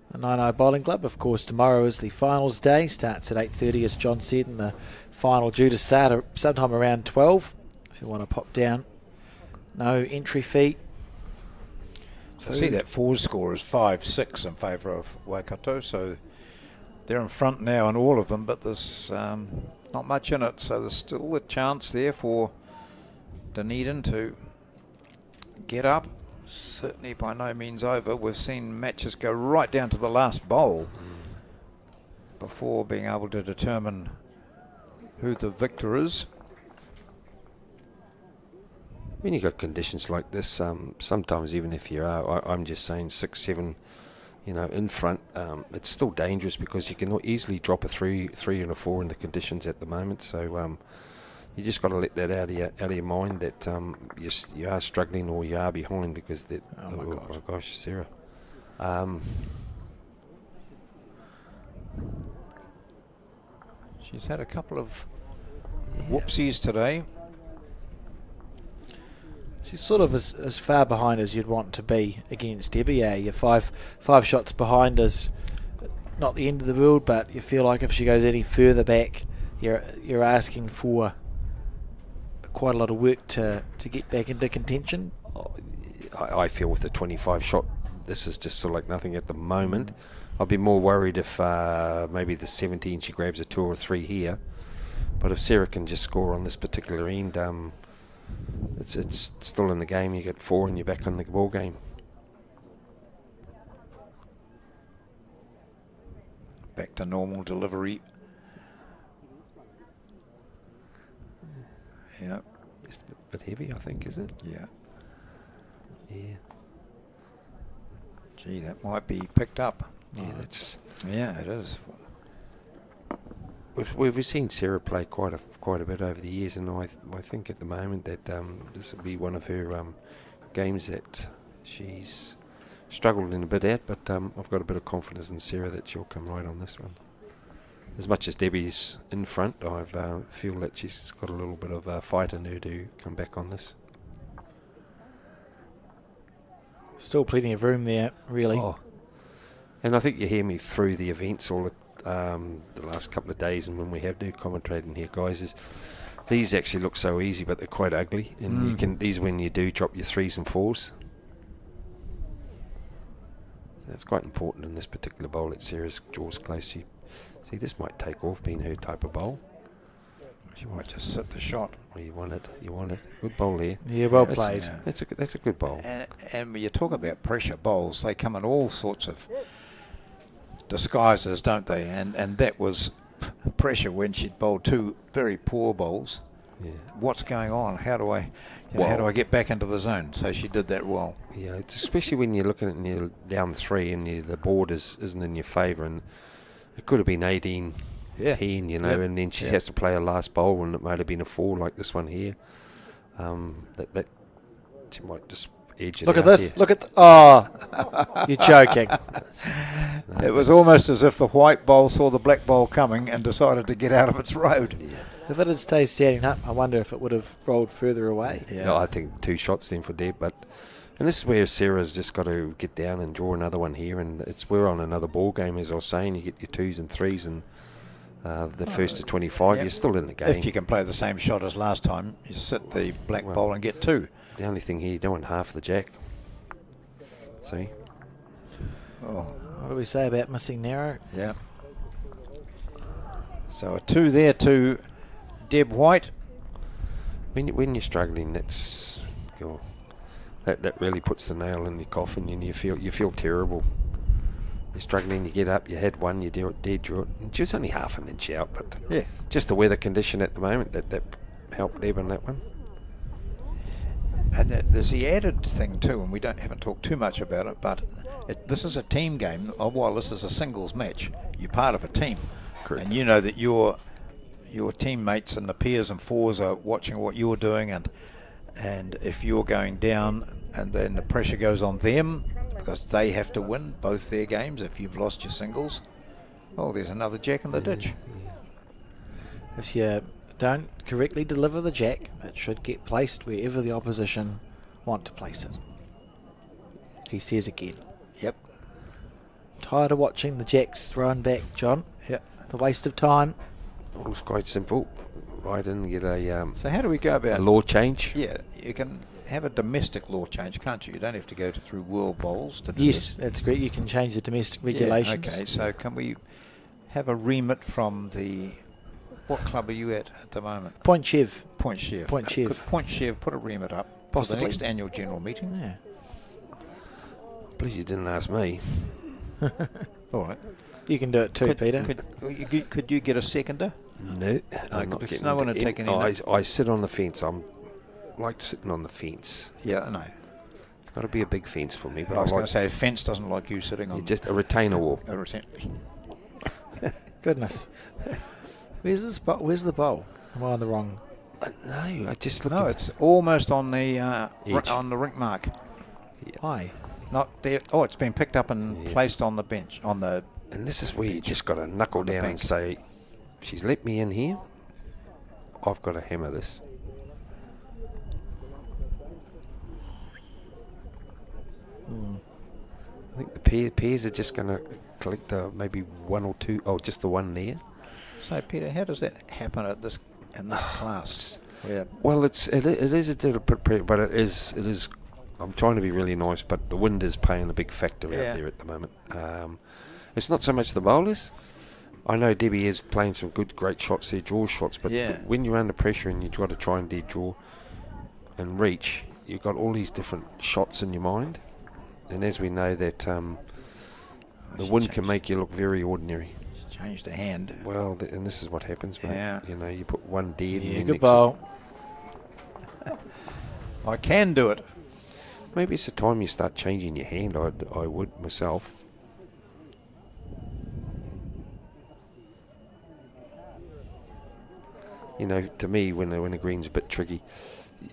The Naenae Bowling Club, of course, tomorrow is the finals day. Starts at 8:30, as John said, and the final due to start sometime around 12. If you want to pop down. No entry fee. So I see that fours score is 5-6 in favour of Waikato, so they're in front now on all of them, but there's not much in it, so there's still a chance there for Dunedin to get up. Certainly by no means over. We've seen matches go right down to the last bowl before being able to determine who the victor is. When you got conditions like this, sometimes even if you are, I'm just saying 6-7, in front, it's still dangerous because you can easily drop a 3 and a 4 in the conditions at the moment. So you just got to let that out of your mind that you are struggling or you are behind because that. Oh my gosh, Sarah. She's had a couple of whoopsies today. She's sort of as far behind as you'd want to be against Debbie. Yeah, you're five shots behind is not the end of the world, but you feel like if she goes any further back, you're asking for quite a lot of work to get back into contention. I feel with the 25 shot, this is just sort of like nothing at the moment. I'd be more worried if maybe the 17 she grabs a 2 or 3 here, but if Sarah can just score on this particular end, it's still in the game. You get 4 and you're back on the ball game. Back to normal delivery. Yeah. Just a bit heavy, I think, is it? Yeah. Yeah. Gee, that might be picked up. Yeah, that's. Yeah, it is. We've seen Sarah play quite a bit over the years, and I think at the moment that this will be one of her games that she's struggled in a bit at, but I've got a bit of confidence in Sarah that she'll come right on this one. As much as Debbie's in front, I feel that she's got a little bit of a fight in her to come back on this. Still plenty of room there, really. Oh. And I think you hear me through the events all the last couple of days, and when we have new commentating here, guys, is these actually look so easy, but they're quite ugly. And these when you do drop your 3s and 4s. That's quite important in this particular bowl that Sarah's draws close. See, this might take off being her type of bowl. She might just sit the shot. Well, you want it. Good bowl there. Yeah, well played. Yeah. That's a good bowl. And when you talk about pressure bowls, they come in all sorts of disguises, don't they? And that was pressure when she'd bowled 2 very poor bowls. Yeah. What's going on? How do I get back into the zone? So she did that well. Yeah, it's especially when you're looking at and you're down 3 and the board isn't in your favour, and it could have been 18, 10, Yep. and then she has to play a last bowl, and it might have been a 4 like this one here. That She might just edge it Look out at this. here. Look at oh, you're joking. No, It was that's- almost as if the white bowl saw the black bowl coming and decided to get out of its road. If it had stayed standing up, I wonder if it would have rolled further away. No, I think 2 shots then for Deb, and this is where Sarah's just got to get down and draw another one here, and we're on another ball game, as I was saying. You get your 2s and 3s, and the first to 25, Yep. you're still in the game. If you can play the same shot as last time, you sit the black Well. bowl and get 2. The only thing here, you don't want half the jack. See? Oh, What do we say about missing narrow? yeah. So a 2 there to Deb White. When you're struggling, that really puts the nail in your coffin, and you feel terrible. You're struggling, you get up, you had one, you dead draw it. And just only half an inch out, but Yeah. just the weather condition at the moment that helped Deb on that one. And there's the added thing too, and we haven't talked too much about it, but this is a team game. While this is a singles match, you're part of a team. Correct. And you know that your teammates and the peers and fours are watching what you're doing, and if you're going down, and then the pressure goes on them because they have to win both their games. If you've lost your singles, oh, there's another jack in the ditch. If you don't correctly deliver the jack, it should get placed wherever the opposition want to place it. He says again. Yep. Tired of watching the jacks thrown back, John. Yep. The waste of time. It was quite simple. Right in and get a So how do we go about? law change. Yeah, you can have a domestic law change, can't you? You don't have to go through world bowls to do Yes, this. that's great. You can change the domestic Yeah, regulations. okay, so can we have a remit from the... What club are you at the moment? Point Chev. Point Chev. Point Chev. Could Point Chev put a remit up for Possibly. the next annual general meeting? Yeah. Please, you didn't ask me. All right. You can do it too, Peter. Could you get a seconder? No, I'm not because getting no one into would take any I sit on the fence. I'm like sitting on the fence. Yeah, I know. It's got to be a big fence for me. But I was going like to say, fence doesn't like you sitting on... just a retainer wall. a retainer. Goodness. Where's the bowl? Am I on the wrong? No, I just look. No, it's almost on the Edge. on the rink mark. Why? Not there. Oh, it's been picked up and Yeah. placed on the bench. On the... And this is where you just got to knuckle On the down and bank. say, she's let me in here. I've got to hammer this. I think the pairs are just going to collect maybe one or two. Oh, just the one there. So, Peter, how does that happen at this in this class? Yeah. Well, it is a little bit, but it is. I'm trying to be really nice, but the wind is playing a big factor Yeah. out there at the moment. It's not so much the bowlers. I know Debbie is playing some great shots there, draw shots, but Yeah. when you're under pressure and you've got to try and dead draw and reach, you've got all these different shots in your mind. And as we know that the she wind can changed. make you look very ordinary. Changed the hand. Well, and this is what happens, mate. Yeah. You know, you put one dead. Yeah, and then good next bowl. I can do it. Maybe it's the time you start changing your hand. I would myself. You know, to me, when the green's a bit tricky,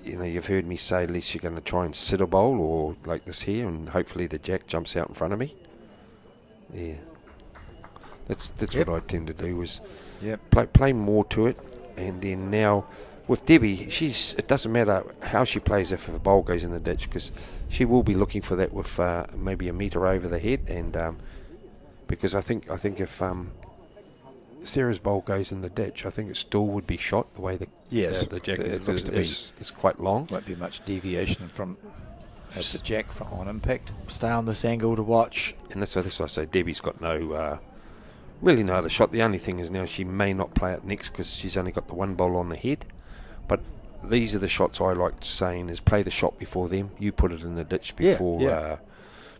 you know, you've heard me say at least you're going to try and sit a bowl or like this here, and hopefully the jack jumps out in front of me. Yeah, that's Yep. what I tend to do is Yep. play more to it, and then now with Debbie, it doesn't matter how she plays if a bowl goes in the ditch, because she will be looking for that with maybe a metre over the head, and because I think if Sarah's bowl goes in the ditch, I think it still would be shot the way Yes. the jack It looks to be. is quite long. Won't be much deviation from the jack on impact. Stay on this angle to watch. And that's why I say Debbie's got really no other shot. The only thing is now she may not play it next because she's only got the one bowl on the head. But these are the shots I like saying is play the shot before them. You put it in the ditch before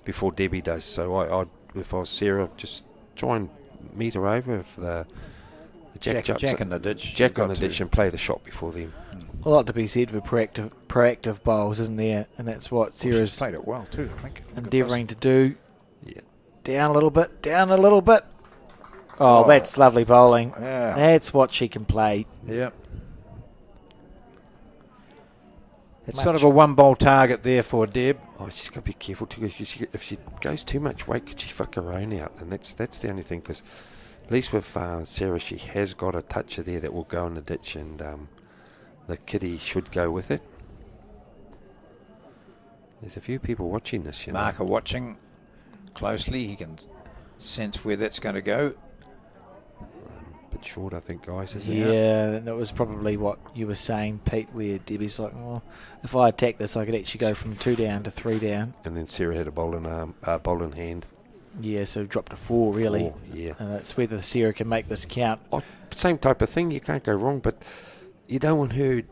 before Debbie does. So I if I was Sarah, just try and meet her over if the jack in the ditch. jack You've on got the to. ditch and play the shot before them. A lot to be said for proactive bowls, isn't there? And that's what Well, she's Sarah's played it well too, I think. Look at endeavouring to do. Yeah. Down a little bit, down a little bit. Oh, Oh. that's lovely bowling. this. Yeah. That's what she can play. Yep. It's sort of a one-bowl target there for Deb. Oh, she's got to be careful too. If she goes too much weight, could she fuck her own out? And that's the only thing, because at least with Sarah, she has got a toucher there that will go in the ditch, and the kiddie should go with it. There's a few people watching this, you know. Mark are watching closely. He can sense where that's going to go. Bit short, I think, guys, isn't it? Yeah, and that was probably what you were saying, Pete, where Debbie's like, well, if I attack this, I could actually go from 2 down to 3 down. And then Sarah had a bowl in hand. Yeah, so dropped to 4, really. 4, yeah. And it's whether Sarah can make this count. Oh, same type of thing, you can't go wrong, but you don't want her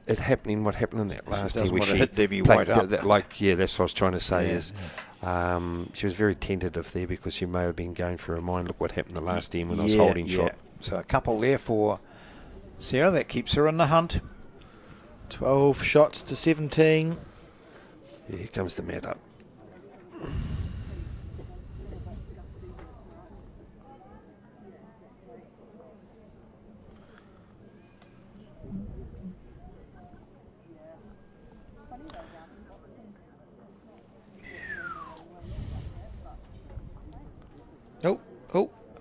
it happening what happened in that last year where she hit Debbie White up. that's what I was trying to say. She was very tentative there because she may have been going through her mind, look what happened the last game when I was holding shot. So a couple there for Sarah, that keeps her in the hunt. 12 shots to 17. Yeah, here comes the mat up.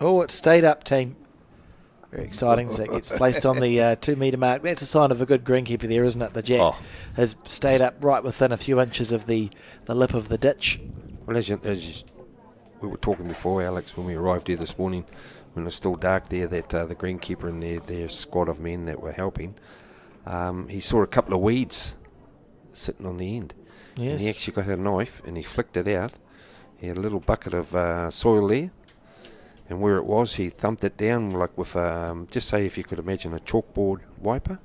Oh, it stayed up, team. Very exciting as it gets placed on the 2 metre mark. That's a sign of a good greenkeeper there, isn't it? The jack has stayed up right within a few inches of the lip of the ditch. Well, as we were talking before, Alex, when we arrived here this morning, when it was still dark there, that the greenkeeper and their squad of men that were helping, he saw a couple of weeds sitting on the end. Yes. And he actually got a knife and he flicked it out. He had a little bucket of soil there. And where it was, he thumped it down like with, just say if you could imagine a chalkboard wiper.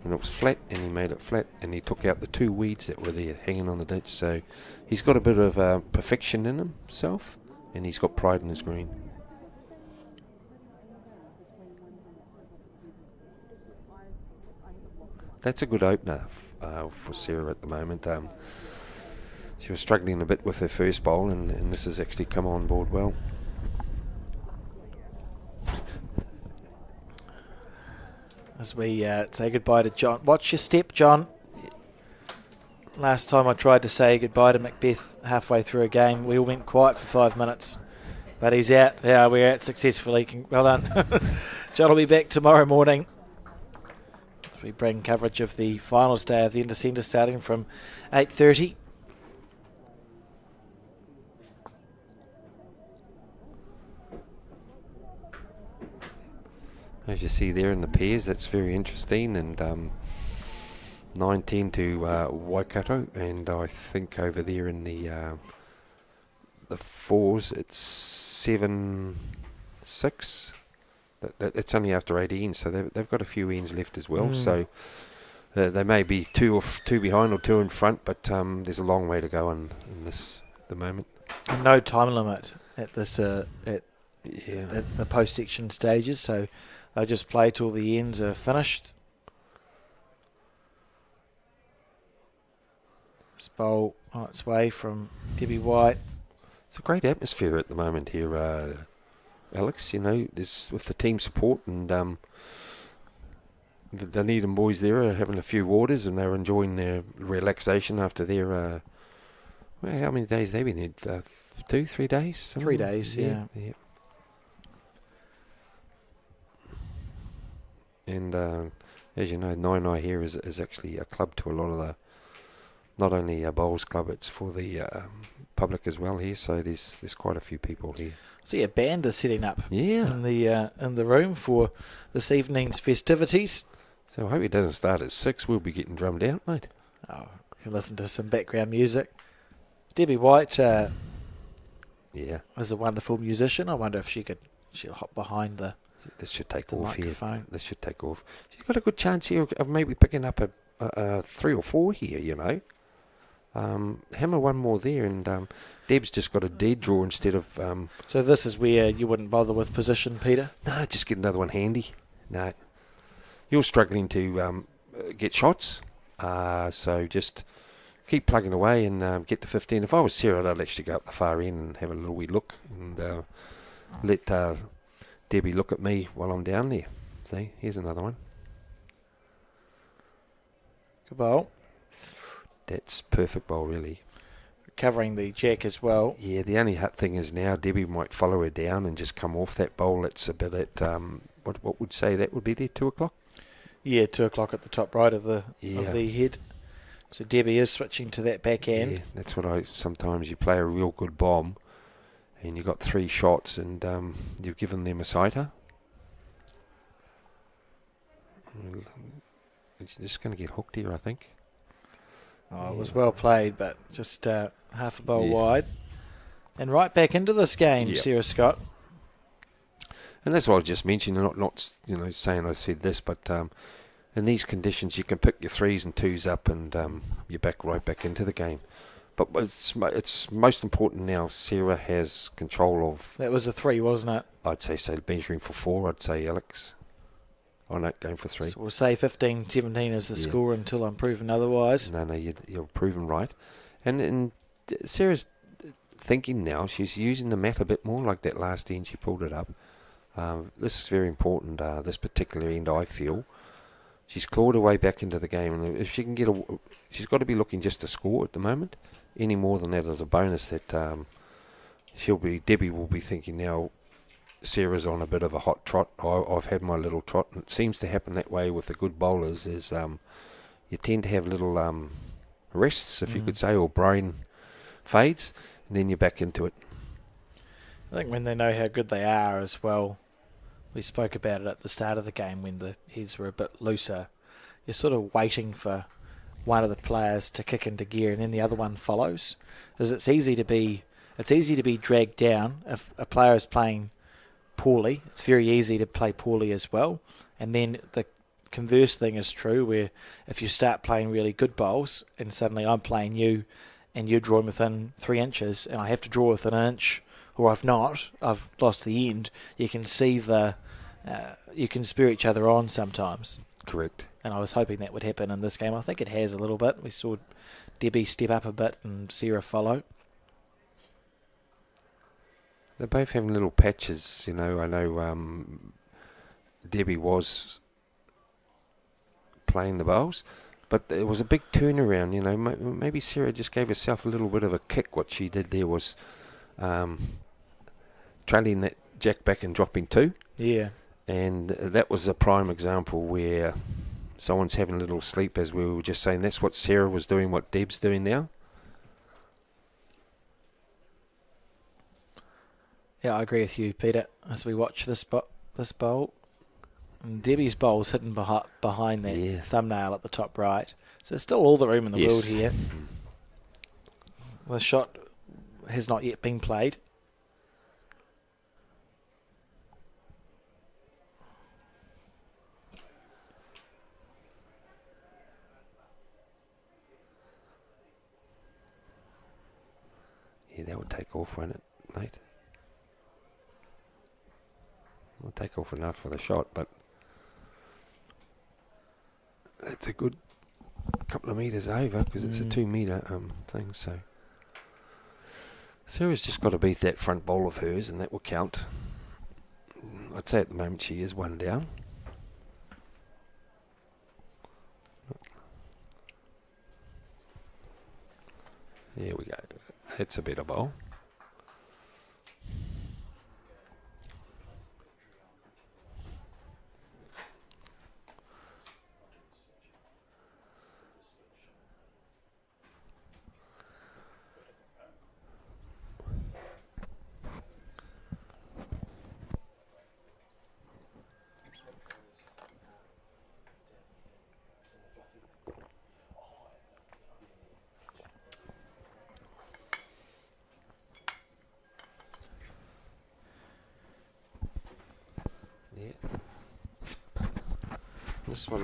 And it was flat, and he made it flat, and he took out the 2 weeds that were there hanging on the ditch. So he's got a bit of perfection in himself, and he's got pride in his green. That's a good opener for Sarah at the moment. She was struggling a bit with her first bowl, and this has actually come on board well. As we say goodbye to John. Watch your step, John. Last time I tried to say goodbye to Macbeth halfway through a game, we all went quiet for 5 minutes. But he's out. Yeah, we're out successfully. Well done. John will be back tomorrow morning. We bring coverage of the finals day of the Intercentre starting from 8:30. As you see there in the pairs, that's very interesting. And 9-10 to Waikato, and I think over there in the fours, it's 7-6. It's only after 8 ends, so they've got a few ends left as well. So they may be two behind or 2 in front, but there's a long way to go in this at the moment. And no time limit at this at the post section stages, so they just play till the ends are finished. This bowl on its way from Debbie White. It's a great atmosphere at the moment here, Alex. You know, there's with the team support, and the Dunedin boys there are having a few waters, and they're enjoying their relaxation after their. How many days they've been here? 2, 3 days? 3 days, yeah. And as you know, Naenae here is actually a club to a lot of the, not only a bowls club, it's for the public as well here. So there's quite a few people here. See, a band is setting up in the room for this evening's festivities. So I hope it doesn't start at 6. We'll be getting drummed out, mate. Oh, you can listen to some background music. Debbie White is a wonderful musician. I wonder if she'll hop behind the. This should take off microphone here. This should take off. She's got a good chance here of maybe picking up a 3 or 4 here, you know. Hammer one more there, and Deb's just got a dead draw instead of... So this is where you wouldn't bother with position, Peter? No, just get another one handy. No. You're struggling to get shots, so just keep plugging away and get to 15. If I was Sarah, I'd actually go up the far end and have a little wee look and let... Debbie look at me while I'm down there. See, here's another one. Good bowl. That's perfect bowl, really. Covering the jack as well. Yeah, the only thing is now Debbie might follow her down and just come off that bowl. That's a bit at, what would say that would be there, 2 o'clock? Yeah, 2 o'clock at the top right of the Yeah. head. So Debbie is switching to that backhand. Yeah, that's what sometimes you play a real good bomb and you've got 3 shots and you've given them a sighter. It's just going to get hooked here, I think. Oh, it was well played, but just half a bowl Yeah. wide. And right back into this game, Yeah. Sarah Scott. And that's what I was just mentioning, not saying I said this, but in these conditions you can pick your 3s and 2s up and you're right back into the game. But it's most important now Sarah has control of, That was a 3, wasn't it? I'd say measuring for 4, I'd say Alex. Oh no, going for 3. So we'll say 15-17 is the Yeah. score until I'm proven otherwise. No, you're proven right. And Sarah's thinking now, she's using the mat a bit more, like that last end she pulled it up. This is very important, this particular end, I feel. She's clawed her way back into the game, and if she can get she's got to be looking just to score at the moment. Any more than that is a bonus that Debbie will be thinking now, Sarah's on a bit of a hot trot. I've had my little trot, and it seems to happen that way with the good bowlers, is you tend to have little rests, if you could say, or brain fades, and then you're back into it. I think when they know how good they are as well, we spoke about it at the start of the game when the heads were a bit looser, you're sort of waiting for one of the players to kick into gear and then the other one follows. Because it's easy to be dragged down if a player is playing poorly. It's very easy to play poorly as well. And then the converse thing is true, where if you start playing really good bowls and suddenly I'm playing you and you're drawing within 3 inches and I have to draw within an inch, or I've lost the end, you can see you can spur each other on sometimes. Correct. And I was hoping that would happen in this game. I think it has a little bit. We saw Debbie step up a bit and Sarah follow. They're both having little patches, I know Debbie was playing the bowls, but it was a big turnaround, Maybe Sarah just gave herself a little bit of a kick. What she did there was trailing that jack back and dropping 2. Yeah. And that was a prime example where someone's having a little sleep, as we were just saying. That's what Sarah was doing, what Deb's doing now. Yeah, I agree with you, Peter, as we watch this bowl. And Debbie's bowl's hidden behind that thumbnail at the top right. So there's still all the room in the world here. The shot has not yet been played. Yeah, that would take off, won't it, mate? It'll take off enough for the shot, but that's a good couple of metres over, because it's a 2 metre thing. So Sarah's just got to beat that front bowl of hers, and that will count. I'd say at the moment she is 1 down. Here we go. It's a better bowl.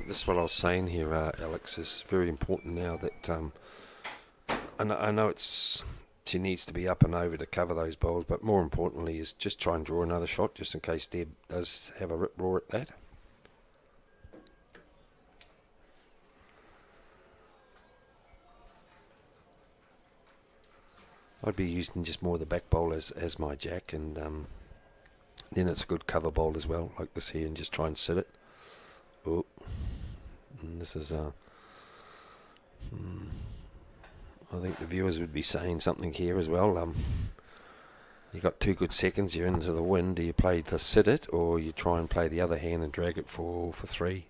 This is what I was saying here, Alex, is very important now that I know she needs to be up and over to cover those bowls, but more importantly is just try and draw another shot just in case Deb does have a rip roar at that. I'd be using just more of the back bowl as my jack, and then it's a good cover bowl as well, like this here, and just try and sit it. Oh, and this is I think the viewers would be saying something here as well. You got 2 good seconds, you're into the wind. Do you play to sit it, or you try and play the other hand and drag it for 3?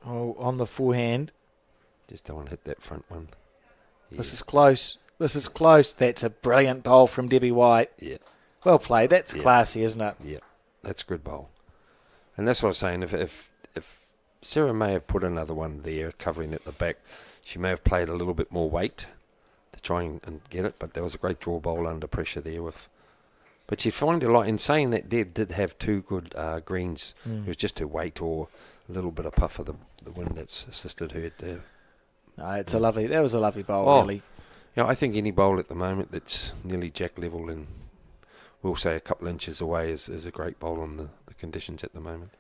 Oh, on the forehand. Just don't want to hit that front one. Yeah. This is close. This is close. That's a brilliant bowl from Debbie White. Yeah. Well played. That's Yeah. classy, isn't it? Yeah, that's a good bowl. And that's what I was saying. If Sarah may have put another one there covering at the back, she may have played a little bit more weight to try and get it. But there was a great draw bowl under pressure there. But you find a lot in saying that Deb did have 2 good greens. It was just her weight or a little bit of puff of the wind that's assisted her there. No, it's a lovely. That was a lovely bowl, Oh. really. Yeah, I think any bowl at the moment that's nearly jack level and we'll say a couple inches away is a great bowl on the conditions at the moment.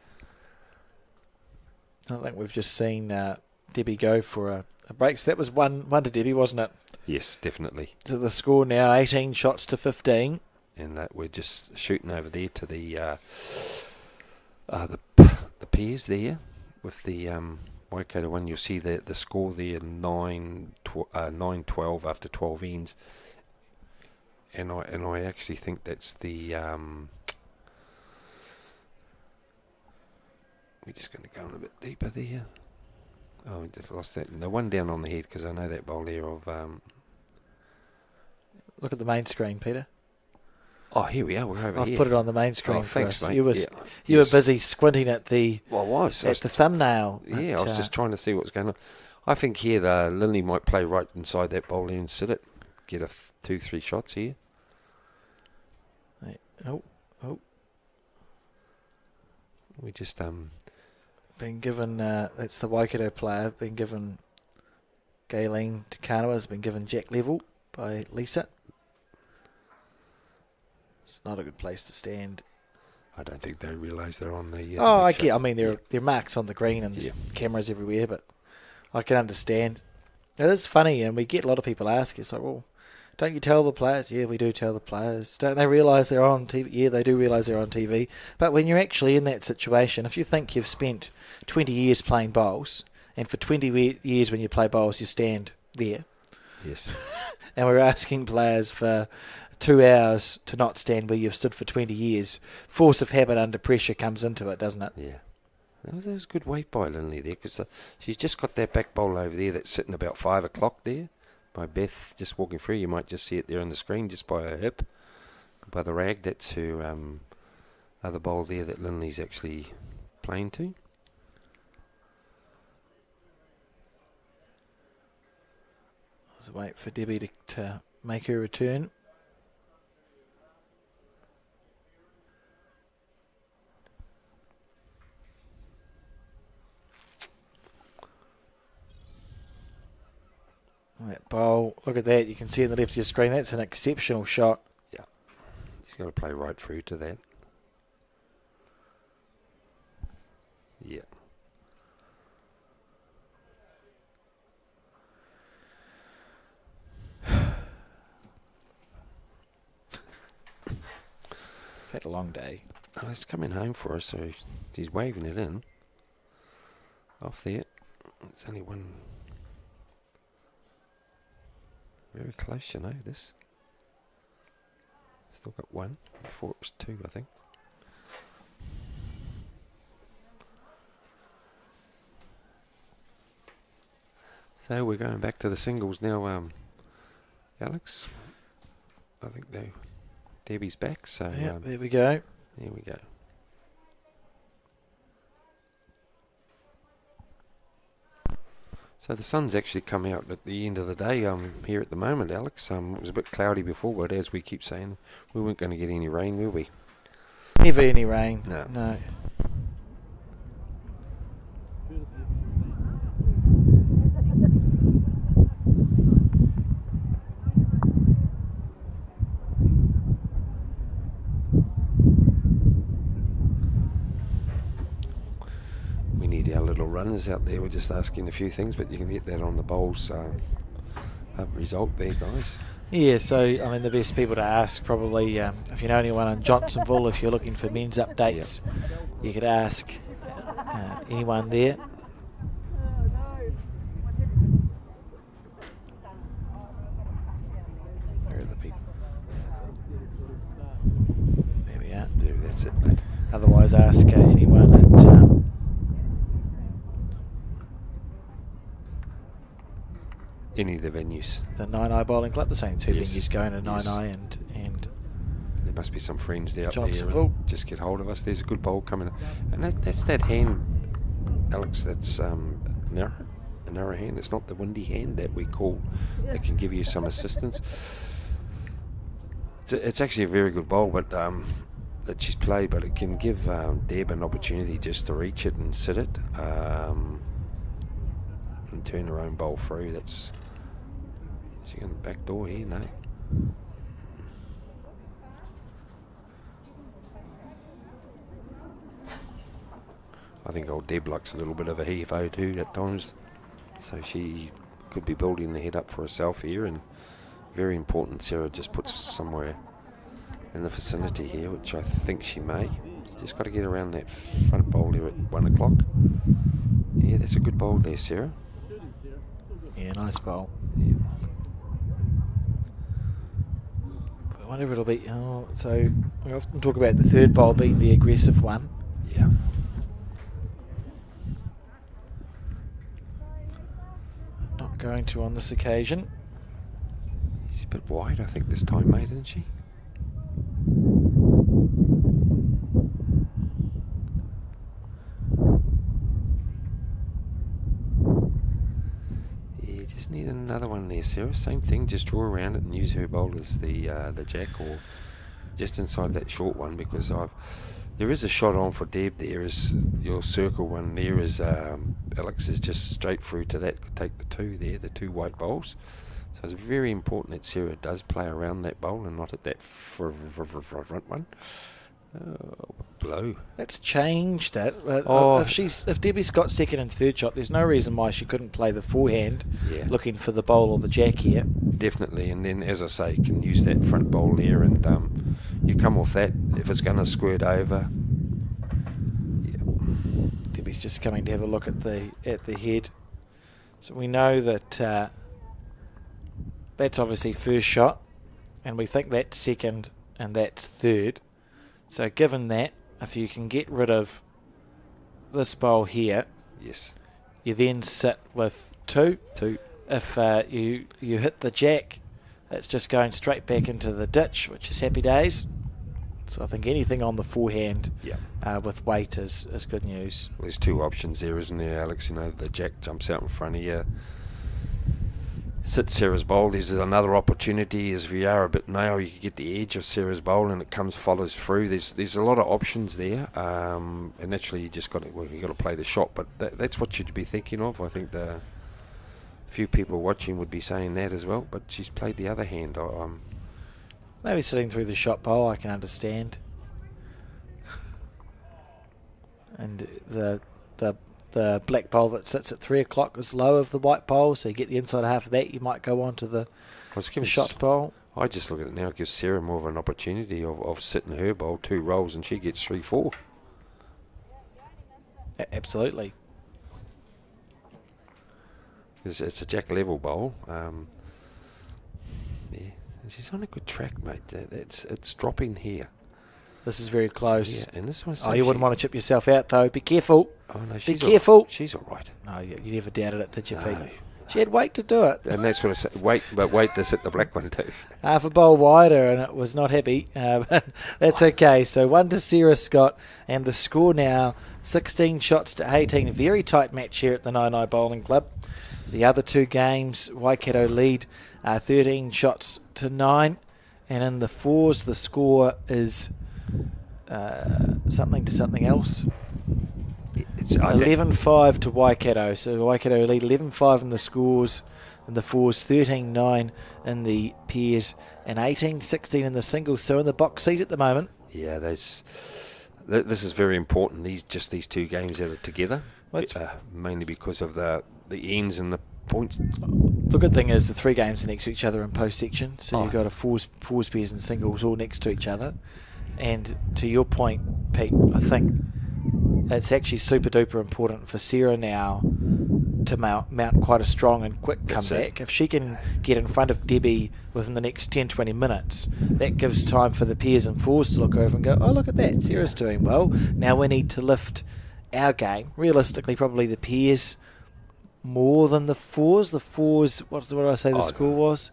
I think we've just seen Debbie go for a break. So that was one to Debbie, wasn't it? Yes, definitely. So the score now 18 shots to 15. And that we're just shooting over there to the pairs there with the Waikato one. You'll see the score there 9-12 after 12 ends. And I actually think that's the we're just going to go in a bit deeper there. Oh, we just lost that. And the one down on the head, because I know that bowl there of Look at the main screen, Peter. oh, here we are. We're over I've here. put it on the main screen Oh, for thanks, us. mate. You were Yeah. you Yes. were busy squinting at the Well, I was. the thumbnail. Yeah, But, I was just trying to see what's going on. I think here the Lindley might play right inside that bowl there and sit it. Get a 2-3 shots here. oh, We just been given. That's the Waikato player. Been given. Gayleen Takano has been given jack level by Lisa. It's not a good place to stand. I don't think they realise they're on the. Oh, I next get. shot. I mean, there are marks on the green and there's cameras everywhere, but I can understand. It is funny, and we get a lot of people ask us, like, "Well, don't you tell the players?" Yeah, we do tell the players. Don't they realise they're on TV? Yeah, they do realise they're on TV. But when you're actually in that situation, if you think you've spent 20 years playing bowls, and for 20 years when you play bowls, you stand there, Yes. and we're asking players for 2 hours to not stand where you've stood for 20 years, force of habit under pressure comes into it, doesn't it? Yeah. That was good weight by Lindley there, because she's just got that back bowl over there that's sitting about 5 o'clock there. By Beth just walking through, you might just see it there on the screen, just by her hip, by the rag. That's her other bowl there that Lindley's actually playing to. Let's wait for Debbie to make her return. That bowl, look at that. You can see on the left of your screen, that's an exceptional shot. Yeah. He's got to play right through to that. Yeah. Had a long day. Oh, he's coming home for us, so he's waving it in. Off there. It's only one. Very close, you know, this. Still got one. Before it was 2, I think. So we're going back to the singles now, Alex. I think Debbie's back, so Yeah, there we go. here we go. So the sun's actually come out at the end of the day here at the moment, Alex. It was a bit cloudy before, but as we keep saying, we weren't going to get any rain, were we? Never any rain. No. No. We need our little runners out there. We're just asking a few things, but you can get that on the bowls result there, guys. Yeah, so I mean the best people to ask probably if you know anyone in Johnsonville, if you're looking for men's updates, you could ask anyone there. Where are the people? There we are. There, that's it, mate. Otherwise, ask anyone at Any of the venues. the Naenae Bowling Club. There's only two Yes. venues going to Yes. Naenae and There must be some friends there up there. Johnsonville. And just get hold of us. There's a good bowl coming. And that's that hand, Alex, that's a narrow hand. It's not the windy hand that we call that can give you some assistance. It's actually a very good bowl, but that she's played, but it can give Deb an opportunity just to reach it and sit it and turn her own bowl through. That's she on the back door here, no. I think old Deb likes a little bit of a heave-ho too at times, so she could be building the head up for herself here, and very important Sarah just puts somewhere in the vicinity here, which I think she may. She's just got to get around that front bowl there at 1 o'clock. Yeah, that's a good bowl there, Sarah. yeah, nice bowl. Yeah. I wonder if it'll be. Oh, so we often talk about the third bowl being the aggressive one. Yeah. Not going to on this occasion. She's a bit wide, I think, this time, mate, isn't she? Yeah, just need another one there, Sarah. Same thing, just draw around it and use her bowl as the jack, or just inside that short one, because there is a shot on for Deb there. Is your circle one there is Alex is just straight through to that. Take the two there, the two white bowls. So it's very important that Sarah does play around that bowl and not at that front one. Blow. That's changed it. Oh. If Debbie's got second and third shot, there's no reason why she couldn't play the forehand, Yeah. looking for the bowl or the jack here. Definitely, and then as I say, you can use that front bowl there, and you come off that if it's going to squirt over. Yeah. Debbie's just coming to have a look at the head. So we know that that's obviously first shot, and we think that's second and that's third. So given that, if you can get rid of this bowl here, Yes. you then sit with two. Two. If you hit the jack, it's just going straight back into the ditch, which is happy days. So I think anything on the forehand Yeah. with weight is good news. Well, there's two options there, isn't there, Alex? You know, the jack jumps out in front of you. Sit Sarah's bowl. There's another opportunity. As if you are a bit narrow, you can get the edge of Sarah's bowl, and it follows through. There's a lot of options there, and naturally you just got to play the shot. But that's what you'd be thinking of. I think the few people watching would be saying that as well. But she's played the other hand. Maybe sitting through the shot bowl, I can understand. And the black bowl that sits at 3 o'clock is low of the white bowl, so you get the inside half of that. You might go on to the shot bowl. I just look at it now. It gives Sarah more of an opportunity of sitting her bowl 2 rolls, and she gets 3-4. Absolutely. It's a jack level bowl. Yeah, she's on a good track, mate. It's dropping here. This is very close. Yeah, and this one. You wouldn't want to chip yourself out, though. Be careful. Oh no, Be she's careful. She's all right. No, you never doubted it, did you, No. Pete? She had weight to do it. And that's what I said. Wait to sit the black one too. Half a bowl wider, and it was not happy. But that's okay. So 1 to Sarah Scott, and the score now 16 shots to 18. Very tight match here at the Naenae Bowling Club. The other two games, Waikato lead 13 shots to 9, and in the fours the score is something to something else. It's 11-5 to Waikato. So Waikato lead 11-5 in the scores, in the fours, 13-9 in the pairs, and 18-16 in the singles. So in the box seat at the moment. Yeah, this is very important. These two games that are together, mainly because of the ends and the points. The good thing is the 3 games are next to each other in post section, so Oh. you've got a fours pairs and singles all next to each other. And to your point, Pete, I think it's actually super duper important for Sarah now to mount quite a strong and quick That's comeback. it. If she can get in front of Debbie within the next 10-20 minutes, that gives time for the pairs and fours to look over and go, oh, look at that, Sarah's doing well. Now we need to lift our game. Realistically, probably the pairs more than the fours. The fours, what did I say the score was?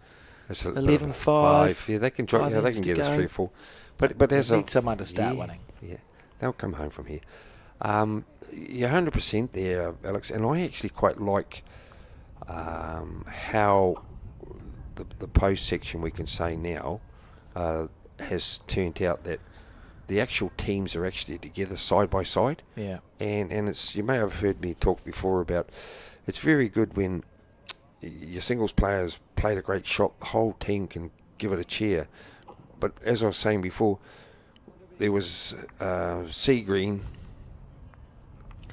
It's a 11-5. Yeah, they can drop. Yeah, they minutes can to get us go. 3-4. But as We need someone to start winning. Yeah, they'll come home from here. You're 100% there, Alex, and I actually quite like how the post section, we can say now, has turned out that the actual teams are actually together side by side. Yeah. And it's, you may have heard me talk before about, it's very good when your singles players played a great shot, the whole team can give it a cheer. But as I was saying before, there was C green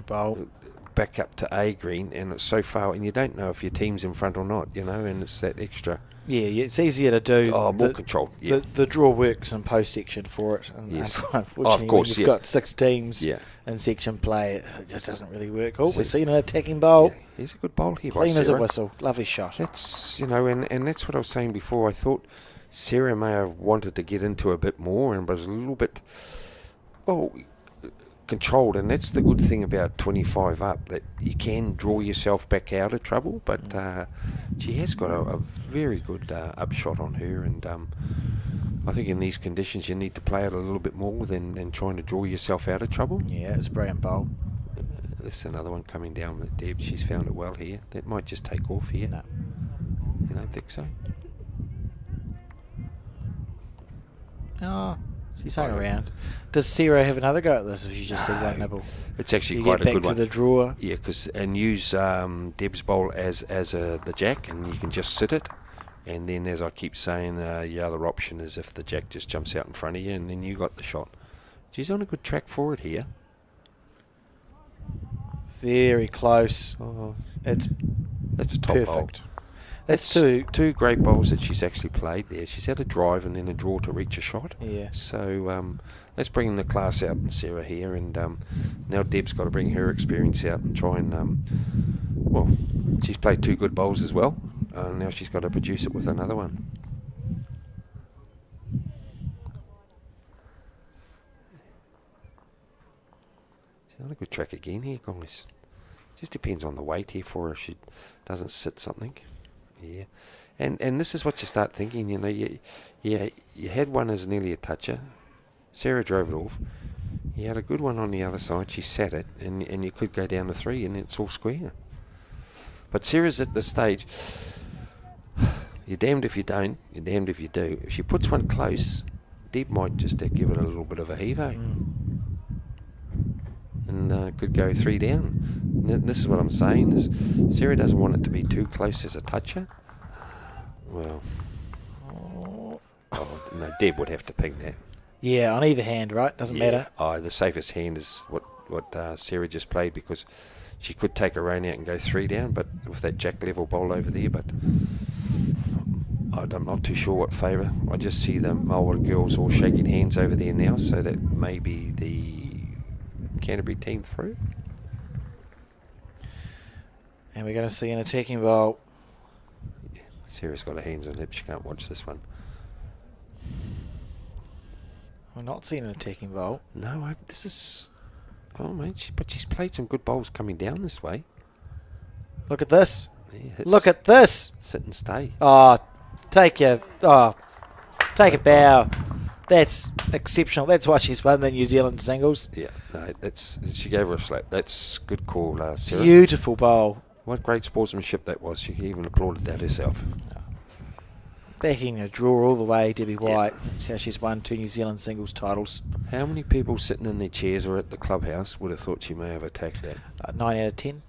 Bowl. back up to A green, and it's so far, and you don't know if your team's in front or not, and it's that extra. Yeah, it's easier to do. More control. Yeah. The draw works in post section for it. And Yes. unfortunately, Of course, when you've yeah. got 6 teams Yeah. in section play, it just doesn't really work. Oh, See. we're seeing an attacking bowl. Yeah, here's a good bowl here by Clean as a Sarah. whistle. Lovely shot. That's, and that's what I was saying before. I thought Sarah may have wanted to get into a bit more and was a little bit, controlled. And that's the good thing about 25 up, that you can draw yourself back out of trouble. But she has got a very good upshot on her. And I think in these conditions you need to play it a little bit more than trying to draw yourself out of trouble. Yeah, it's a brilliant bowl. This is another one coming down with Deb. She's found it well here. That might just take off here. No. You don't think so? Oh, she's hung around. Does Sarah have another go at this, or she just did one nibble? It's actually You quite get a back good to one. the drawer. Yeah, and use Deb's bowl as the jack, and you can just sit it. And then, as I keep saying, the other option is if the jack just jumps out in front of you, and then you got the shot. She's on a good track for it here. Very close. Oh, It's that's a top bowl. perfect. That's two. Great bowls that she's actually played there. She's had a drive and then a draw to reach a shot. Yeah. So let's bring the class out in Sarah here, and now Deb's got to bring her experience out and try and she's played 2 good bowls as well. Now she's got to produce it with another one. She's on a good track again here, guys. Just depends on the weight here for her. She doesn't sit something. Yeah. And this is what you start thinking, you had one as nearly a toucher. Sarah drove it off. You had a good one on the other side. She sat it, and you could go down to 3, and it's all square. But Sarah's at the stage, you're damned if you don't, you're damned if you do. If she puts one close, Deb might just give it a little bit of a heave-ho. And could go 3 down. This is what I'm saying, is Sarah doesn't want it to be too close as a toucher. Well, no, Deb would have to ping that. Yeah, on either hand, right? Doesn't matter. Oh, the safest hand is what Sarah just played, because she could take her own out and go 3 down, but with that jack level bowl over there. But I'm not too sure what favour. I just see the Mulwara girls all shaking hands over there now, so that may be the Canterbury team through. And we're going to see an attacking bowl. Sarah's got her hands on hips. She can't watch this one. We're not seeing an attacking bowl. No, this is... Oh, mate, but she's played some good bowls coming down this way. Look at this. Yeah, Look at this. Sit and stay. Oh, take a bow. That's exceptional. That's why she's won the New Zealand singles. Yeah, no, she gave her a slap. That's good call, Sarah. Beautiful bowl. What great sportsmanship that was. She even applauded that herself. Backing a draw all the way, Debbie White. That's how she's won 2 New Zealand singles titles. How many people sitting in their chairs or at the clubhouse would have thought she may have attacked that? 9 out of 10.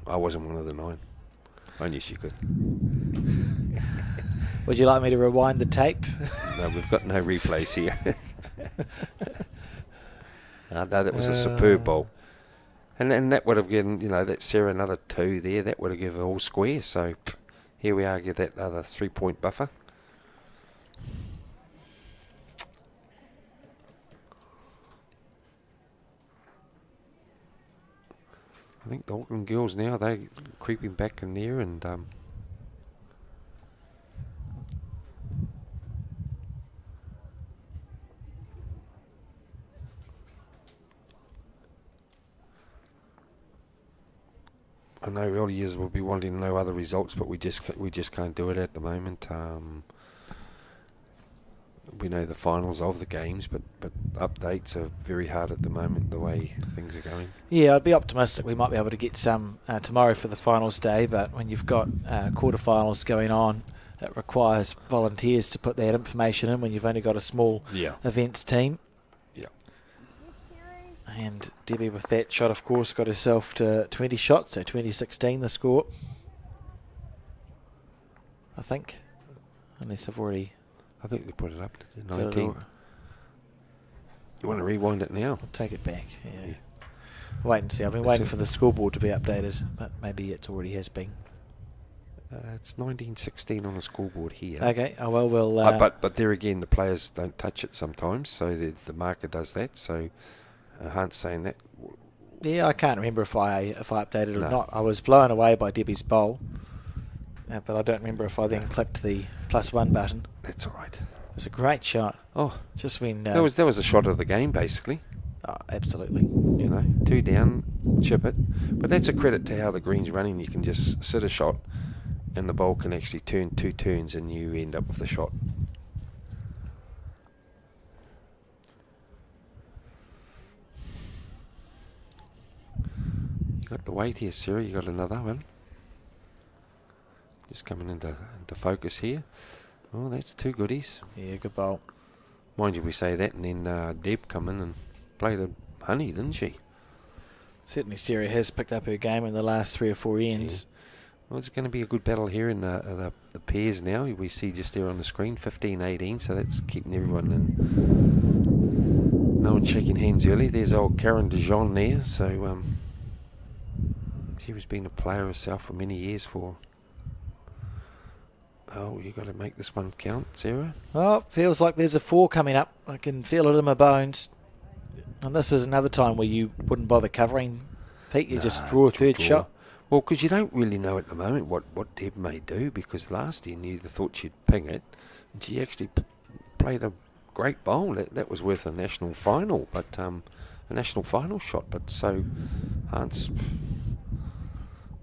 I wasn't one of the 9. I knew she could. Would you like me to rewind the tape? No, we've got no replays here. No, that was a superb bowl. And that would have given, that Sarah another 2 there. That would have given all square. So here we are, get that other 3-point buffer. I think the Auckland girls now, they're creeping back in there and... I know early years will be wanting to know other results, but we just can't do it at the moment. We know the finals of the games, but updates are very hard at the moment, the way things are going. Yeah, I'd be optimistic we might be able to get some tomorrow for the finals day, but when you've got quarterfinals going on, it requires volunteers to put that information in when you've only got a small events team. And Debbie with that shot, of course, got herself to 20 shots, so 20-16 the score. I think. Unless I've already... I think they put it up to 19. You want to rewind it now? I'll take it back, yeah. Wait and see. I've been waiting for the scoreboard to be updated, but maybe it already has been. It's 19-16 on the scoreboard here. Okay, oh well, we'll... But there again, the players don't touch it sometimes, so the marker does that, so... Hunt's saying that. Yeah, I can't remember if I updated it or not. I was blown away by Debbie's bowl, but I don't remember if I then clicked the +1 button. That's all right. It was a great shot. Oh, just when that was a shot of the game, basically. Oh, absolutely. 2 down, chip it. But that's a credit to how the green's running. You can just sit a shot, and the bowl can actually turn 2 turns, and you end up with a shot. Got the weight here, Sarah. You got another one. Just coming into focus here. Oh, that's 2 goodies. Yeah, good bowl. Mind you, we say that, and then Deb come in and played a honey, didn't she? Certainly, Sarah has picked up her game in the last 3 or 4 ends. Yeah. Well, it's going to be a good battle here in the pairs now. We see just there on the screen, 15-18, so that's keeping everyone in. No one shaking hands early. There's old Karen Dijon there, so... She was being a player herself for many years for... Oh, you got to make this one count, Sarah. Oh, feels like there's a 4 coming up. I can feel it in my bones. And this is another time where you wouldn't bother covering, Pete. You just draw a third shot. Well, because you don't really know at the moment what Deb may do, because last year you thought she'd ping it, and she actually played a great bowl. That was worth a national final, but a national final shot. But so Hans...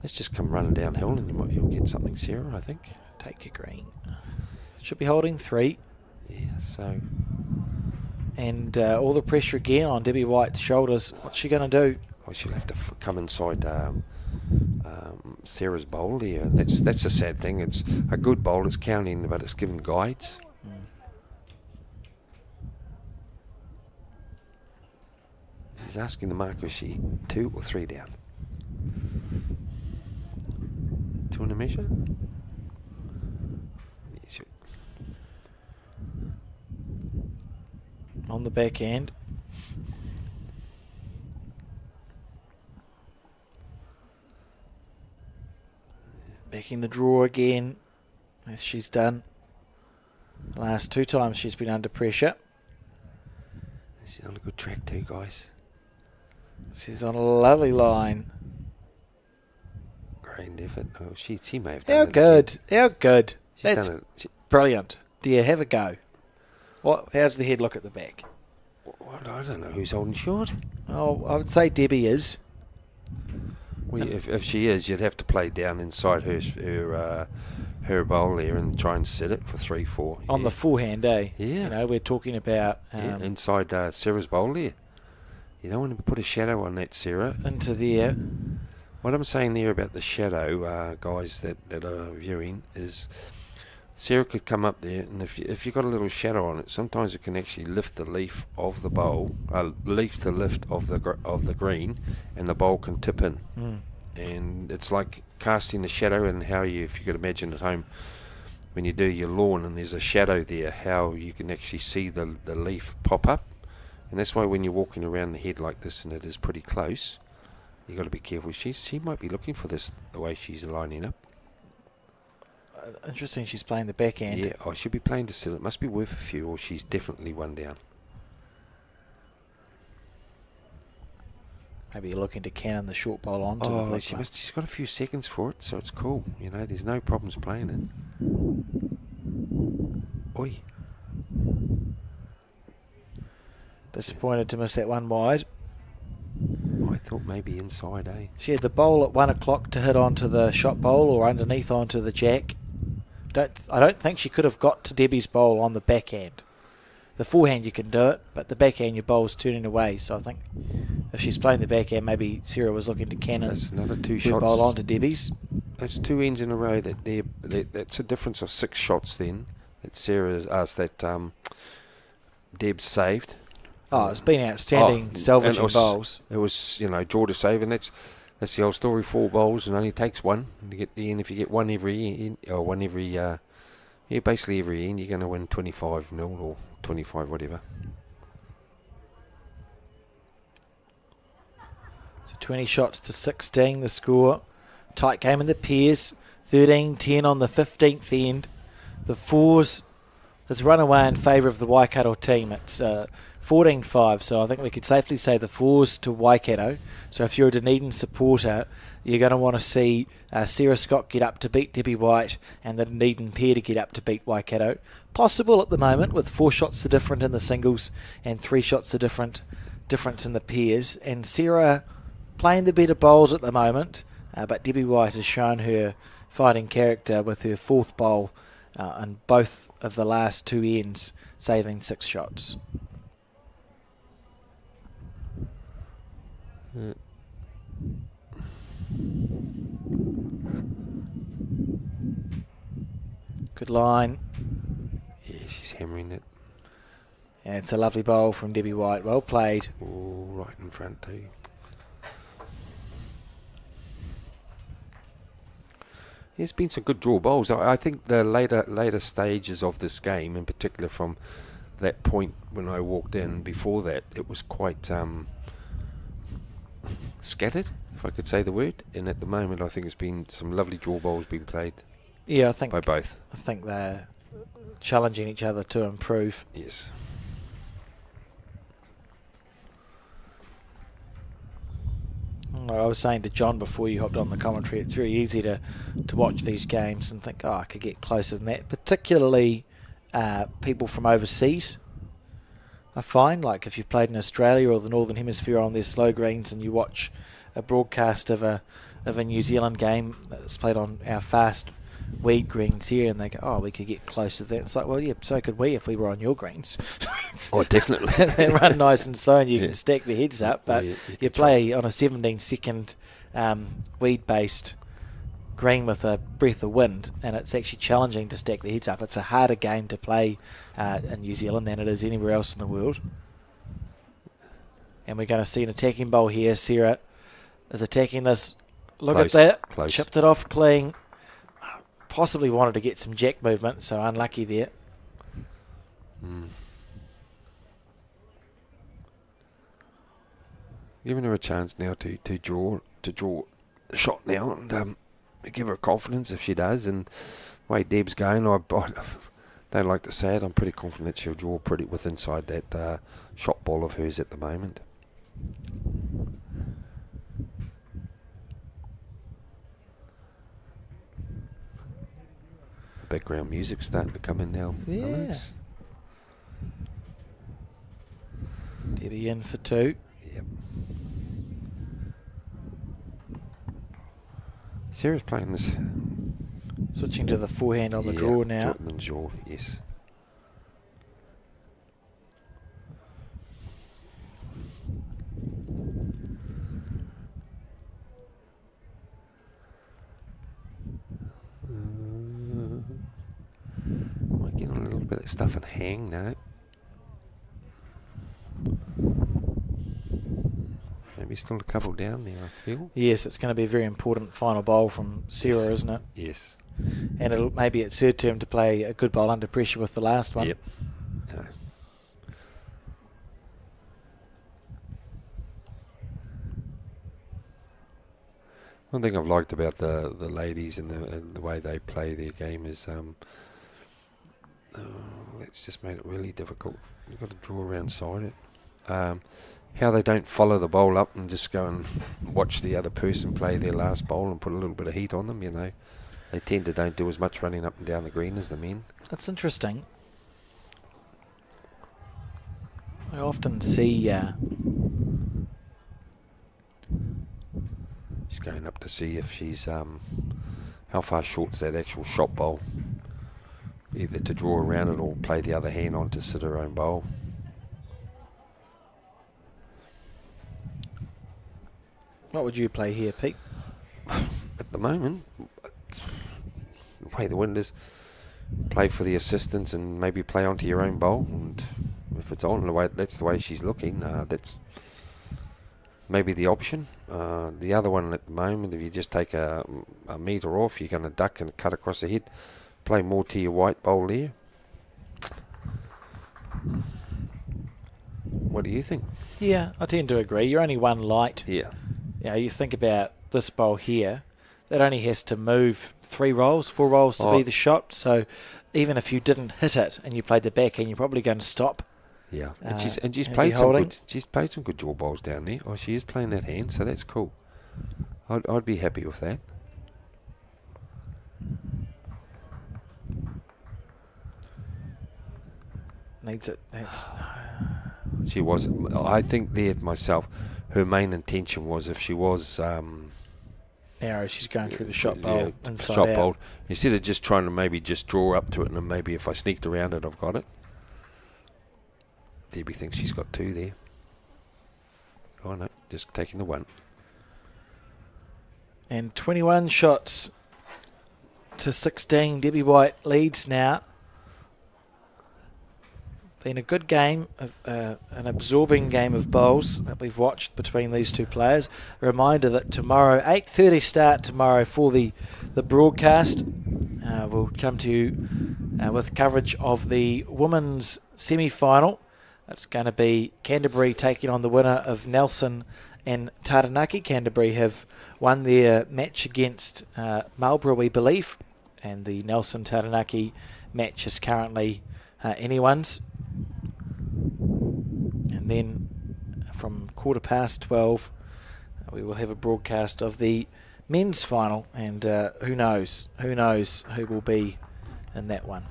Let's just come running downhill and you'll get something, Sarah, I think. Take your green. Should be holding 3. Yeah, so... And all the pressure again on Debbie White's shoulders. What's she going to do? Well, she'll have to come inside Sarah's bowl here. That's the sad thing. It's a good bowl. It's counting, but it's giving guides. She's asking the marker, is she 2 or 3 down? 2 in a measure? Yes, on the back end. Backing the draw again, as she's done. The last 2 times she's been under pressure. She's on a good track too, guys. She's on a lovely line. Great effort. Oh, she may have done How it. good. How good. She's That's done it. brilliant. Do you have a go? How's the head look at the back? Well, I don't know who's holding short. Oh, I would say Debbie is. Well, if she is, you'd have to play down inside her bowl there and try and set it for 3-4. On the forehand, eh? Yeah. We're talking about... inside Sarah's bowl there. You don't want to put a shadow on that, Sarah. Into there. What I'm saying there about the shadow, guys that are viewing, is Sarah could come up there, and if you've got a little shadow on it, sometimes it can actually lift the leaf of the bowl, leaf to lift of the green, and the bowl can tip in. And it's like casting the shadow, and how if you could imagine at home, when you do your lawn and there's a shadow there, how you can actually see the leaf pop up. And that's why when you're walking around the head like this and it is pretty close, You got to be careful. She might be looking for this the way she's lining up. Interesting, she's playing the backhand. Yeah, I should be playing to still. It must be worth a few, or she's definitely one down. Maybe you're looking to cannon the short bowl onto the black one. She's got a few seconds for it, so it's cool. You know, there's no problems playing it. Oi. Disappointed to miss that one wide. I thought maybe inside, eh? She had the bowl at 1 o'clock to hit onto the shot bowl or underneath onto the jack. I don't think she could have got to Debbie's bowl on the backhand. The forehand you can do it, but the backhand your bowl's turning away. So I think if she's playing the backhand, maybe Sarah was looking to cannon That's another two her shots. bowl onto Debbie's. That's 2 ends in a row that's a difference of 6 shots then. That Sarah's Deb saved. Oh, it's been outstanding salvaging bowls. It was, draw to save, and that's the old story. 4 bowls and only takes one to get the end. If you get one every basically every end, you're going to win 25-0 or 25 whatever. So 20 shots to 16 the score. Tight game in the pairs. 13-10 on the 15th end. The fours has run away in favour of the Waikato team. It's 14-5, so I think we could safely say the fours to Waikato. So if you're a Dunedin supporter, you're going to want to see Sarah Scott get up to beat Debbie White and the Dunedin pair to get up to beat Waikato. Possible at the moment with 4 shots to different in the singles and 3 shots to difference in the pairs. And Sarah playing the better bowls at the moment, but Debbie White has shown her fighting character with her 4th bowl and both of the last 2 ends saving 6 shots. Good line. Yeah, she's hammering it. And it's a lovely bowl from Debbie White. Well played. Oh, right in front too. There's been some good draw bowls. I think the later stages of this game, in particular from that point when I walked in, before that, it was quite scattered, if I could say the word. And at the moment, I think it's been some lovely draw bowls being played. Yeah, I think by both. I think they're challenging each other to improve. Yes. I was saying to John before you hopped on the commentary, it's very easy to watch these games and think, I could get closer than that. Particularly people from overseas. I find, like if you've played in Australia or the Northern Hemisphere on their slow greens and you watch a broadcast of a New Zealand game that's played on our fast weed greens here, and they go, we could get close to that. It's like, well, yeah, so could we if we were on your greens. Oh, definitely. They run nice and slow and you can stack the heads up, but you play on a 17-second weed-based green with a breath of wind, and it's actually challenging to stack the heads up. It's a harder game to play in New Zealand than it is anywhere else in the world. And we're going to see an attacking bowl here. Sarah is attacking this. Look Close, at that. close. Chipped it off clean. Possibly wanted to get some jack movement, so unlucky there. Giving her a chance now to draw the shot now, and give her confidence if she does. And the way Deb's going, I don't like to say it, I'm pretty confident she'll draw pretty with inside that shot ball of hers at the moment. Background music starting to come in now. Yeah. Alex. Debbie in for 2. Yep. Sarah's playing this. Switching to the forehand on the draw now. The draw, yes. Might get on a little bit of stuff and hang now. Maybe still a couple down there, I feel. Yes, it's going to be a very important final bowl from Sarah, Yes. isn't it? Yes. And maybe it's her turn to play a good bowl under pressure with the last one. Yep. No. One thing I've liked about the ladies and the way they play their game is it's just made it really difficult. You've got to draw around side it. How they don't follow the bowl up and just go and watch the other person play their last bowl and put a little bit of heat on them, you know. They tend to don't do as much running up and down the green as the men. That's interesting. I often see She's going up to see if she's how far short's that actual shot bowl, either to draw around it or play the other hand on to sit her own bowl. What would you play here, Pete? At the moment, the way the wind is, play for the assistants and maybe play onto your own bowl. And if it's on the way, that's the way she's looking. That's maybe the option. The other one at the moment, if you just take a metre off, you're going to duck and cut across the head. Play more to your white bowl there. What do you think? Yeah, I tend to agree. You're only one light. Yeah. You know, you think about this bowl here, that only has to move 4 rolls to be the shot. So even if you didn't hit it and you played the back end, you're probably going to stop. Yeah, and she's and played be some holding. good. She's played some good draw bowls down there. Oh, she is playing that hand, so that's cool. I'd be happy with that. Needs it. That's She was. I think there myself. Her main intention was if she was narrow. She's going through the shot bowl yeah, inside shot out. bowl, instead of just trying to maybe just draw up to it, and then maybe if I sneaked around it, I've got it. Debbie thinks she's got 2 there. Oh no, just taking the 1. And 21 shots to 16. Debbie White leads now. Been a good game, an absorbing game of bowls that we've watched between these two players. A reminder that tomorrow, 8:30 start tomorrow for the broadcast. We'll come to you with coverage of the women's semi-final. That's going to be Canterbury taking on the winner of Nelson and Taranaki. Canterbury have won their match against Marlborough, we believe, and the Nelson Taranaki match is currently anyone's. And then from 12:15, we will have a broadcast of the men's final, and who knows who will be in that one.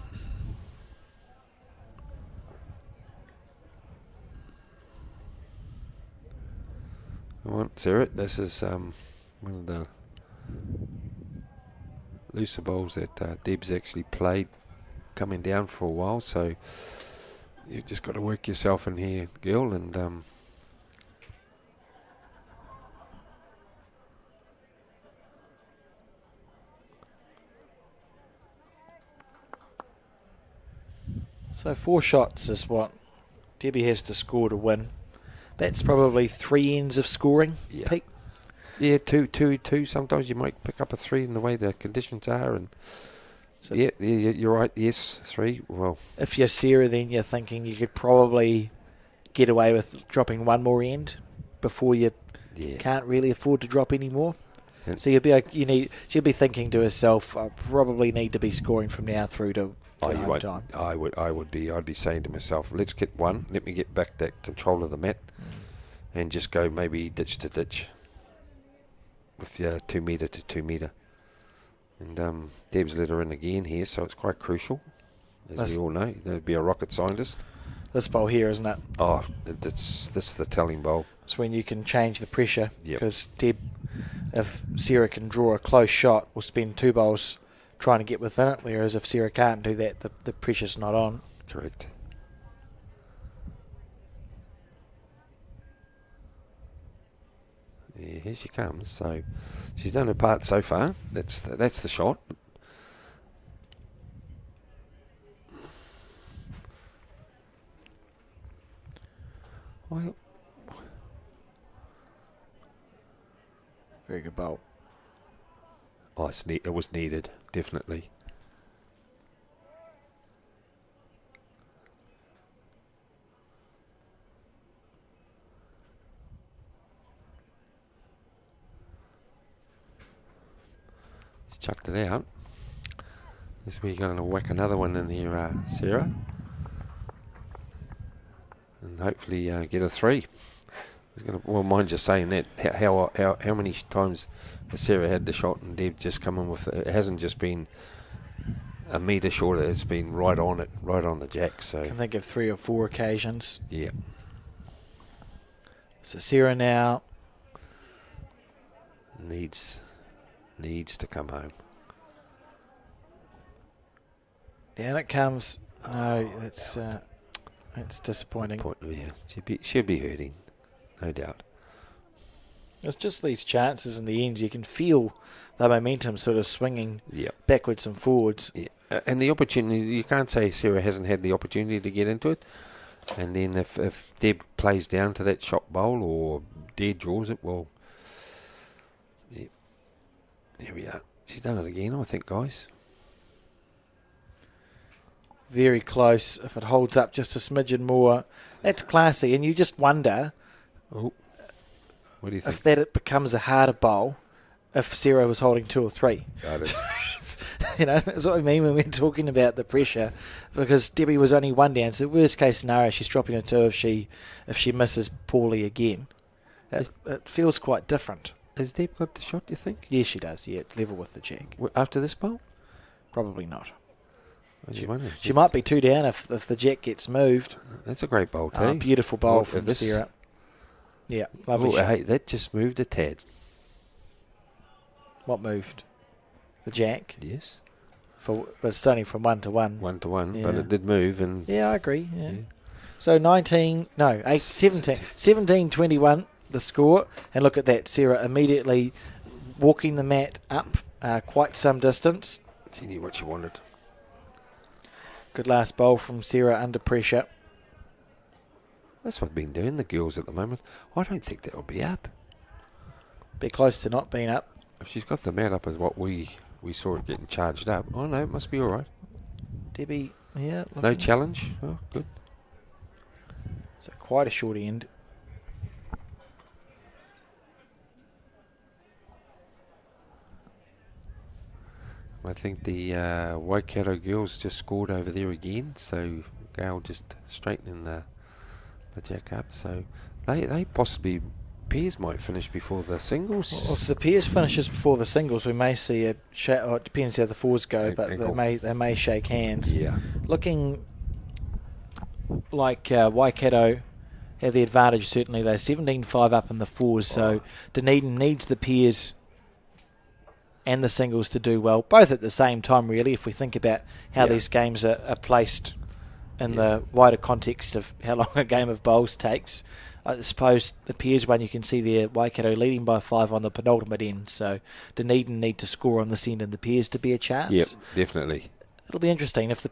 Well, Sarah, this is one of the looser bowls that Deb's actually played coming down for a while, so you've just got to work yourself in here, girl, and So 4 shots is what Debbie has to score to win. That's probably 3 ends of scoring, Yeah. Pete. yeah, two. Sometimes you might pick up a 3 in the way the conditions are, and So yeah, you're right. Yes, 3. Well, if you're Sarah, then you're thinking you could probably get away with dropping 1 more end before you yeah. can't really afford to drop any more. And- So she'll be thinking to herself, I probably need to be scoring from now through to you home won't. time. I'd be saying to myself, let's get 1. Let me get back that control of the mat, and just go maybe ditch to ditch with 2 metre to 2 metre. And Deb's let her in again here, so it's quite crucial, as we all know. There'd be a rocket scientist. This bowl here, isn't it? Oh, this is the telling bowl. It's when you can change the pressure, Yep. because Deb, if Sarah can draw a close shot, will spend 2 bowls trying to get within it, whereas if Sarah can't do that, the pressure's not on. Correct. Yeah, here she comes. So she's done her part so far. That's the shot. Well, Very good bowl. oh, it was needed, definitely. She's chucked it out. This is where you're going to whack another one in here, Sarah. And hopefully get a 3. Well, mind just saying that. How many times has Sarah had the shot and Deb just come in with it? It hasn't just been a metre shorter. It's been right on it, right on the jack. So I can think of 3 or 4 occasions. yeah. So Sarah now Needs to come home. down it comes. No, that's disappointing. Yeah, she'll be hurting, no doubt. It's just these chances in the end. You can feel the momentum sort of swinging backwards and forwards. Yeah. And the opportunity, you can't say Sarah hasn't had the opportunity to get into it. And then if Deb plays down to that shot bowl or Deb draws it, well, yeah, there we are. She's done it again, I think, guys. Very close. If it holds up just a smidgen more, that's classy. And you just wonder Oh, what do you think? if that it becomes a harder bowl if Sarah was holding 2 or 3. That is. That's what I mean when we're talking about the pressure, because Debbie was only 1 down. So worst case scenario, she's dropping a 2 if she misses poorly again. It feels quite different. Has Deb got the shot, do you think? Yes, she does. Yeah, it's level with the jack. After this bowl? Probably not. I just wonder. She might be 2 down if the jack gets moved. That's a great bowl, too. Oh, beautiful bowl from Sarah. Yeah, lovely shot. Hey, that just moved a tad. What moved? The jack? Yes. But it's only from 1 to 1. 1 to 1, Yeah. but it did move. And Yeah, I agree. Yeah. So 17-21 the score. And look at that, Sarah immediately walking the mat up quite some distance. She knew what she wanted. Good last bowl from Sarah under pressure. That's what I've been doing, the girls at the moment. I don't think that'll be up. Be close to not being up. If she's got the mat up as what we saw it getting charged up, oh no, it must be all right. Debbie, yeah. No challenge. Oh, good. So quite a short end. I think the Waikato girls just scored over there again, so Gail just straightening the jack up. So they possibly, pairs might finish before the singles. Well, if the pairs finishes before the singles, we may see it depends how the fours go, but they may shake hands. Yeah. Looking like Waikato have the advantage, certainly. They're 17-5 up in the fours, so Dunedin needs the pairs and the singles to do well, both at the same time, really, if we think about how these games are placed in the wider context of how long a game of bowls takes. I suppose the pairs one, you can see there, Waikato leading by 5 on the penultimate end, so Dunedin need to score on this end and the pairs to be a chance. Yep, definitely. It'll be interesting. If the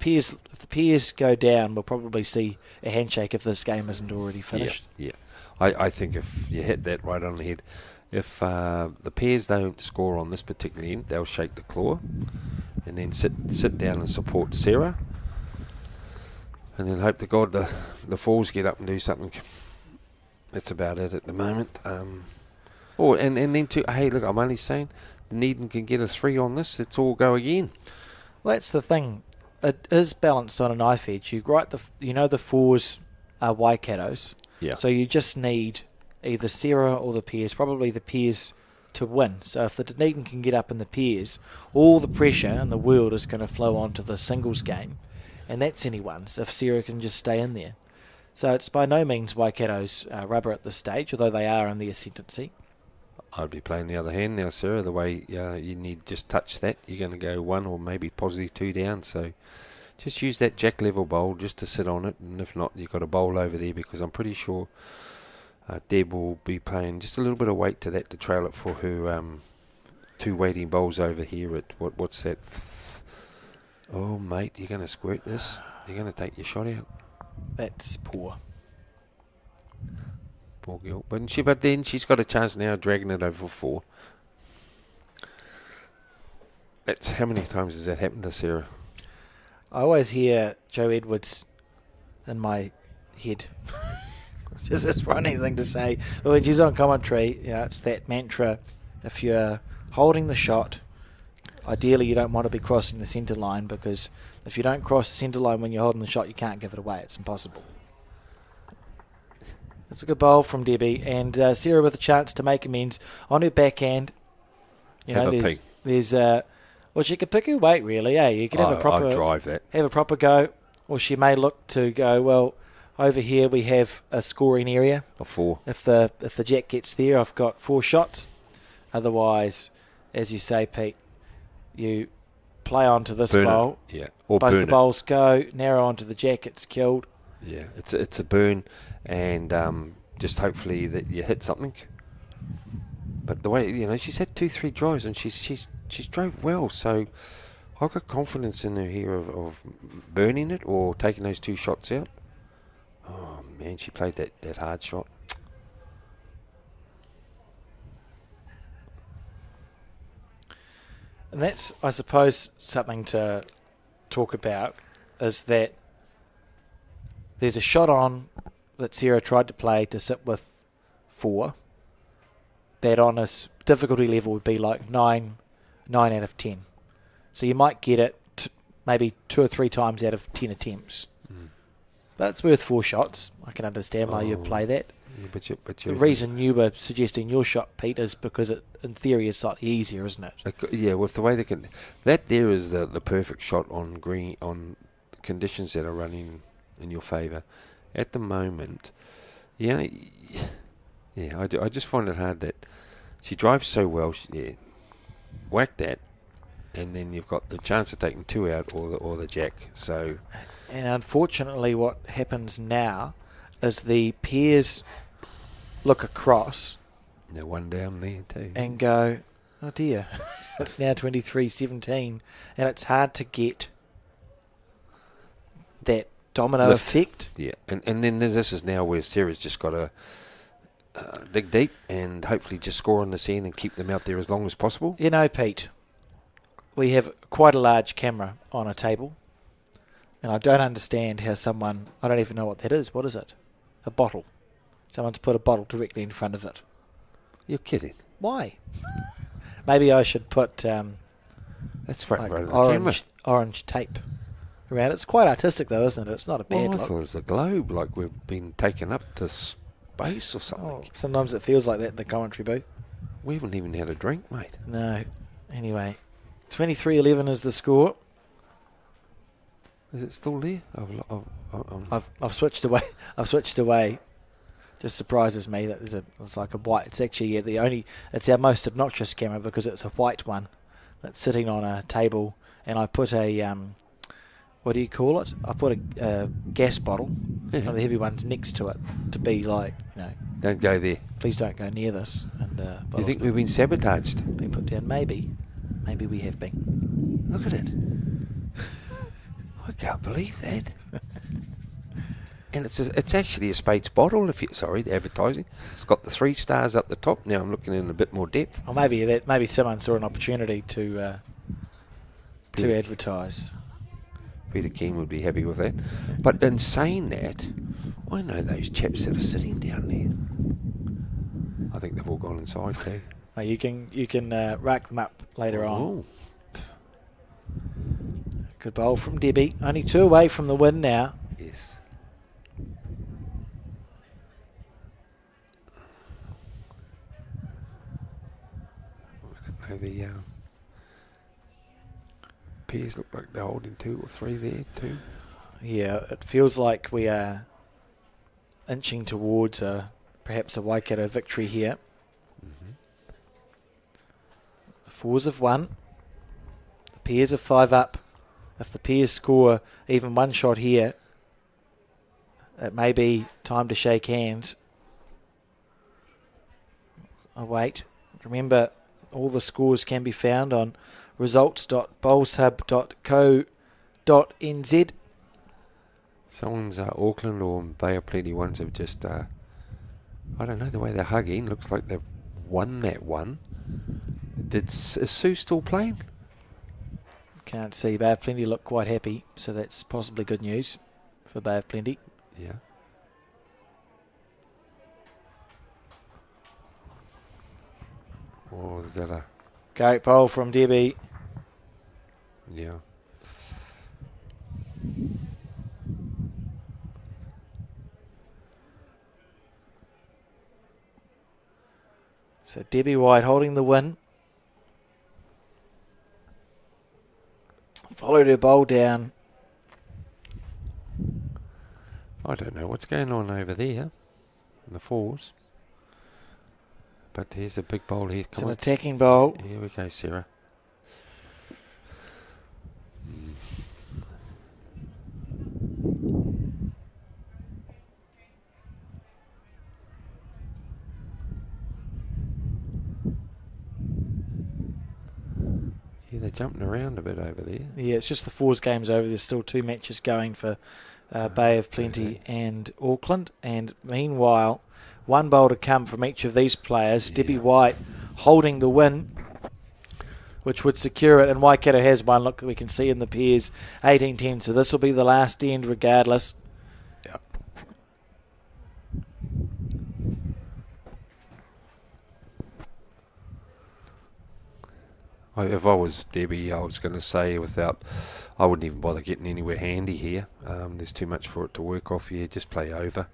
pairs go down, we'll probably see a handshake if this game isn't already finished. Yeah. I think if you hit that right on the head, if the pairs don't score on this particular end, they'll shake the claw and then sit down and support Sarah, and then hope to God the fours get up and do something. That's about it at the moment. And then hey, look, I'm only saying Dunedin can get a 3 on this. Let's all go again. Well, that's the thing. It is balanced on a knife edge. The fours are Waikato's. Yeah. So you just need either Sarah or the pairs, probably the pairs, to win. So if the Dunedin can get up in the pairs, all the pressure in the world is going to flow onto the singles game, and that's anyone's if Sarah can just stay in there. So it's by no means Waikato's rubber at this stage, although they are in the ascendancy. I'd be playing the other hand now, Sarah. The way you need just touch that, you're going to go 1 or maybe positive 2 down. So just use that jack level bowl just to sit on it, and if not, you've got a bowl over there, because I'm pretty sure Deb will be paying just a little bit of weight to that to trail it for her 2 waiting bowls over here at what's that? Oh, mate, you're going to squirt this. You're going to take your shot out. That's poor. Poor girl. But then she's got a chance now dragging it over 4. That's how many times has that happened to Sarah? I always hear Joe Edwards in my head. Just a funny thing to say. But when she's on commentary, it's that mantra. If you're holding the shot, Ideally, you don't want to be crossing the centre line, because if you don't cross the centre line when you're holding the shot, you can't give it away. It's impossible. It's a good bowl from Debbie, and Sarah with a chance to make amends on her backhand. You know, Have a peek. there's well, she could pick her weight, really. You could have a proper I'd drive that. have a proper go, or she may look to go, well, over here we have a scoring area. Or 4. If the jack gets there, I've got 4 shots. Otherwise, as you say, Pete, you play onto this Burn bowl. it. Yeah. Or Both burn the bowls go, narrow onto the jack, it's killed. it. Yeah. It's a burn, and just hopefully that you hit something. But the way, you know, she's had 2-3 drives, and she's drove well, so I've got confidence in her here of burning it or taking those 2 shots out. Oh man, she played that hard shot. And that's, I suppose, something to talk about, is that there's a shot on that Sarah tried to play to sit with 4, that on a difficulty level would be like 9 out of 10. So you might get it maybe 2 or 3 times out of 10 attempts. But it's worth 4 shots. I can understand why you play that. Yeah, but The reason you were suggesting your shot, Pete, is because it, in theory, is slightly easier, isn't it? Yeah, with the way they can, that there is the perfect shot on green, on conditions that are running in your favour. At the moment, I just find it hard that she drives so well. Whack that, and then you've got the chance of taking 2 out or the jack. So, and unfortunately, what happens now is the pairs look across no one down there too, and go, oh dear, it's now 23-17, and it's hard to get that domino Lift. effect. Yeah, and then this is now where Sarah's just got to dig deep and hopefully just score on the scene and keep them out there as long as possible. You know, Pete, we have quite a large camera on a table, and I don't understand how someone, I don't even know what that is. What is it? A bottle. Someone's put a bottle directly in front of it. You're kidding. Why? Maybe I should put That's front like row of the camera. orange tape around it. It's quite artistic, though, isn't it? It's not a bad Well, I look. thought it was a globe, like we've been taken up to space or something. Oh, sometimes it feels like that in the commentary booth. We haven't even had a drink, mate. No. Anyway, 23-11 is the score. Is it still there? I've switched away. I've switched away. Just surprises me that it's like a white. It's actually it's our most obnoxious camera because it's a white one that's sitting on a table, and I put a what do you call it? I put a gas bottle, one of the heavy ones, next to it to be like, Don't go there. please don't go near this. And You think we've been sabotaged? been put down? Maybe we have been. Look at it. I can't believe that. And it's actually a Spates bottle. The advertising. It's got the 3 stars up the top. Now I'm looking in a bit more depth. Or maybe someone saw an opportunity to Peter- advertise. Peter Keane would be happy with that. But in saying that, I know those chaps that are sitting down there. I think they've all gone inside too. You can rack them up later on. Oh. Good bowl from Debbie. Only 2 away from the win now. Yes. I don't know, the pairs look like they're holding 2 or 3 there too. Yeah, it feels like we are inching towards perhaps a Waikato victory here. Mm-hmm. The 4s have won. The pairs are 5 up. If the pairs score even 1 shot here, it may be time to shake hands. Oh, wait. Remember, all the scores can be found on results.bowlshub.co.nz. Someone's Auckland or Bay of Plenty ones have just, I don't know, the way they're hugging, looks like they've won that one. Is Sue still playing? Can't see. Bay of Plenty look quite happy, so that's possibly good news for Bay of Plenty. Yeah. Or is that a... Great bowl from Debbie. Yeah. So Debbie White holding the win. Followed her bowl down. I don't know what's going on over there in the fours. But here's a big bowl here. It's an attacking bowl. Here we go, Sarah. Yeah, they're jumping around a bit over there. Yeah, it's just the fours games over. There's still 2 matches going for Bay of Plenty and Auckland. And meanwhile, 1 bowl to come from each of these players. Yeah. Debbie White holding the win, which would secure it. And Waikato has one. Look, we can see in the pairs 18-10. So this will be the last end regardless. Yep. If I was Debbie, I was going to say I wouldn't even bother getting anywhere handy here. There's too much for it to work off here. Just play over.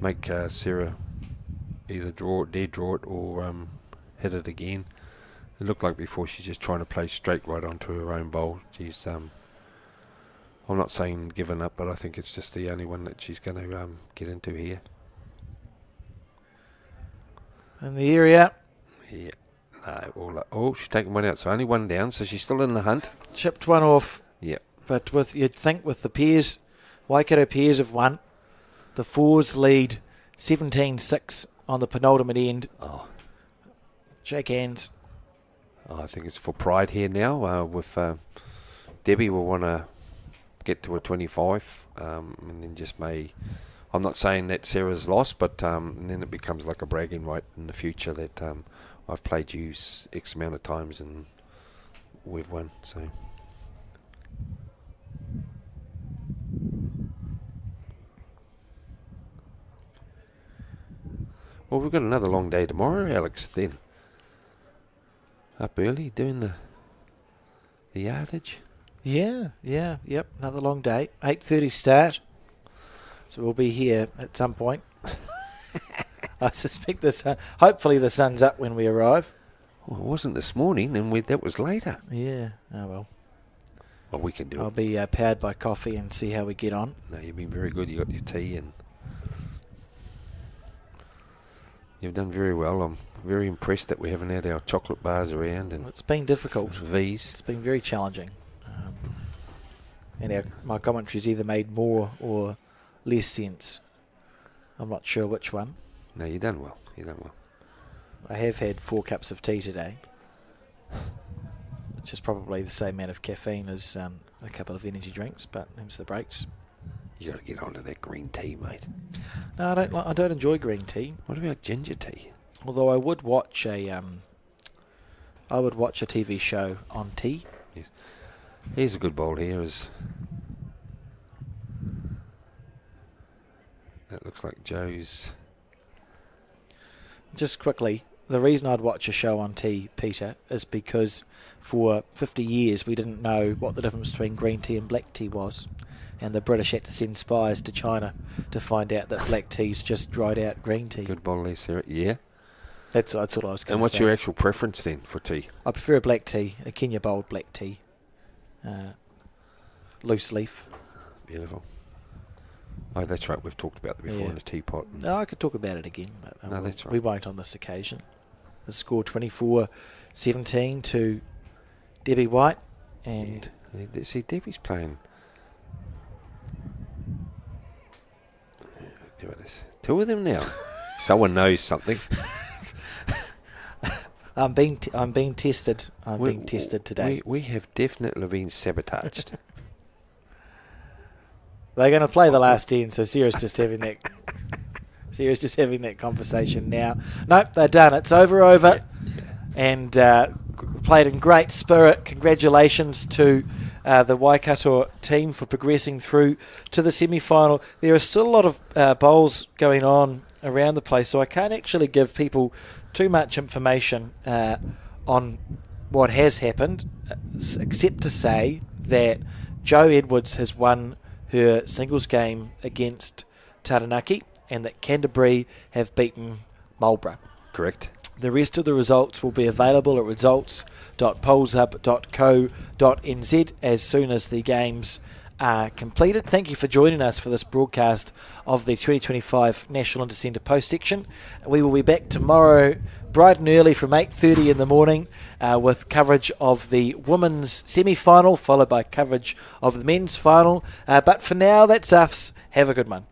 Make Sarah either dead draw it, or hit it again. It looked like before she's just trying to play straight right onto her own bowl. She's, I'm not saying giving up, but I think it's just the only one that she's going to get into here. In the area. Yeah. No, she's taken one out, so only one down, so she's still in the hunt. Chipped one off. Yeah. But you'd think with the pairs, Waikato pairs have won. The fours lead 17-6 on the penultimate end. Oh, Shake hands. I think it's for pride here now. With Debbie will want to get to a 25, and then just I'm not saying that Sarah's lost, but and then it becomes like a bragging right in the future that I've played you X amount of times and we've won. So. Well, we've got another long day tomorrow, Alex, then. Up early, doing the yardage. Yep. Another long day. 8:30 start. So we'll be here at some point. I suspect hopefully the sun's up when we arrive. Well, it wasn't this morning, and that was later. Yeah. Oh, well. Well, we can do I'll it. be powered by coffee and see how we get on. No, you've been very good. You got your tea, and you've done very well. I'm very impressed that we haven't had our chocolate bars around. And It's been difficult. V's. It's been very challenging. And my commentary's either made more or less sense. I'm not sure which one. No, you've done well. I have had 4 cups of tea today, which is probably the same amount of caffeine as a couple of energy drinks, but them's the breaks. You got to get onto that green tea, mate. No, I don't enjoy green tea. What about ginger tea? Although I would watch a TV show on tea. Yes. Here's a good bowl here. That looks like Joe's. Just quickly, the reason I'd watch a show on tea, Peter, is because for 50 years we didn't know what the difference between green tea and black tea was. And the British had to send spies to China to find out that black tea's just dried out green tea. Good bowl there, Sarah. Yeah. That's what I was going to say. And what's your actual preference then for tea? I prefer a black tea, a Kenya bowled black tea. Loose leaf. Beautiful. Oh, that's right. We've talked about that before in a teapot. No, I could talk about it again, but No, that's right. we won't on this occasion. The score 24-17 to Debbie White. And yeah. See, Debbie's playing. There it is. 2 of them now. Someone knows something. I'm being tested. I'm being tested today. We have definitely been sabotaged. They're going to play the last 10, so Sarah's just having that. Sarah's just having that conversation now. Nope, they're done. It's over. Yeah. And played in great spirit. Congratulations to the Waikato team for progressing through to the semi-final. There are still a lot of bowls going on around the place, so I can't actually give people too much information on what has happened, except to say that Jo Edwards has won her singles game against Taranaki and that Canterbury have beaten Marlborough. Correct. The rest of the results will be available at results.pollshub.co.nz as soon as the games are completed. Thank you for joining us for this broadcast of the 2025 National Intercentre Post section. We will be back tomorrow bright and early from 8:30 in the morning with coverage of the women's semi-final, followed by coverage of the men's final. But for now, that's us. Have a good one.